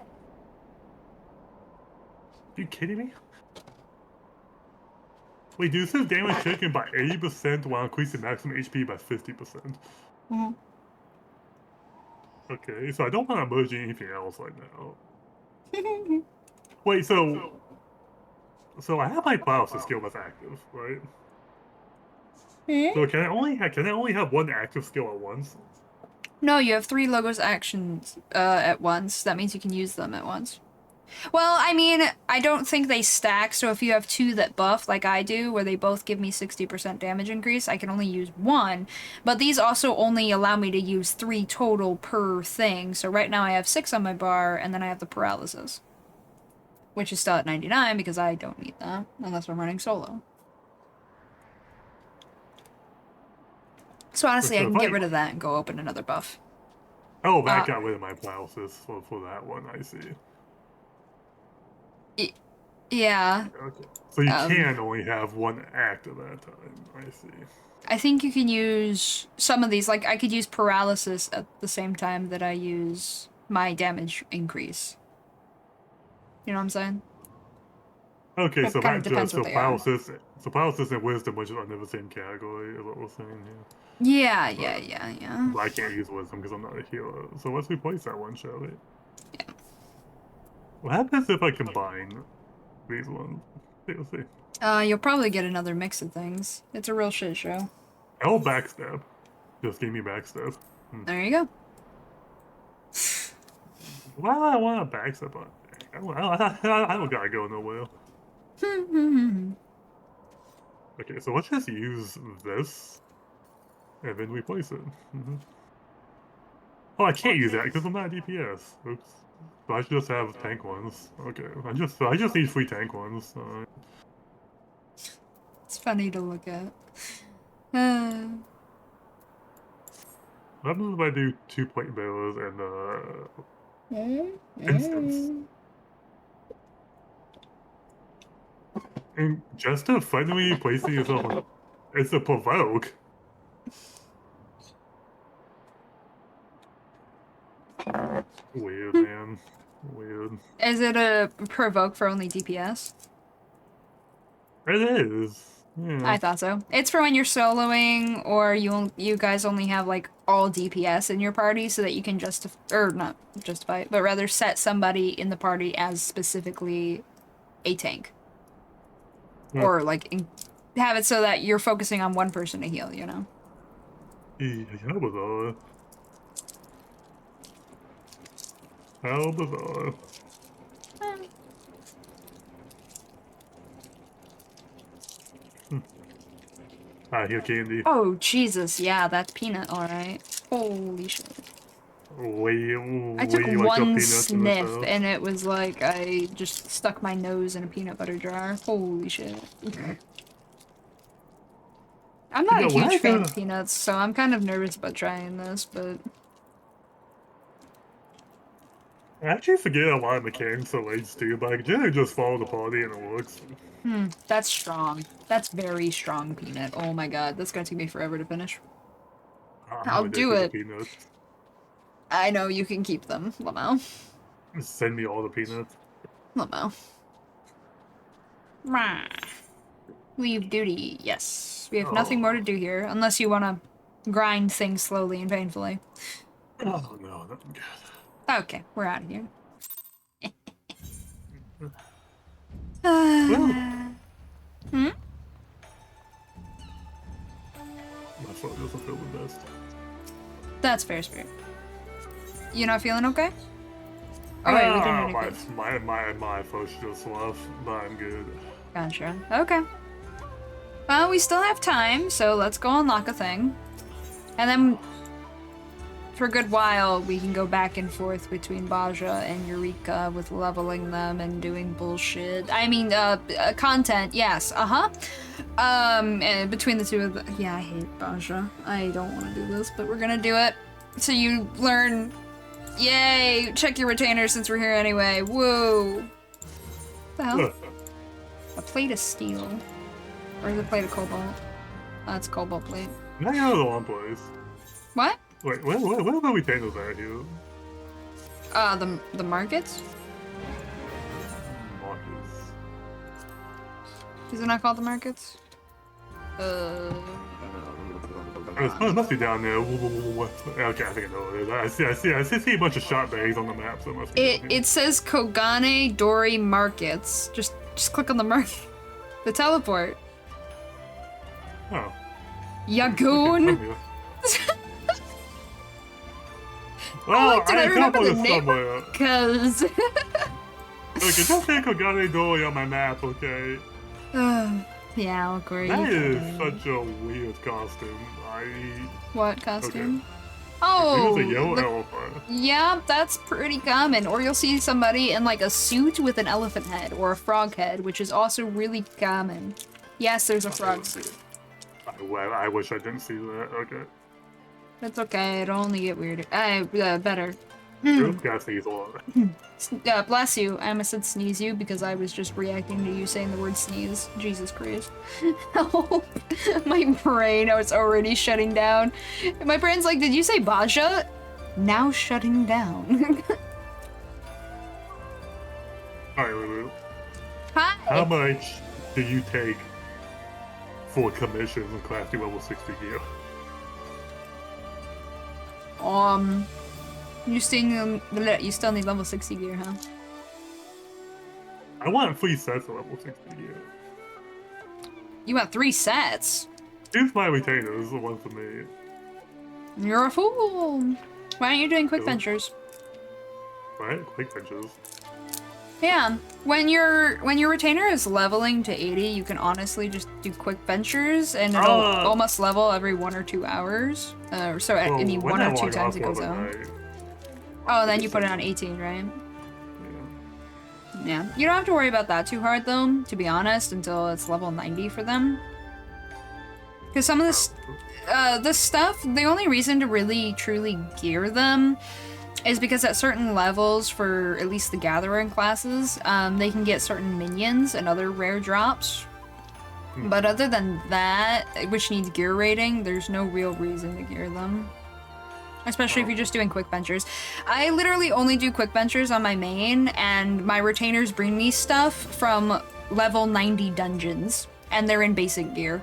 Are you kidding me? Wait, dude, this is damage taken by 80% while increasing maximum HP by 50%. Okay, so I don't want to merge anything else right now. Wait, so I have my paralysis skill that's active, right? So can I only have 1 active skill at once?
No, you have 3 logos actions at once. That means you can use them at once. Well, I mean, I don't think they stack, so if you have 2 that buff, like I do, where they both give me 60% damage increase, I can only use 1. But these also only allow me to use 3 total per thing, so right now I have 6 on my bar, and then I have the paralysis. Which is still at 99, because I don't need that, unless I'm running solo. So honestly, I can get rid of that and go open another buff.
Oh, that got rid of my paralysis for that one, I see.
Yeah.
Okay. So you can only have 1 act at a time, I see.
I think you can use some of these, like I could use paralysis at the same time that I use my damage increase. You know what I'm saying?
Okay,
That
so
kind
that
of depends
just
what
paralysis and wisdom, which are under the same category, is what we're saying here.
Yeah.
But I can't use wisdom because I'm not a healer. So let's replace that one, shall we?
Yeah.
What happens if I combine these ones. We'll see.
You'll probably get another mix of things. It's a real shit show.
I'll backstab. Just give me backstab.
There you go.
Why do I want to backstab on it? I don't gotta go nowhere. Okay, so let's just use this, and then replace it. Oh, I can't use that because I'm not a DPS. Oops. So I should just have tank ones. Okay, I just need 3 tank ones.
It's funny to look at.
What happens if I do 2 plate bearers and instance? And just to finally placing yourself on, it's a provoke. Weird, man. Weird.
Is it a provoke for only DPS?
It is. Yeah.
I thought so. It's for when you're soloing, or you guys only have like all DPS in your party, so that you can not justify it, but rather set somebody in the party as specifically a tank, or like have it so that you're focusing on one person to heal. You know.
How bizarre. How bizarre. I hear candy.
Oh, Jesus, yeah, that's peanut, alright. Holy shit. I took one sniff, and it was like I just stuck my nose in a peanut butter jar. Holy shit. I'm not a huge fan of peanuts, so I'm kind of nervous about trying this, but...
I actually forget a lot of mechanics of Rage too, but I generally just follow the party and it works.
That's strong. That's very strong, Peanut. Oh my god, that's gonna take me forever to finish. I'll do it. I know, you can keep them, Lamau.
Send me all the peanuts.
Lamau. Leave duty, yes. We have nothing more to do here, unless you want to grind things slowly and painfully.
Oh no, nothing good.
Okay, we're out of here.
My phone doesn't feel the best.
That's fair, Spirit. You not feeling okay? Oh wait, we didn't
my phone's just rough, but I'm good.
Gotcha. Okay. Well, we still have time, so let's go unlock a thing. And then, for a good while, we can go back and forth between Bozja and Eureka with leveling them and doing bullshit. I mean, content, yes, and between the two of them. Yeah, I hate Bozja. I don't want to do this, but we're gonna do it. So you learn. Yay! Check your retainer since we're here anyway. Whoa! What the hell? A plate of steel. Or is it a plate of cobalt? That's cobalt plate.
Now you know the one place.
What?
Wait, where are we retainers at here?
The markets?
Markets.
Is it not called the markets?
It must be down there. Okay, I think I know what it is. I see a bunch of shot bags on the map, so it must be
it says Kogane Dori Markets. Just click on the market. The teleport.
Oh.
Yagoon.
Okay,
Oh, did I remember the name? Cause.
Okay, just say Kogane Dori on my map, okay?
Yeah, I'll agree.
That is such a weird costume.
What costume?
Okay.
Oh,
it was a yellow elephant.
Yeah, that's pretty common. Or you'll see somebody in like a suit with an elephant head or a frog head, which is also really common. Yes, there's a frog suit.
I wish I didn't see that. Okay.
That's okay. It'll only get weirder. Better.
Gotta sneeze a lot.
Bless you. I almost said sneeze you because I was just reacting to you saying the word sneeze. Jesus Christ. Help. My brain was already shutting down. My brain's like, did you say Bozja? Now shutting down.
Alright, Lulu.
Hi.
How much do you take for commissions in crafting level 60 gear?
You still need level 60 gear, huh?
I want 3 sets of level 60 gear.
You want 3 sets?
Here's my retainers, the one for me.
You're a fool. Why aren't you doing quick
Cool.
ventures?
Right? Quick ventures.
Yeah, when your retainer is leveling to 80, you can honestly just do quick ventures, and it'll almost level every 1 or 2 hours. So at any 1 or 2 times it goes out. Oh, then you put it on 18, right? Yeah. You don't have to worry about that too hard, though, to be honest, until it's level 90 for them. Because some of this stuff, the only reason to really truly gear them is because at certain levels, for at least the Gathering classes, they can get certain minions and other rare drops. But other than that, which needs gear rating, there's no real reason to gear them. Especially if you're just doing quick ventures. I literally only do quick ventures on my main, and my retainers bring me stuff from level 90 dungeons, and they're in basic gear.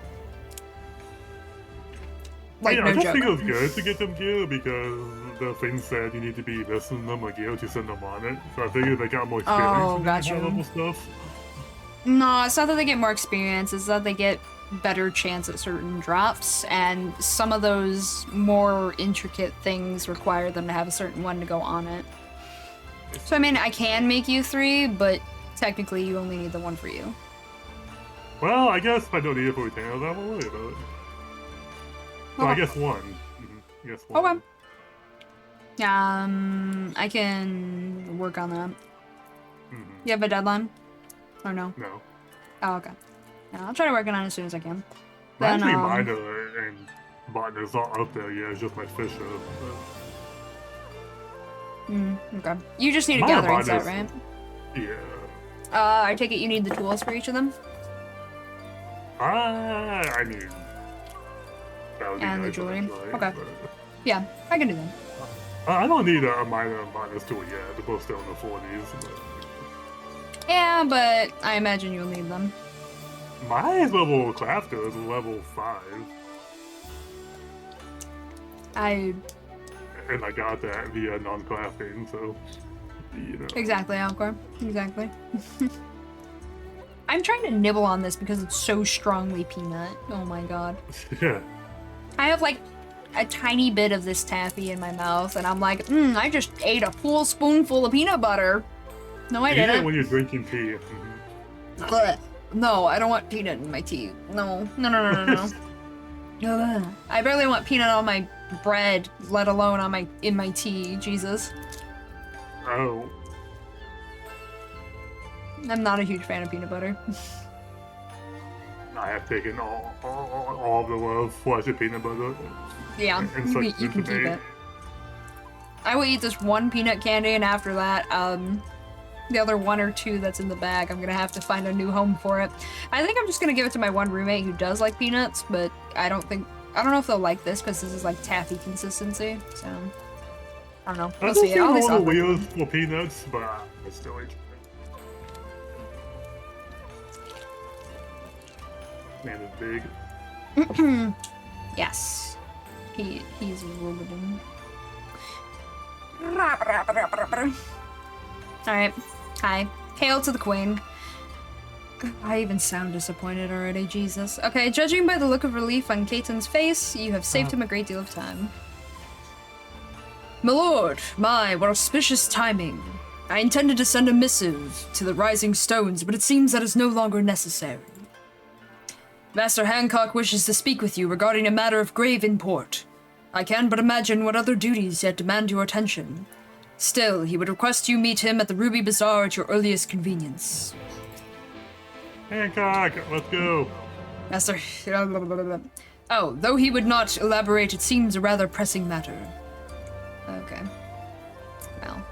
Like, no
I just
joke.
think it was good to get them gear because the thing said you need to be missing them or gear to send them on it. So I figured they got more experience
Oh,
in
gotcha.
that level stuff.
No, it's not that they get more experience, it's that they get better chance at certain drops, and some of those more intricate things require them to have a certain one to go on it. So I mean, I can make you 3, but technically you only need the 1 for you.
Well, I guess if I don't need it for retainers, I won't worry about it. So I guess 1. I guess 1.
Okay. I can work on that. You have a deadline? Or no?
No.
Oh, okay. Yeah, I'll try to work on it as soon as I can.
Well,
Then,
actually, Minor and Botner's not up there yet, it's just my Fisher.
Okay. You just need a
Minor
gathering set,
Botner's-
right?
Yeah.
I take it you need the tools for each of them?
I mean... That would be
And the
nice
jewelry.
eventually,
Okay.
but-
Yeah, I can do them.
I don't need a Minor and Botner's tool yet, they're both still in the 40s. But...
Yeah, but I imagine you'll need them.
My level crafter is level 5. And I got that via non-crafting, so... You know.
Exactly, Alcor. Exactly. I'm trying to nibble on this because it's so strongly peanut. Oh my god.
Yeah.
I have like a tiny bit of this taffy in my mouth, and I'm like, I just ate a full spoonful of peanut butter. No, I
Eat it
didn't.
when you're drinking tea.
Blech. No, I don't want peanut in my tea. No. No. Ugh. I barely want peanut on my bread, let alone on in my tea. Jesus.
Oh.
I'm not a huge fan of peanut butter.
I have taken all of the love flesh of peanut butter.
Yeah,
and
you
sucked
can
into
keep
me.
it. I will eat this 1 peanut candy, and after that, the other 1 or 2 that's in the bag, I'm gonna have to find a new home for it. I think I'm just gonna give it to my one roommate who does like peanuts, but I don't know if they'll like this because this is like taffy consistency. So I don't know. We'll see.
I
I'll at
don't
least
see all the
offer it.
wheels for peanuts, but I still eat it. Man is big.
Yes, he's rubbing. Alright. Hi. Hail to the queen. I even sound disappointed already, Jesus. Okay, judging by the look of relief on Caton's face, you have saved him a great deal of time. My lord, what auspicious timing. I intended to send a missive to the Rising Stones, but it seems that is no longer necessary. Master Hancock wishes to speak with you regarding a matter of grave import. I can but imagine what other duties yet demand your attention. Still, he would request you meet him at the Ruby Bazaar at your earliest convenience.
Hancock, let's go.
Master... Oh, though he would not elaborate, it seems a rather pressing matter. Okay. Well.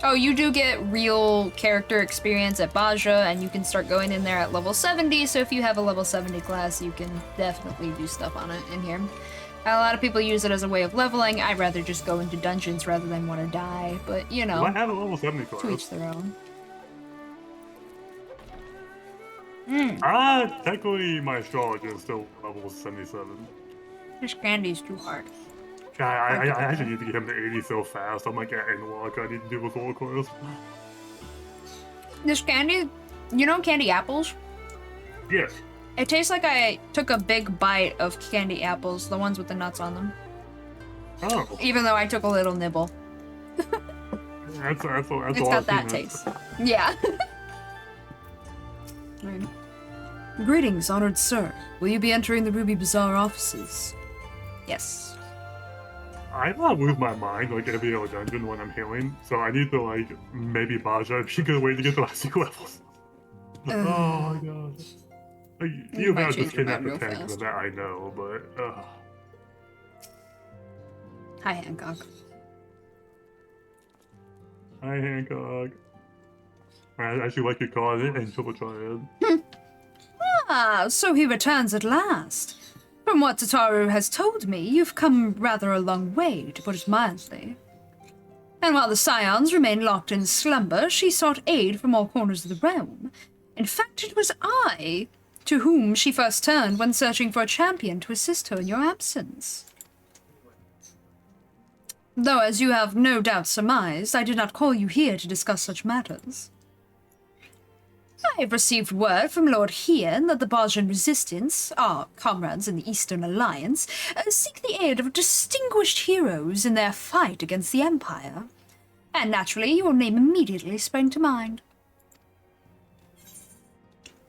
Oh, you do get real character experience at Bozja, and you can start going in there at level 70, so if you have a level 70 class, you can definitely do stuff on it in here. A lot of people use it as a way of leveling. I'd rather just go into dungeons rather than want to die, but you know,
Do I have a level 70 class?
to each their own.
Technically my astrologer is still level 77.
This candy's too hard.
I actually need to get him to 80 so fast. I'm like at N-Lock, I need to do with all course.
This candy, you know candy apples?
Yes.
It tastes like I took a big bite of candy apples, the ones with the nuts on them.
Oh.
Even though I took a little nibble.
That's a
It's
lot
got
of
that
peanuts.
taste. Yeah. Right. Greetings, honored sir. Will you be entering the Ruby Bazaar offices? Yes.
I not lose my mind like every other dungeon when I'm healing, so I need to like maybe Bozja if she could wait to get the last 2 levels. Oh my god. Like, you
might
have
change
just
your
kidnapped
mind
the
real
tank,
fast.
that I know, but
Hi, Hancock.
Hi Hancock. I actually like your card and Triple Triad.
Ah, so he returns at last. From what Tataru has told me, you've come rather a long way, to put it mildly. And while the Scions remained locked in slumber, she sought aid from all corners of the realm. In fact, it was I to whom she first turned when searching for a champion to assist her in your absence. Though, as you have no doubt surmised, I did not call you here to discuss such matters. I have received word from Lord Hien that the Bozjan Resistance, our comrades in the Eastern Alliance, seek the aid of distinguished heroes in their fight against the Empire. And naturally, your name immediately sprang to mind.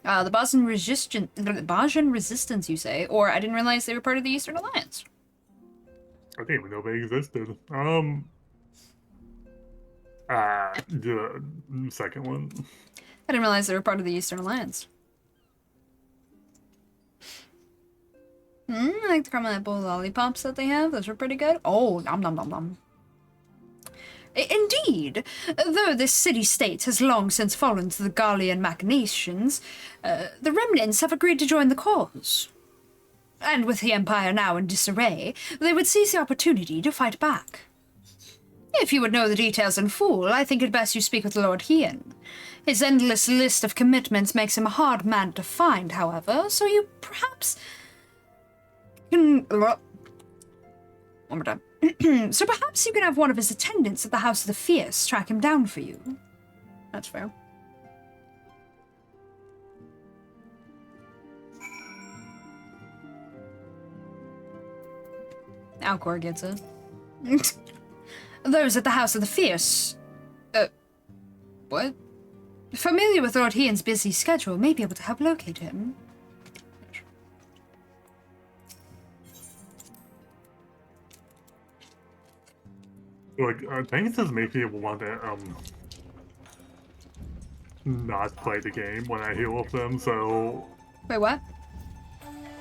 The Bozjan Resistance, you say? Or I didn't realize they were part of the Eastern Alliance.
I didn't even know they existed. The second one.
I didn't realize they were part of the Eastern Alliance. I like the caramel apple lollipops that they have. Those are pretty good. Oh, nom nom nom nom. Indeed, though this city-state has long since fallen to the Garlean machinations, the remnants have agreed to join the cause. And with the Empire now in disarray, they would seize the opportunity to fight back. If you would know the details in full, I think it best you speak with Lord Hien. His endless list of commitments makes him a hard man to find, however, so you perhaps can... One more time. So perhaps you can have one of his attendants at the House of the Fierce track him down for you. That's fair. Alcor gets it. Those at the House of the Fierce... what? Familiar with Lord Hien's busy schedule may be able to help locate him.
Like, things just make people want to, not play the game when I heal with them, so...
Wait, what?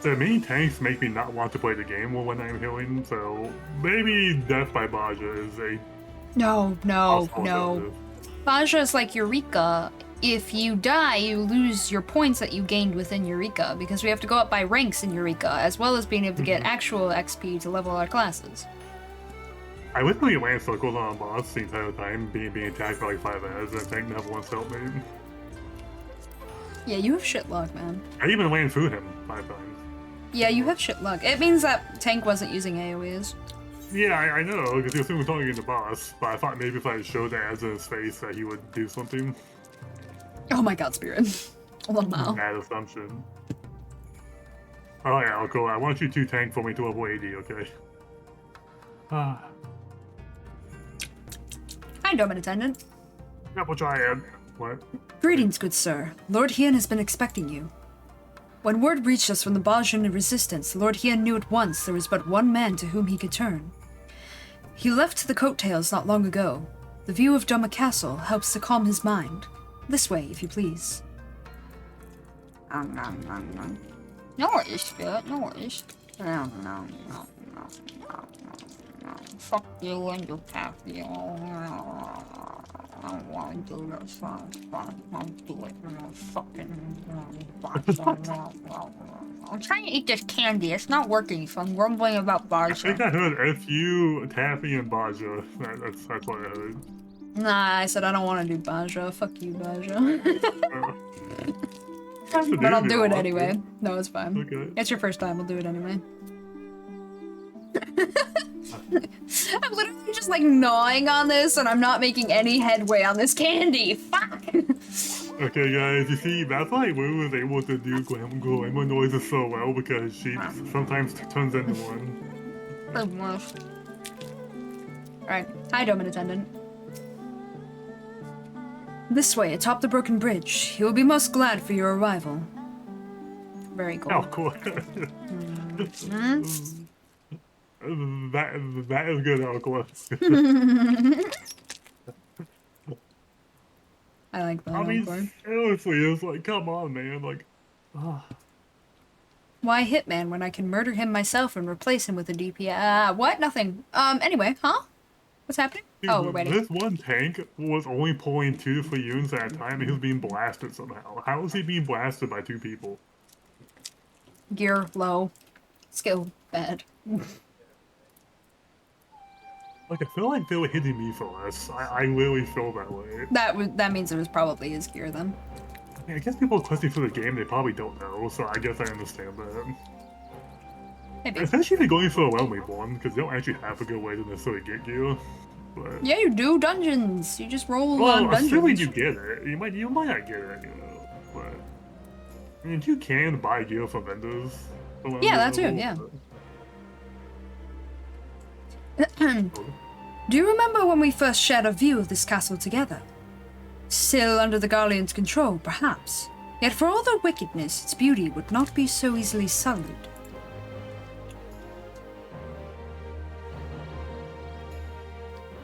So many tanks make me not want to play the game when I'm healing, so maybe Death by Bozja is a...
No.
alternative.
Bozja is like Eureka. If you die, you lose your points that you gained within Eureka, because we have to go up by ranks in Eureka, as well as being able to get actual XP to level our classes.
I literally ran circles on a boss the entire time, being attacked by like 5 ads, and tank never once helped me.
Yeah, you have shit luck, man.
I even ran through him 5 times.
Yeah, you have shit luck. It means that Tank wasn't using AoEs.
Yeah, I know, because he was soon talking to the boss, but I thought maybe if I showed the ads in his face that he would do something.
Oh my god, Spirit. Oh no.
Bad assumption. Alright, Alco, I want you to tank for me to level 80, okay?
Hi, Domin Attendant.
Double Triad. What?
Greetings, good sir. Lord Hien has been expecting you. When word reached us from the Bozjan Resistance, Lord Hien knew at once there was but one man to whom he could turn. He left the coattails not long ago. The view of Doma Castle helps to calm his mind. This way, if you please.
No worries, Spirit, no worries. No. Fuck you and your cafe. I don't want to do this. I'll do it. I'm trying to eat this candy. It's not working, so I'm grumbling about
I think
Bozja.
I heard FU, Taffy, and Bozja. That's what I heard.
Nah, I said I don't want to do Bozja. Fuck you, Bozja.
But
But I'll do it anyway. No, it's fine.
Okay.
It's your first time, I'll do it anyway. I'm literally just like gnawing on this and I'm not making any headway on this candy. Fuck!
Okay, guys, you see, that's why Wu is able to do glamour noises so well, because she sometimes turns into one.
Pretty much.
Alright. Hi, Domin Attendant. This way, atop the broken bridge. He will be most glad for your arrival. Very cool.
Oh, cool. That is good, Alclus.
I like that.
I mean, seriously, it's like, come on, man, like,
Why Hitman when I can murder him myself and replace him with a DP? What? Nothing. Anyway, huh? What's happening?
dude,
Oh, we're waiting.
This one tank was only pulling 2 for units at a time, and he was being blasted somehow. How is he being blasted by 2 people?
Gear low. Skill bad.
Like, I feel like they were hitting me for less. I really feel that way.
That means it was probably his gear then.
I guess people are questing for the game, they probably don't know, so I guess I understand that.
Maybe.
Especially if you're going for a well-made one, because they don't actually have a good way to necessarily get gear. But,
Yeah, you do dungeons. You just roll
well,
on dungeons.
assuming you get it. You might not get it, you know. But I mean, you can buy gear from vendors.
Yeah, that too, yeah. Do you remember when we first shared a view of this castle together? Still under the Guardian's control, perhaps. Yet for all the wickedness, its beauty would not be so easily sullied.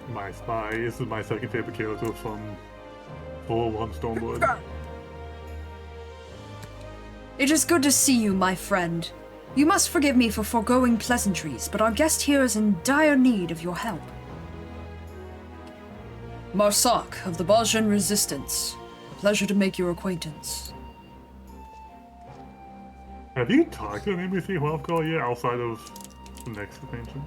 My spy. This is my second favorite character from Full One Stormblood.
It is good to see you, my friend. You must forgive me for foregoing pleasantries, but our guest here is in dire need of your help. Marsak of the Bozjan Resistance. A pleasure to make your acquaintance.
Have you talked to an NPC Wildcall yet outside of the next expansion?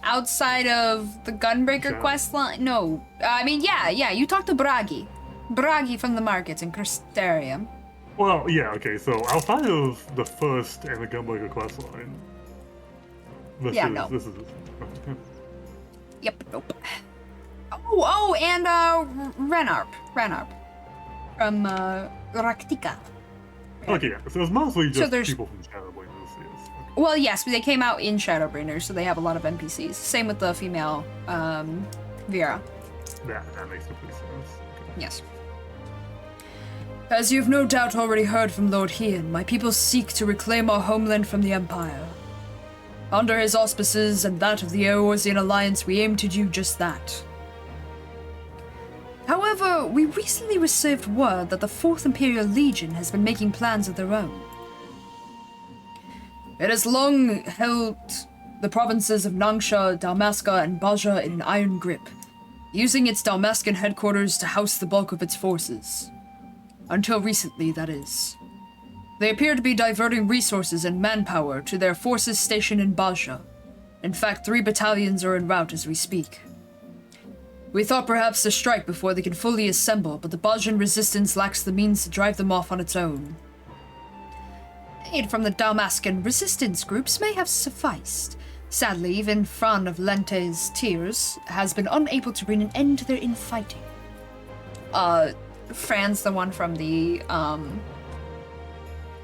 Outside of the Gunbreaker quest line? No. I mean, yeah, you talked to Bragi. Bragi from the markets in Crystarium.
Well, yeah, okay, so outside of the first and the Gunbreaker quest line, this is
Yep, nope. Oh, and Renarp from Raktika.
Okay, yeah, so it's mostly just
there's-
people from Shadowbringers, yes. Okay.
Well, yes, they came out in Shadowbringers, so they have a lot of NPCs. Same with the female Vera.
That makes complete sense. Okay.
Yes. As you've no doubt already heard from Lord Hien, my people seek to reclaim our homeland from the Empire. Under his auspices and that of the Eorzean Alliance, we aim to do just that. However, we recently received word that the 4th Imperial Legion has been making plans of their own. It has long held the provinces of Nangsha, Dalmasca, and Bozja in an iron grip, using its Dalmascan headquarters to house the bulk of its forces. Until recently, that is. They appear to be diverting resources and manpower to their forces stationed in Bozja. In fact, 3 battalions are en route as we speak. We thought perhaps to strike before they can fully assemble, but the Bozjan resistance lacks the means to drive them off on its own. Aid from the Dalmascan resistance groups may have sufficed. Sadly, even Fran of Lente's Tears has been unable to bring an end to their infighting. Fran's the one from the,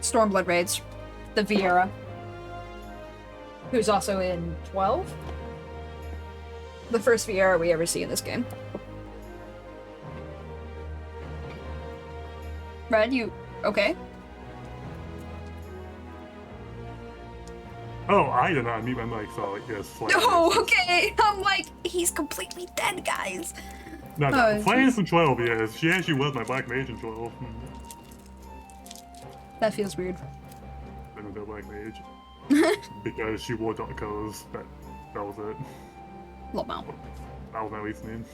Stormblood raids. The Vieira. Who's also in 12? The first Vieira we ever see in this game. Red, you okay?
Oh, I did not mute my mic, so yes. Like,
Oh, okay. I'm like, he's completely dead, guys.
No,
Oh,
playing from 12, yes. She actually was my black mage in 12.
That feels weird.
I don't know black mage. Because she wore dark colors. That was it.
Lol.
That was my least name.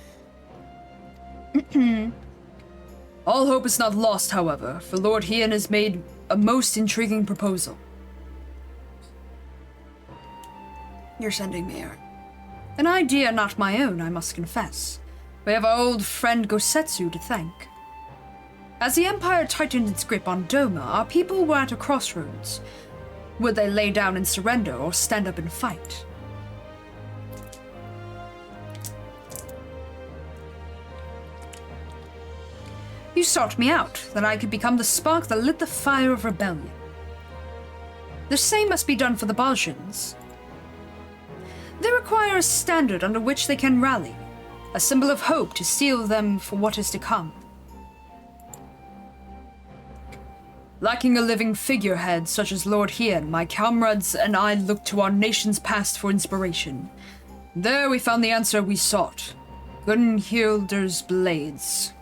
All hope is not lost, however, for Lord Hien has made a most intriguing proposal. You're sending me here. An idea not my own, I must confess. We have our old friend Gosetsu to thank. As the Empire tightened its grip on Doma, our people were at a crossroads. Would they lay down and surrender or stand up and fight? You sought me out, that I could become the spark that lit the fire of rebellion. The same must be done for the Bozjans. They require a standard under which they can rally, a symbol of hope to steel them for what is to come. Lacking a living figurehead such as Lord Hien, my comrades and I looked to our nation's past for inspiration. There we found the answer we sought. Gunhilder's blades.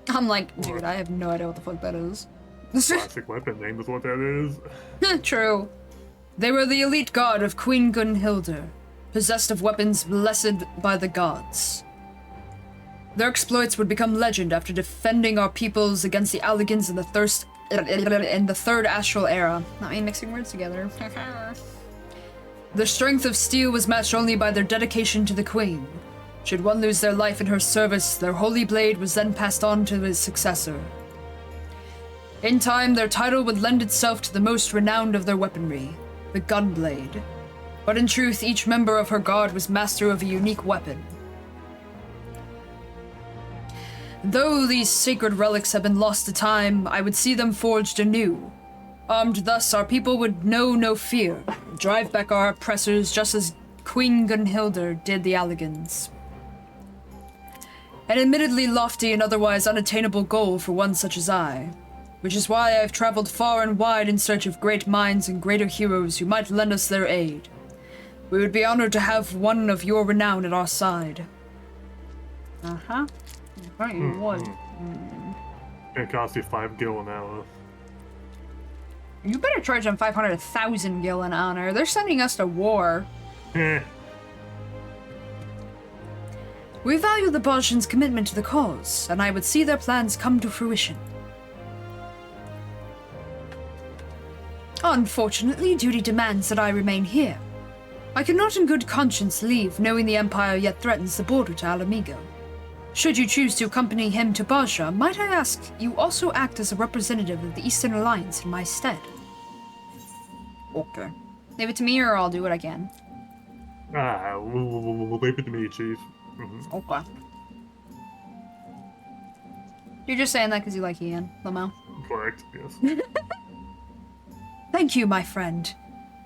I'm like, dude, I have no idea what the fuck that is.
Classic weapon name is what that is.
True. They were the elite guard of Queen Gunhilder, possessed of weapons blessed by the gods. Their exploits would become legend after defending our peoples against the Alligans in the Third Astral Era. Not me mixing words together. Their strength of steel was matched only by their dedication to the Queen. Should one lose their life in her service, their holy blade was then passed on to his successor. In time, their title would lend itself to the most renowned of their weaponry, the Gunblade. But in truth, each member of her guard was master of a unique weapon. Though these sacred relics have been lost to time, I would see them forged anew. Armed thus, our people would know no fear, drive back our oppressors just as Queen Gunhilder did the Alligans. An admittedly lofty and otherwise unattainable goal for one such as I, which is why I have traveled far and wide in search of great minds and greater heroes who might lend us their aid. We would be honored to have one of your renown at our side. Uh-huh. Right, you would.
It costs you 5 gil an hour.
You better charge them 500,000 gil in honor. They're sending us to war.
Eh.
We value the Bozjan's commitment to the cause, and I would see their plans come to fruition. Unfortunately, duty demands that I remain here. I cannot in good conscience leave, knowing the Empire yet threatens the border to Alamigo. Should you choose to accompany him to Bozja, might I ask you also act as a representative of the Eastern Alliance in my stead? Okay. Leave it to me or I'll do what I can.
Leave it to me, Chief. Mm-hmm.
Okay. You're just saying that because you like Ian, Lamau?
Correct, yes.
Thank you, my friend.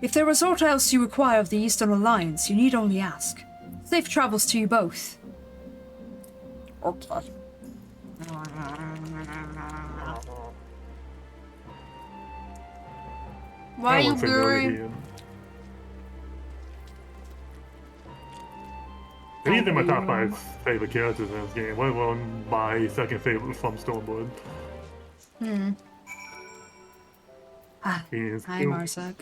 If there is aught else you require of the Eastern Alliance, you need only ask. Safe travels to you both.
Okay.
Why are you blurry?
These are my top 5 favorite characters in this game. Let alone my second favorite from Stormblood.
Hi, Marsak.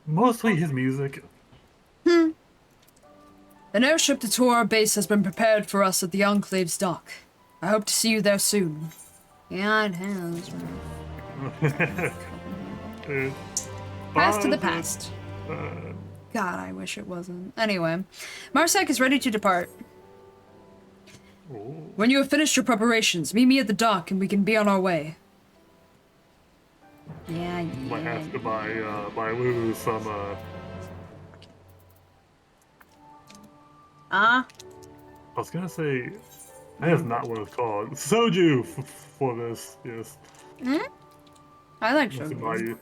Mostly his music.
An airship to tour our base has been prepared for us at the Enclave's dock. I hope to see you there soon. Yeah, it has. Past to the past. God, I wish it wasn't. Anyway, Marsak is ready to depart. When you have finished your preparations, meet me at the dock and we can be on our way. Yeah.
Might have to buy Lulu some, I was gonna say, that is not what it's called. Soju for this, yes.
I like
That's
soju.
about you.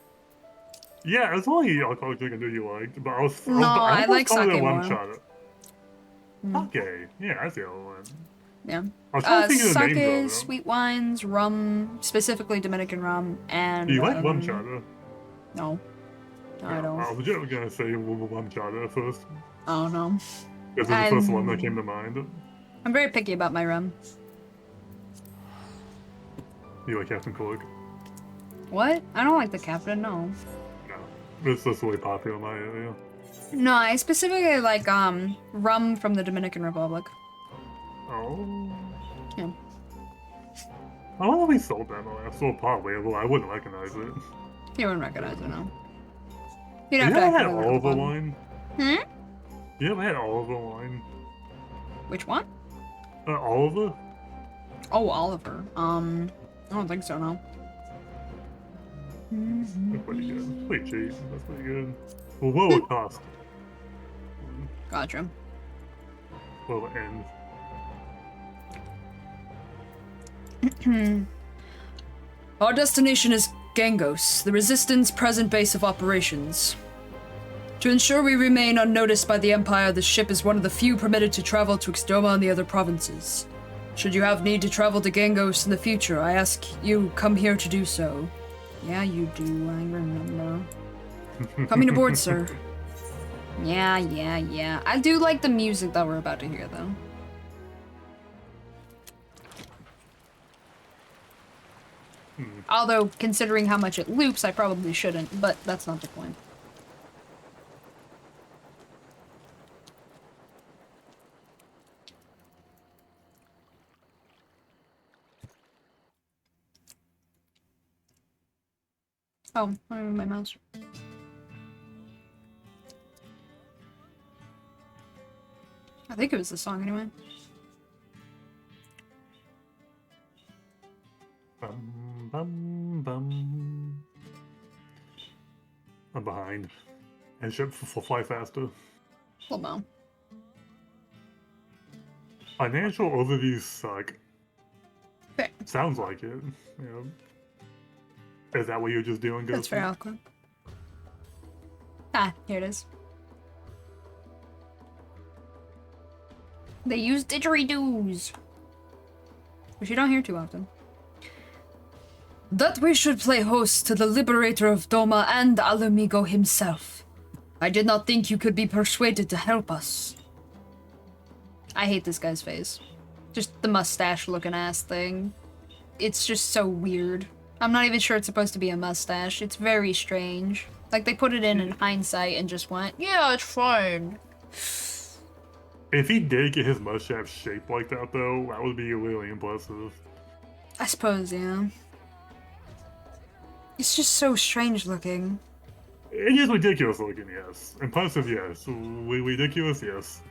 Yeah, it's only alcoholic drink I knew you liked, but
I like
calling
sake
it one
more.
shot. Okay, yeah, that's the other one.
Yeah.
I was trying to think of the
Sake,
name, though.
sweet wines, rum, specifically Dominican rum, and...
You like rum chata?
No. No, I don't.
I was legit gonna say rum chata at first.
Oh, no.
This is the first one that came to mind.
I'm very picky about my rum.
You like Captain Cork?
What? I don't like the captain, no.
No. It's just really popular in my area.
No, I specifically like, rum from the Dominican Republic.
Oh.
Yeah.
I don't know if we sold that in the last store, probably, although I wouldn't recognize it.
You wouldn't recognize it, no. You'd
You
have to
ever had
actually look
Oliver
up.
wine? You ever had Oliver wine?
Which one?
Oliver?
Oh, Oliver. I don't think so, no.
That's pretty good. It's pretty cheap. That's pretty good. Well, what would it cost?
Gotcha.
What would it end?
Our destination is Gangos, the Resistance present base of operations. To ensure we remain unnoticed by the Empire, the ship is one of the few permitted to travel to Xdoma and the other provinces. Should you have need to travel to Gangos in the future, I ask you come here to do so. Yeah, you do, I remember. Coming aboard, sir.
Yeah. I do like the music that we're about to hear, though. Although, considering how much it loops, I probably shouldn't, but that's not the point. Oh, let me move my mouse. I think it was the song anyway.
Bum. I'm behind. And ship will fly faster.
Hold on.
Financial overviews suck.
Fair.
Sounds like it. Yeah. Is that what you're just doing, Ghost?
That's very awkward. Ah, here it is. They use didgeridoos, which you don't hear too often.
That we should play host to the liberator of Doma and Alamigo himself. I did not think you could be persuaded to help us.
I hate this guy's face. Just the mustache-looking ass thing. It's just so weird. I'm not even sure it's supposed to be a mustache. It's very strange. Like, they put it in hindsight and just went, yeah, it's fine.
If he did get his mustache shaped like that, though, that would be really impressive.
I suppose, yeah. It's just so strange looking.
It is ridiculous looking, yes. Impressive, yes. Ridiculous, yes.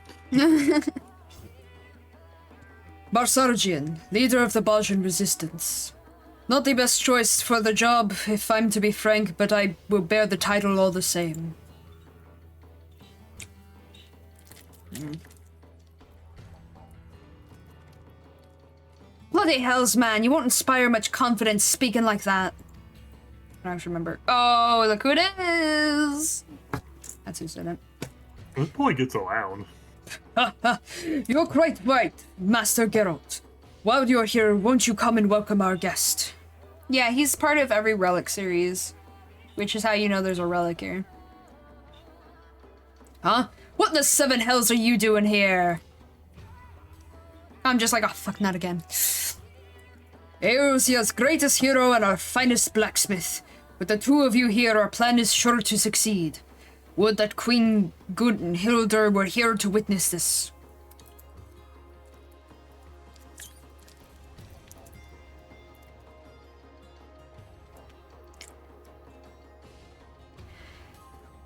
Barsargian, leader of the Bozjan resistance. Not the best choice for the job, if I'm to be frank, but I will bear the title all the same.
Bloody hells, man. You won't inspire much confidence speaking like that. I don't remember. Oh, look who it is! That's who said it.
This boy gets around.
You're quite right, Master Geralt. While you're here, won't you come and welcome our guest?
Yeah, he's part of every relic series, which is how you know there's a relic here.
Huh? What the seven hells are you doing here?
I'm just like, oh fuck, not again.
Eorzea's greatest hero and our finest blacksmith. With the two of you here, our plan is sure to succeed. Would that Queen Gunhildr were here to witness this.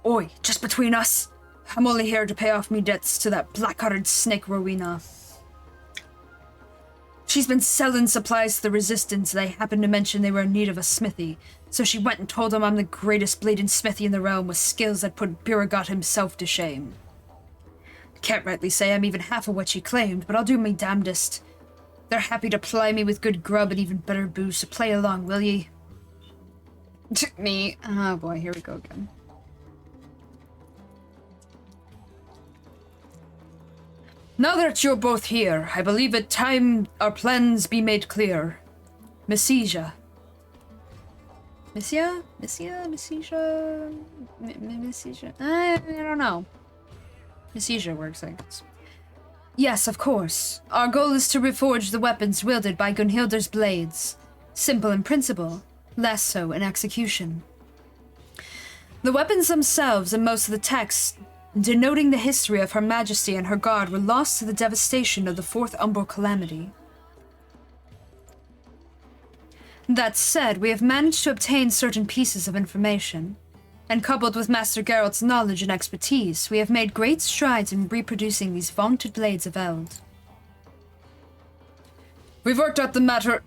Oi, just between us. I'm only here to pay off me debts to that black-hearted snake Rowena. She's been selling supplies to the Resistance. They happened to mention they were in need of a smithy, so she went and told them I'm the greatest bleeding smithy in the realm with skills that put Buragot himself to shame. Can't rightly say I'm even half of what she claimed, but I'll do my damnedest. They're happy to ply me with good grub and even better booze, so play along, will ye?
Me. Oh boy, here we go again.
Now that you're both here, I believe it time our plans be made clear. Messia.
Messia? I don't know. Messia works, I guess.
Yes, of course. Our goal is to reforge the weapons wielded by Gunhildr's blades. Simple in principle, less so in execution. The weapons themselves and most of the texts denoting the history of Her Majesty and her guard were lost to the devastation of the Fourth Umbral Calamity. That said, we have managed to obtain certain pieces of information, and coupled with Master Geralt's knowledge and expertise, we have made great strides in reproducing these vaunted blades of Eld. We've worked out the manner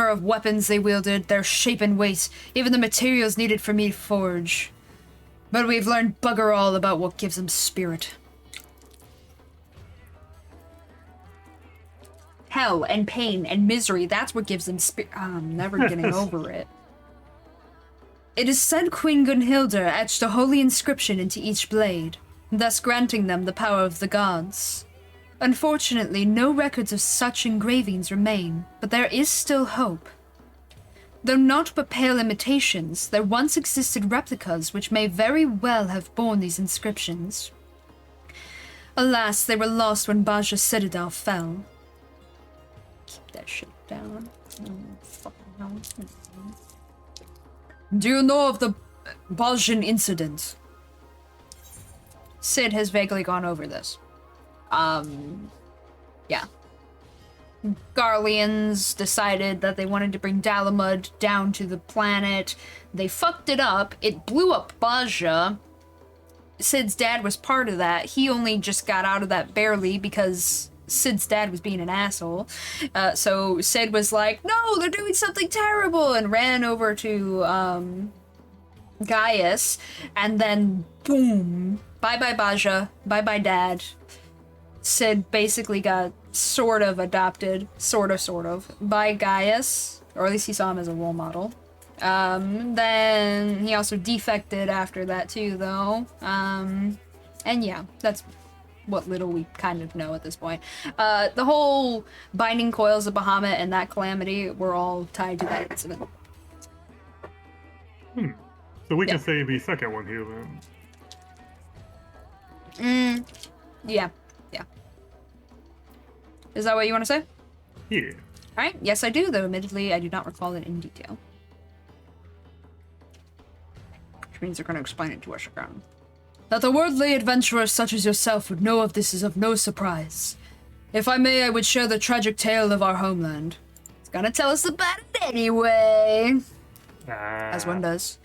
of weapons they wielded, their shape and weight, even the materials needed for me to forge. But we've learned bugger all about what gives them spirit.
hell and pain and misery. That's what gives them I'm never getting over it.
It is said Queen Gunhilda etched a holy inscription into each blade, thus granting them the power of the gods. Unfortunately, no records of such engravings remain, but there is still hope. Though not but pale imitations, there once existed replicas which may very well have borne these inscriptions. Alas, they were lost when Bozja's citadel fell.
Keep that shit down. Fucking hell.
Do you know of the Bozjan incident?
Sid has vaguely gone over this. Yeah. Garleans decided that they wanted to bring Dalamud down to the planet. They fucked it up. It blew up Bozja. Sid's dad was part of that. He only just got out of that barely because Sid's dad was being an asshole. So Sid was like, no, they're doing something terrible, and ran over to Gaius, and then boom. Bye-bye Bozja. Bye-bye dad. Sid basically got sort of adopted, sort of, by Gaius, or at least he saw him as a role model. Then he also defected after that too, though. And yeah, that's what little we kind of know at this point. The whole binding coils of Bahamut and that calamity were all tied to that incident.
So we can say the second one here then.
Yeah. Is that what you want to say?
Yeah.
Alright, yes I do, though admittedly I do not recall it in detail. Which means they're going to explain it to us again.
That a worldly adventurer such as yourself would know of this is of no surprise. If I may, I would share the tragic tale of our homeland.
It's gonna tell us about it anyway.
As one does.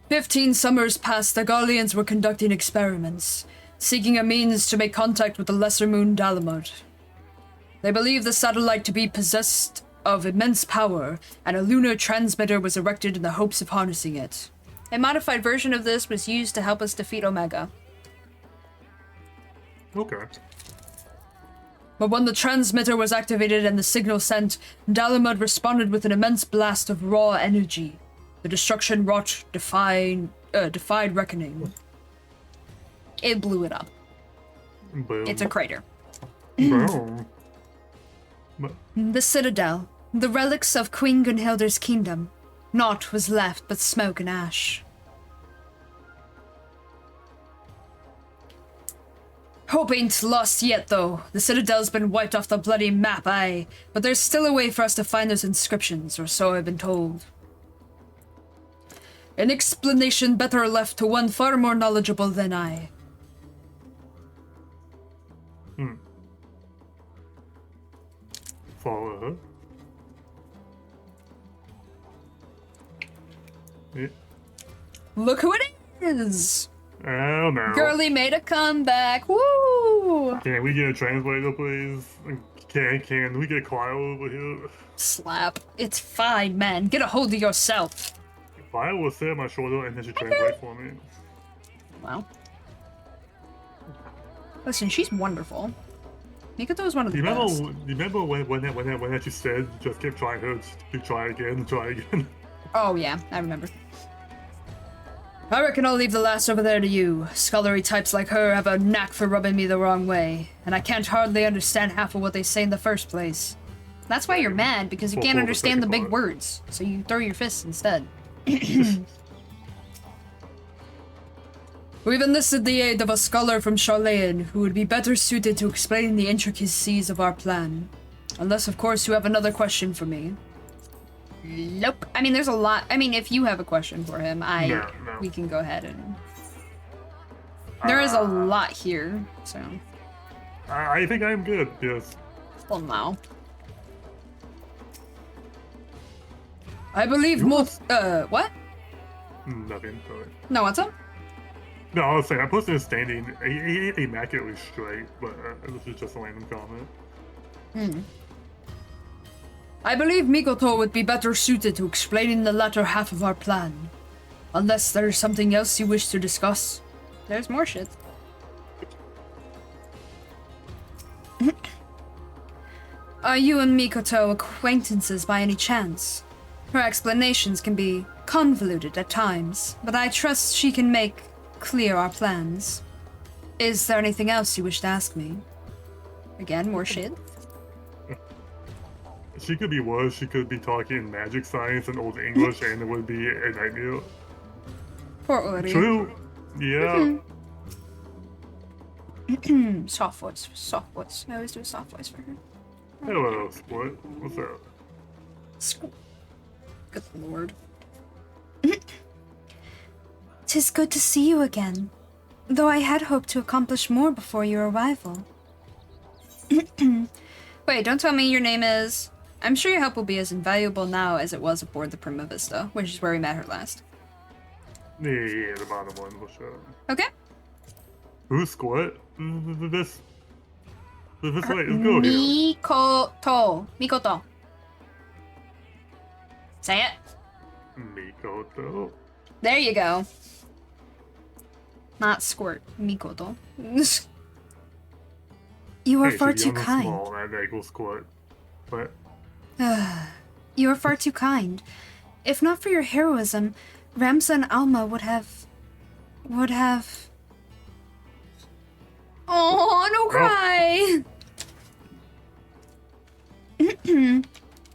15 summers past, the Garleans were conducting experiments, seeking a means to make contact with the lesser moon Dalamud. They believed the satellite to be possessed of immense power, and a lunar transmitter was erected in the hopes of harnessing it.
A modified version of this was used to help us defeat Omega.
Okay.
But when the transmitter was activated and the signal sent, Dalamud responded with an immense blast of raw energy. The destruction wrought defied reckoning.
It blew it up.
Boom.
It's a crater.
Boom.
The citadel, the relics of Queen Gunhilda's kingdom. Naught was left but smoke and ash. Hope ain't lost yet, though. The citadel's been wiped off the bloody map, aye. But there's still a way for us to find those inscriptions, or so I've been told. An explanation better left to one far more knowledgeable than I.
Follow her. Yeah.
Look who it is!
Oh no.
Girly made a comeback, woo!
Can we get a translator, please? Can we get Collab over here?
Slap. It's fine, man. Get a hold of yourself.
I will sit on my shoulder and then she translate for me.
Wow. Listen, she's wonderful. Mikoto is one of the best.
You remember when she said just keep trying her to try again?
Oh yeah, I remember.
I reckon I'll leave the last over there to you. Scholarly types like her have a knack for rubbing me the wrong way, and I can't hardly understand half of what they say in the first place.
That's why you're mad, because you can't understand the big words, so you throw your fists instead.
We've enlisted the aid of a scholar from Charlayan who would be better suited to explain the intricacies of our plan. Unless, of course, you have another question for me.
Nope. I mean, there's a lot. I mean, if you have a question for him,
No.
we can go ahead and... There is a lot here, so...
I think I'm good, yes.
Well, no.
I believe most... what?
Nothing, sorry.
No, what's up?
No, I was saying, I posted a standing immaculately straight, but this is just a random comment.
I believe Mikoto would be better suited to explaining the latter half of our plan. Unless there's something else you wish to discuss.
There's more shit.
Are you and Mikoto acquaintances by any chance? Her explanations can be convoluted at times, but I trust she can make clear our plans. Is there anything else you wish to ask me? Again, more shit?
She could be worse. She could be talking magic science and Old English, and it would be a nightmare.
Poor Ori.
True. Yeah.
Soft voice, soft voice. I always do a soft voice for her.
Hello, Sport. What's up?
Good lord.
'Tis good to see you again, though I had hoped to accomplish more before your arrival.
Wait, don't tell me your name is... I'm sure your help will be as invaluable now as it was aboard the Prima Vista, which is where we met her last.
Yeah, the bottom one for sure.
Okay.
Who's Squat? This way, let's go here.
Mikoto. Say it.
Mikoto.
There you go. Not Squirt. Mikoto.
You are
Hey,
far
she's
too
young and
kind.
Small, that equals Squat. But
You are far too kind. If not for your heroism, Ramza and Alma would have...
Oh, don't cry!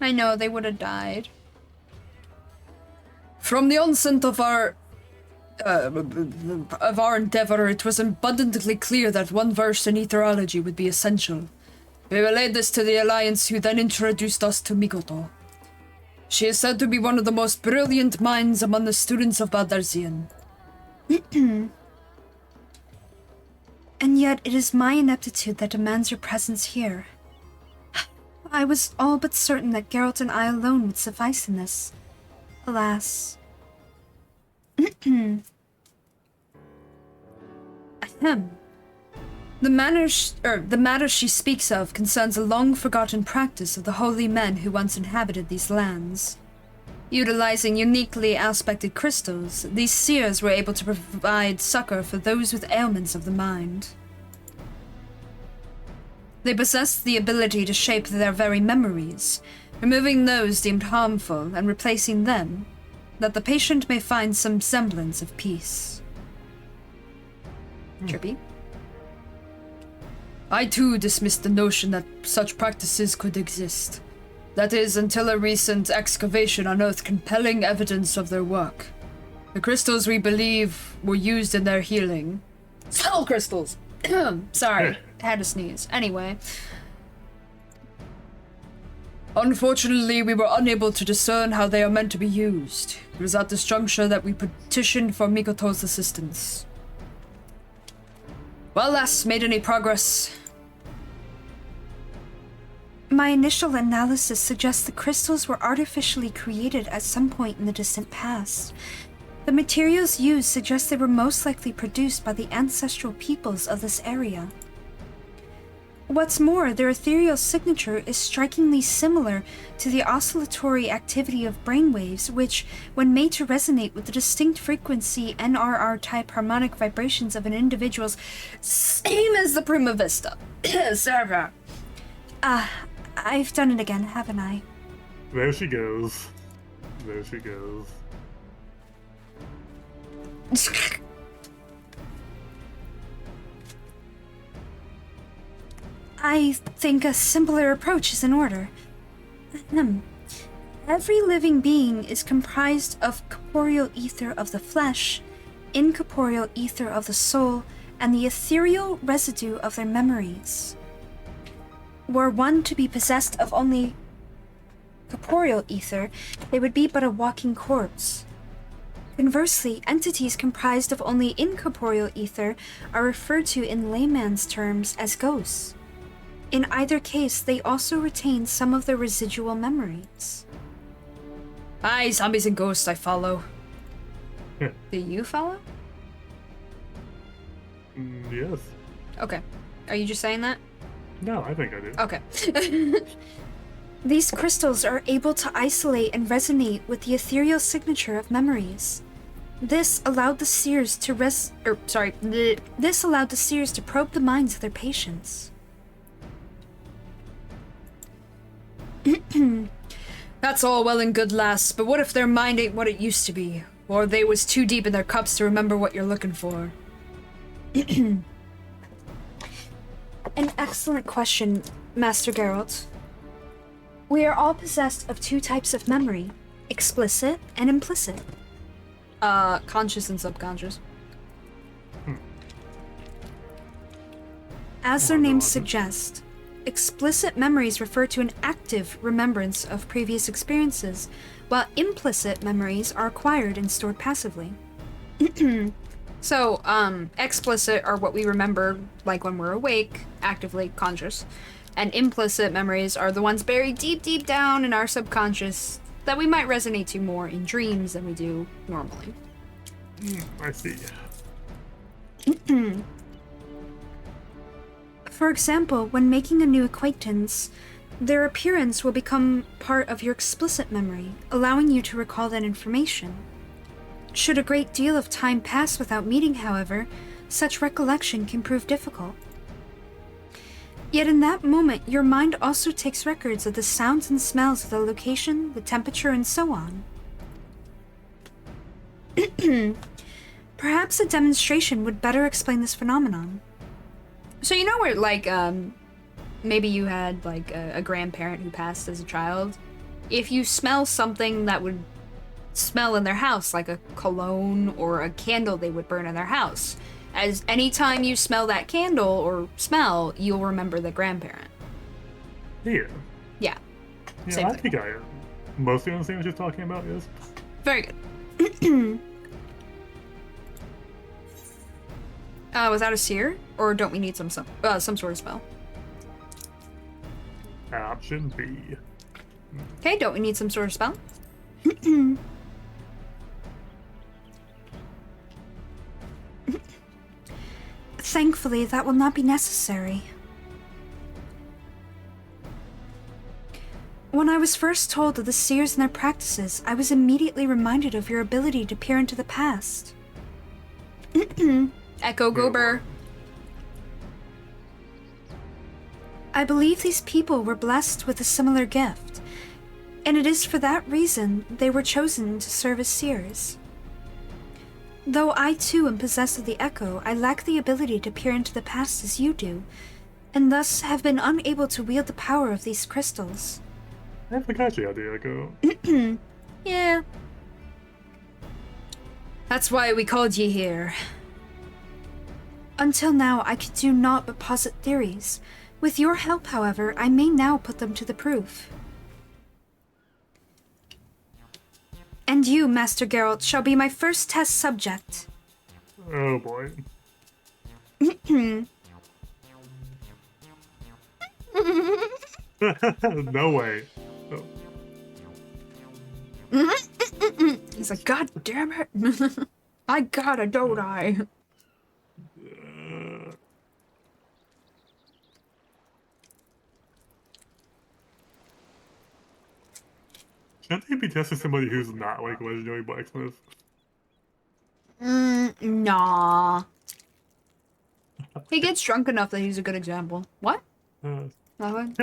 I know, they would have died.
From the onset of our endeavor, it was abundantly clear that one verse in etherology would be essential. We relayed this to the Alliance, who then introduced us to Mikoto. She is said to be one of the most brilliant minds among the students of Baldarzian.
And yet it is my ineptitude that demands your presence here. I was all but certain that Geralt and I alone would suffice in this. Alas.
Ahem. The matter she speaks of concerns a long-forgotten practice of the holy men who once inhabited these lands. Utilizing uniquely aspected crystals, these seers were able to provide succor for those with ailments of the mind. They possessed the ability to shape their very memories, removing those deemed harmful and replacing them, that the patient may find some semblance of peace.
Trippy.
I too dismissed the notion that such practices could exist. That is, until a recent excavation unearthed compelling evidence of their work. The crystals we believe were used in their healing.
Spell crystals! Sorry, had to sneeze. Anyway.
Unfortunately, we were unable to discern how they are meant to be used. It was at this juncture that we petitioned for Mikoto's assistance. Well, lass, made any progress?
My initial analysis suggests the crystals were artificially created at some point in the distant past. The materials used suggest they were most likely produced by the ancestral peoples of this area. What's more, their ethereal signature is strikingly similar to the oscillatory activity of brainwaves, which, when made to resonate with the distinct frequency NRR-type harmonic vibrations of an individual's,
Same as the Prima Vista. Server.
I've done it again, haven't I?
there she goes. There she goes.
I think a simpler approach is in order. Every living being is comprised of corporeal ether of the flesh, incorporeal ether of the soul, and the ethereal residue of their memories. Were one to be possessed of only corporeal ether, they would be but a walking corpse. Conversely, entities comprised of only incorporeal ether are referred to in layman's terms as ghosts. In either case, they also retain some of their residual memories.
Aye, zombies and ghosts, I follow.
Do you follow?
Yes.
Okay. Are you just saying that?
No, I think I do.
Okay.
These crystals are able to isolate and resonate with the ethereal signature of memories. This allowed the seers to This allowed the seers to probe the minds of their patients.
That's all well and good, lass, but what if their mind ain't what it used to be? Or they was too deep in their cups to remember what you're looking for?
An excellent question, Master Geralt. We are all possessed of two types of memory, explicit and implicit.
Conscious and subconscious.
As their names suggest, explicit memories refer to an active remembrance of previous experiences, while implicit memories are acquired and stored passively.
So, explicit are what we remember, like when we're awake, actively conscious. And implicit memories are the ones buried deep, deep down in our subconscious that we might resonate to more in dreams than we do normally.
I see.
For example, when making a new acquaintance, their appearance will become part of your explicit memory, allowing you to recall that information. Should a great deal of time pass without meeting, however, such recollection can prove difficult. Yet in that moment, your mind also takes records of the sounds and smells of the location, the temperature, and so on. Perhaps a demonstration would better explain this phenomenon.
So you know where, like, maybe you had, like, a grandparent who passed as a child? If you smell something that would smell in their house, like a cologne or a candle they would burn in their house, as anytime you smell that candle or smell, you'll remember the grandparent.
Yeah.
Yeah.
Yeah,
Same
I
thing.
think I mostly understand what you're talking about, yes.
Very good. Was that a seer? Or don't we need some sort of spell?
Option B.
Okay, don't we need some sort of spell?
Thankfully, that will not be necessary. When I was first told of the seers and their practices, I was immediately reminded of your ability to peer into the past.
Echo Gober.
I believe these people were blessed with a similar gift, and it is for that reason they were chosen to serve as seers. Though I too am possessed of the echo, I lack the ability to peer into the past as you do, and thus have been unable to wield the power of these crystals.
I forgot you had the echo.
Yeah.
That's why we called ye here.
Until now, I could do naught but posit theories. With your help, however, I may now put them to the proof. And you, Master Geralt, shall be my first test subject.
Oh boy. No way. Oh.
He's like, God damn it. I gotta, don't I?
Shouldn't they be testing somebody who's not like a legendary blacksmith?
Nah. He gets drunk enough that he's a good example. What? Nothing?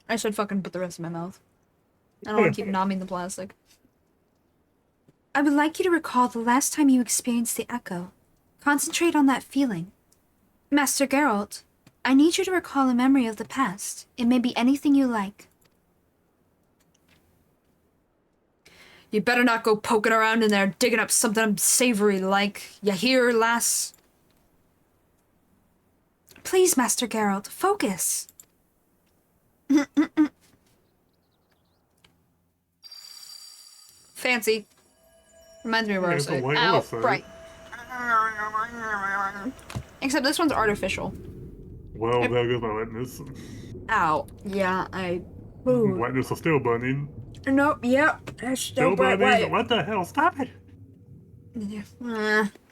I should fucking put the rest in my mouth. I don't want to keep nomming the plastic.
I would like you to recall the last time you experienced the echo. Concentrate on that feeling. Master Geralt, I need you to recall a memory of the past. It may be anything you like.
You better not go poking around in there digging up something unsavory like. Ya hear, lass?
Please, Master Geralt, focus.
Fancy. Reminds me of
Yeah, it's a
Rosa.
white
Ow,
horse,
right. Except this one's artificial.
Well, there goes my wetness.
Ow. Yeah,
Wetness is still burning.
Nope, yep. That's
Still burning? What the hell? Stop it!
Yeah.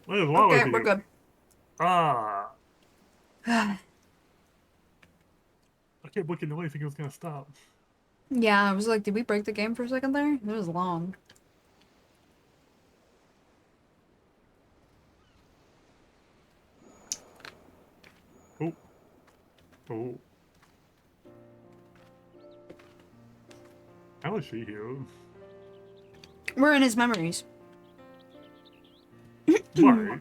What is wrong
Okay,
with
we're
you?
good.
Ah. I kept looking away thinking it was gonna stop.
Yeah, I was like, did we break the game for a second there? It was long.
Oh. Oh. How is she here?
We're in his memories.
Right.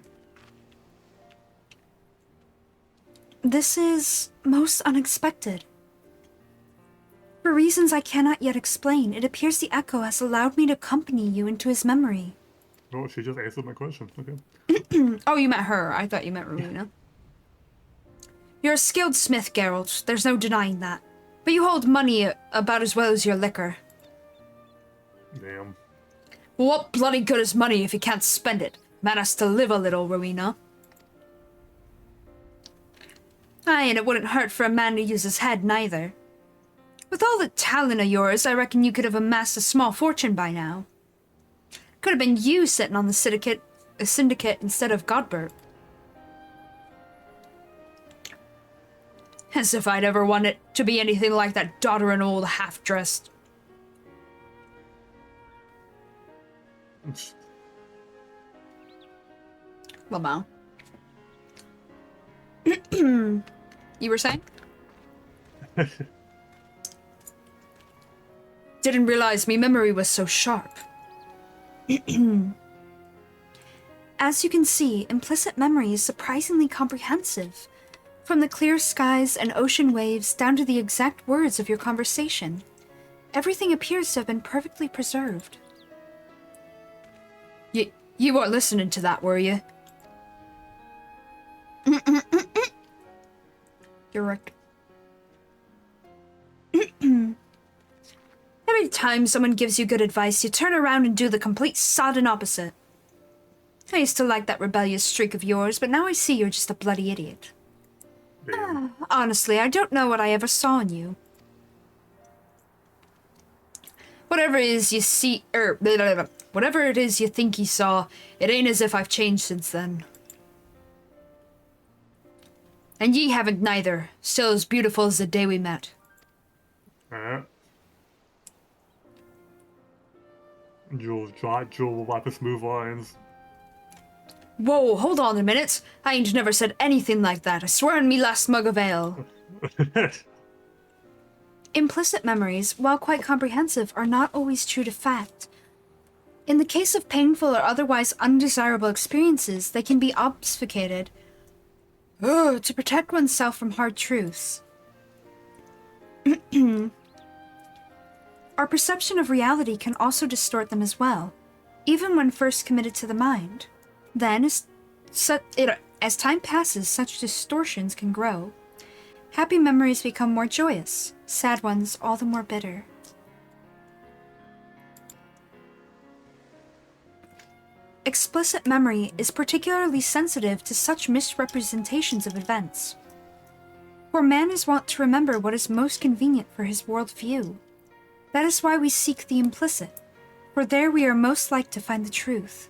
This is most unexpected. For reasons I cannot yet explain, it appears the Echo has allowed me to accompany you into his memory.
Oh, she just answered my question. Okay.
Oh, you meant her. I thought you meant Rowena. You're a skilled smith, Geralt. There's no denying that. But you hold money about as well as your liquor.
Damn.
Well, what bloody good is money if you can't spend it? Man has to live a little, Rowena. Aye, and it wouldn't hurt for a man to use his head, neither. With all the talent of yours, I reckon you could have amassed a small fortune by now. Could have been you sitting on the syndicate instead of Godbert. As if I'd ever want it to be anything like that doddering old half-dressed. Lamau. You were saying? Didn't realize me memory was so sharp. As you can see, implicit memory is surprisingly comprehensive. From the clear skies and ocean waves down to the exact words of your conversation. Everything appears to have been perfectly preserved. You weren't listening to that, were you? You're right. Every time someone gives you good advice, you turn around and do the complete sodden opposite. I used to like that rebellious streak of yours, but now I see you're just a bloody idiot. Honestly, I don't know what I ever saw in you. Whatever it is you see, whatever it is you think you saw, it ain't as if I've changed since then. And ye haven't neither, still as beautiful as the day we met.
Jules about the smooth lines.
Whoa, hold on a minute. I ain't never said anything like that. I swear on me last mug of ale. Implicit memories, while quite comprehensive, are not always true to fact. In the case of painful or otherwise undesirable experiences, they can be obfuscated to protect oneself from hard truths. Our perception of reality can also distort them as well, even when first committed to the mind. Then, as time passes, such distortions can grow. Happy memories become more joyous, sad ones all the more bitter. Explicit memory is particularly sensitive to such misrepresentations of events. For man is wont to remember what is most convenient for his worldview. That is why we seek the implicit, for there we are most like to find the truth.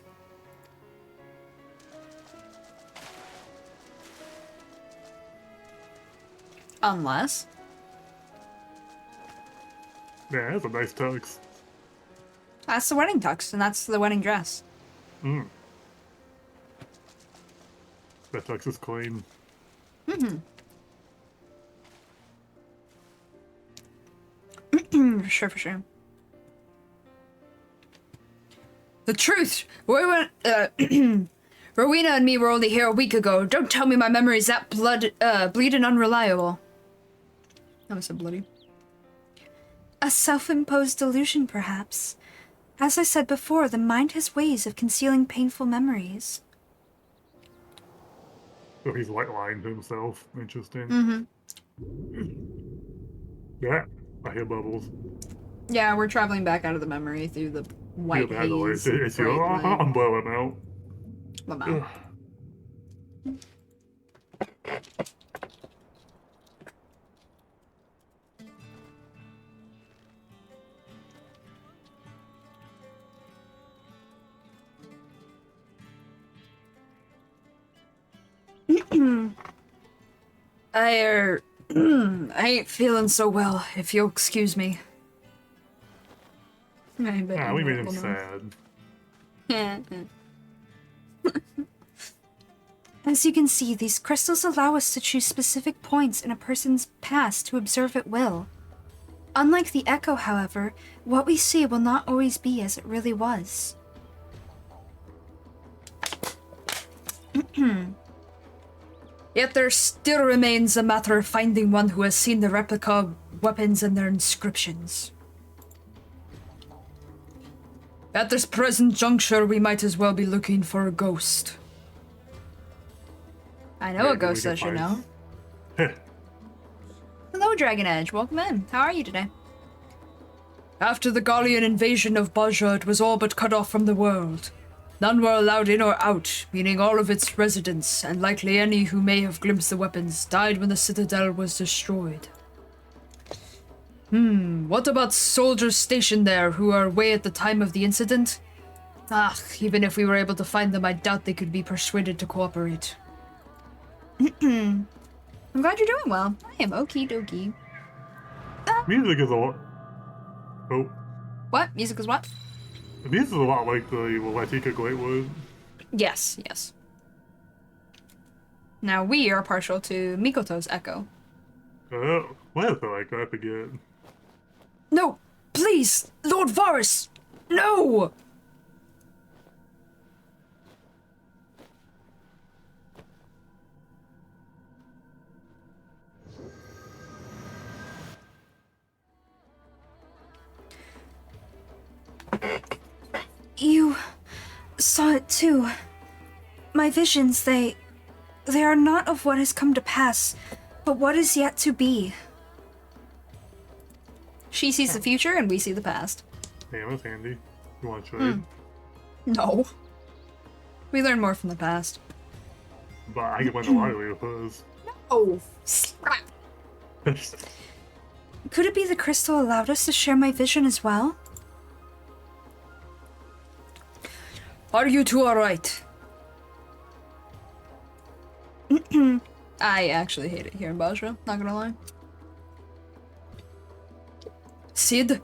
Unless...
Yeah, that's a nice tux.
That's the wedding tux, and that's the wedding dress.
That tux is clean.
For sure. The truth! Rowena and me were only here a week ago. Don't tell me my memory's that bleeding unreliable. That was so bloody. A self-imposed delusion, perhaps. As I said before, the mind has ways of concealing painful memories.
So he's like lying to himself. Interesting. Yeah, I hear bubbles.
Yeah, we're traveling back out of the memory through the white haze.
It's your, I'm blowing out.
Lamau. I ain't feeling so well, if you'll excuse me.
We made him sad.
As you can see, these crystals allow us to choose specific points in a person's past to observe at will. Unlike the echo, however, what we see will not always be as it really was.
Yet there still remains a matter of finding one who has seen the replica weapons and their inscriptions. At this present juncture, we might as well be looking for a ghost.
I know a ghost that you know. Hello, Dragon Edge. Welcome in. How are you today?
After the Gallian invasion of Bozja, it was all but cut off from the world. None were allowed in or out, meaning all of its residents, and likely any who may have glimpsed the weapons, died when the citadel was destroyed. What about soldiers stationed there who were away at the time of the incident? Even if we were able to find them, I doubt they could be persuaded to cooperate.
I'm glad you're doing well. I am okie dokie.
Music is a lot. Oh.
What? Music is what?
Music is a lot like the Latika Greatwood.
Yes, yes. Now we are partial to Mikoto's echo.
What is it like? I forget.
No! Please! Lord Varus! No!
You saw it too. My visions, they are not of what has come to pass, but what is yet to be.
She sees the future and we see the past.
Damn, that's handy. You want to trade?
No. We learn more from the past.
But I can win the lottery with hers.
Oh.
Could it be the crystal allowed us to share my vision as well?
Are you two alright?
I actually hate it here in Bozja, not gonna lie.
Sid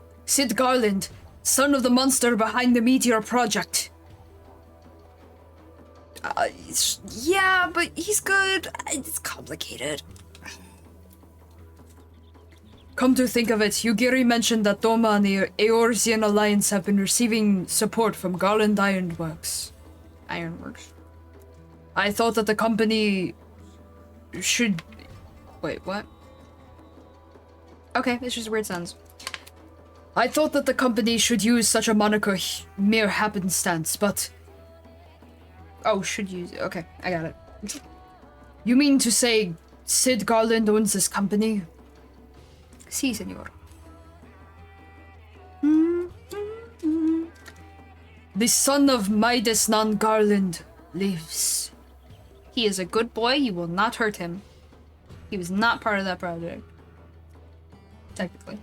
Garland, son of the monster behind the Meteor Project.
Yeah, but he's good. It's complicated.
Come to think of it, Yugiri mentioned that Doma and the Eorzean Alliance have been receiving support from Garland Ironworks.
Ironworks.
I thought that the company should...
Wait, what? Okay, it's just a weird sentence.
I thought that the company should use such a moniker mere happenstance, but...
Oh, should use it. Okay, I got it.
You mean to say Sid Garland owns this company?
Si, senor.
The son of Midas non Garland lives.
He is a good boy. You will not hurt him. He was not part of that project. Technically.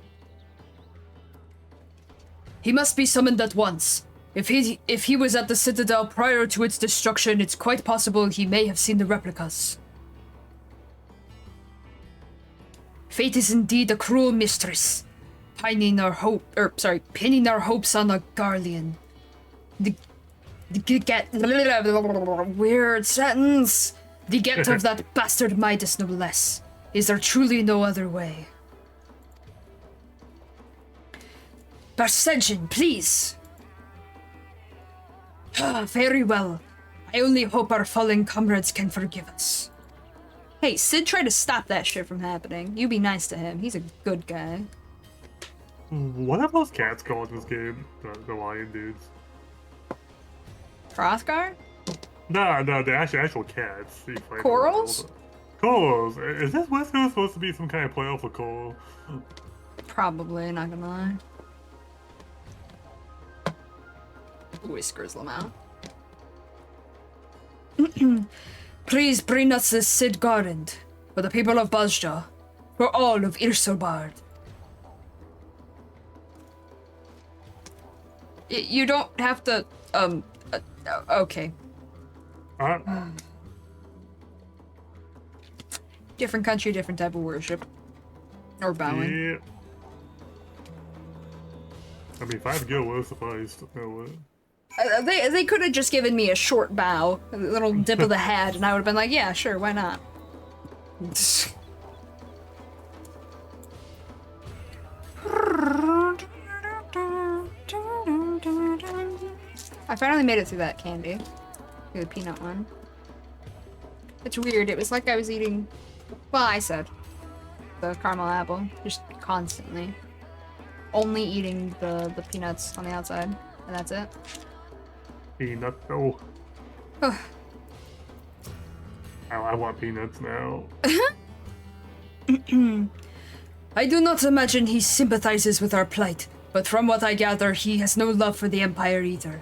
He must be summoned at once. If he was at the Citadel prior to its destruction, it's quite possible he may have seen the replicas. Fate is indeed a cruel mistress, pinning our hopes on a Garlean. Weird sentence. The get of that bastard Midas, no less. Is there truly no other way? Perception, please. Very well. I only hope our fallen comrades can forgive us.
Hey, Sid tried to stop that shit from happening. You be nice to him. He's a good guy.
What are those cats called in this game? The lion dudes.
Hrothgar?
No, the actual cats.
Corals?
Corals. Is this West Coast supposed to be some kind of playoff for coral?
Probably, not gonna lie. Whiskers Lamau.
Please bring us this Sid Garland, for the people of Bozja, for all of Irsobard.
You don't have to, okay. Different country, different type of worship. Or bowing.
Yeah. I mean, 5 gil would have sufficed. No way.
They could have just given me a short bow, a little dip of the head, and I would have been like, yeah, sure, why not? I finally made it through that candy. Through the peanut one. It's weird, it was like I was eating... Well, I said. The caramel apple. Just constantly. Only eating the peanuts on the outside. And that's it.
Peanut, no.
Oh.
I want peanuts now.
I do not imagine he sympathizes with our plight, but from what I gather, he has no love for the Empire either.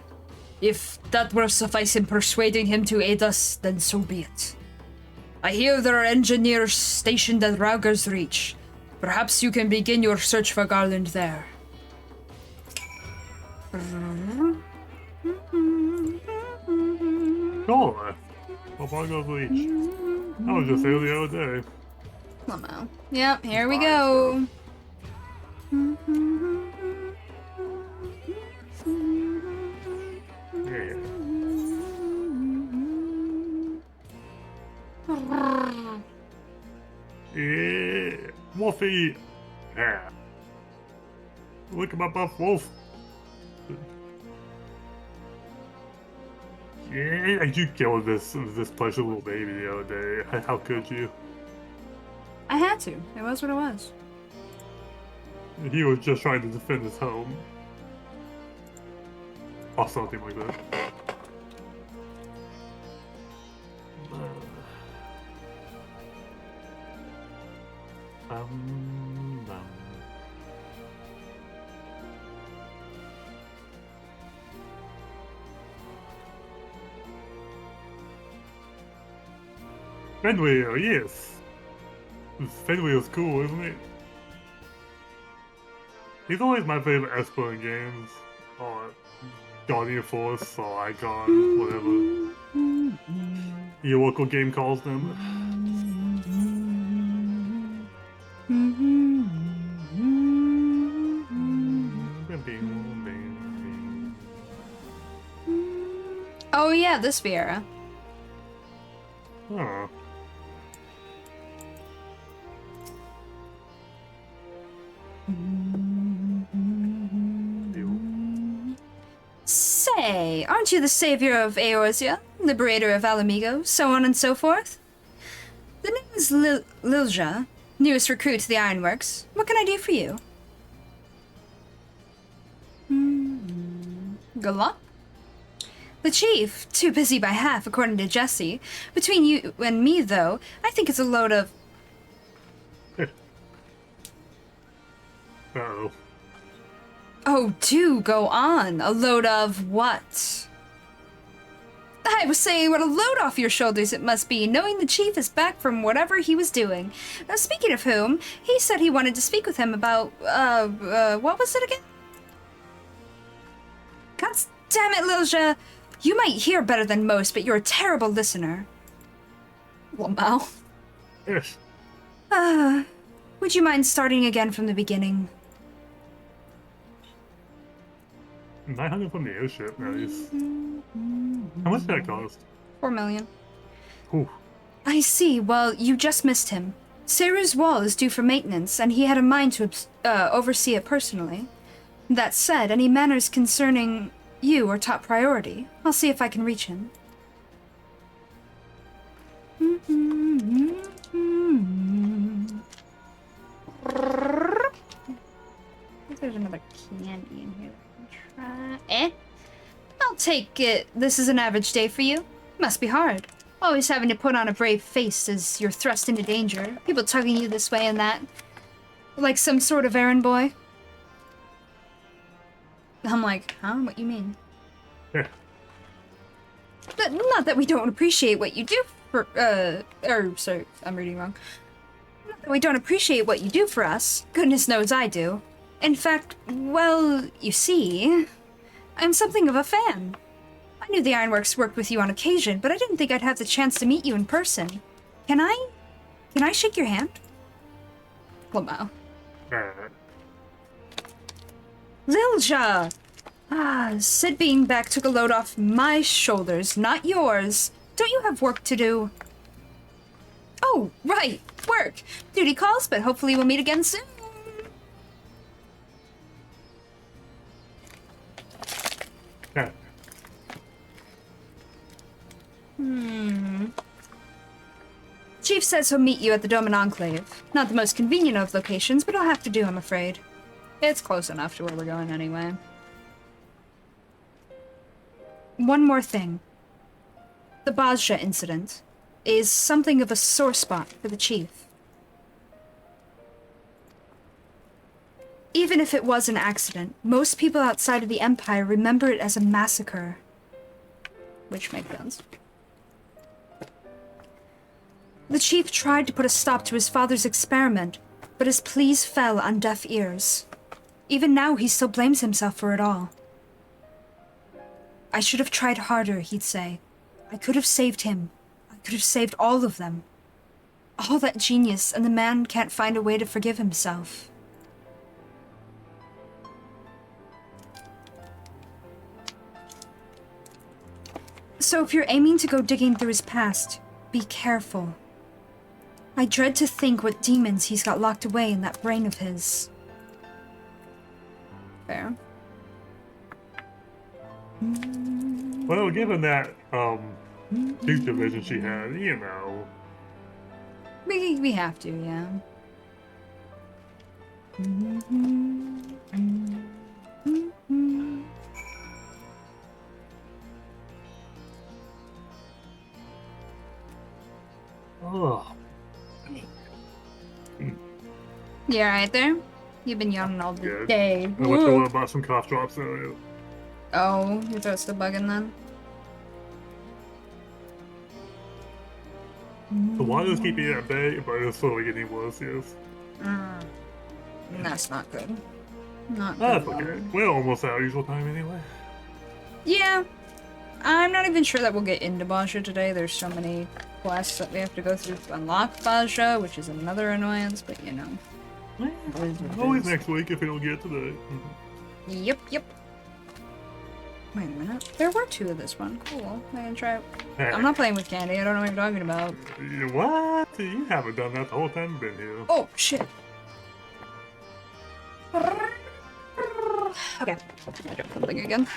If that will suffice in persuading him to aid us, then so be it. I hear there are engineers stationed at Rauger's Reach. Perhaps you can begin your search for Garland there.
Sure. Wabago's Reach. I was just there the other day.
Lamo. Yep, here we go.
Yeah. Yeah. Wolfie. Yeah. Look at my buff wolf. Yeah, you killed this pleasure little baby the other day. How could you?
I had to. It was what it was.
He was just trying to defend his home. Or something like that. Fenway, yes. Fenway is cool, isn't it? He's always my favorite Esper in games. Or Guardian Force, or Icon, whatever your local game calls them.
Oh yeah, this Vieira.
Huh.
Say, aren't you the savior of Eorzea, liberator of Alamigo, so on and so forth? The name is Lilja, newest recruit to the Ironworks. What can I do for you? Good luck. The chief, too busy by half, according to Jesse. Between you and me, though, I think it's a load of...
Uh-oh.
Oh, do go on. A load of what? I was saying what a load off your shoulders it must be, knowing the chief is back from whatever he was doing. Now, speaking of whom, he said he wanted to speak with him about, what was it again? God damn it, Lilja. You might hear better than most, but you're a terrible listener. Wow.
Yes.
Would you mind starting again from the beginning?
900 from the airship, nice. How much did that cost?
4 million.
Whew.
I see. Well, you just missed him. Seru's wall is due for maintenance, and he had a mind to oversee it personally. That said, any matters concerning you are top priority. I'll see if I can reach him. I think there's another candy in here. I'll take it. This is an average day for you. Must be hard. Always having to put on a brave face as you're thrust into danger. People tugging you this way and that. Like some sort of errand boy. I'm like, huh? What you mean?
Yeah.
Not that we don't appreciate what you do for, sorry, I'm reading wrong. Not that we don't appreciate what you do for us. Goodness knows I do. In fact, well, you see, I'm something of a fan. I knew the Ironworks worked with you on occasion, but I didn't think I'd have the chance to meet you in person. Can I shake your hand? Well, no. Lilja! Ah, Sid being back took a load off my shoulders, not yours. Don't you have work to do? Oh, right, work. Duty calls, but hopefully we'll meet again soon.
Yeah.
Chief says he'll meet you at the Doman Enclave. Not the most convenient of locations, but I'll have to do, I'm afraid. It's close enough to where we're going anyway. One more thing. The Bozja incident is something of a sore spot for the Chief. Even if it was an accident, most people outside of the Empire remember it as a massacre. Which makes sense. The Chief tried to put a stop to his father's experiment, but his pleas fell on deaf ears. Even now, he still blames himself for it all. I should have tried harder, he'd say. I could have saved him. I could have saved all of them. All that genius, and the man can't find a way to forgive himself. So if you're aiming to go digging through his past, be careful. I dread to think what demons he's got locked away in that brain of his. Fair.
Well, given that, future vision she had, you know.
We have to, yeah.
Oh.
You alright there? You've been yawning all
Good.
day.
I wish I would have bought some cough drops earlier.
Oh, your throat's still bugging then?
The water's keeping it at bay, but it's slowly getting worse, yes.
That's not good. Not good.
That's okay. We're almost at our usual time anyway.
Yeah. I'm not even sure that we'll get into Bozja today. There's so many quests that we have to go through to unlock Bozja, which is another annoyance, but you know.
Always next week if we don't get today.
Yep. Wait a minute. There were two of this one. Cool. I can try it.
Hey.
I'm not playing with candy. I don't know what you're talking about.
What? You haven't done that the whole time you've been here.
Oh, shit. Okay. I dropped something again.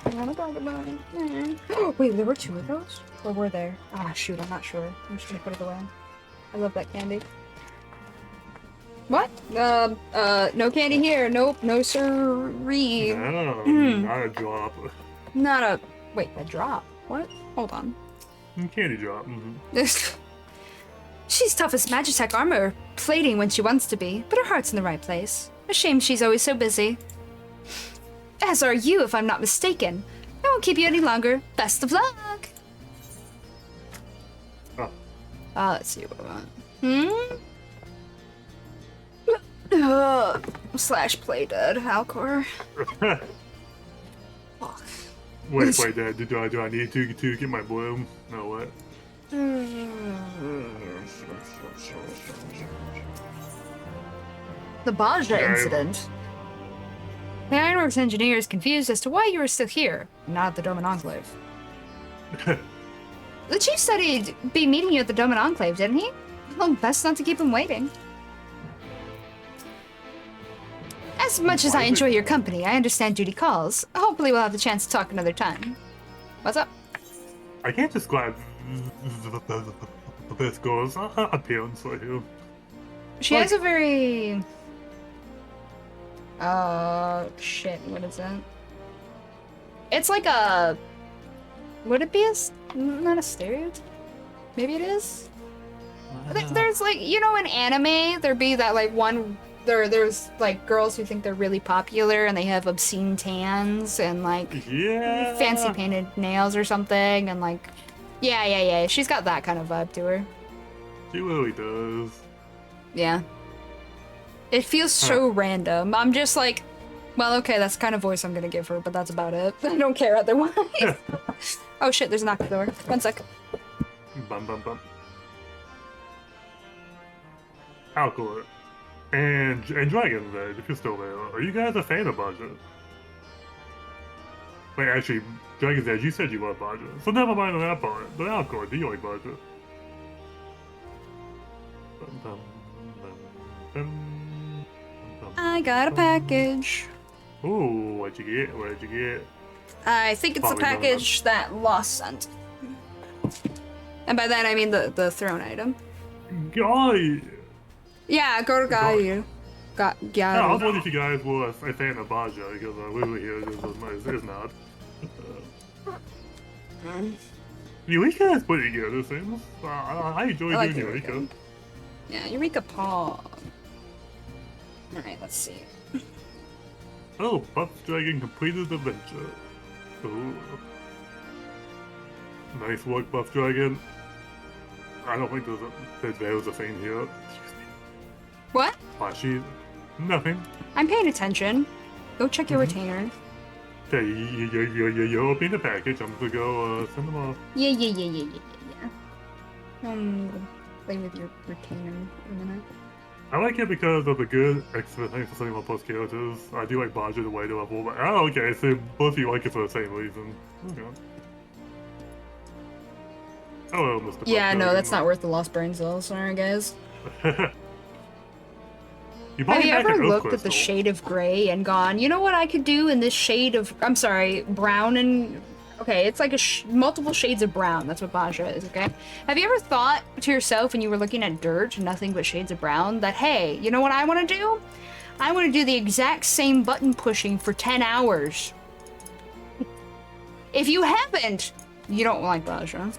I want to talk about it. Wait, there were two of those? Or were there? Ah, shoot, I'm not sure. I'm just gonna put it away. I love that candy. What? No candy here. Nope, no sirree.
No, not a drop.
Not a... Wait, a drop? What? Hold on.
Candy drop.
She's tough as Magitech armor plating when she wants to be, but her heart's in the right place. A shame she's always so busy. As are you, if I'm not mistaken. I won't keep you any longer. Best of luck!
Oh.
Let's see what I want. Slash play dead, Alcor. Fuck.
Wait, Dad, do I need to get my bloom? No, what?
The Bozja
Yeah.
incident. The Ironworks engineer is confused as to why you are still here, not at the Doman Enclave. The chief said he'd be meeting you at the Doman Enclave, didn't he? Well, best not to keep him waiting. As much as I enjoy your company, I understand duty calls. Hopefully we'll have the chance to talk another time. What's up?
I can't describe this girl's appearance for you.
She has a very... shit, what is it? It's like a... Would it be not a stereotype? Maybe it is? There's like, you know, in anime, there'd be that like one... There's like girls who think they're really popular and they have obscene tans and like fancy painted nails or something and like... Yeah. She's got that kind of vibe to her.
She really does.
Yeah. It feels so random. I'm just like, well, okay, that's the kind of voice I'm gonna give her, but that's about it. I don't care otherwise. Oh shit, there's a knock at the door. 1 sec.
Bum. Alcohol. And Dragon's Edge, if you're still there. Are you guys a fan of Bozja? Wait, actually, Dragon's Edge, you said you love Bozja. So never mind on that part. But of course, do you like Bozja?
I got a package.
Ooh, what'd you get? What'd you get?
I think it's the
Probably none of
package that Lost sent. And by that I mean the throne item.
Guy!
Yeah, go to Gayu.
Yeah, I was
Gayu.
wondering if you guys were a fan of Bozja, because literally here is not. Eureka is pretty good, it seems. I enjoy
I like
doing
Eureka.
Eureka.
Yeah, Eureka Paw. Alright, let's see.
Oh, Buff Dragon completed the adventure. Ooh. Nice work, Buff Dragon. I don't think there's a thing here. Excuse me.
What?
Flashy. Nothing.
I'm paying attention. Go check your retainer.
Okay, you're opening the package. I'm gonna go send them off.
Yeah. Play with your retainer for a minute.
I like it because of the good explanation for setting up post characters. I do like Bozja the way to level, but oh, okay, so both of you like it for the same reason. Okay. Hello, Mr. Buff
Yeah, no,
Dragon.
that's not worth the lost brain cells. Sorry, guys.
You
Have
bought
you
back
ever
an Oath
looked at the
Crystal.
shade of gray and gone, you know what I could do in this shade of, I'm sorry, brown and, okay, it's like multiple shades of brown. That's what Bozja is, okay? Have you ever thought to yourself when you were looking at dirt, nothing but shades of brown, that, hey, you know what I want to do? I want to do the exact same button pushing for 10 hours. If you haven't, you don't like Bozja.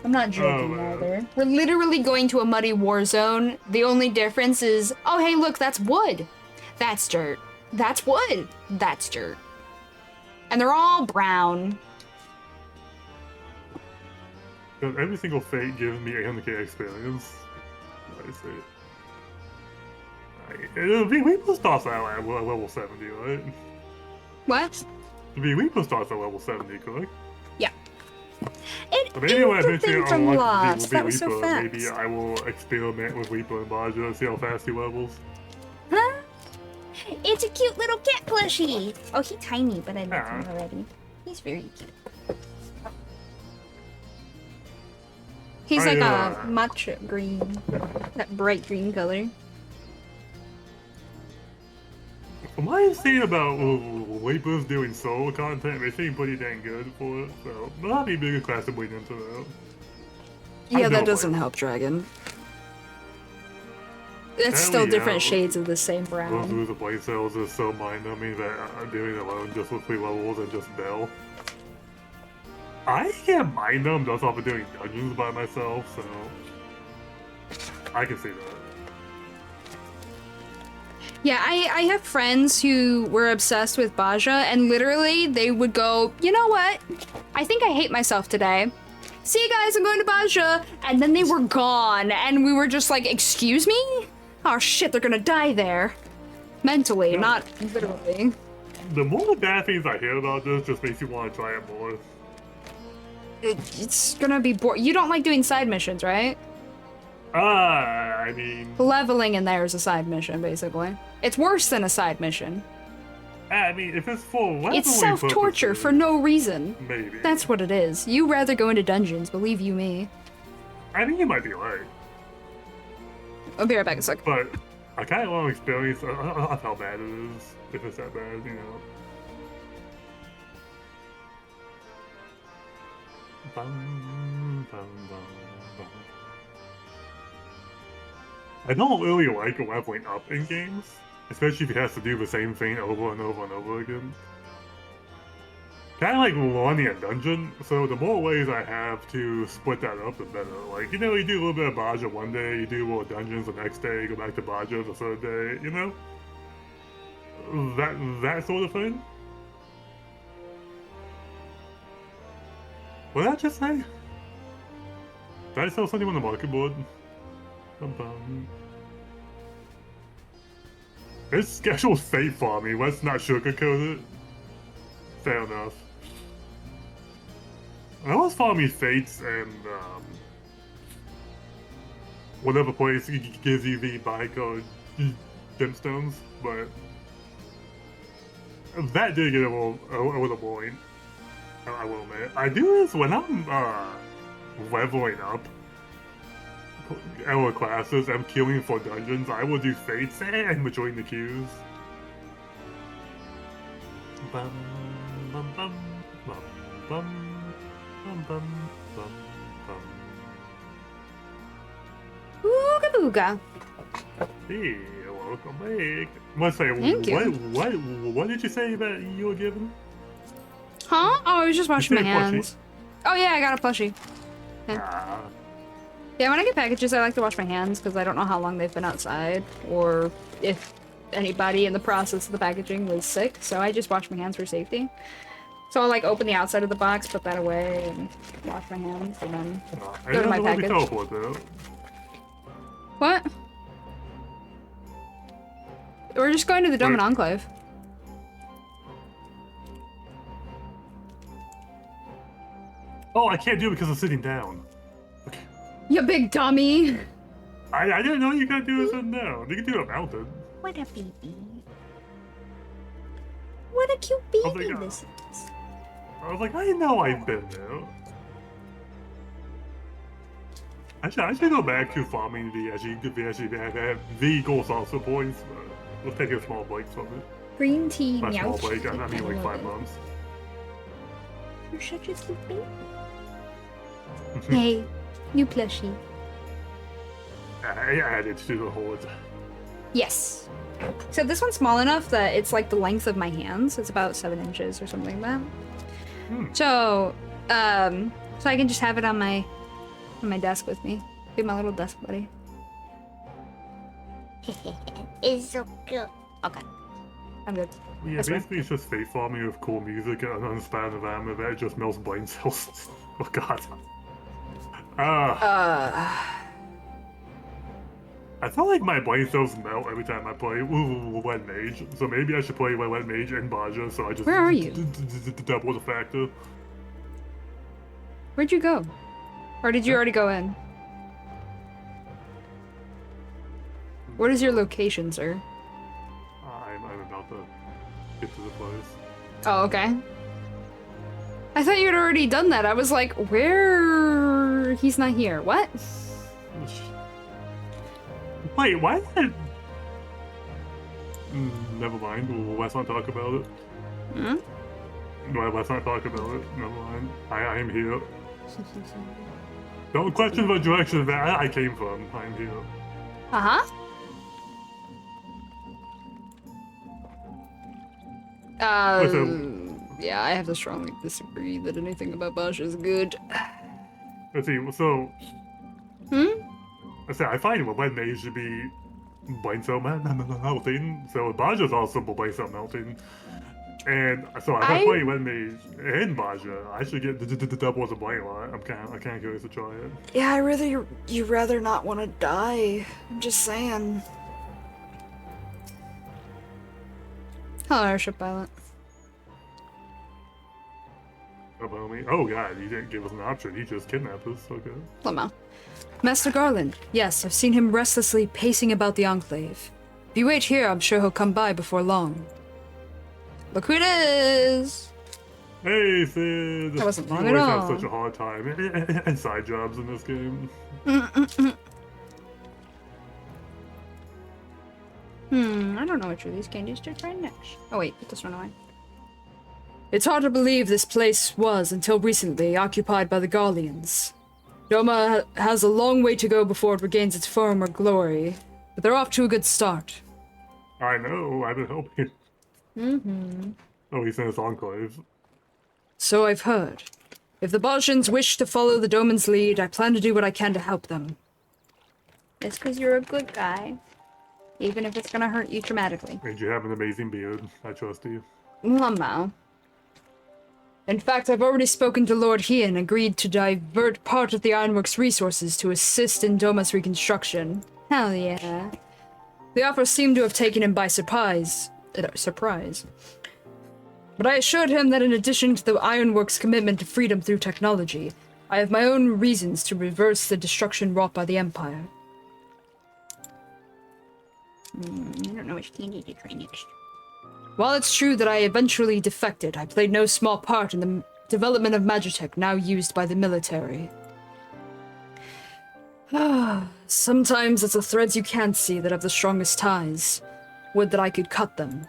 I'm not joking,
man.
either. We're literally going to a muddy war zone. The only difference is, oh, hey, look, that's wood. That's dirt. That's wood. That's dirt. And they're all brown.
Every single fate gives me 800k experience. I see. Reaper starts at level 70, right?
What?
Reaper starts at level 70, correct?
Yeah. It
So maybe when I
is the
eventually
thing from
unlock
Lost.
the
That was so
Reaper,
fast.
maybe I will experiment with Reaper and Bozja and see how fast he levels.
Huh? It's a cute little cat plushie. Oh, he's tiny, but I love him already. He's very cute.
He's
I,
like a matcha green. That bright green color.
From what I've seen about Reapers doing solo content, they seem pretty dang good for it, so I'll be bigger class to bleed into that.
Yeah,
know
that doesn't
what.
help Dragon. It's
Hell
still
yeah.
different shades of the same
Those
brown.
loser play cells is so mind-numbing that I'm doing it alone just with 3 levels and just Bell. I get mind-numbed just off of doing dungeons by myself, so I can see that.
Yeah, I have friends who were obsessed with Bozja, and literally they would go, you know what? I think I hate myself today. See you guys, I'm going to Bozja. And then they were gone, and we were just like, excuse me? Oh shit, they're gonna die there. Mentally, not literally.
The more bad things I hear about this just makes you want to try it more.
It's gonna be boring. You don't like doing side missions, right?
I mean...
Leveling in there is a side mission, basically. It's worse than a side mission.
if it's for leveling
It's self-torture
purposes,
for no reason.
Maybe.
That's what it is. You rather go into dungeons, believe you me.
I think you might be right.
I'll be right back in a sec.
But I kind of want to experience of how bad it is, if it's that bad, you know. Bum, bum, bum, bum. I don't really like leveling up in games, especially if it has to do the same thing over and over and over again. Kind of like running a dungeon, so the more ways I have to split that up, the better. Like, you know, you do a little bit of Bozja one day, you do more dungeons the next day, you go back to Bozja the third day, you know? That sort of thing. What did I just say? Did I sell something on the market board? Bum-bum. It's scheduled fate for me, let's not sugarcoat it. Fair enough. I always follow me fates and whatever place gives you the bike or gemstones, but that did get a little boring. I will admit. I do this when I'm leveling up our classes. I'm queuing for dungeons. I will do fates and join the queues. Bum bum bum bum bum bum bum bum bum.
Ooga booga.
Hey, welcome back. Must say,
Thank you.
What did you say that you were given?
Huh? Oh, I was just washing my
say a plushie?
hands. Oh yeah, I got a plushie.
Ah,
Yeah, when I get packages, I like to wash my hands because I don't know how long they've been outside or if anybody in the process of the packaging was sick. So I just wash my hands for safety. So I'll like open the outside of the box, put that away, and wash my hands, and then
I
go to my
never let me
package.
teleport though.
What? We're just going to the Doman
Wait.
Enclave.
Oh, I can't do it because I'm sitting down.
You big dummy!
I didn't know you could do it sitting down. You can do it mounted.
What a baby. What a cute baby
Oh my God.
this is.
I was like, I know I've been there. I should go back to farming the gold salsa points, but let's take a small break from it.
Green tea,
By small
meow.
break, I mean like 5 months.
You're such a cute baby. Hey, you plushie.
I added to the horde.
Yes. So this one's small enough that it's like the length of my hands. It's about 7 inches or something like that. So, so I can just have it on my desk with me. Be my little desk buddy.
It's so cute.
Okay. I'm good.
Yeah,
That's right.
basically it's just fake farming with cool music and an unspanned environment that just melts brain cells. Oh god. I feel like my brain cells melt every time I play Wet Mage, so maybe I should play Wet Mage and Bozja, so I just
Where are you?
double the factor.
Where'd you go? Or did you already go in? What is your location, sir?
I'm about to get to the place.
Oh, okay. I thought you had already done that. I was like, where? He's not here. What?
Wait, why did never mind. Let's not talk about it.
Hmm?
No, let's not talk about it. Never mind. I am here. Don't question the direction that I came from. I am here.
Uh-huh. Yeah, I have to strongly disagree that anything about Bosch is good.
Let's see. So,
Hmm?
I say I find Wet Mage should be brain cell melting. So Bozja's also brain cell melting. And so if I play Wet Mage and Bozja, I should get the double the brain lot. I'm kind of curious to try it.
Yeah, you rather not want to die. I'm just saying.
Hello, Airship Pilot.
About me. Oh god, he didn't give us an option. He just kidnapped us. Okay.
Lama.
Master Garland, yes, I've seen him restlessly pacing about the Enclave. If you wait here, I'm sure he'll come by before long.
Look who it is!
Hey, Sid.
That wasn't long
you
at
always
all.
have such a hard time and side jobs in this game.
I don't know which of these candies to try next. Oh wait, put this one away.
It's hard to believe this place was, until recently, occupied by the Garleans. Doma has a long way to go before it regains its former glory, but they're off to a good start.
I know. I've been helping. Oh, he's in his enclave.
So I've heard. If the Bozjans wish to follow the Doman's lead, I plan to do what I can to help them.
It's because you're a good guy. Even if it's gonna hurt you dramatically.
And you have an amazing beard. I trust you.
Lamo.
In fact, I've already spoken to Lord He and agreed to divert part of the Ironworks resources to assist in Doma's reconstruction.
Hell yeah.
The offer seemed to have taken him by surprise. But I assured him that in addition to the Ironworks' commitment to freedom through technology, I have my own reasons to reverse the destruction wrought by the Empire.
I don't know which candy to try next.
While it's true that I eventually defected, I played no small part in the development of Magitech now used by the military. Sometimes it's the threads you can't see that have the strongest ties. Would that I could cut them.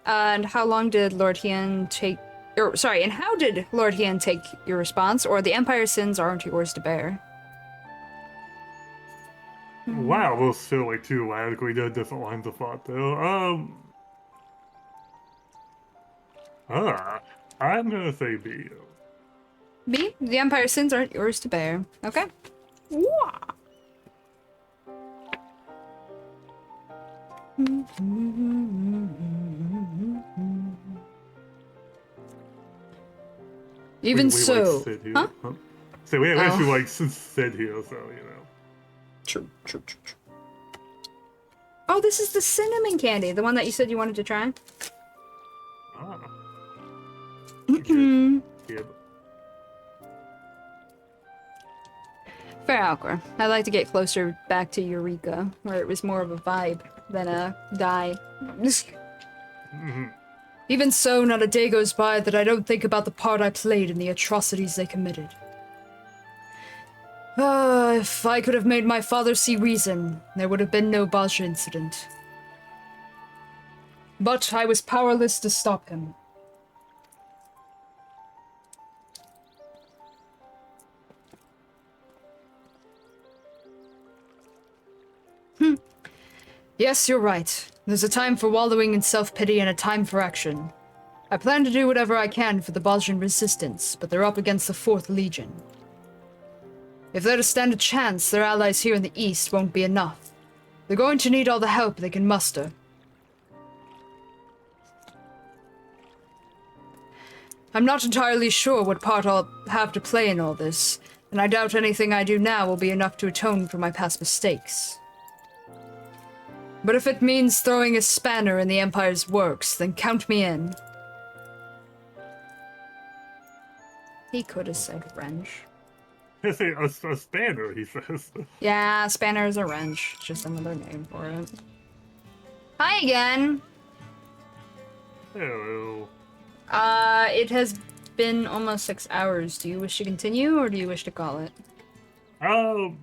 And how long did Lord Hien take... and how did Lord Hien take your response? Or the Empire's sins aren't yours to bear?
Wow, those feel like two radically different lines of thought, though. I'm gonna say B.
B? The Empire's sins aren't yours to bear. Okay.
Even
We
so...
like Sid here.
Huh?
So we
Oh.
actually like Sid here, so, you know.
True.
Oh, this is the cinnamon candy, the one that you said you wanted to try.
Ah.
Mm.
Yeah.
Fair Alcor. I'd like to get closer back to Eureka, where it was more of a vibe than a die.
Even so, not a day goes by that I don't think about the part I played in the atrocities they committed. If I could have made my father see reason, there would have been no Bozja incident. But I was powerless to stop him. Yes, you're right. There's a time for wallowing in self-pity and a time for action. I plan to do whatever I can for the Bozjan resistance, but they're up against the 4th Legion. If they're to stand a chance, their allies here in the east won't be enough. They're going to need all the help they can muster. I'm not entirely sure what part I'll have to play in all this, and I doubt anything I do now will be enough to atone for my past mistakes. But if it means throwing a spanner in the Empire's works, then count me in.
He could have said wrench.
I say a spanner, he says.
Yeah, spanner is a wrench. It's just another name for it. Hi again!
Hello.
It has been almost 6 hours. Do you wish to continue, or do you wish to call it?
I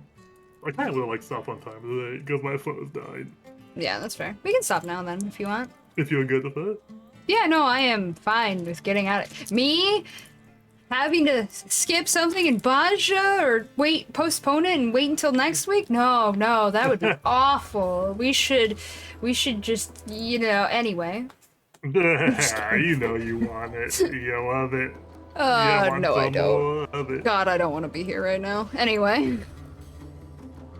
kind of would like stop on time today, because my phone's died.
Yeah, that's fair. We can stop now then, if you want.
If you're good with it.
Yeah, no, I am fine with getting out of... Me? Having to skip something in Bozja, or postpone it and wait until next week? No, that would be awful. We should just, anyway.
You know you want it. You love it. You want
No, I
some
don't.
more of it.
God, I don't want to be here right now. Anyway.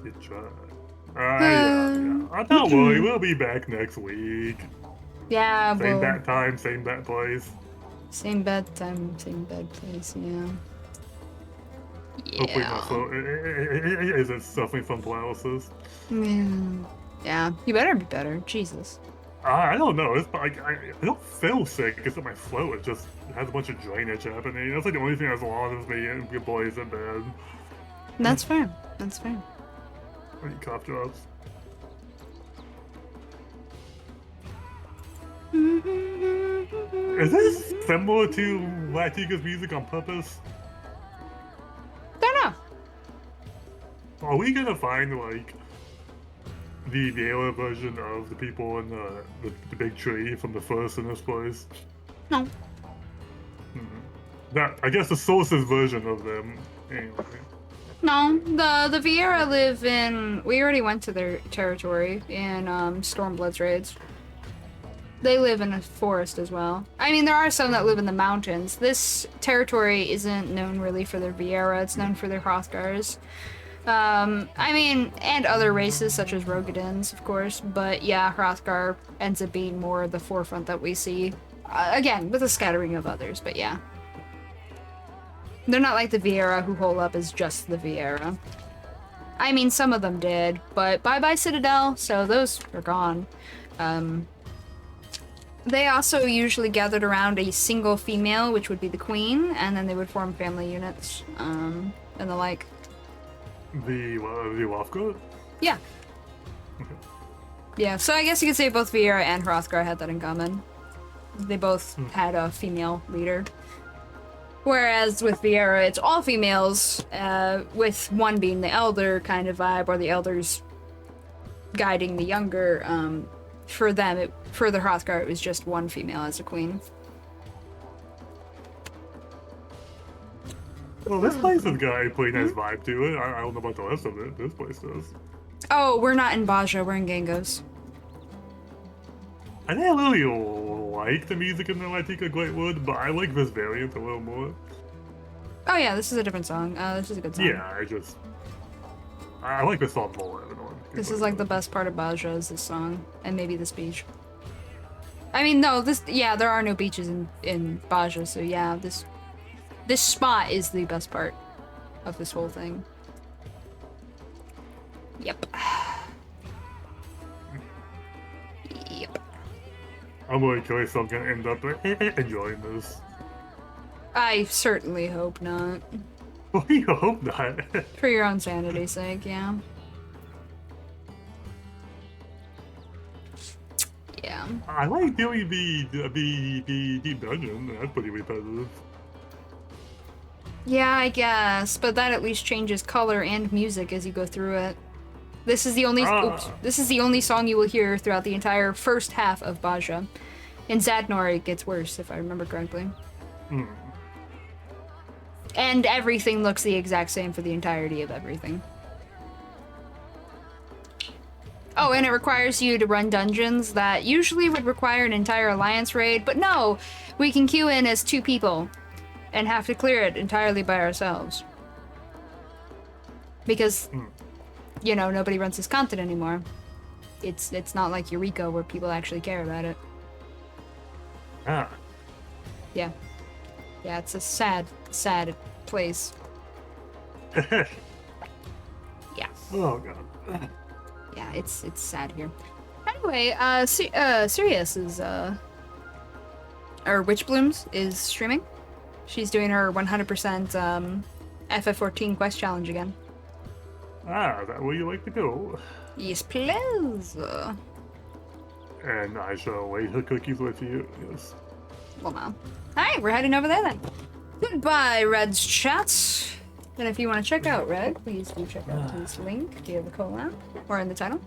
You try. Yeah. Don't worry, we'll be back next week.
Yeah,
Same
well...
bat time, same bat place.
Same bed time, same bed place, yeah.
Hopefully my
Yeah.
phone isn't suffering from paralysis.
Yeah, you better be better. Jesus.
I don't know. It's like I don't feel sick. It's that my throat it just has a bunch of drainage happening. That's like the only thing that's wrong with me and your boys in bed.
That's fair. That's fair.
I need cough drops. Is this similar to Latika's music on purpose?
Don't know.
Are we gonna find like the Vieira version of the people in the big tree from the first in this place?
No.
That I guess the source's version of them. Anyway.
No, the Vieira live in... We already went to their territory in Stormblood's raids. They live in a forest as well. I mean, there are some that live in the mountains. This territory isn't known really for their Vieira, it's known for their Hrothgars. I mean, and other races such as Rogadins, of course, but yeah, Hrothgar ends up being more the forefront that we see. Again, with a scattering of others, but yeah. They're not like the Vieira who hole up as just the Vieira. I mean, some of them did, but bye-bye Citadel, so those are gone. They also usually gathered around a single female, which would be the queen, and then they would form family units, and the like.
The Wafka?
Yeah. Yeah, so I guess you could say both Viera and Hrothgar had that in common. They both had a female leader. Whereas with Viera, it's all females, with one being the elder kind of vibe, or the elders guiding the younger. For them, for the Hrothgar, it was just one female as a queen.
Well, this place has got a pretty nice vibe to it. I don't know about the rest of it. This place does.
Oh, we're not in Bozja, we're in Gangos.
I didn't really like the music in the Latika Greatwood, but I like this variant a little more.
Oh yeah, this is a different song. This is a good song.
Yeah, I like this song more.
This is like the best part of Bozja is this song, and maybe this beach. I mean, no, there are no beaches in Bozja, so yeah, this spot is the best part of this whole thing. Yep. Yep.
I'm really curious I'm gonna end up enjoying this.
I certainly hope not.
Well, you hope not.
For your own sanity's sake, yeah. Yeah.
I like doing the deep dungeon. That's pretty repetitive.
Yeah, I guess, but that at least changes color and music as you go through it. This is the only this is the only song you will hear throughout the entire first half of Bozja. In Zadnor, it gets worse, if I remember correctly. And everything looks the exact same for the entirety of everything. Oh, and it requires you to run dungeons that usually would require an entire alliance raid, but no! We can queue in as 2 people and have to clear it entirely by ourselves. Because, you know, nobody runs this content anymore. It's not like Eureka where people actually care about it.
Ah.
Yeah. Yeah, it's a sad, sad place. Yeah.
Oh god.
Yeah, it's sad here. Anyway, Sirius is, or Witchblooms is streaming. She's doing her 100% FF14 quest challenge again.
Ah, is that where you like to go?
Yes, please.
And I shall wait her cookies with you, yes.
Well, now. Alright, we're heading over there then. Goodbye, Red's chat. And if you want to check out Red, please do check out his link via the collab or in the title.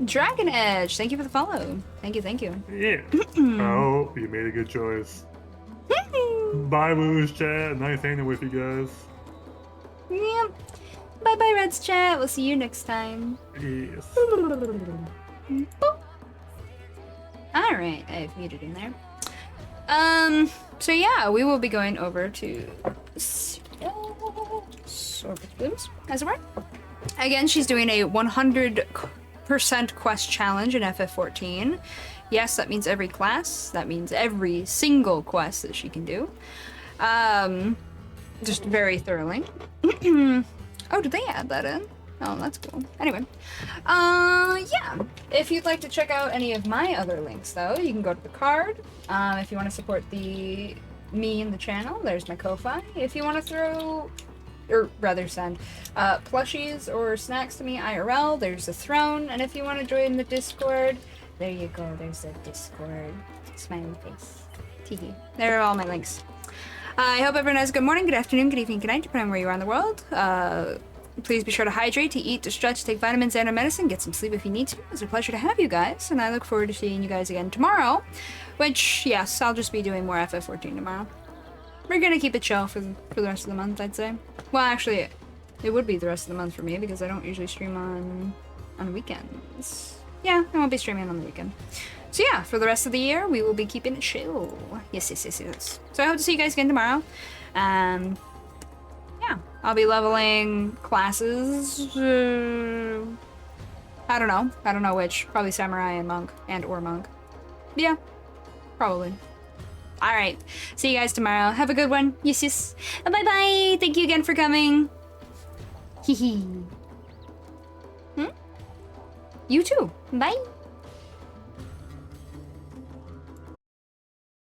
Dragon Edge, thank you for the follow. Thank you, thank you.
Yeah. Oh, you made a good choice. Bye, Rouge chat. Nice hanging with you guys.
Yep. Bye bye, Red's chat. We'll see you next time.
Yes.
Alright, I've muted in there. So yeah, we will be going over to Blooms, as it were. Again, she's doing a 100% quest challenge in FF14. Yes, that means every class. That means every single quest that she can do. Just very thoroughly. Oh, did they add that in? Oh, that's cool. Anyway, yeah. If you'd like to check out any of my other links, though, you can go to the card. If you want to support me and the channel, there's my Ko-Fi. If you want to throw, or rather send, plushies or snacks to me IRL, there's the throne. And if you want to join the Discord, there you go. There's the Discord. Smiley face. Teehee. There are all my links. I hope everyone has a good morning, good afternoon, good evening, good night, depending on where you are in the world. Please be sure to hydrate, to eat, to stretch, to take vitamins and medicine, get some sleep if you need to. It's a pleasure to have you guys, and I look forward to seeing you guys again tomorrow. Which, yes, I'll just be doing more FF14 tomorrow. We're gonna keep it chill for the rest of the month, I'd say. Well, actually, it would be the rest of the month for me, because I don't usually stream on weekends. Yeah, I won't be streaming on the weekend. So yeah, for the rest of the year, we will be keeping it chill. Yes. So I hope to see you guys again tomorrow. Yeah, I'll be leveling classes. I don't know which. Probably samurai and monk or monk. Yeah, probably. All right, see you guys tomorrow. Have a good one. Yes. Bye bye. Thank you again for coming. Hee. You too. Bye.